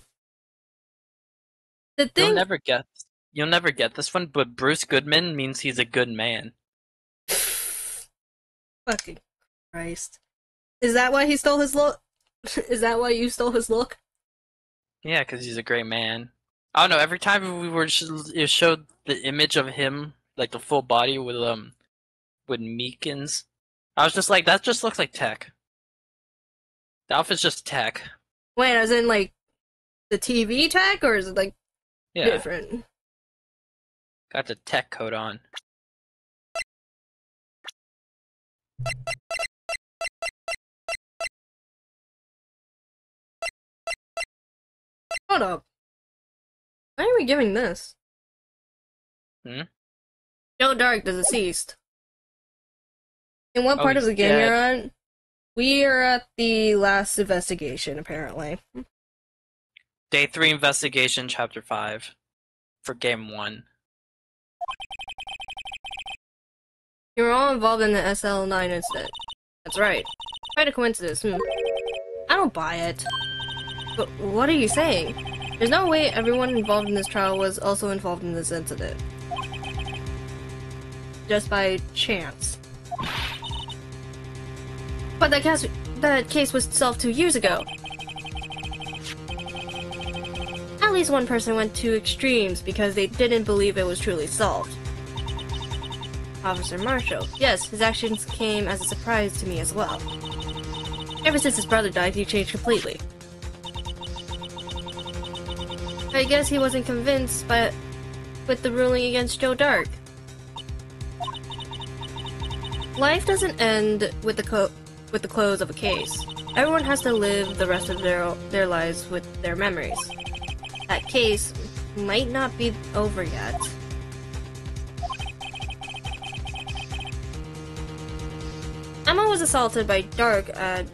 The thing- You'll never get this one, but Bruce Goodman means he's a good man. Fucking Christ. Is that why he stole his look? Is that why you stole his look? Yeah, because he's a great man. I don't know, every time it showed the image of him, like the full body with Meekins, I was just like, that just looks like tech. The outfit's just tech. Wait, as in like the TV tech, or is it like Yeah, different? got the tech coat on. Hold up. Why are we giving this? Hmm? Joe Dark, the deceased. In what Oh, part of he's the game dead. you're on? We are at the last investigation, apparently. Day 3 investigation, chapter 5. For game 1. You were all involved in the SL9 incident. That's right. Quite a coincidence, I don't buy it. But what are you saying? There's no way everyone involved in this trial was also involved in this incident. Just by chance. But that case was solved 2 years ago. At least one person went to extremes because they didn't believe it was truly solved. Officer Marshall. Yes, his actions came as a surprise to me as well. Ever since his brother died, he changed completely. I guess he wasn't convinced with the ruling against Joe Dark. Life doesn't end with the close of a case. Everyone has to live the rest of their lives with their memories. That case might not be over yet. Emma was assaulted by Dark at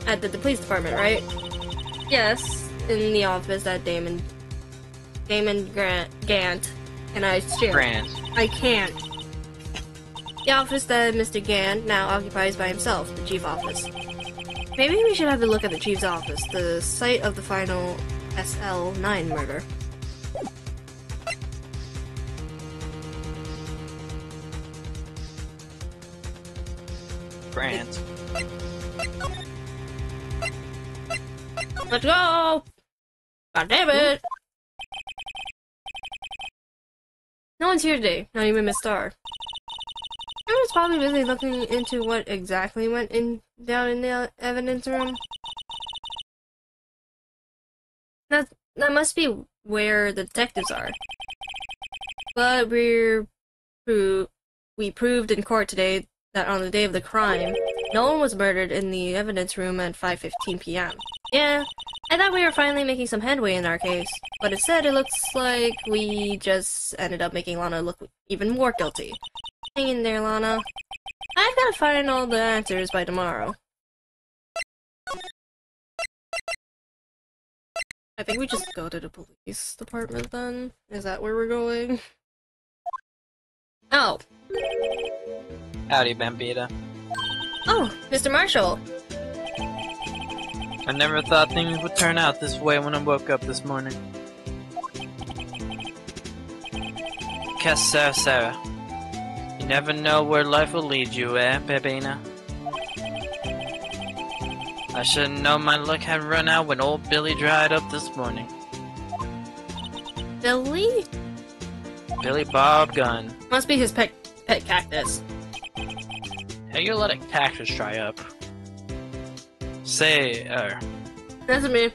the police department, right? Yes, in the office that Damon Gant and I share. Grant. I can't. The office that Mr. Gant now occupies by himself, the chief office. Maybe we should have a look at the chief's office, the site of the final SL9 murder. Grant. Let's go! God damn it! No one's here today, not even Miss Star. Everyone's probably busy looking into what exactly went down in the evidence room. That must be where the detectives are. But we proved in court today that on the day of the crime, no one was murdered in the evidence room at 5:15 p.m. Yeah, I thought we were finally making some headway in our case, but instead it looks like we just ended up making Lana look even more guilty. Hang in there, Lana. I've gotta find all the answers by tomorrow. I think we just go to the police department then? Is that where we're going? Oh. Howdy, Bambita. Oh, Mr. Marshall. I never thought things would turn out this way when I woke up this morning. Sarah. You never know where life will lead you, Bebina? I should've known my luck had run out when old Billy dried up this morning. Billy? Billy Bob Gunn. Must be his pet cactus. How you let a cactus dry up? Say, That's me.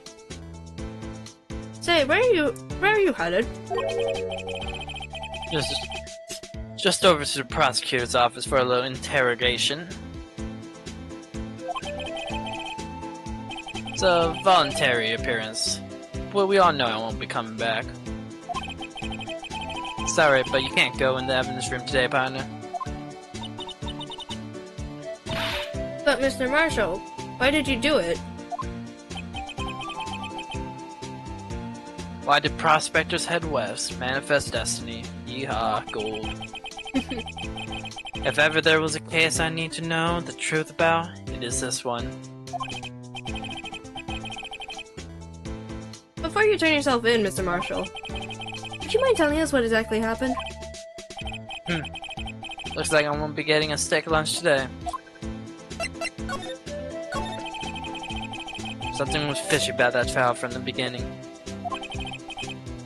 Say, where are you headed? just over to the prosecutor's office for a little interrogation. It's a voluntary appearance. Well, we all know I won't be coming back. Sorry, but you can't go in the evidence room today, partner. But Mr. Marshall, why did you do it? Why did prospectors head west? Manifest destiny. Yeehaw, gold. If ever there was a case I need to know the truth about, it is this one. Before you turn yourself in, Mr. Marshall, would you mind telling us what exactly happened? Looks like I won't be getting a steak lunch today. Something was fishy about that trial from the beginning.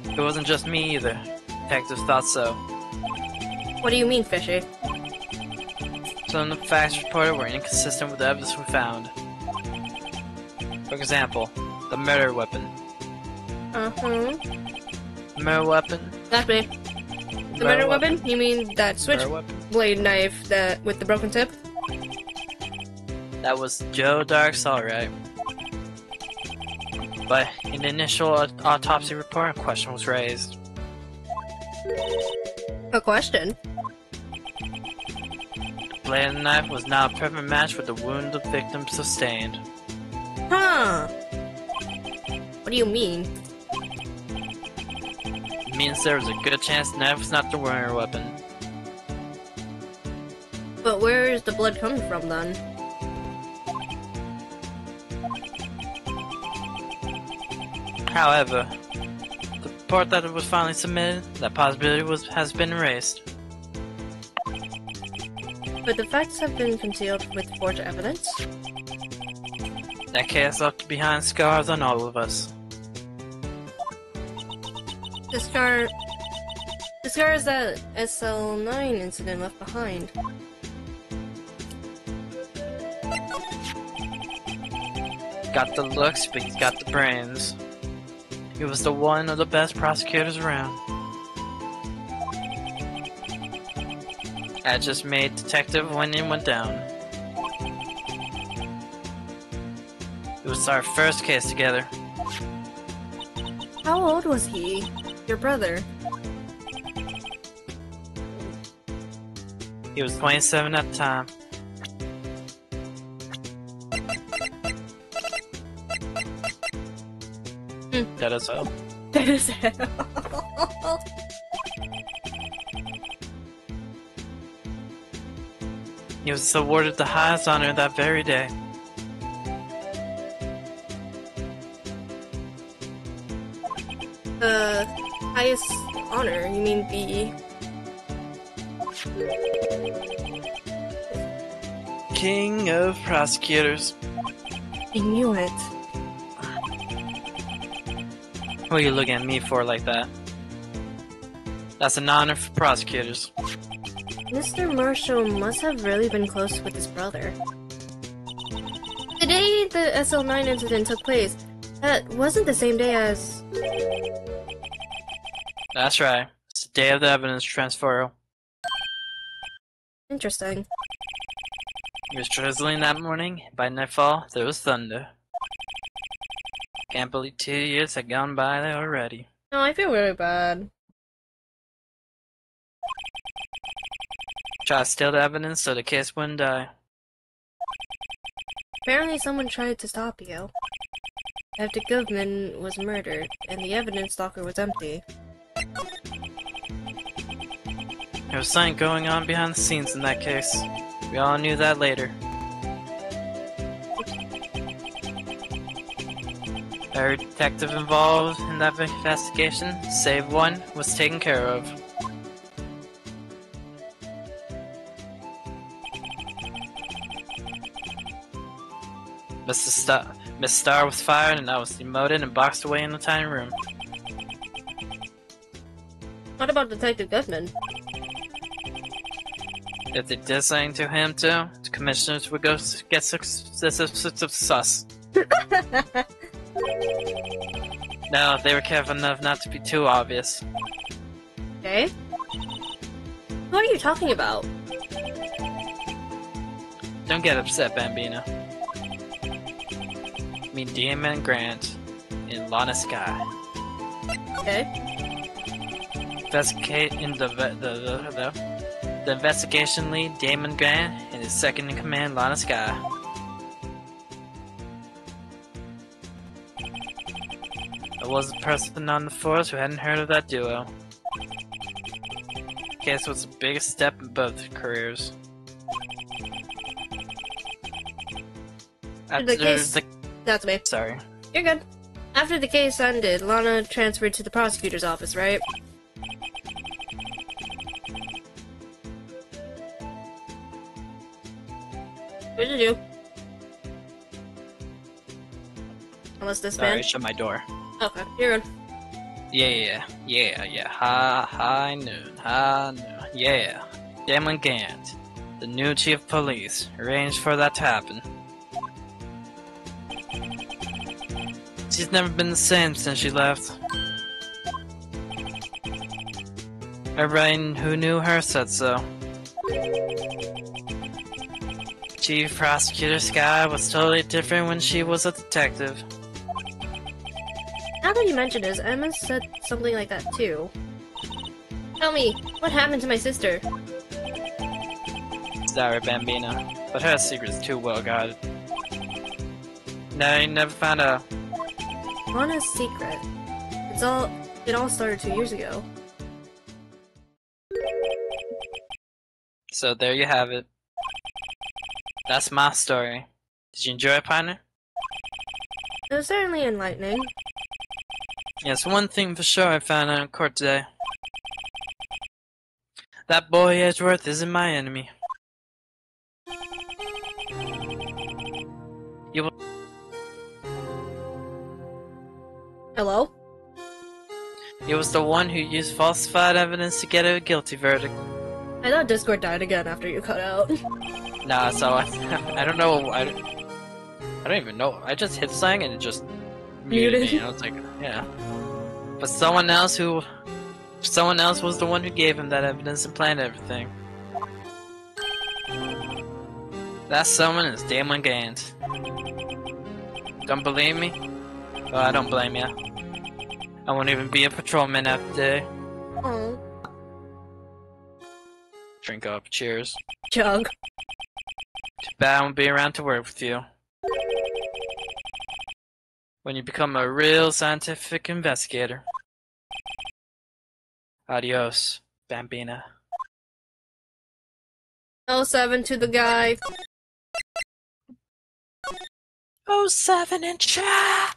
It wasn't just me either. Detectives thought so. What do you mean, fishy? Some of the facts reported were inconsistent with the evidence we found. For example, the murder weapon. Uh-huh. Murder weapon? That's me. The murder weapon? You mean that switchblade knife that with the broken tip? That was Joe Dark's alright. But in the initial autopsy report, a question was raised. A question? The blade of the knife was not a perfect match for the wound the victim sustained. Huh. What do you mean? It means there was a good chance the knife was not the murder weapon. But where is the blood coming from then? However, the report that was finally submitted, that possibility has been erased. But the facts have been concealed with forged evidence? That case left behind scars on all of us. The scars that SL9 incident left behind. Got the looks, but he's got the brains. He was the one of the best prosecutors around. I just made detective when it went down. It was our first case together. How old was he? Your brother? He was 27 at the time. That is all. That is it. He was awarded the highest honor that very day. The highest honor? You mean the... King of prosecutors. I knew it. What are you looking at me for like that? That's an honor for prosecutors. Mr. Marshall must have really been close with his brother. The day the SL9 incident took place, that wasn't the same day as... That's right. It's the day of the evidence transfer. Interesting. It was drizzling that morning. By nightfall, there was thunder. Can't believe 2 years had gone by there already. No, I feel really bad. Try to steal the evidence so the case wouldn't die. Apparently someone tried to stop you. After Goodman was murdered, and the evidence locker was empty. There was something going on behind the scenes in that case. We all knew that later. Every detective involved in that investigation, save one, was taken care of. Miss Starr was fired and I was demoted and boxed away in the tiny room. What about Detective Goodman? If they did something to him too, the commissioners would go get sus. No, they were careful enough not to be too obvious. Okay. What are you talking about? Don't get upset, Bambino. Meet Damon Grant in Lana Sky. Okay. Investigate in the investigation lead, Damon Grant, and his second in command, Lana Sky. There was a person on the force who hadn't heard of that duo. The case was the biggest step in both careers. After That's me. Sorry. You're good. After the case ended, Lana transferred to the prosecutor's office, right? What did you do? Unless this man. Sorry, shut my door. Okay, you're good. Yeah. High noon. Yeah. Damon Gant. The new chief of police arranged for that to happen. She's never been the same since she left. Everybody who knew her said so. Chief Prosecutor Sky was totally different when she was a detective. Now that you mention this, Emma said something like that too. Tell me, what happened to my sister? Sorry, Bambina, but her secret's too well guarded. No, you never found out. On a secret. It all started 2 years ago. So there you have it. That's my story. Did you enjoy it, partner? It was certainly enlightening. Yes, one thing for sure I found out in court today. That boy Edgeworth isn't my enemy. Hello? He was the one who used falsified evidence to get a guilty verdict. I thought Discord died again after you cut out. Nah, so I don't know. I don't even know. I just hit something and it just muted me. I was like, yeah. But someone else was the one who gave him that evidence and planned everything. That someone is Damon Gaines. Don't believe me? Well, I don't blame ya. I won't even be a patrolman after day. Oh. Drink up, cheers. Chug. Too bad I won't be around to work with you. When you become a real scientific investigator. Adios, Bambina. 07 to the guy. 07 in chat!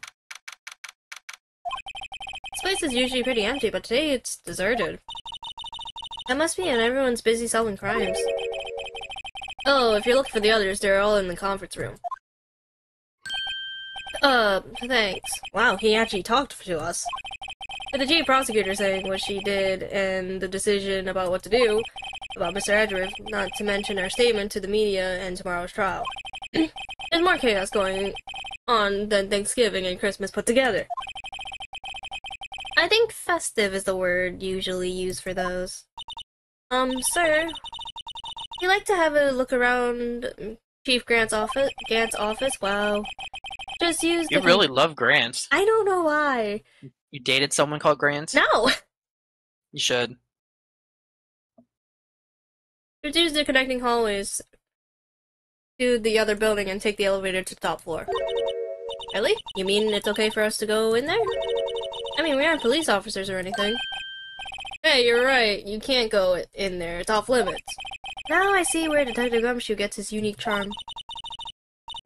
This place is usually pretty empty, but today it's deserted. That must be, and everyone's busy solving crimes. Oh, if you look for the others, they're all in the conference room. Thanks. Wow, he actually talked to us. With the chief prosecutor saying what she did and the decision about what to do about Mr. Edgeworth, not to mention our statement to the media and tomorrow's trial. There's more chaos going on than Thanksgiving and Christmas put together. I think festive is the word usually used for those. Sir, you like to have a look around Chief Grant's office? Wow. Just use the... You really love Grant. I don't know why. You dated someone called Grant? No! You should. Just use the connecting hallways to the other building and take the elevator to the top floor. Really? You mean it's okay for us to go in there? I mean, we aren't police officers or anything. Hey, you're right. You can't go in there. It's off limits. Now I see where Detective Gumshoe gets his unique charm.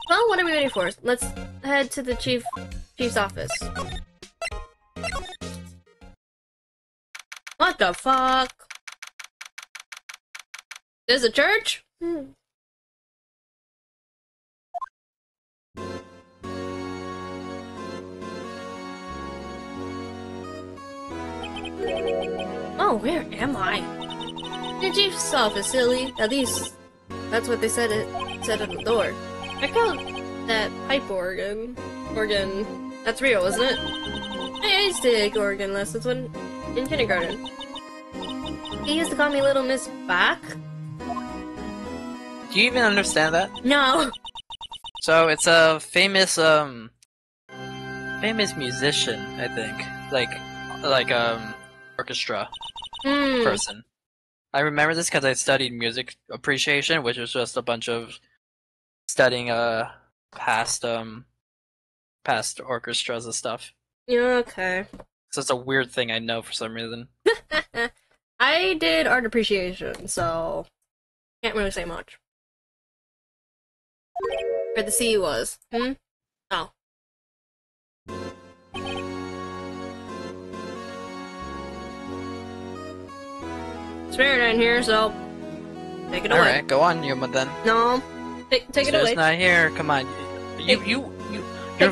Well, what are we waiting for? Let's head to the chief's office. What the fuck? There's a church? Oh, where am I? The chief's office, silly. At least, that's what they said at the door. Check out that pipe organ. That's real, isn't it? I used to take organ lessons in kindergarten. He used to call me Little Miss Bach. Do you even understand that? No. So it's a famous musician, I think. Like orchestra person. I remember this because I studied music appreciation, which was just a bunch of studying past orchestras and stuff. Yeah, okay. So it's a weird thing I know for some reason. I did art appreciation, so can't really say much. Where the sea was. Oh. It's fair down here, so take it away. Alright, go on, Yuma, then. No, take it away. It's not here. Come on, your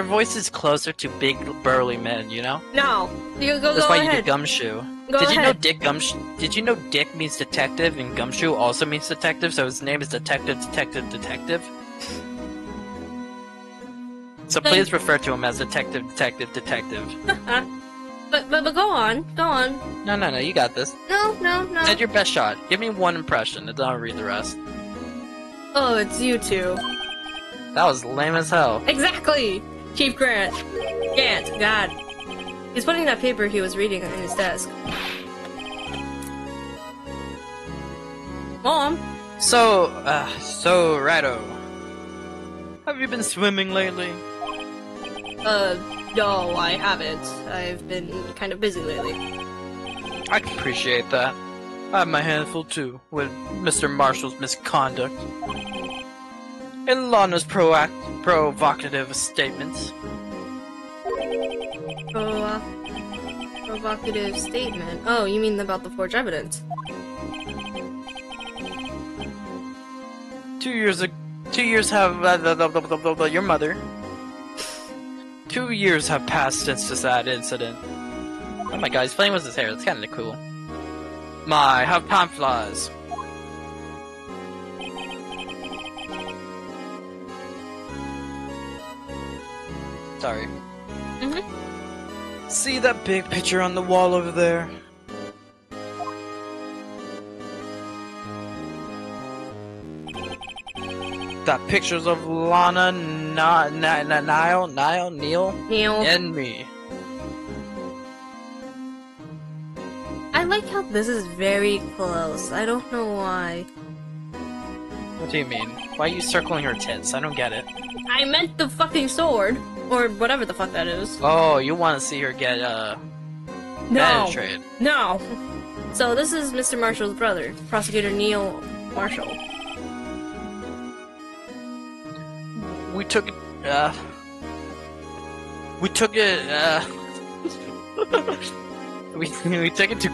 voice is closer to big burly men. You know. No, you go That's why ahead. you do Gumshoe. Go Did you know ahead. Did you know Dick means detective and Gumshoe also means detective? So his name is Detective. So please refer to him as Detective. But go on. Go on. No, you got this. No. Said your best shot. Give me one impression, and then I'll read the rest. Oh, it's you two. That was lame as hell. Exactly! Chief Grant. God. He's putting that paper he was reading in his desk. Mom? So Rado, have you been swimming lately? No, I haven't. I've been kind of busy lately. I can appreciate that. I have my handful too, with Mr. Marshall's misconduct. And Lana's provocative statements. Provocative statement. Oh, you mean about the forged evidence? 2 years have your mother. 2 years have passed since this sad incident. Oh my god, he's playing with his hair. That's kind of cool. My, how time flies. Sorry. See that big picture on the wall over there? That pictures of Lana, Neil, Neil. and me. I like how this is very close. I don't know why. What do you mean? Why are you circling her tits? I don't get it. I meant the fucking sword. Or whatever the fuck that is. Oh, you want to see her get, penetrated. No! So this is Mr. Marshall's brother, Prosecutor Neil Marshall. We took it, we took it to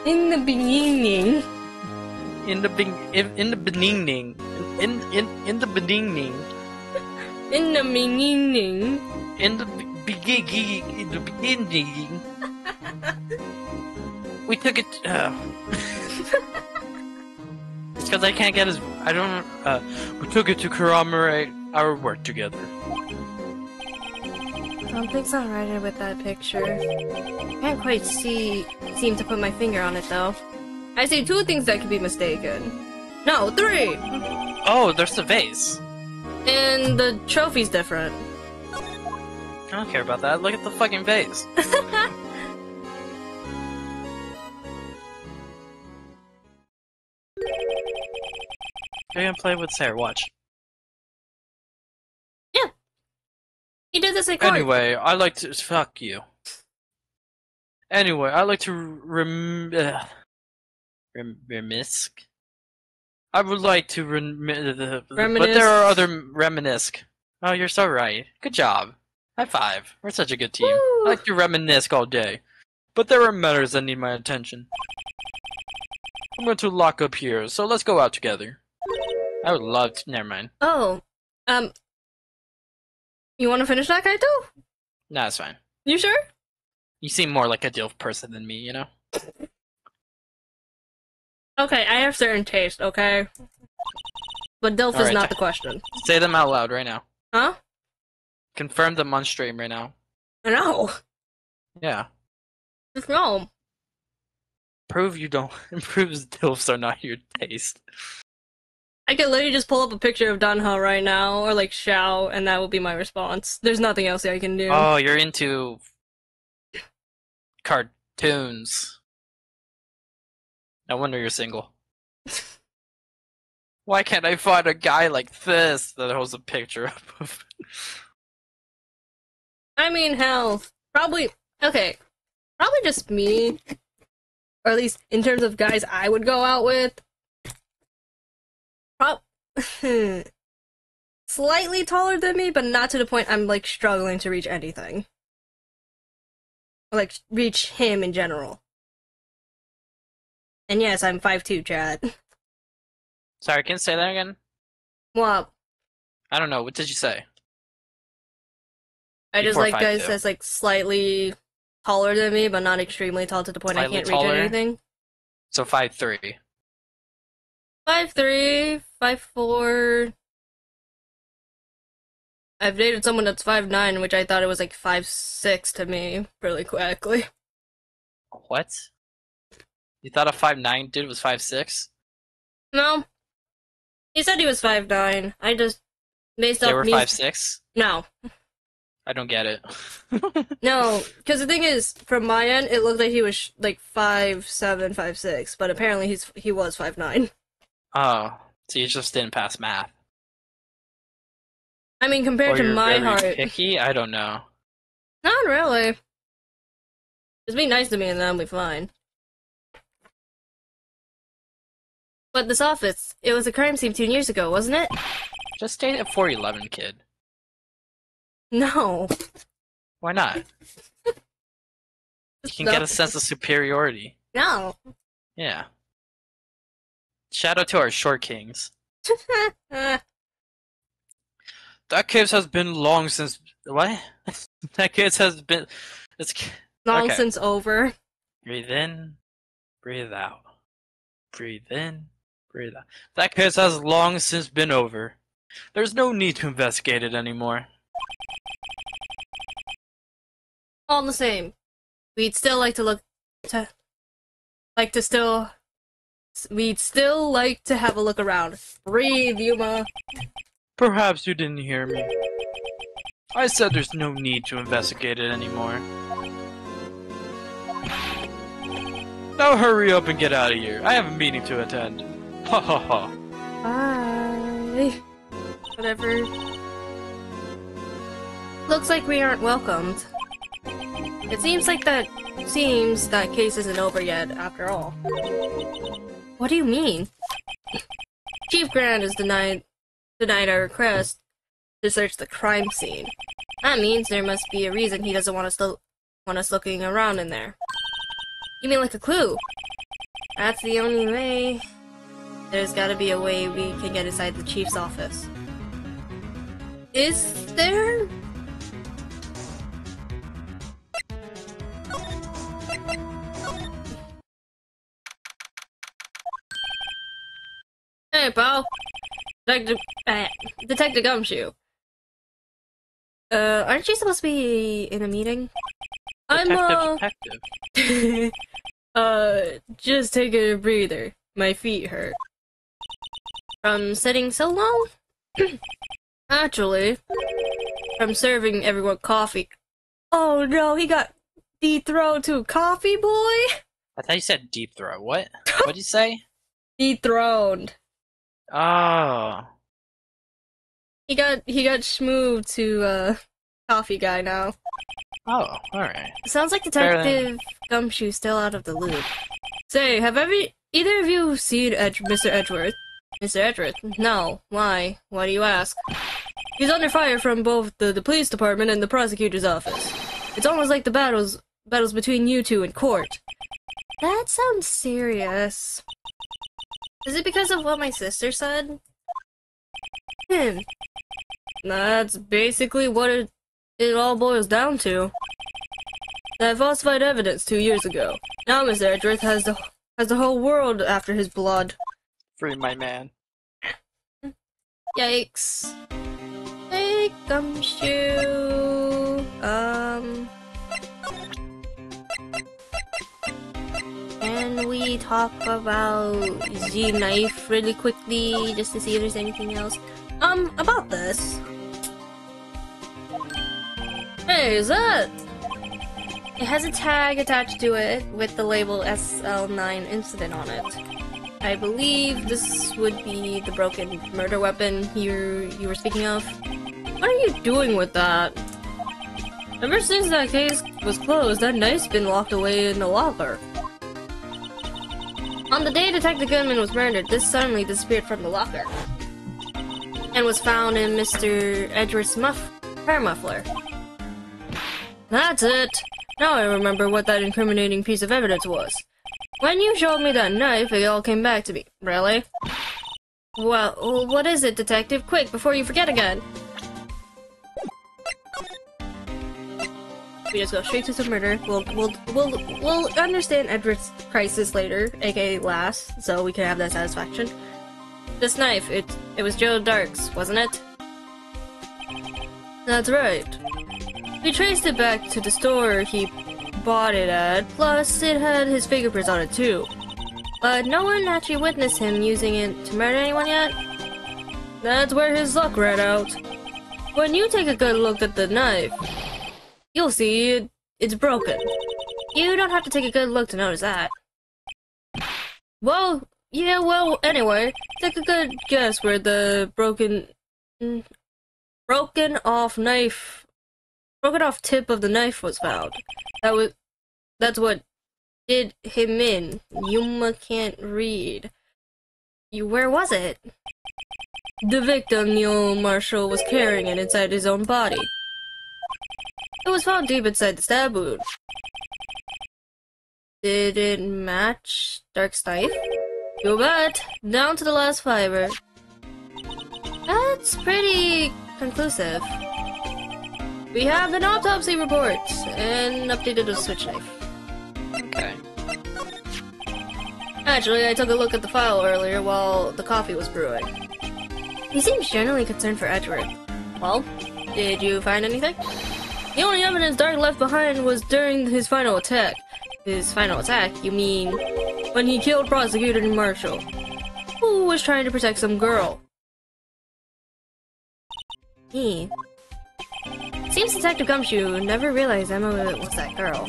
In the beginning. in the beginning. We took it. It's because I can't get his. I don't. We took it to commemorate our work together. Something's not right with that picture. Can't quite seem to put my finger on it though. I see two things that could be mistaken. No, three! Oh, there's the vase. And the trophy's different. I don't care about that. Look at the fucking vase. You're gonna play with Sarah. Watch. He did this in court. Anyway, I like to fuck you. Anyway, I like to Reminisce. I would like to but Reminisce. there are other reminisce. Oh, you're so right. Good job. High five. We're such a good team. Woo. I like to reminisce all day. But there are matters that need my attention. I'm going to lock up here, so let's go out together. I would love to. Never mind. Oh, you want to finish that guy too? Nah, it's fine. You sure? You seem more like a DILF person than me, you know? Okay, I have certain taste, okay? But DILF is Alright, not the question. Say them out loud right now. Huh? Confirm them on stream right now. No. Yeah. Just no. Prove you don't. Proves DILFs are not your taste. I could literally just pull up a picture of Danha right now, or like Xiao, and that will be my response. There's nothing else I can do. Oh, you're into cartoons. No wonder you're single. Why can't I find a guy like this that holds a picture up of? I mean, hell, probably, okay, probably just me, or at least in terms of guys I would go out with, slightly taller than me, but not to the point I'm, like, struggling to reach anything. Or, like, reach him in general. And yes, I'm 5'2", chat. Sorry, can you say that again? Well, I don't know. What did you say? I just Before like guys 5'2". that's like slightly taller than me, but not extremely tall to the point Slightly I can't taller? reach anything. So 5'3". 5'3", 5'4". I've dated someone that's 5'9", which I thought it was like 5'6" to me, really quickly. What? You thought a 5'9" dude was 5'6"? No. He said he was 5'9". I just, based They off were me. 5'6"? No. I don't get it. No, because the thing is, from my end, it looked like he was like 5'7", 5'6", but apparently he was 5'9". Oh, so you just didn't pass math. I mean, compared Or to you're my very heart, picky? I don't know. not really. Just be nice to me and then I'll be fine. But this office, it was a crime scene 2 years ago, wasn't it? Just stay at 411, kid. No. Why not? You can get a sense of superiority. No. Yeah. Shout out to our short kings. That case has been long since... What? That case has been... It's... Long Okay. since over. Breathe in, breathe out. Breathe in, breathe out. That case has long since been over. There's no need to investigate it anymore. All the same, we'd still like to We'd still like to have a look around. Breathe, Yuma. Perhaps you didn't hear me. I said there's no need to investigate it anymore. Now hurry up and get out of here. I have a meeting to attend. Ha ha ha. Bye. Whatever. Looks like we aren't welcomed. It seems that case isn't over yet, after all. What do you mean? Chief Grant has denied our request to search the crime scene. That means there must be a reason he doesn't want us looking around in there. You mean like a clue? That's the only way. There's gotta be a way we can get inside the chief's office. Is there? Hey, pal. Detective Gumshoe. Aren't you supposed to be in a meeting? Detective. Just take a breather. My feet hurt. From sitting so long? Actually, from serving everyone coffee. Oh no, he got dethroned to Coffee Boy? I thought you said deep throat. What? What'd you say? Dethroned. Oh. He got schmooved to, Coffee Guy now. Oh, alright. Sounds like Detective Gumshoe's still out of the loop. Say, have either of you seen Mr. Edgeworth? Mr. Edgeworth? No. Why? Why do you ask? He's under fire from both the police department and the prosecutor's office. It's almost like the battles between you two in court. That sounds serious. Is it because of what my sister said? That's basically what it all boils down to. That falsified evidence 2 years ago. Now Mr. Edgeworth has the whole world after his blood. Free my man. Yikes. Hey, Gumshoe. Can we talk about the knife really quickly, just to see if there's anything else? About this. Hey, is that? It has a tag attached to it with the label SL9 incident on it. I believe this would be the broken murder weapon you were speaking of. What are you doing with that? Ever since that case was closed, that knife's been locked away in the locker. On the day Detective Goodman was murdered, this suddenly disappeared from the locker. And was found in Mr. Edgeworth's car muffler. That's it! Now I remember what that incriminating piece of evidence was. When you showed me that knife, it all came back to me. Really? Well, what is it, Detective? Quick, before you forget again! We just go straight to some murder. We'll understand Edward's crisis later, aka last, so we can have that satisfaction. This knife, it was Joe Dark's, wasn't it? That's right. We traced it back to the store he bought it at, plus it had his fingerprints on it too. But no one actually witnessed him using it to murder anyone yet? That's where his luck ran out. When you take a good look at the knife, you'll see it's broken. You don't have to take a good look to notice that. Well, anyway, take a good guess where the broken off tip of the knife was found. That's what did him in. Yuma can't read. Where was it? The victim, Neil Marshall, was carrying it inside his own body. It was found deep inside the stab wound. Did it match Dark's knife? You bet! Down to the last fiber. That's pretty conclusive. We have an autopsy report and updated a switch knife. Okay. Actually, I took a look at the file earlier while the coffee was brewing. He seems generally concerned for Edward. Well, did you find anything? The only evidence Dark left behind was during his final attack. His final attack? You mean when he killed Prosecutor Marshall, who was trying to protect some girl. Seems Detective Gumshoe never realized Emma was that girl.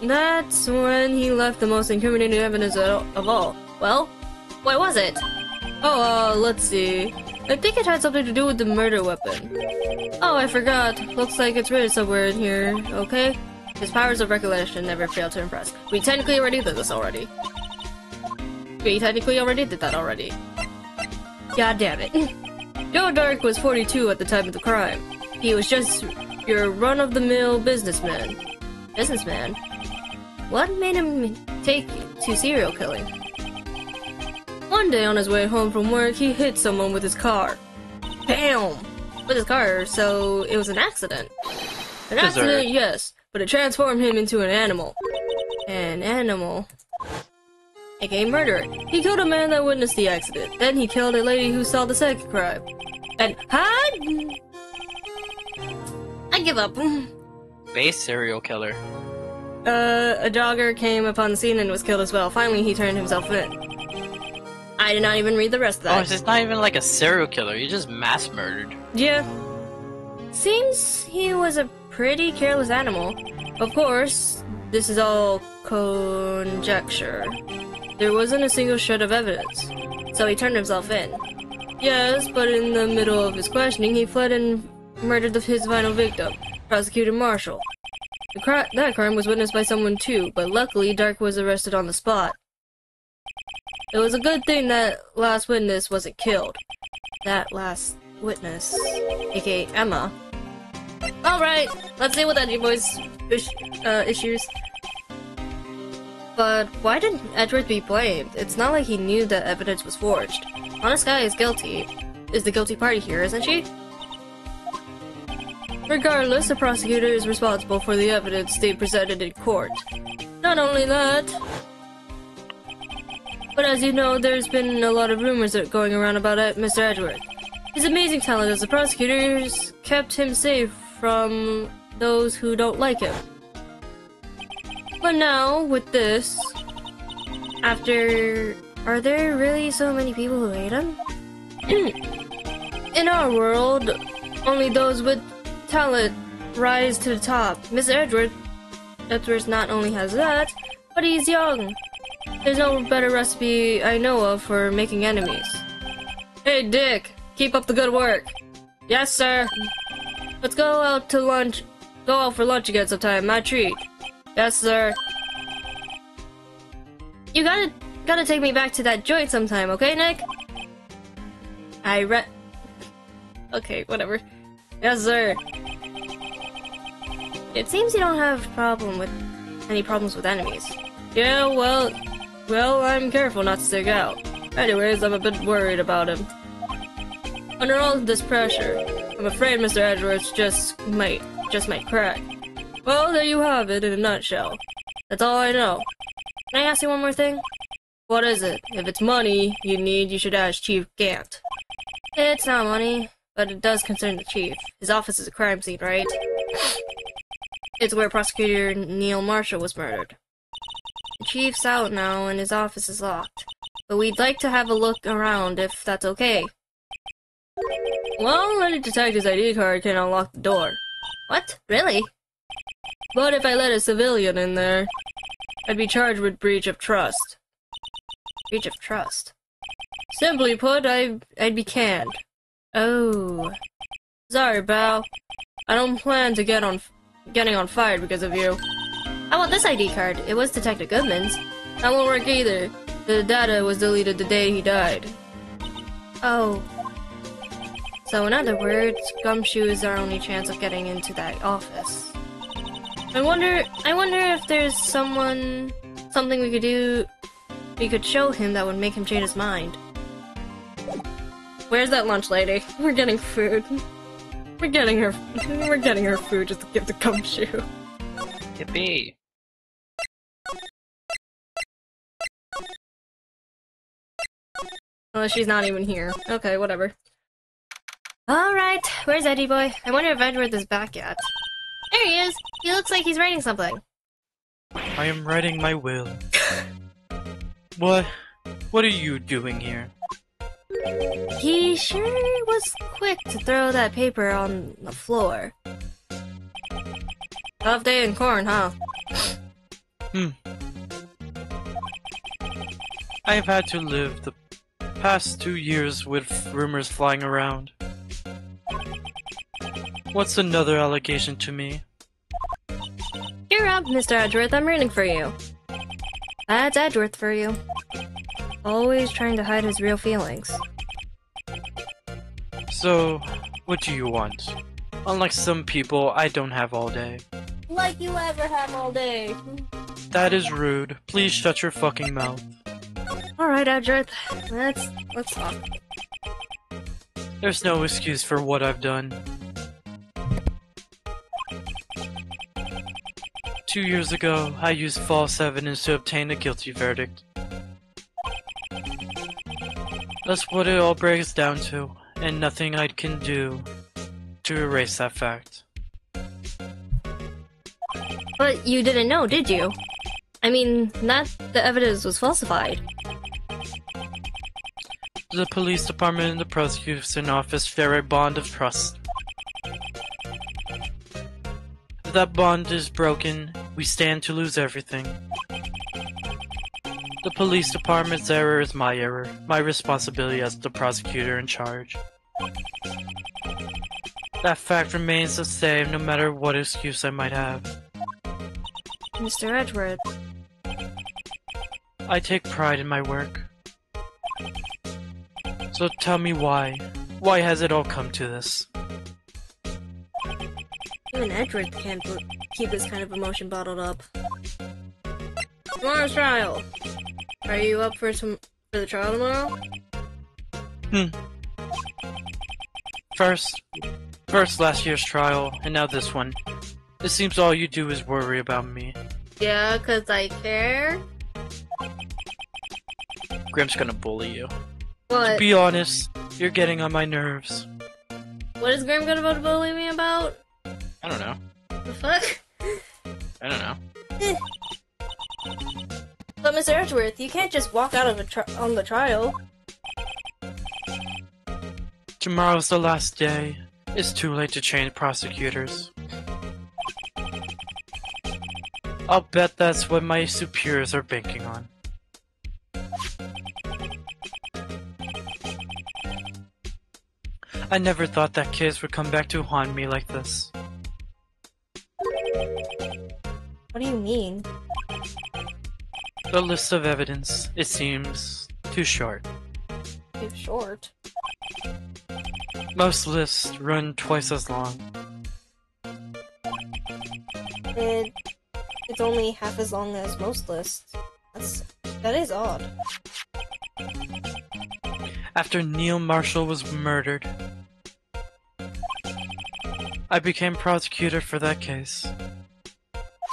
That's when he left the most incriminating evidence of all. Well, what was it? Oh, let's see. I think it had something to do with the murder weapon. Oh, I forgot. Looks like it's written somewhere in here, okay? His powers of recollection never fail to impress. We technically already did this already. God damn it. Joe Dark was 42 at the time of the crime. He was just your run-of-the-mill businessman. Businessman? What made him take to serial killing? One day on his way home from work, he hit someone with his car. Bam! With his car, so it was an accident. An accident, yes, but it transformed him into an animal. An animal. aka murderer. He killed a man that witnessed the accident. Then he killed a lady who saw the second crime. And I give up. Base serial killer. A jogger came upon the scene and was killed as well. Finally, he turned himself in. I did not even read the rest of that. Oh, it's not even like a serial killer. You just mass murdered. Yeah. Seems he was a pretty careless animal. Of course, this is all conjecture. There wasn't a single shred of evidence, so he turned himself in. Yes, but in the middle of his questioning, he fled and murdered his final victim, Prosecutor Marshall. That crime was witnessed by someone too, but luckily Dark was arrested on the spot. It was a good thing that last witness wasn't killed. That last witness, aka Emma. Alright, let's deal with Edgy Boy's issues. But why didn't Edward be blamed? It's not like he knew that evidence was forged. Honest Guy is guilty. Is the guilty party here, isn't she? Regardless, the prosecutor is responsible for the evidence they presented in court. Not only that, but as you know, there's been a lot of rumors going around about Mr. Edward. His amazing talent as a prosecutor has kept him safe from those who don't like him. But now, with this, are there really so many people who hate him? In our world, only those with talent rise to the top. Mr. Edward not only has that, but he's young. There's no better recipe I know of for making enemies. Hey Dick, keep up the good work. Yes sir. Let's go out to lunch. Go out for lunch again sometime, my treat. Yes sir. You gotta take me back to that joint sometime, okay Nick? Okay, whatever. Yes sir. It seems you don't have any problems with enemies. Yeah, well, I'm careful not to stick out. Anyways, I'm a bit worried about him. Under all this pressure, I'm afraid Mr. Edgeworth just might crack. Well, there you have it in a nutshell. That's all I know. Can I ask you one more thing? What is it? If it's money you need, you should ask Chief Gant. It's not money, but it does concern the Chief. His office is a crime scene, right? It's where Prosecutor Neil Marshall was murdered. The Chief's out now and his office is locked. But we'd like to have a look around if that's okay. Well, any detective's ID card can unlock the door. What? Really? But if I let a civilian in there, I'd be charged with breach of trust. Breach of trust? Simply put, I'd be canned. Oh. Sorry, pal. I don't plan to getting on fire because of you. How about this ID card? It was Detective Goodman's. That won't work either. The data was deleted the day he died. Oh. So in other words, Gumshoe is our only chance of getting into that office. I wonder if there's something we could show him that would make him change his mind. Where's that lunch lady? We're getting food. We're getting her food just to give to Gumshoe. Yippee. Oh, she's not even here. Okay, whatever. Alright, where's Eddie boy? I wonder if Edgeworth is back yet. There he is! He looks like he's writing something. I am writing my will. What are you doing here? He sure was quick to throw that paper on the floor. Tough day in corn, huh? I have had to live the past 2 years with rumors flying around. What's another allegation to me? You're up, Mr. Edgeworth. I'm rooting for you. That's Edgeworth for you. Always trying to hide his real feelings. So, what do you want? Unlike some people, I don't have all day. Like you ever have all day. That is rude. Please shut your fucking mouth. Alright, Edgeworth. Let's talk. There's no excuse for what I've done. 2 years ago, I used false evidence to obtain a guilty verdict. That's what it all breaks down to, and nothing I can do to erase that fact. But you didn't know, did you? I mean, not the evidence was falsified. The police department and the prosecutor's office share a bond of trust. If that bond is broken, we stand to lose everything. The police department's error is my error, my responsibility as the prosecutor in charge. That fact remains the same no matter what excuse I might have. Mr. Edgeworth. I take pride in my work. So tell me why. Why has it all come to this? Even Edgeworth can't keep this kind of emotion bottled up. Tomorrow's trial. Are you up for the trial tomorrow? First last year's trial, and now this one. It seems all you do is worry about me. Yeah, 'cause I care? Grim's gonna bully you. What? To be honest, you're getting on my nerves. What is Grim gonna bully me about? I don't know. The fuck? I don't know. But Mr. Edgeworth, you can't just walk out of on the trial. Tomorrow's the last day. It's too late to change prosecutors. I'll bet that's what my superiors are banking on. I never thought that case would come back to haunt me like this. What do you mean? The list of evidence, it seems, too short. Too short? Most lists run twice as long. It's only half as long as most lists. That is odd. After Neil Marshall was murdered, I became prosecutor for that case.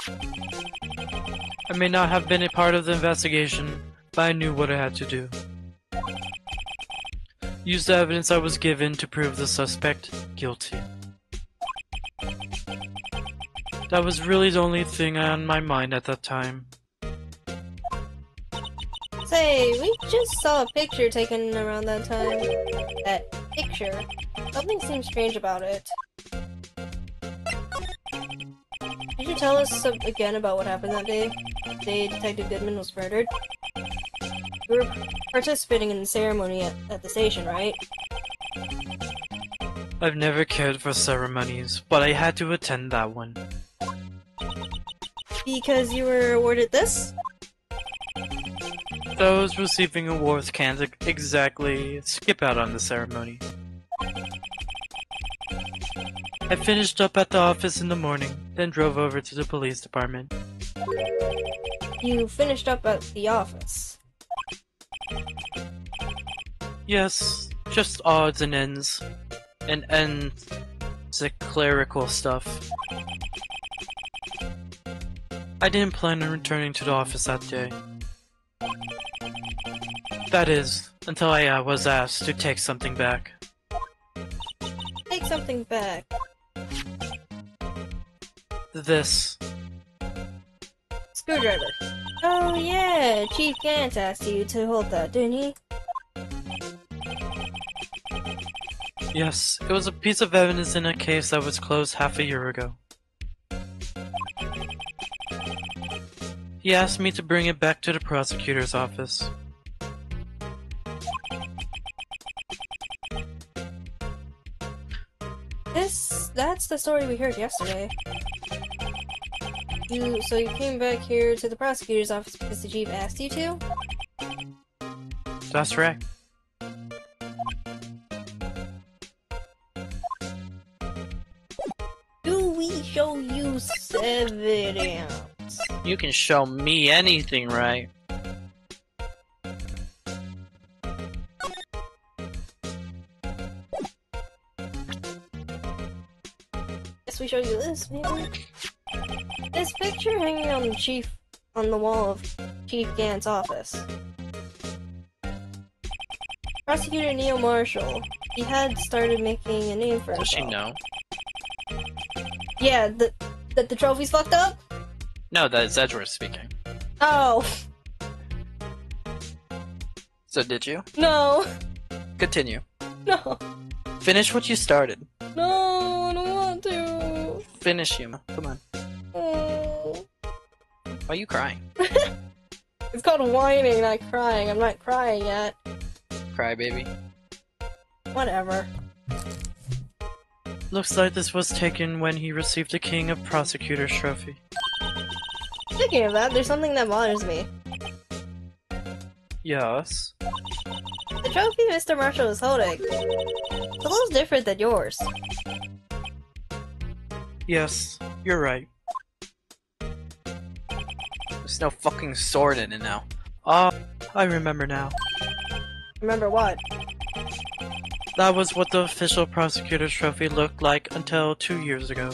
I may not have been a part of the investigation, but I knew what I had to do. Use the evidence I was given to prove the suspect guilty. That was really the only thing on my mind at that time. Say, we just saw a picture taken around that time. That picture. Something seems strange about it. Could you tell us again about what happened that day? The day Detective Goodman was murdered? You were participating in the ceremony at the station, right? I've never cared for ceremonies, but I had to attend that one. Because you were awarded this? Those receiving awards can't exactly skip out on the ceremony. I finished up at the office in the morning, then drove over to the police department. You finished up at the office. Yes, just odds and ends. And ends the clerical stuff. I didn't plan on returning to the office that day. That is, until I was asked to take something back. Take something back. This. Screwdriver. Oh yeah, Chief Gant asked you to hold that, didn't he? Yes, it was a piece of evidence in a case that was closed half a year ago. He asked me to bring it back to the prosecutor's office. That's the story we heard yesterday. So you came back here to the prosecutor's office because the chief asked you to? That's right. Do we show you evidence? You can show me anything, right? Guess we show you this, maybe? This picture hanging on the wall of Chief Gant's office. Prosecutor Neil Marshall. He had started making a name for himself. Does she know? Yeah, that the trophy's fucked up? No, that is Edgeworth speaking. Oh. So did you? No. Continue. No. Finish what you started. No, I don't want to. Finish, Yuma. Come on. Oh. Why are you crying? It's called whining, not crying. I'm not crying yet. Cry, baby. Whatever. Looks like this was taken when he received the King of Prosecutors trophy. Speaking of that, there's something that bothers me. Yes. The trophy Mr. Marshall is holding. It's a little different than yours. Yes, you're right. There's no fucking sword in it now. I remember now. Remember what? That was what the official prosecutor's trophy looked like until 2 years ago.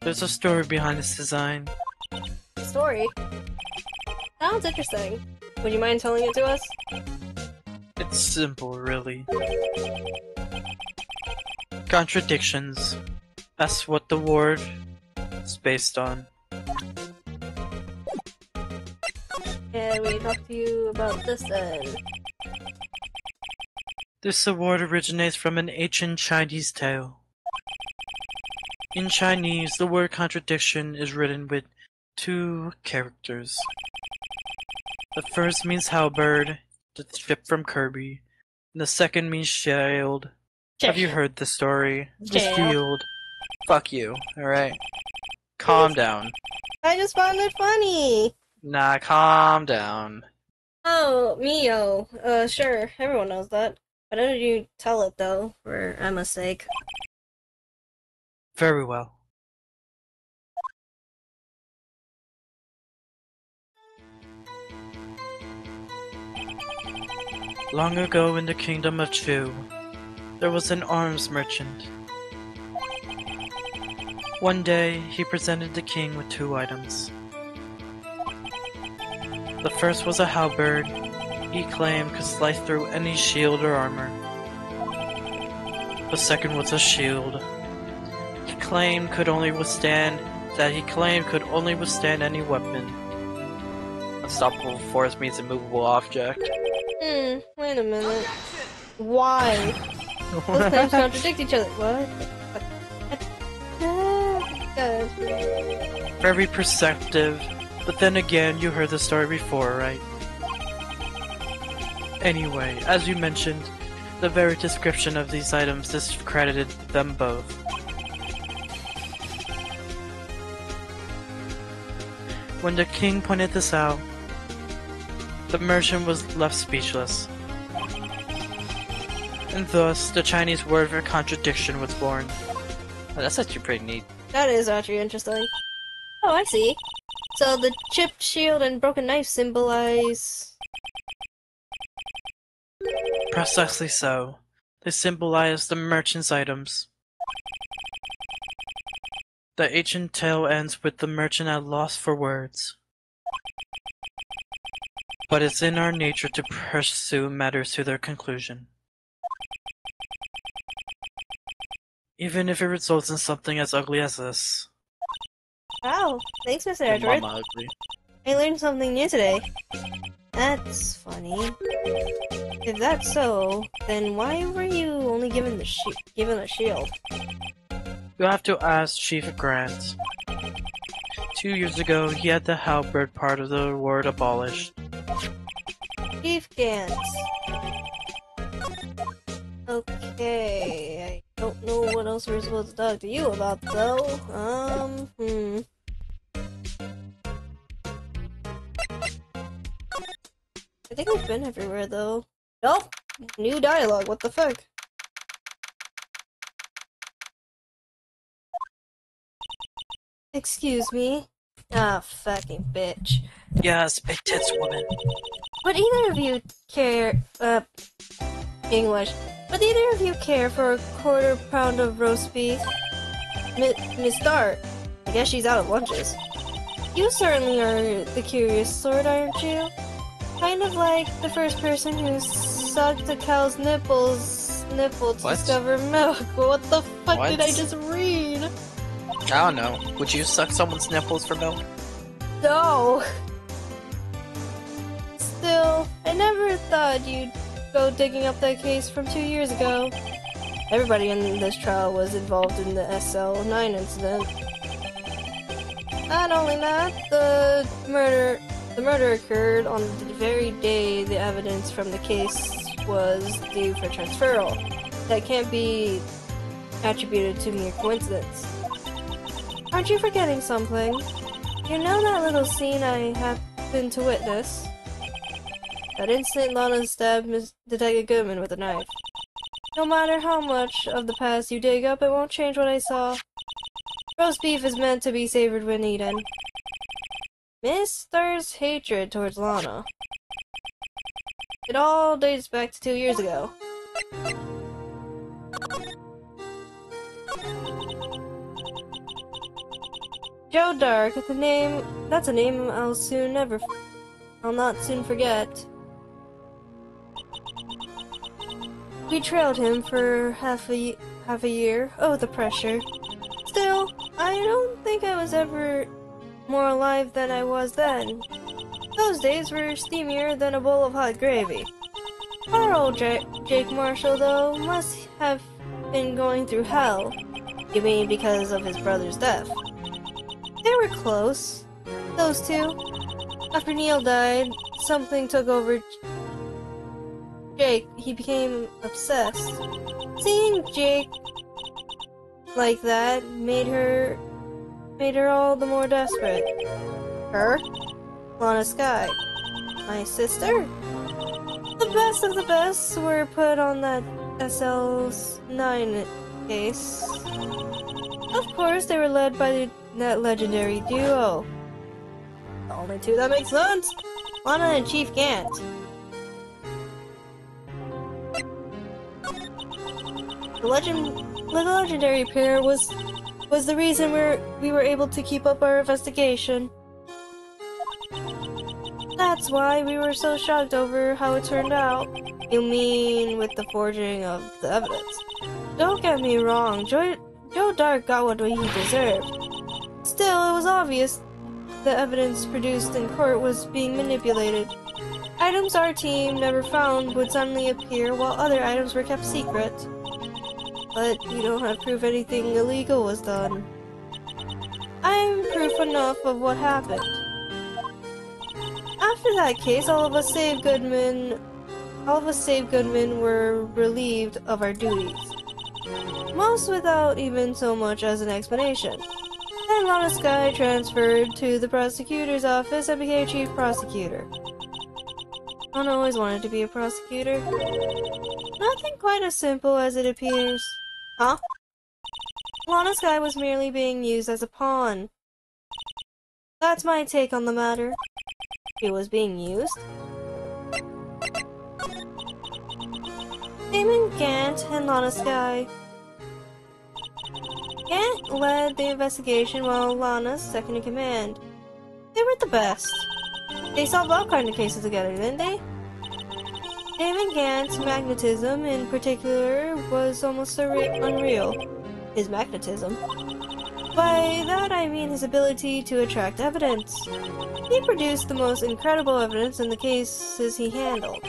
There's a story behind this design. Story? Sounds interesting. Would you mind telling it to us? It's simple, really. Contradictions. That's what the award is based on. Can we talk to you about this then? This award originates from an ancient Chinese tale. In Chinese, the word contradiction is written with 2 characters. The first means halberd, the ship from Kirby, and the second means shield. Have you heard the story? The Shield. shield. Fuck you, alright? Calm down. I just found it funny! Nah, calm down. Oh, Mio. Sure, everyone knows that. Why don't you tell it though, for Emma's sake? Very well. Long ago in the kingdom of Chu, there was an arms merchant. One day, he presented the king with 2 items. The first was a halberd he claimed could slice through any shield or armor. The second was a shield he claimed could only withstand any weapon. Unstoppable force means immovable object. Wait a minute. Why? Those claims contradict each other. What? Very perceptive, but then again, you heard the story before, right? Anyway, as you mentioned, the very description of these items discredited them both. When the king pointed this out, the merchant was left speechless. And thus, the Chinese word for contradiction was born. Oh, that's actually pretty neat. That is actually interesting. Oh, I see. So the chipped shield and broken knife symbolize... Precisely so. They symbolize the merchant's items. The ancient tale ends with the merchant at loss for words. But it's in our nature to pursue matters to their conclusion. Even if it results in something as ugly as this. Wow, thanks, Mr. Your Edward. mama ugly. I learned something new today. That's funny. If that's so, then why were you only given a shield? You have to ask Chief Grant. 2 years ago, he had the halberd part of the word abolished. Chief Gant. Okay, I don't know what else we're supposed to talk to you about, though. I think we've been everywhere, though. Nope! New dialogue, what the fuck? Excuse me? Ah, fucking bitch. Yes, big tits woman. Would either of you care, English. Would either of you care for a quarter pound of roast beef? Miss Dart. I guess she's out of lunches. You certainly are the curious sort, aren't you? Kind of like the first person who sucked a cow's nipples to discover milk. What the fuck did I just read? I don't know. Would you suck someone's nipples for milk? No! Still, I never thought you'd go digging up that case from 2 years ago. Everybody in this trial was involved in the SL9 incident. Not only that, the murder occurred on the very day the evidence from the case was due for transferal. That can't be attributed to mere coincidence. Aren't you forgetting something? You know that little scene I happened to witness? That instant Lana stabbed Detective Goodman with a knife. No matter how much of the past you dig up, it won't change what I saw. Roast beef is meant to be savored when eaten. Miss Star's hatred towards Lana. It all dates back to 2 years ago. Joe Dark, that's a name I'll not soon forget. We trailed him for half a year. Oh, the pressure. Still, I don't think I was ever more alive than I was then. Those days were steamier than a bowl of hot gravy. Poor old Jake Marshall, though, must have been going through hell. You mean because of his brother's death? They were close, those two. After Neil died, something took over Jake. He became obsessed. Seeing Jake like that made her all the more desperate. Her? Lana Sky. My sister? The best of the best were put on that SL9 case. Of course, they were led by that legendary duo. The only two that make sense? Lana and Chief Gant. The legendary pair was the reason we were able to keep up our investigation. That's why we were so shocked over how it turned out. You mean with the forging of the evidence? Don't get me wrong, Joe Dark got what he deserved. Still, it was obvious the evidence produced in court was being manipulated. Items our team never found would suddenly appear while other items were kept secret. But you don't have proof anything illegal was done. I'm proof enough of what happened. After that case, all of us save Goodman were relieved of our duties. Most without even so much as an explanation. Then Lana Sky transferred to the prosecutor's office and became chief prosecutor. Lana always wanted to be a prosecutor. Nothing quite as simple as it appears. Huh? Lana Sky was merely being used as a pawn. That's my take on the matter. She was being used. Damon Gant and Lana Sky. Gant led the investigation while Lana's second in command. They were the best. They solved all kinds of cases together, didn't they? Damon Gant's magnetism, in particular, was almost unreal. His magnetism. By that I mean his ability to attract evidence. He produced the most incredible evidence in the cases he handled.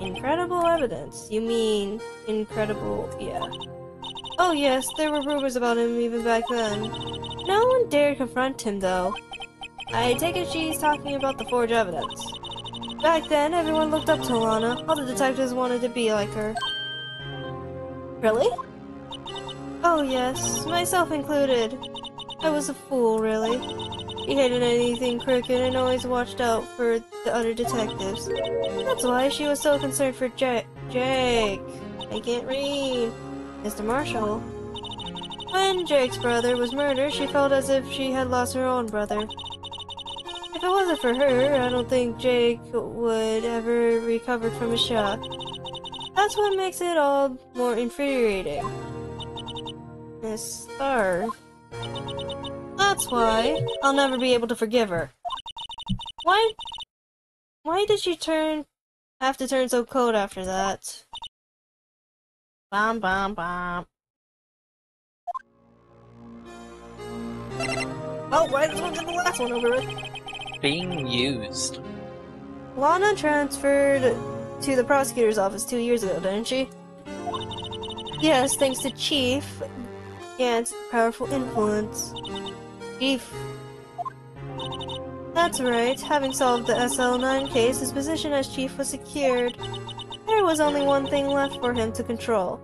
Incredible evidence? You mean incredible, yeah. Oh yes, there were rumors about him even back then. No one dared confront him though. I take it she's talking about the forged evidence. Back then, everyone looked up to Lana. All the detectives wanted to be like her. Really? Oh yes, myself included. I was a fool, really. He hated anything crooked and always watched out for the other detectives. That's why she was so concerned for Jake. I can't read. Mr. Marshall. When Jake's brother was murdered, she felt as if she had lost her own brother. If it wasn't for her, I don't think Jake would ever recover from his shock. That's what makes it all more infuriating. Miss Star. That's why I'll never be able to forgive her. Why did she have to turn so cold after that? Bom bom bom. Oh, why did someone get the last one over with? Being used. Lana transferred to the prosecutor's office 2 years ago, didn't she? Yes, thanks to Chief Gant's powerful influence. Chief. That's right. Having solved the SL9 case, his position as chief was secured. There was only one thing left for him to control.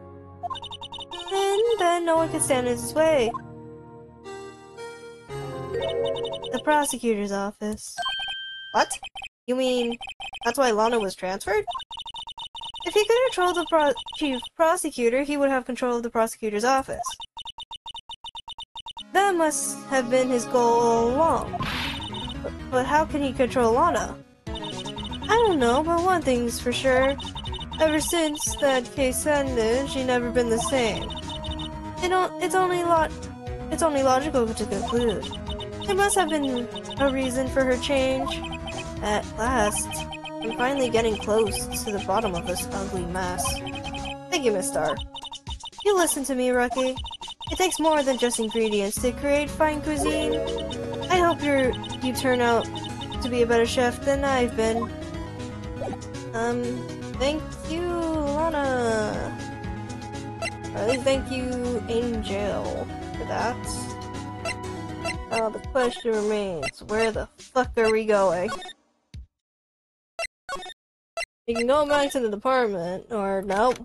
And then no one could stand in his way. The prosecutor's office. What? You mean that's why Lana was transferred? If he could control the chief prosecutor, he would have control of the prosecutor's office. That must have been his goal all along. But how can he control Lana? I don't know, but one thing's for sure. Ever since that case ended, she's never been the same. It's only logical to conclude. There must have been a reason for her change. At last, I'm finally getting close to the bottom of this ugly mess. Thank you, Miss Star. You listen to me, Rookie. It takes more than just ingredients to create fine cuisine. I hope you turn out to be a better chef than I've been. Thank you, Lana. Or at least thank you, Angel, for that. The question remains, where the fuck are we going? We can go back to the department, or nope.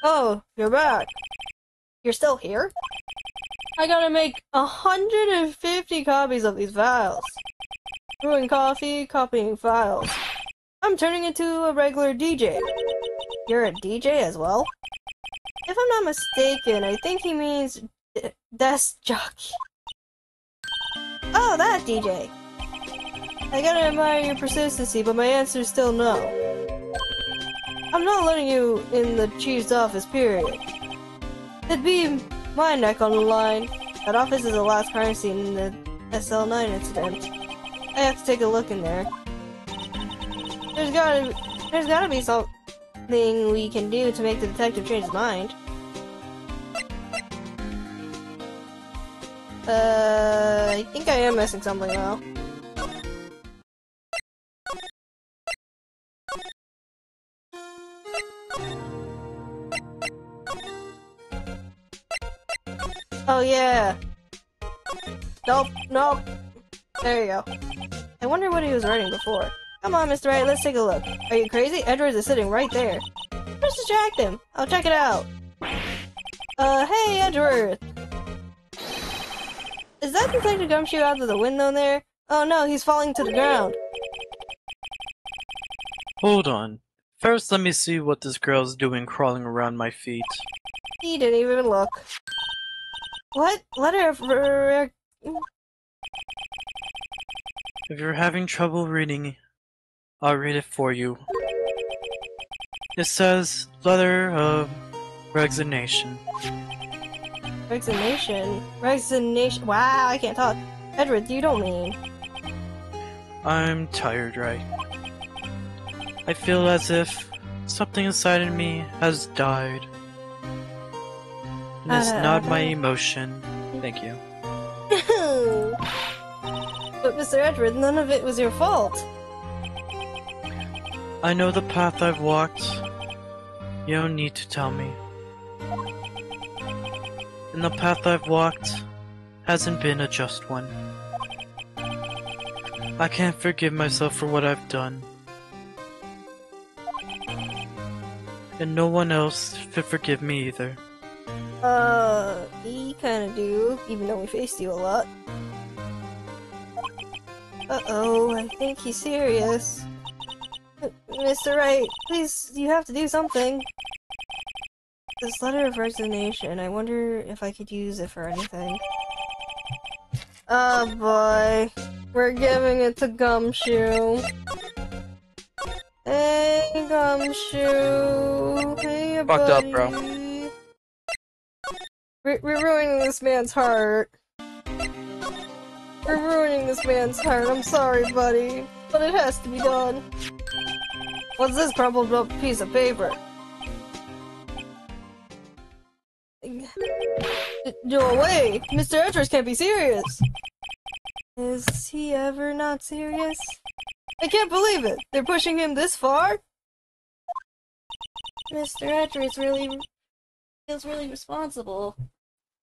Oh, you're back. You're still here? I gotta make 150 copies of these files. Brewing coffee, copying files. I'm turning into a regular DJ. You're a DJ as well? If I'm not mistaken, I think he means desk jockey. Oh, that DJ. I gotta admire your persistency, but my answer's still no. I'm not letting you in the chief's office, period. It'd be my neck on the line. That office is the last crime scene in the SL9 incident. I have to take a look in there. There's gotta be something we can do to make the detective change his mind. I think I am missing something though. Oh yeah. Nope. There you go. I wonder what he was writing before. Come on, Mr. Wright, let's take a look. Are you crazy? Edwards is sitting right there. Let's distract him. I'll check it out. Hey, Edward. Is that Detective Gumshoe out of the window there? Oh no, he's falling to the ground. Hold on. First, let me see what this girl's doing crawling around my feet. He didn't even look. What? Letter of If you're having trouble reading, I'll read it for you. It says, letter of resignation. Resignation? Resignation? Wow, I can't talk. Edward, you don't mean... I'm tired, right? I feel as if something inside of me has died. And it's not my emotion. Thank you. But Mr. Edward, none of it was your fault. I know the path I've walked. You don't need to tell me. And the path I've walked hasn't been a just one. I can't forgive myself for what I've done. And no one else could forgive me either. We kinda do, even though we faced you a lot. Uh-oh, I think he's serious. Mr. Wright, please, you have to do something. This letter of resignation, I wonder if I could use it for anything. Oh boy, we're giving it to Gumshoe. Hey, Gumshoe. Hey, buddy. Fucked up, bro. We're ruining this man's heart. We're ruining this man's heart. I'm sorry, buddy, but it has to be done. What's this crumpled up piece of paper? Go away! Mr. Edwards can't be serious! Is he ever not serious? I can't believe it! They're pushing him this far? Mr. Edwards feels really responsible.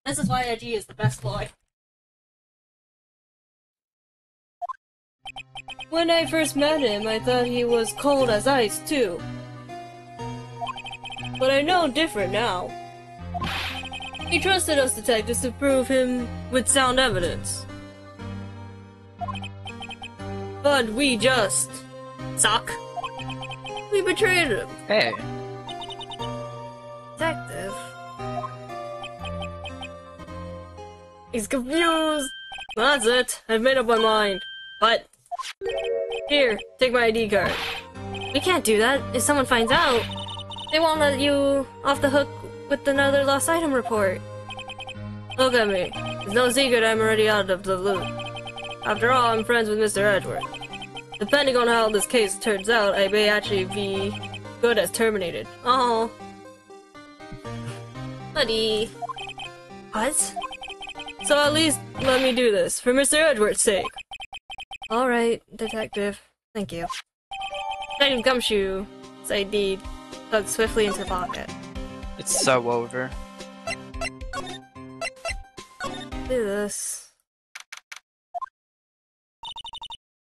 This is why IG is the best boy. When I first met him, I thought he was cold as ice, too. But I know different now. He trusted us detectives to prove him with sound evidence. But we just... suck. We betrayed him. Hey. Detective. He's confused. That's it. I've made up my mind. But... here, take my ID card. We can't do that. If someone finds out, they won't let you off the hook with another lost item report. Look at me. It's no secret I'm already out of the loop. After all, I'm friends with Mr. Edward. Depending on how this case turns out, I may actually be good as terminated. Oh. Buddy. What? So at least let me do this, for Mr. Edward's sake. Alright, detective. Thank you. Detective Gumshoe, said Deed, tugged swiftly into the pocket. It's so over. Do this.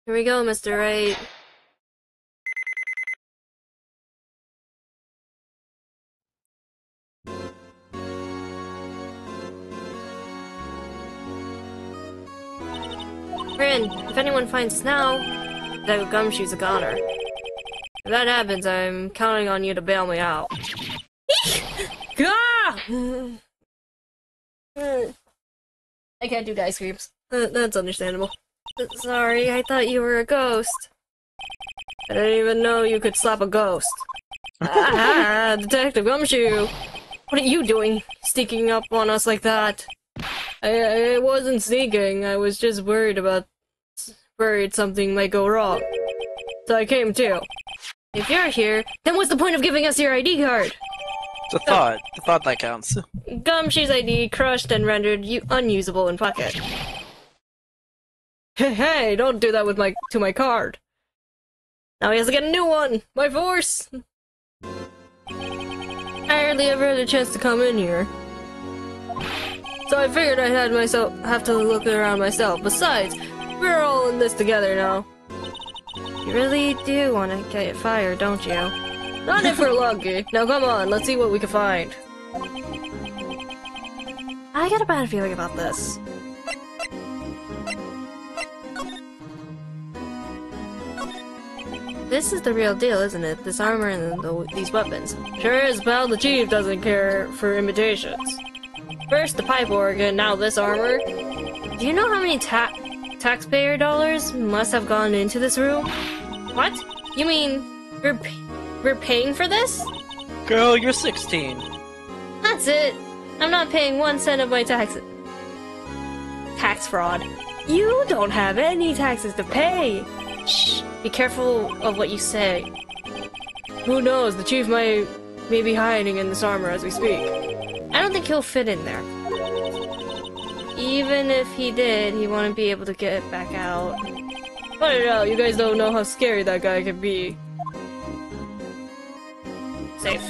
Here we go, Mr. Wright. Rin, if anyone finds us now, that Gumshoe's a goner. If that happens, I'm counting on you to bail me out. Gah! I can't do ice creams. That's understandable. Sorry, I thought you were a ghost. I didn't even know you could slap a ghost. Ah, Detective Gumshoe! What are you doing, sneaking up on us like that? I wasn't sneaking, I was just worried something might go wrong. So I came too. If you're here, then what's the point of giving us your ID card? It's a thought. The thought that counts. Gumshoe's ID crushed and rendered unusable in pocket. Hey, don't do that with to my card. Now he has to get a new one! By force! I hardly ever had a chance to come in here. So I figured I had have to look around myself. Besides, we're all in this together now. You really do want to get fired, don't you? Not if we're lucky. Now come on, let's see what we can find. I got a bad feeling about this. This is the real deal, isn't it? This armor and these weapons. Sure is, pal. The chief doesn't care for imitations. First the pipe organ, now this armor. Do you know how many taxpayer dollars must have gone into this room? What? You mean we're paying for this? Girl, you're 16. That's it. I'm not paying 1 cent of my taxes. Tax fraud. You don't have any taxes to pay. Shh. Be careful of what you say. Who knows? The chief may be hiding in this armor as we speak. I don't think he'll fit in there. Even if he did, he wouldn't be able to get back out. I don't know, you guys don't know how scary that guy can be. Safe.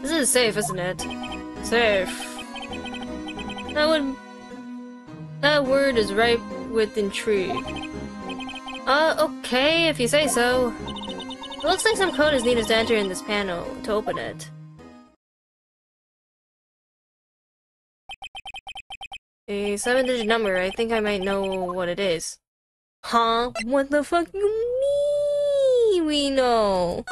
This is safe, isn't it? Safe. That word is ripe with intrigue. Okay, if you say so. It looks like some code is needed to enter in this panel to open it. A 7-digit number, I think I might know what it is. Huh? What the fuck you mean we know?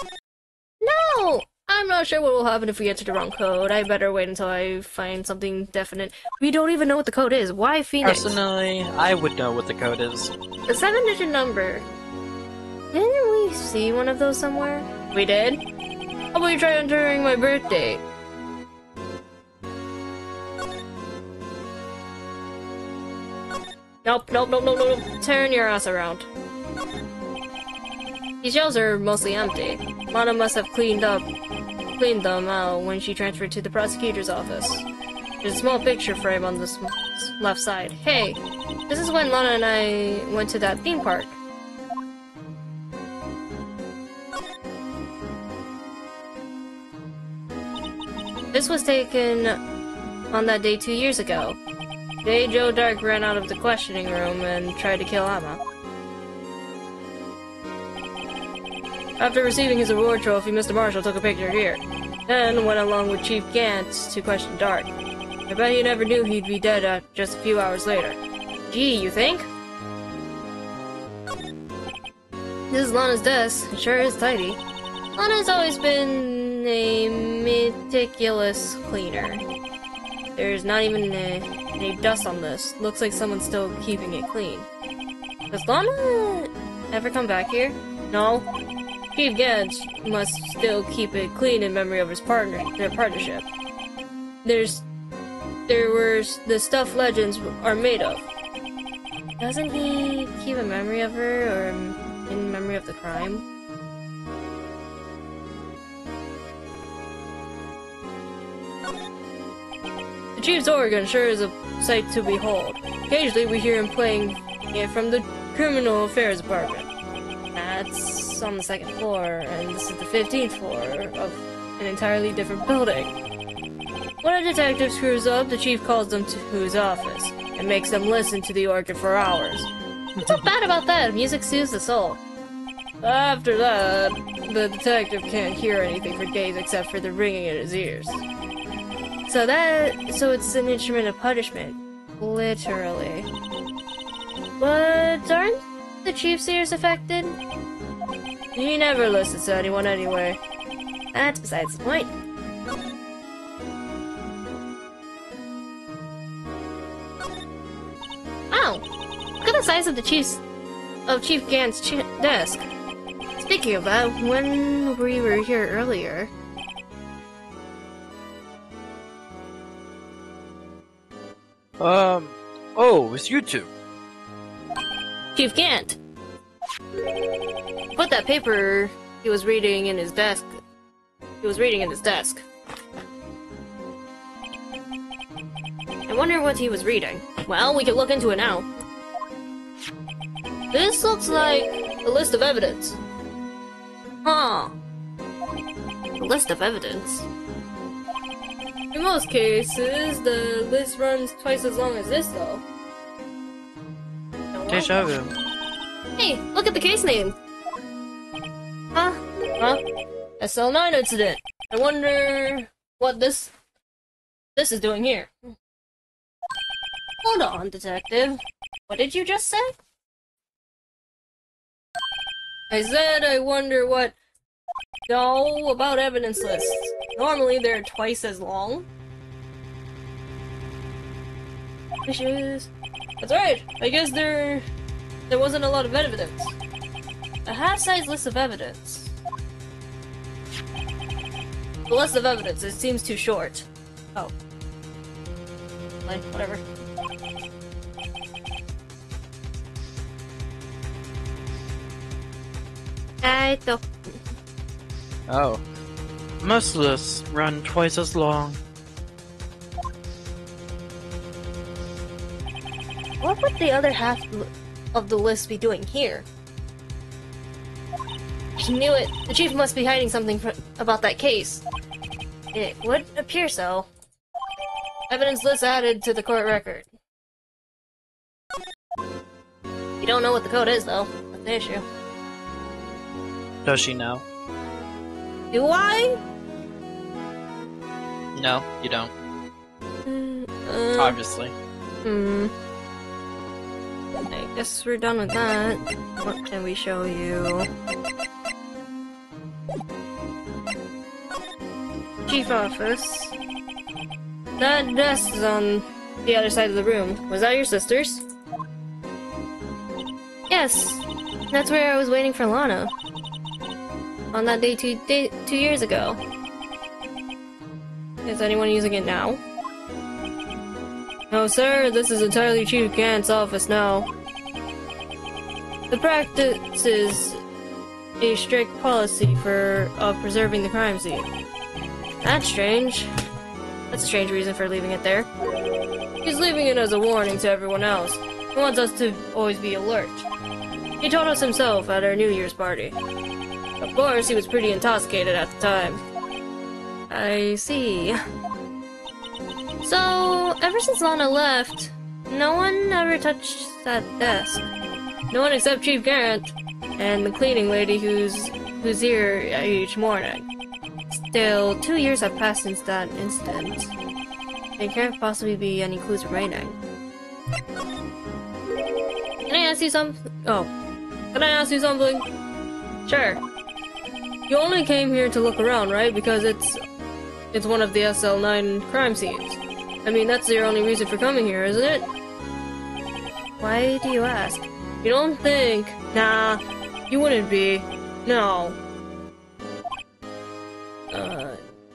No! I'm not sure what will happen if we enter the wrong code. I better wait until I find something definite. We don't even know what the code is. Why Phoenix? Personally, I would know what the code is. The 7-digit number. Didn't we see one of those somewhere? We did? How about you try entering my birthday? Nope. Turn your ass around. These shelves are mostly empty. Lana must have cleaned them out when she transferred to the prosecutor's office. There's a small picture frame on this left side. Hey, this is when Lana and I went to that theme park. This was taken on that day 2 years ago. Day Joe Dark ran out of the questioning room and tried to kill Emma. After receiving his award trophy, Mr. Marshall took a picture here, then went along with Chief Gantz to question Dark. I bet he never knew he'd be dead just a few hours later. Gee, you think? This is Lana's desk. It sure is tidy. Lana's always been a meticulous cleaner. There's not even any dust on this. Looks like someone's still keeping it clean. Does Lana ever come back here? No. Chief Gantz must still keep it clean in memory of their partnership. There were the stuff legends are made of. Doesn't he keep a memory of her, or in memory of the crime? The Chief's organ sure is a sight to behold. Occasionally we hear him playing it from the Criminal Affairs Department. That's on the 2nd floor, and this is the 15th floor of an entirely different building. When a detective screws up, the chief calls them to his office and makes them listen to the organ for hours. What's so bad about that? Music soothes the soul. After that, the detective can't hear anything for days except for the ringing in his ears. So it's an instrument of punishment. Literally. But aren't the chief's ears affected? He never listens to anyone anyway. That's besides the point. Wow! Look at the size of Chief Gantz's desk. It's Speaking of that, when we were here earlier... Oh, it's you two. Chief Gant! Put that paper he was reading in his desk. He was reading in his desk. I wonder what he was reading. Well, we can look into it now. This looks like a list of evidence. Huh. A list of evidence? In most cases, the list runs twice as long as this, though. Deja vu. Hey, look at the case name! Huh? Huh? SL9 incident. I wonder what this is doing here. Hold on, detective. What did you just say? I said I wonder what... No, about evidence lists. Normally they're twice as long. Issues. That's right. I guess there wasn't a lot of evidence. A half-size list of evidence. The list of evidence, it seems too short. Oh. Like, whatever. Oh. Most lists run twice as long. What would the other half of the list be doing here? I knew it. The chief must be hiding something about that case. It would appear so. Evidence list added to the court record. You don't know what the code is, though. That's the issue. Does she know? Do I? No, you don't. Obviously. I guess we're done with that. What can we show you? Chief office. That desk is on the other side of the room. Was that your sister's? Yes. That's where I was waiting for Lana. On that day 2 years ago. Is anyone using it now? No, sir. This is entirely Chief Gant's office now. The practice is a strict policy of preserving the crime scene. That's strange. That's a strange reason for leaving it there. He's leaving it as a warning to everyone else. He wants us to always be alert. He told us himself at our New Year's party. Of course, he was pretty intoxicated at the time. I see. So, ever since Lana left, no one ever touched that desk. No one except Chief Garrett and the cleaning lady who's here each morning. Still, 2 years have passed since that incident. There can't possibly be any clues remaining. Can I ask you something? Oh. Can I ask you something? Sure. You only came here to look around, right? Because it's one of the SL9 crime scenes. I mean, that's your only reason for coming here, isn't it? Why do you ask? You don't think... Nah, you wouldn't be. No.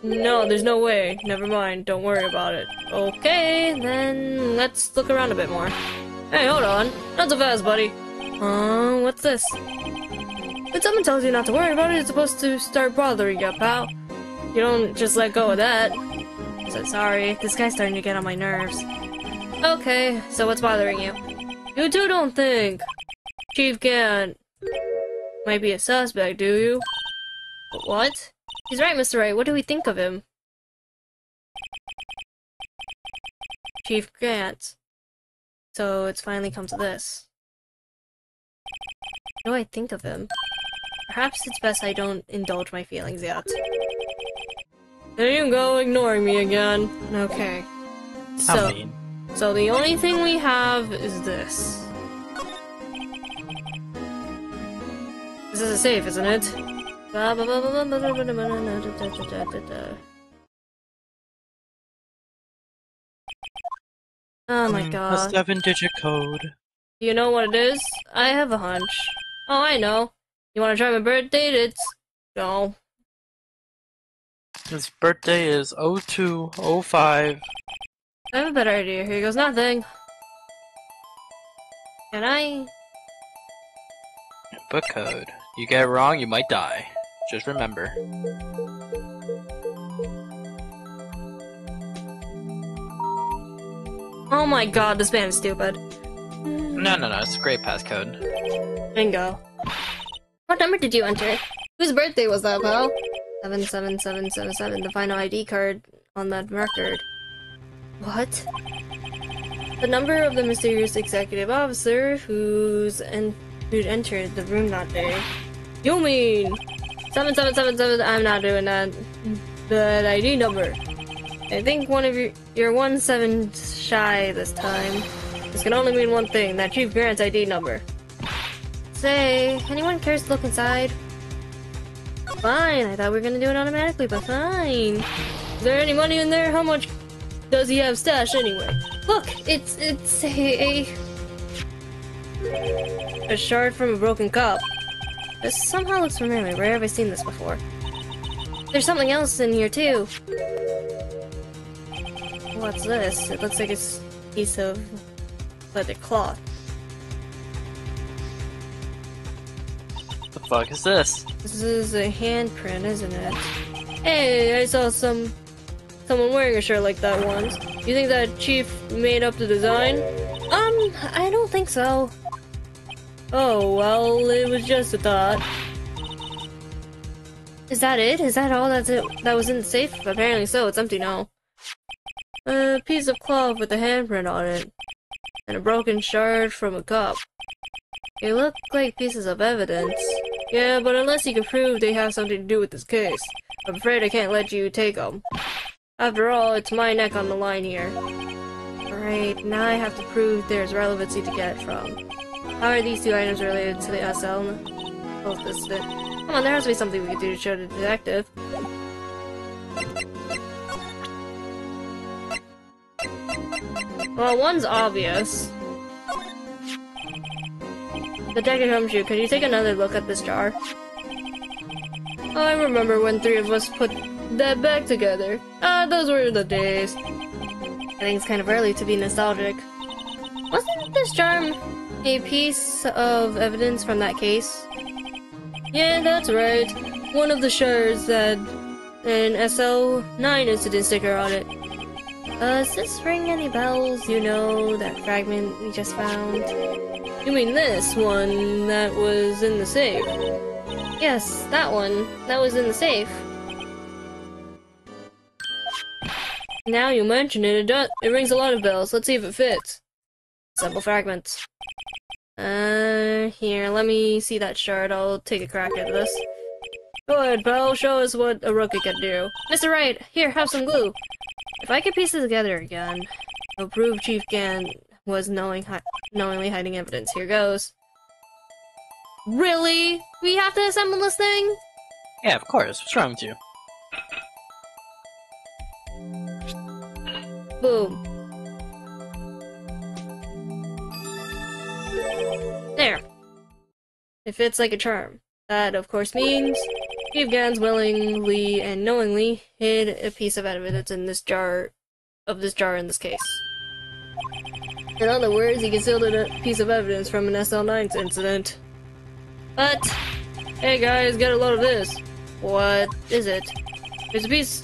No, there's no way. Never mind, don't worry about it. Okay, then let's look around a bit more. Hey, hold on. Not so fast, buddy. What's this? When someone tells you not to worry about it, it's supposed to start bothering you, pal. You don't just let go of that. So sorry, this guy's starting to get on my nerves. Okay, so what's bothering you? You two don't think Chief Gant might be a suspect, do you? What? He's right, Mr. Wright. What do we think of him? Chief Gant. So it's finally come to this. What do I think of him? Perhaps it's best I don't indulge my feelings yet. There you go, ignoring me again. Okay. How mean. So the only thing we have is this. This is a safe, isn't it? Oh my god. A 7-digit code. You know what it is? I have a hunch. Oh, I know. You wanna try my birthday? It's... No. His birthday is 0205. I have a better idea. Here goes nothing. Can I... Book code. You get it wrong, you might die. Just remember. Oh my god, this man is stupid. No, it's a great passcode. Bingo. What number did you enter? Whose birthday was that, pal? 77777, the final ID card on that record. What? The number of the mysterious executive officer who'd entered the room that day. You mean 7777? I'm not doing that. That ID number. I think one of you're 17 shy this time. This can only mean one thing, that Chief Grant's ID number. Say, anyone cares to look inside? Fine, I thought we were gonna do it automatically, but fine. Is there any money in there? How much does he have stashed anyway? Look, it's a shard from a broken cup. This somehow looks familiar. Where have I seen this before? There's something else in here too. What's this? It looks like a piece of leather cloth. The fuck is this? This is a handprint, isn't it? Hey, I saw someone wearing a shirt like that once. You think that Chief made up the design? I don't think so. Oh, well, it was just a thought. Is that it? Is that all that was in the safe? Apparently so, it's empty now. A piece of cloth with a handprint on it. And a broken shard from a cup. They look like pieces of evidence. Yeah, but unless you can prove they have something to do with this case, I'm afraid I can't let you take them. After all, it's my neck on the line here. Alright, now I have to prove there's relevancy to get from. How are these two items related to the SL? Both listed. Come on, there has to be something we can do to show the detective. Well, one's obvious. Detective Humshoe, could you take another look at this jar? I remember when three of us put that back together. Those were the days. I think it's kind of early to be nostalgic. Wasn't this jar a piece of evidence from that case? Yeah, that's right. One of the shards had an SL9 incident sticker on it. Does this ring any bells? You know, that fragment we just found? You mean this one that was in the safe? Yes, that one. That was in the safe. Now you mention it, it rings a lot of bells. Let's see if it fits. Simple fragments. Here, let me see that shard. I'll take a crack at this. Go ahead, pal. Show us what a rookie can do. Mr. Wright, here, have some glue. If I could piece it together again, it'll prove Chief Gant was knowingly hiding evidence. Here goes. Really? We have to assemble this thing? Yeah, of course. What's wrong with you? Boom. There. It fits like a charm. That, of course, means Chief Gans willingly and knowingly hid a piece of evidence in this jar, in this case. In other words, he concealed a piece of evidence from an SL9 incident. But, hey guys, get a load of this. What is it? It's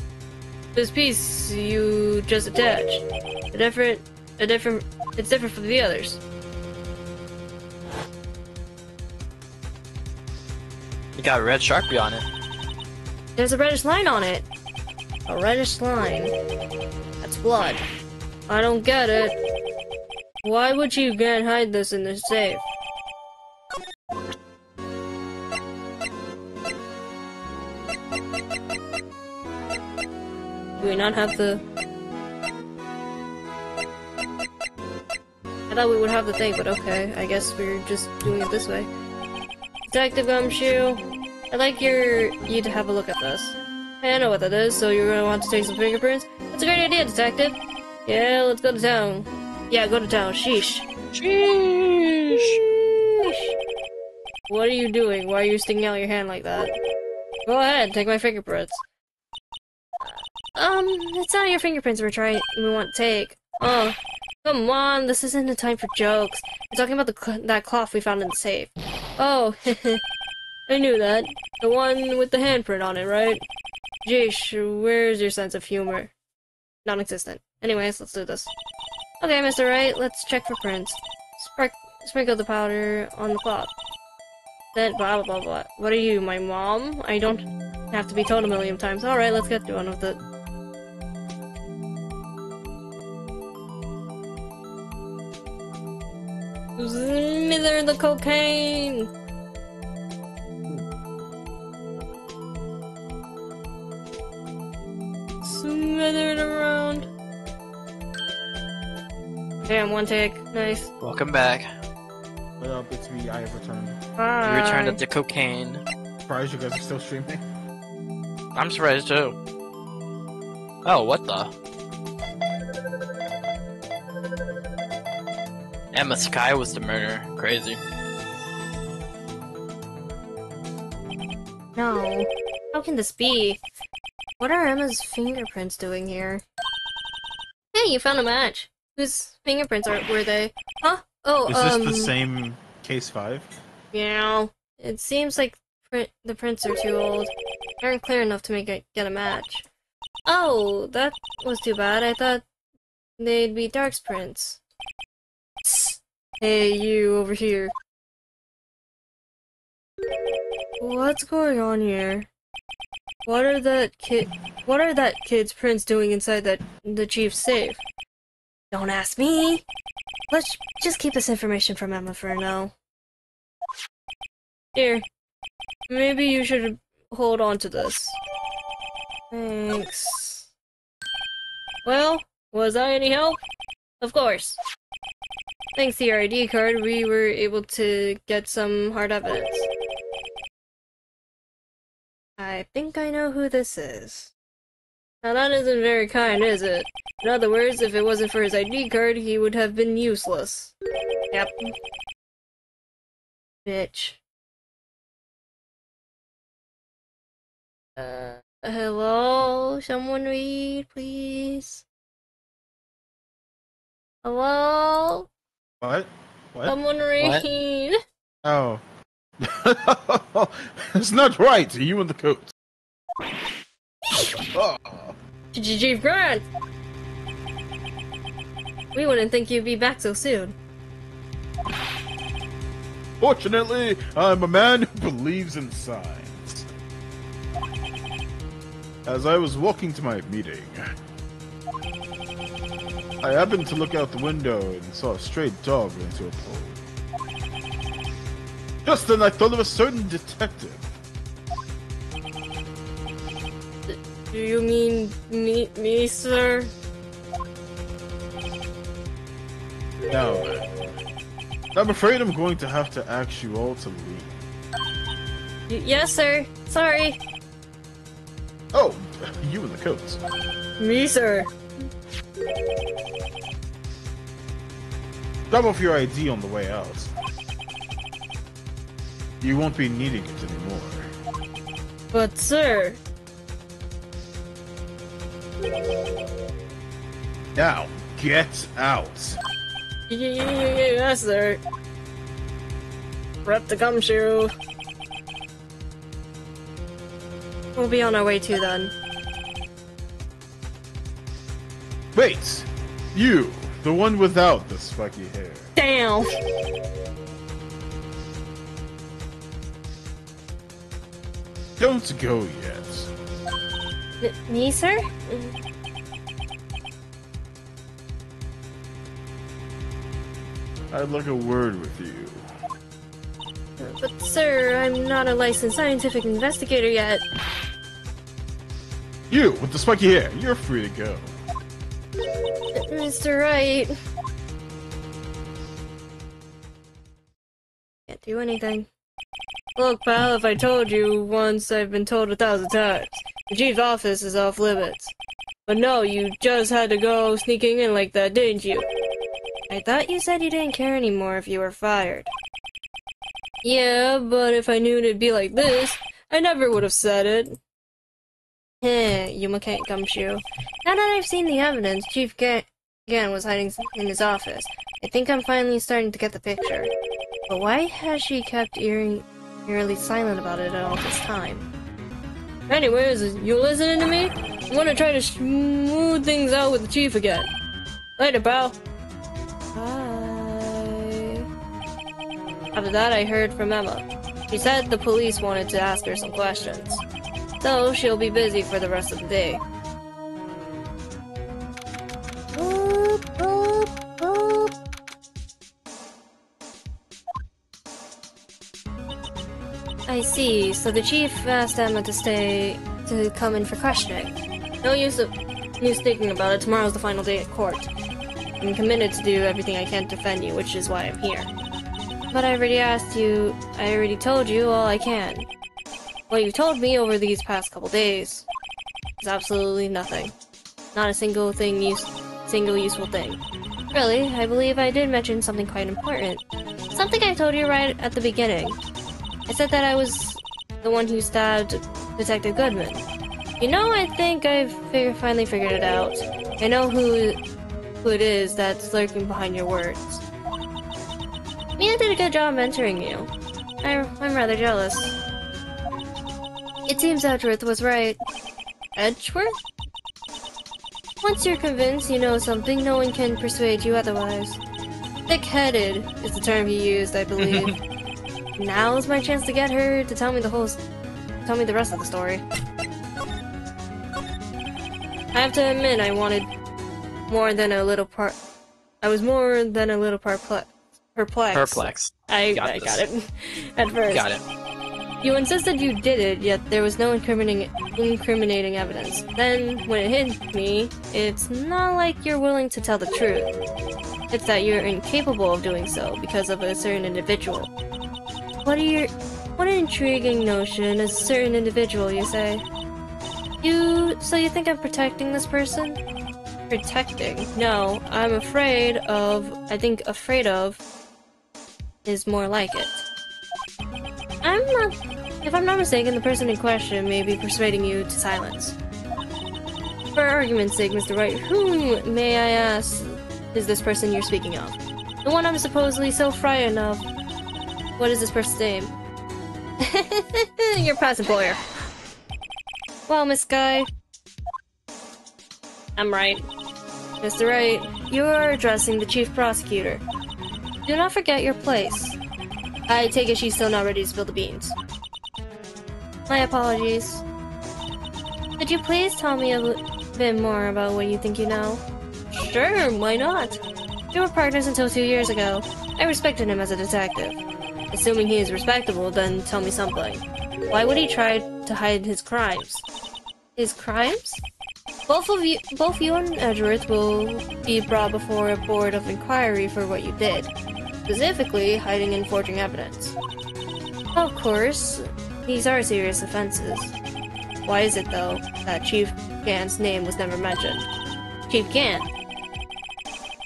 this piece you just attached. It's different from the others. You got a red Sharpie on it. There's a reddish line on it. A reddish line. That's blood. I don't get it. Why would you again hide this in the safe? Do we not have the... I thought we would have the thing, but okay. I guess we're just doing it this way. Detective Gumshoe, I'd like you to have a look at this. Hey, I know what that is, so you're gonna want to take some fingerprints? That's a great idea, Detective! Yeah, let's go to town. Yeah, go to town. Sheesh. Sheesh. What are you doing? Why are you sticking out your hand like that? Go ahead, take my fingerprints. It's not your fingerprints we want to take. Oh, come on, this isn't the time for jokes. I'm talking about that cloth we found in the safe. Oh, I knew that. The one with the handprint on it, right? Jeesh, where's your sense of humor? Non-existent. Anyways, let's do this. Okay, Mr. Wright, let's check for prints. Sprinkle the powder on the cloth. Then blah blah blah. What are you, my mom? I don't have to be told a million times. Alright, let's get on with it. Smither the cocaine! Smother it around. Damn, one take. Nice. Welcome back. What up? It's me. I have returned. You returned of the cocaine. Surprised you guys are still streaming. I'm surprised too. Oh, what the? Emma Sky was the murderer. Crazy. No. How can this be? What are Emma's fingerprints doing here? Hey, you found a match. Whose fingerprints were they? Huh? Oh, Is this the same case 5? Yeah. It seems like the prints are too old. They aren't clear enough to get a match. Oh, that was too bad. I thought they'd be Dark's prints. Hey, you over here. What's going on here? What are that kid's prints doing inside the chief's safe? Don't ask me. Let's just keep this information from Emma for now. Here, maybe you should hold on to this. Thanks. Well, was I any help? Of course. Thanks to your ID card, we were able to get some hard evidence. I think I know who this is. Now that isn't very kind, is it? In other words, if it wasn't for his ID card, he would have been useless. Yep. Bitch. Hello? Someone read, please? Hello? What? What? Someone read? Oh. It's not right. You in the coat. Oh. Chief Grant! We wouldn't think you'd be back so soon. Fortunately, I'm a man who believes in signs. As I was walking to my meeting, I happened to look out the window and saw a stray dog run into a pole. Just then I thought of a certain detective. Do you mean me, sir? Now, I'm afraid I'm going to have to ask you all to leave. Yes, sir. Sorry. Oh, you in the coats. Me, sir. Drop off your ID on the way out. You won't be needing it anymore. But, sir... Now, get out. Yes, sir. Rep the gumshoe. We'll be on our way too, then. Wait! You, the one without the spiky hair. Damn! Don't go yet. Me, sir? I'd like a word with you. But, sir, I'm not a licensed scientific investigator yet. You, with the spiky hair, you're free to go. Mr. Wright. Can't do anything. Look, pal, if I told you once, I've been told 1,000 times. The chief's office is off limits. But no, you just had to go sneaking in like that, didn't you? I thought you said you didn't care anymore if you were fired. Yeah, but if I knew it'd be like this, I never would have said it. Heh, Yuma can't gumshoe. Now that I've seen the evidence, Chief Gan was hiding in his office. I think I'm finally starting to get the picture. But why has she kept eerily silent about it all this time? Anyways, you listening to me? I want to try to smooth things out with the Chief again. Later, pal. Bye. After that, I heard from Emma. She said the police wanted to ask her some questions. So, she'll be busy for the rest of the day. Boop, boop, boop. I see. So the chief asked Emma to come in for questioning. No use thinking about it. Tomorrow's the final day at court. I'm committed to do everything I can to defend you, which is why I'm here. But I already told you all I can. What you told me over these past couple days is absolutely nothing. Not a single useful thing. Really, I believe I did mention something quite important. Something I told you right at the beginning. I said that I was the one who stabbed Detective Goodman. You know, I think I've finally figured it out. I know who it is that's lurking behind your words. Mia did a good job mentoring you. I'm rather jealous. It seems Edgeworth was right. Edgeworth? Once you're convinced you know something, no one can persuade you otherwise. Thick-headed is the term he used, I believe. Now's my chance to get her to tell me the rest of the story. I have to admit, I was more than a little perplexed. Perplexed. I got it. At first. Got it. You insisted you did it, yet there was no incriminating evidence. Then, when it hit me, it's not like you're willing to tell the truth. It's that you're incapable of doing so because of a certain individual. What an intriguing notion, a certain individual, you say? So you think I'm protecting this person? Protecting? No, I think afraid of is more like it. If I'm not mistaken, the person in question may be persuading you to silence. For argument's sake, Mr. Wright, who, may I ask, is this person you're speaking of? The one I'm supposedly so frightened of. What is this person's name? Your past employer. Well, Miss Guy, I'm right. Mr. Wright, you are addressing the chief prosecutor. Do not forget your place. I take it she's still not ready to spill the beans. My apologies. Could you please tell me a bit more about what you think you know? Sure, why not? We were partners until 2 years ago. I respected him as a detective. Assuming he is respectable, then tell me something. Why would he try to hide his crimes? His crimes? Both you and Edgeworth will be brought before a board of inquiry for what you did. Specifically, hiding and forging evidence. Of course, these are serious offenses. Why is it, though, that Chief Gant's name was never mentioned? Chief Gant?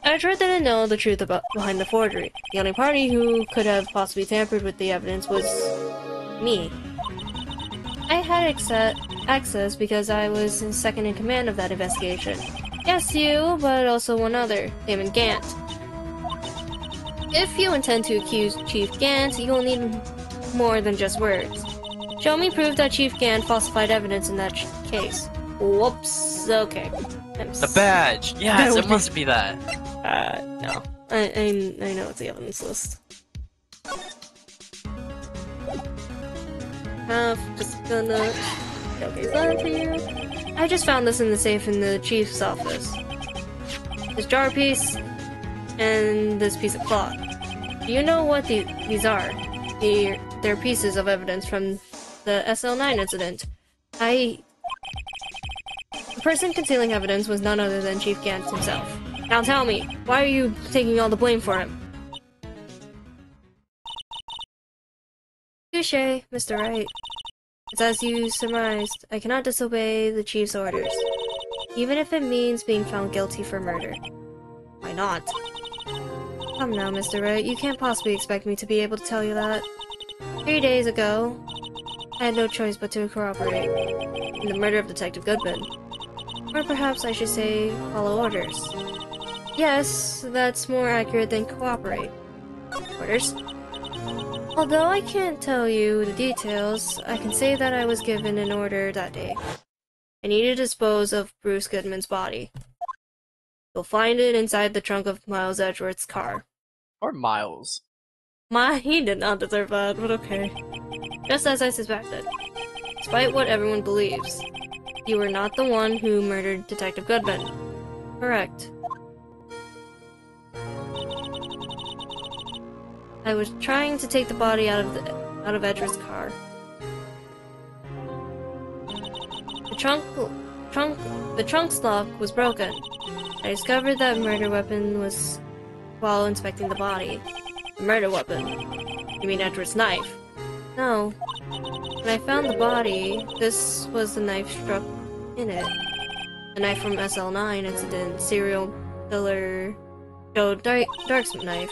Edgeworth didn't know the truth behind the forgery. The only party who could have possibly tampered with the evidence was me. I had access because I was second in command of that investigation. Yes, you, but also one other, Damon Gant. If you intend to accuse Chief Gant, you'll need more than just words. Show me proof that Chief Gant falsified evidence in that case. Whoops, okay. The badge! Yes, it must be that. No. I know it's the evidence list. Just gonna showcase that to you. I just found this in the safe in the chief's office. This jar piece and this piece of cloth. Do you know what these are? They're pieces of evidence from the SL9 incident. The person concealing evidence was none other than Chief Gant himself. Now tell me, why are you taking all the blame for him? Touché, Mr. Wright. It's as you surmised, I cannot disobey the Chief's orders, even if it means being found guilty for murder. Why not? Come now, Mr. Wright, you can't possibly expect me to be able to tell you that. 3 days ago, I had no choice but to cooperate in the murder of Detective Goodman. Or perhaps I should say, follow orders. Yes, that's more accurate than cooperate. Orders? Although I can't tell you the details, I can say that I was given an order that day. I need to dispose of Bruce Goodman's body. You'll find it inside the trunk of Miles Edgeworth's car. Or Miles. He did not deserve that, but okay. Just as I suspected. Despite what everyone believes, you were not the one who murdered Detective Goodman. Correct. I was trying to take the body out of Edgeworth's car. The trunk's lock was broken. I discovered that murder weapon was while inspecting the body. The murder weapon? You mean Edward's knife? No. When I found the body, this was the knife struck in it. The knife from SL9 incident, serial killer Joe Dark's knife.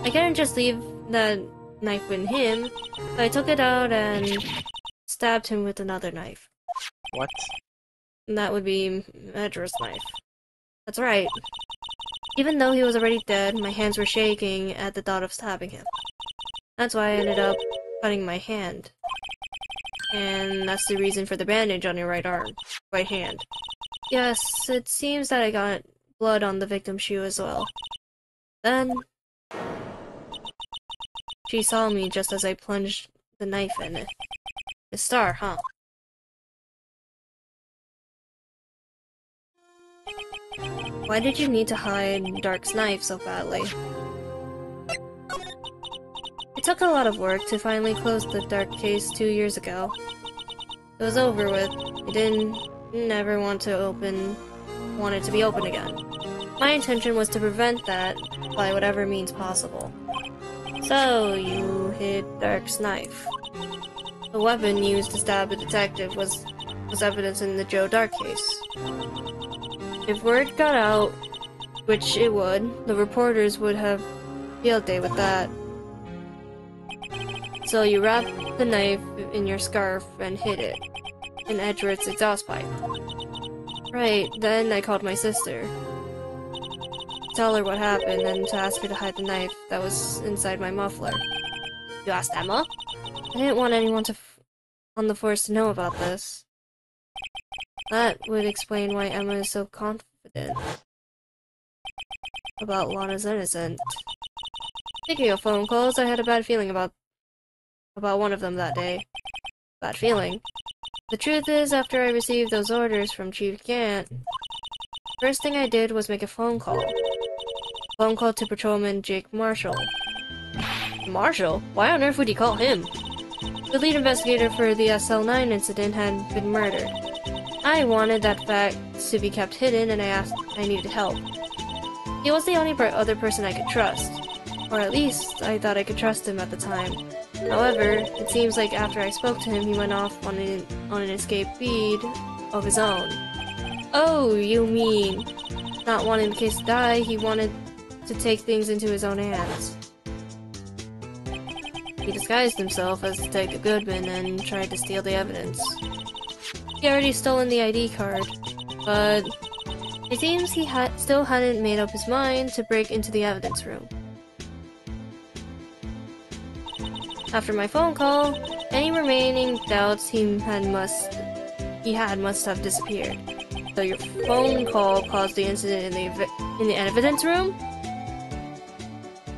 I couldn't just leave that knife with him, so I took it out and stabbed him with another knife. What? And that would be Edward's knife. That's right. Even though he was already dead, my hands were shaking at the thought of stabbing him. That's why I ended up cutting my hand. And that's the reason for the bandage on your right hand. Yes, it seems that I got blood on the victim's shoe as well. Then she saw me just as I plunged the knife in it. A star, huh? Why did you need to hide Dark's knife so badly? It took a lot of work to finally close the Dark case 2 years ago. It was over with. I didn't ever want it to be open again. My intention was to prevent that by whatever means possible. So, you hid Dark's knife. The weapon used to stab a detective was evidence in the Joe Dark case. If word got out, which it would, the reporters would have field day with that. So you wrapped the knife in your scarf and hid it in Edgeworth's exhaust pipe. Right, then I called my sister. To tell her what happened and to ask her to hide the knife that was inside my muffler. You asked Emma? I didn't want anyone on the force to know about this. That would explain why Emma is so confident about Lana's innocent. Speaking of phone calls, I had a bad feeling about one of them that day. Bad feeling. The truth is, after I received those orders from Chief Gant, first thing I did was make a phone call. Phone call to Patrolman Jake Marshall. Marshall? Why on earth would he call him? The lead investigator for the SL9 incident had been murdered. I wanted that fact to be kept hidden, and I needed help. He was the only other person I could trust. Or at least, I thought I could trust him at the time. However, it seems like after I spoke to him, he went off on an escape feed of his own. Oh, you mean, not wanting the case to die, he wanted to take things into his own hands. He disguised himself as Detective Goodman and tried to steal the evidence. He already stolen the ID card, but it seems he still hadn't made up his mind to break into the evidence room. After my phone call, any remaining doubts he had must have disappeared. So your phone call caused the incident in the evidence room?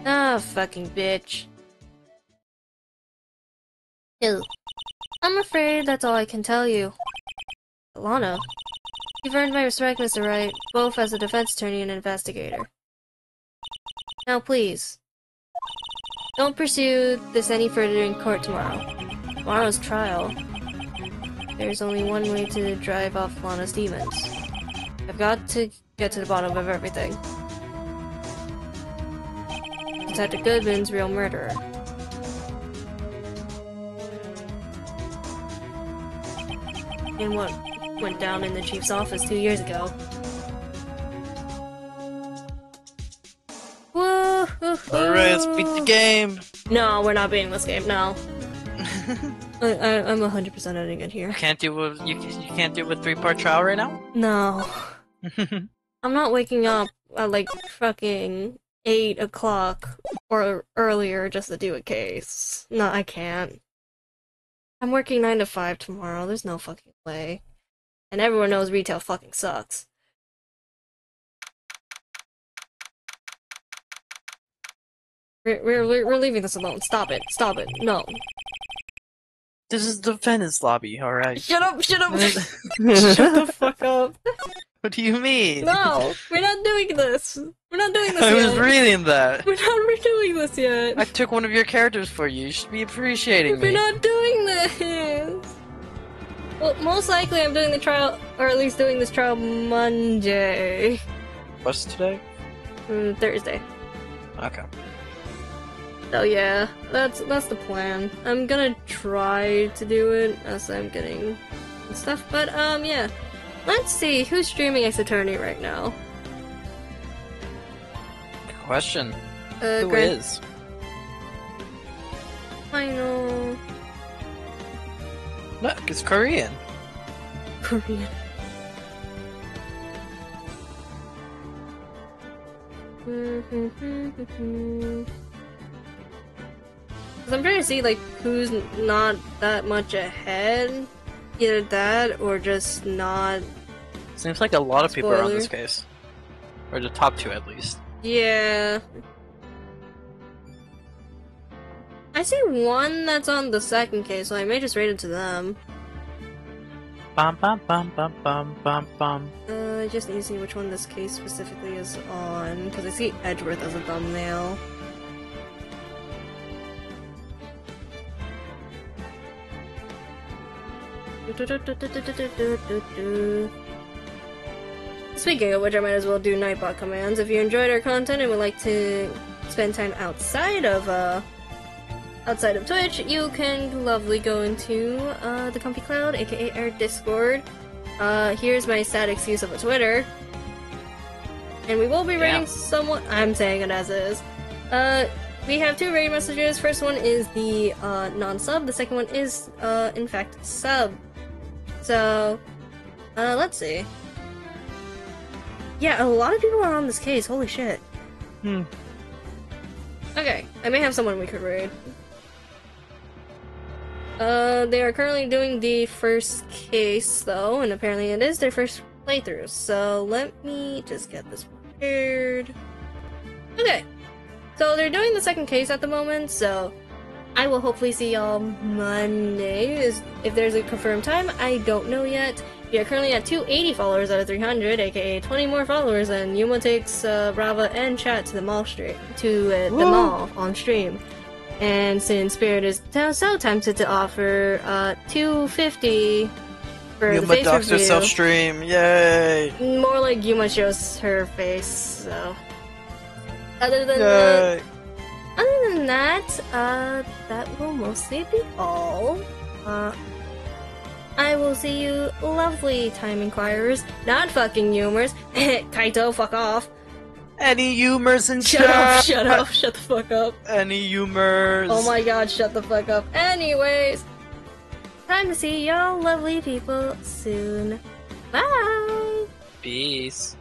Ah, fucking bitch. Ew. I'm afraid that's all I can tell you. Alana, you've earned my respect, Mr. Wright, both as a defense attorney and investigator. Now please, don't pursue this any further in court tomorrow. Tomorrow's trial. There's only one way to drive off Lana's demons. I've got to get to the bottom of everything. Detective Goodman's real murderer. And what went down in the chief's office 2 years ago. Woo! Alright, let's beat the game! No, we're not beating this game, no. I'm 100% editing it here. Can't do with you can't do with 3-part trial right now? No. I'm not waking up at like fucking 8 o'clock or earlier just to do a case. No, I can't. I'm working 9 to 5 tomorrow. There's no fucking way. And everyone knows retail fucking sucks. We're leaving this alone. Stop it. Stop it. No. This is the Venice lobby, alright? Shut up! Shut up! Shut the fuck up! What do you mean? No! We're not doing this! We're not doing this I yet! was reading that! We're not doing this yet! I took one of your characters for you. You should be appreciating me. We're not doing this! Well, most likely I'm doing the trial, or at least doing this trial Monday. What's today? Thursday. Okay. So yeah, that's the plan. I'm gonna try to do it as I'm getting stuff, but yeah. Let's see, who's streaming Ace Attorney right now? Good question. Who Who is? I know. Look, it's Korean. Korean. Cause I'm trying to see like who's not that much ahead. Either that or just not. Seems like a lot of people are on Spoiler. this case. Or the top 2 at least. Yeah. I see one that's on the second case, so I may just rate it to them. Bum bum bum bum bum bum bum. I just need to see which one this case specifically is on, because I see Edgeworth as a thumbnail. Speaking of which, I might as well do Nightbot commands. If you enjoyed our content and would like to spend time outside of Twitch, you can lovely go into the Comfy Cloud, aka our Discord. Here's my sad excuse of a Twitter. And we will be rating someone. I'm saying it as is. We have 2 rating messages. First one is the non-sub. The second one is in fact sub. So let's see. Yeah, a lot of people are on this case. Holy shit. Okay, I may have someone we could raid. They are currently doing the first case, though, and apparently it is their first playthrough, so let me just get this prepared. Okay, so they're doing the second case at the moment, so I will hopefully see y'all Monday. If there's a confirmed time, I don't know yet. We are currently at 280 followers out of 300, aka 20 more followers, and Yuma takes Brava and Chat to the mall the mall on stream. And since Spirit is so tempted to offer $250 for Yuma the face docs review, herself stream, yay! more like Yuma shows her face. So, other than Yay! that will mostly be all. I will see you, lovely time inquirers, not fucking humors. Kaito, fuck off. Any humors in Shut up, chat? shut up, shut the fuck up. Any humors? Oh my god, shut the fuck up. Anyways, time to see y'all lovely people soon. Bye! Peace.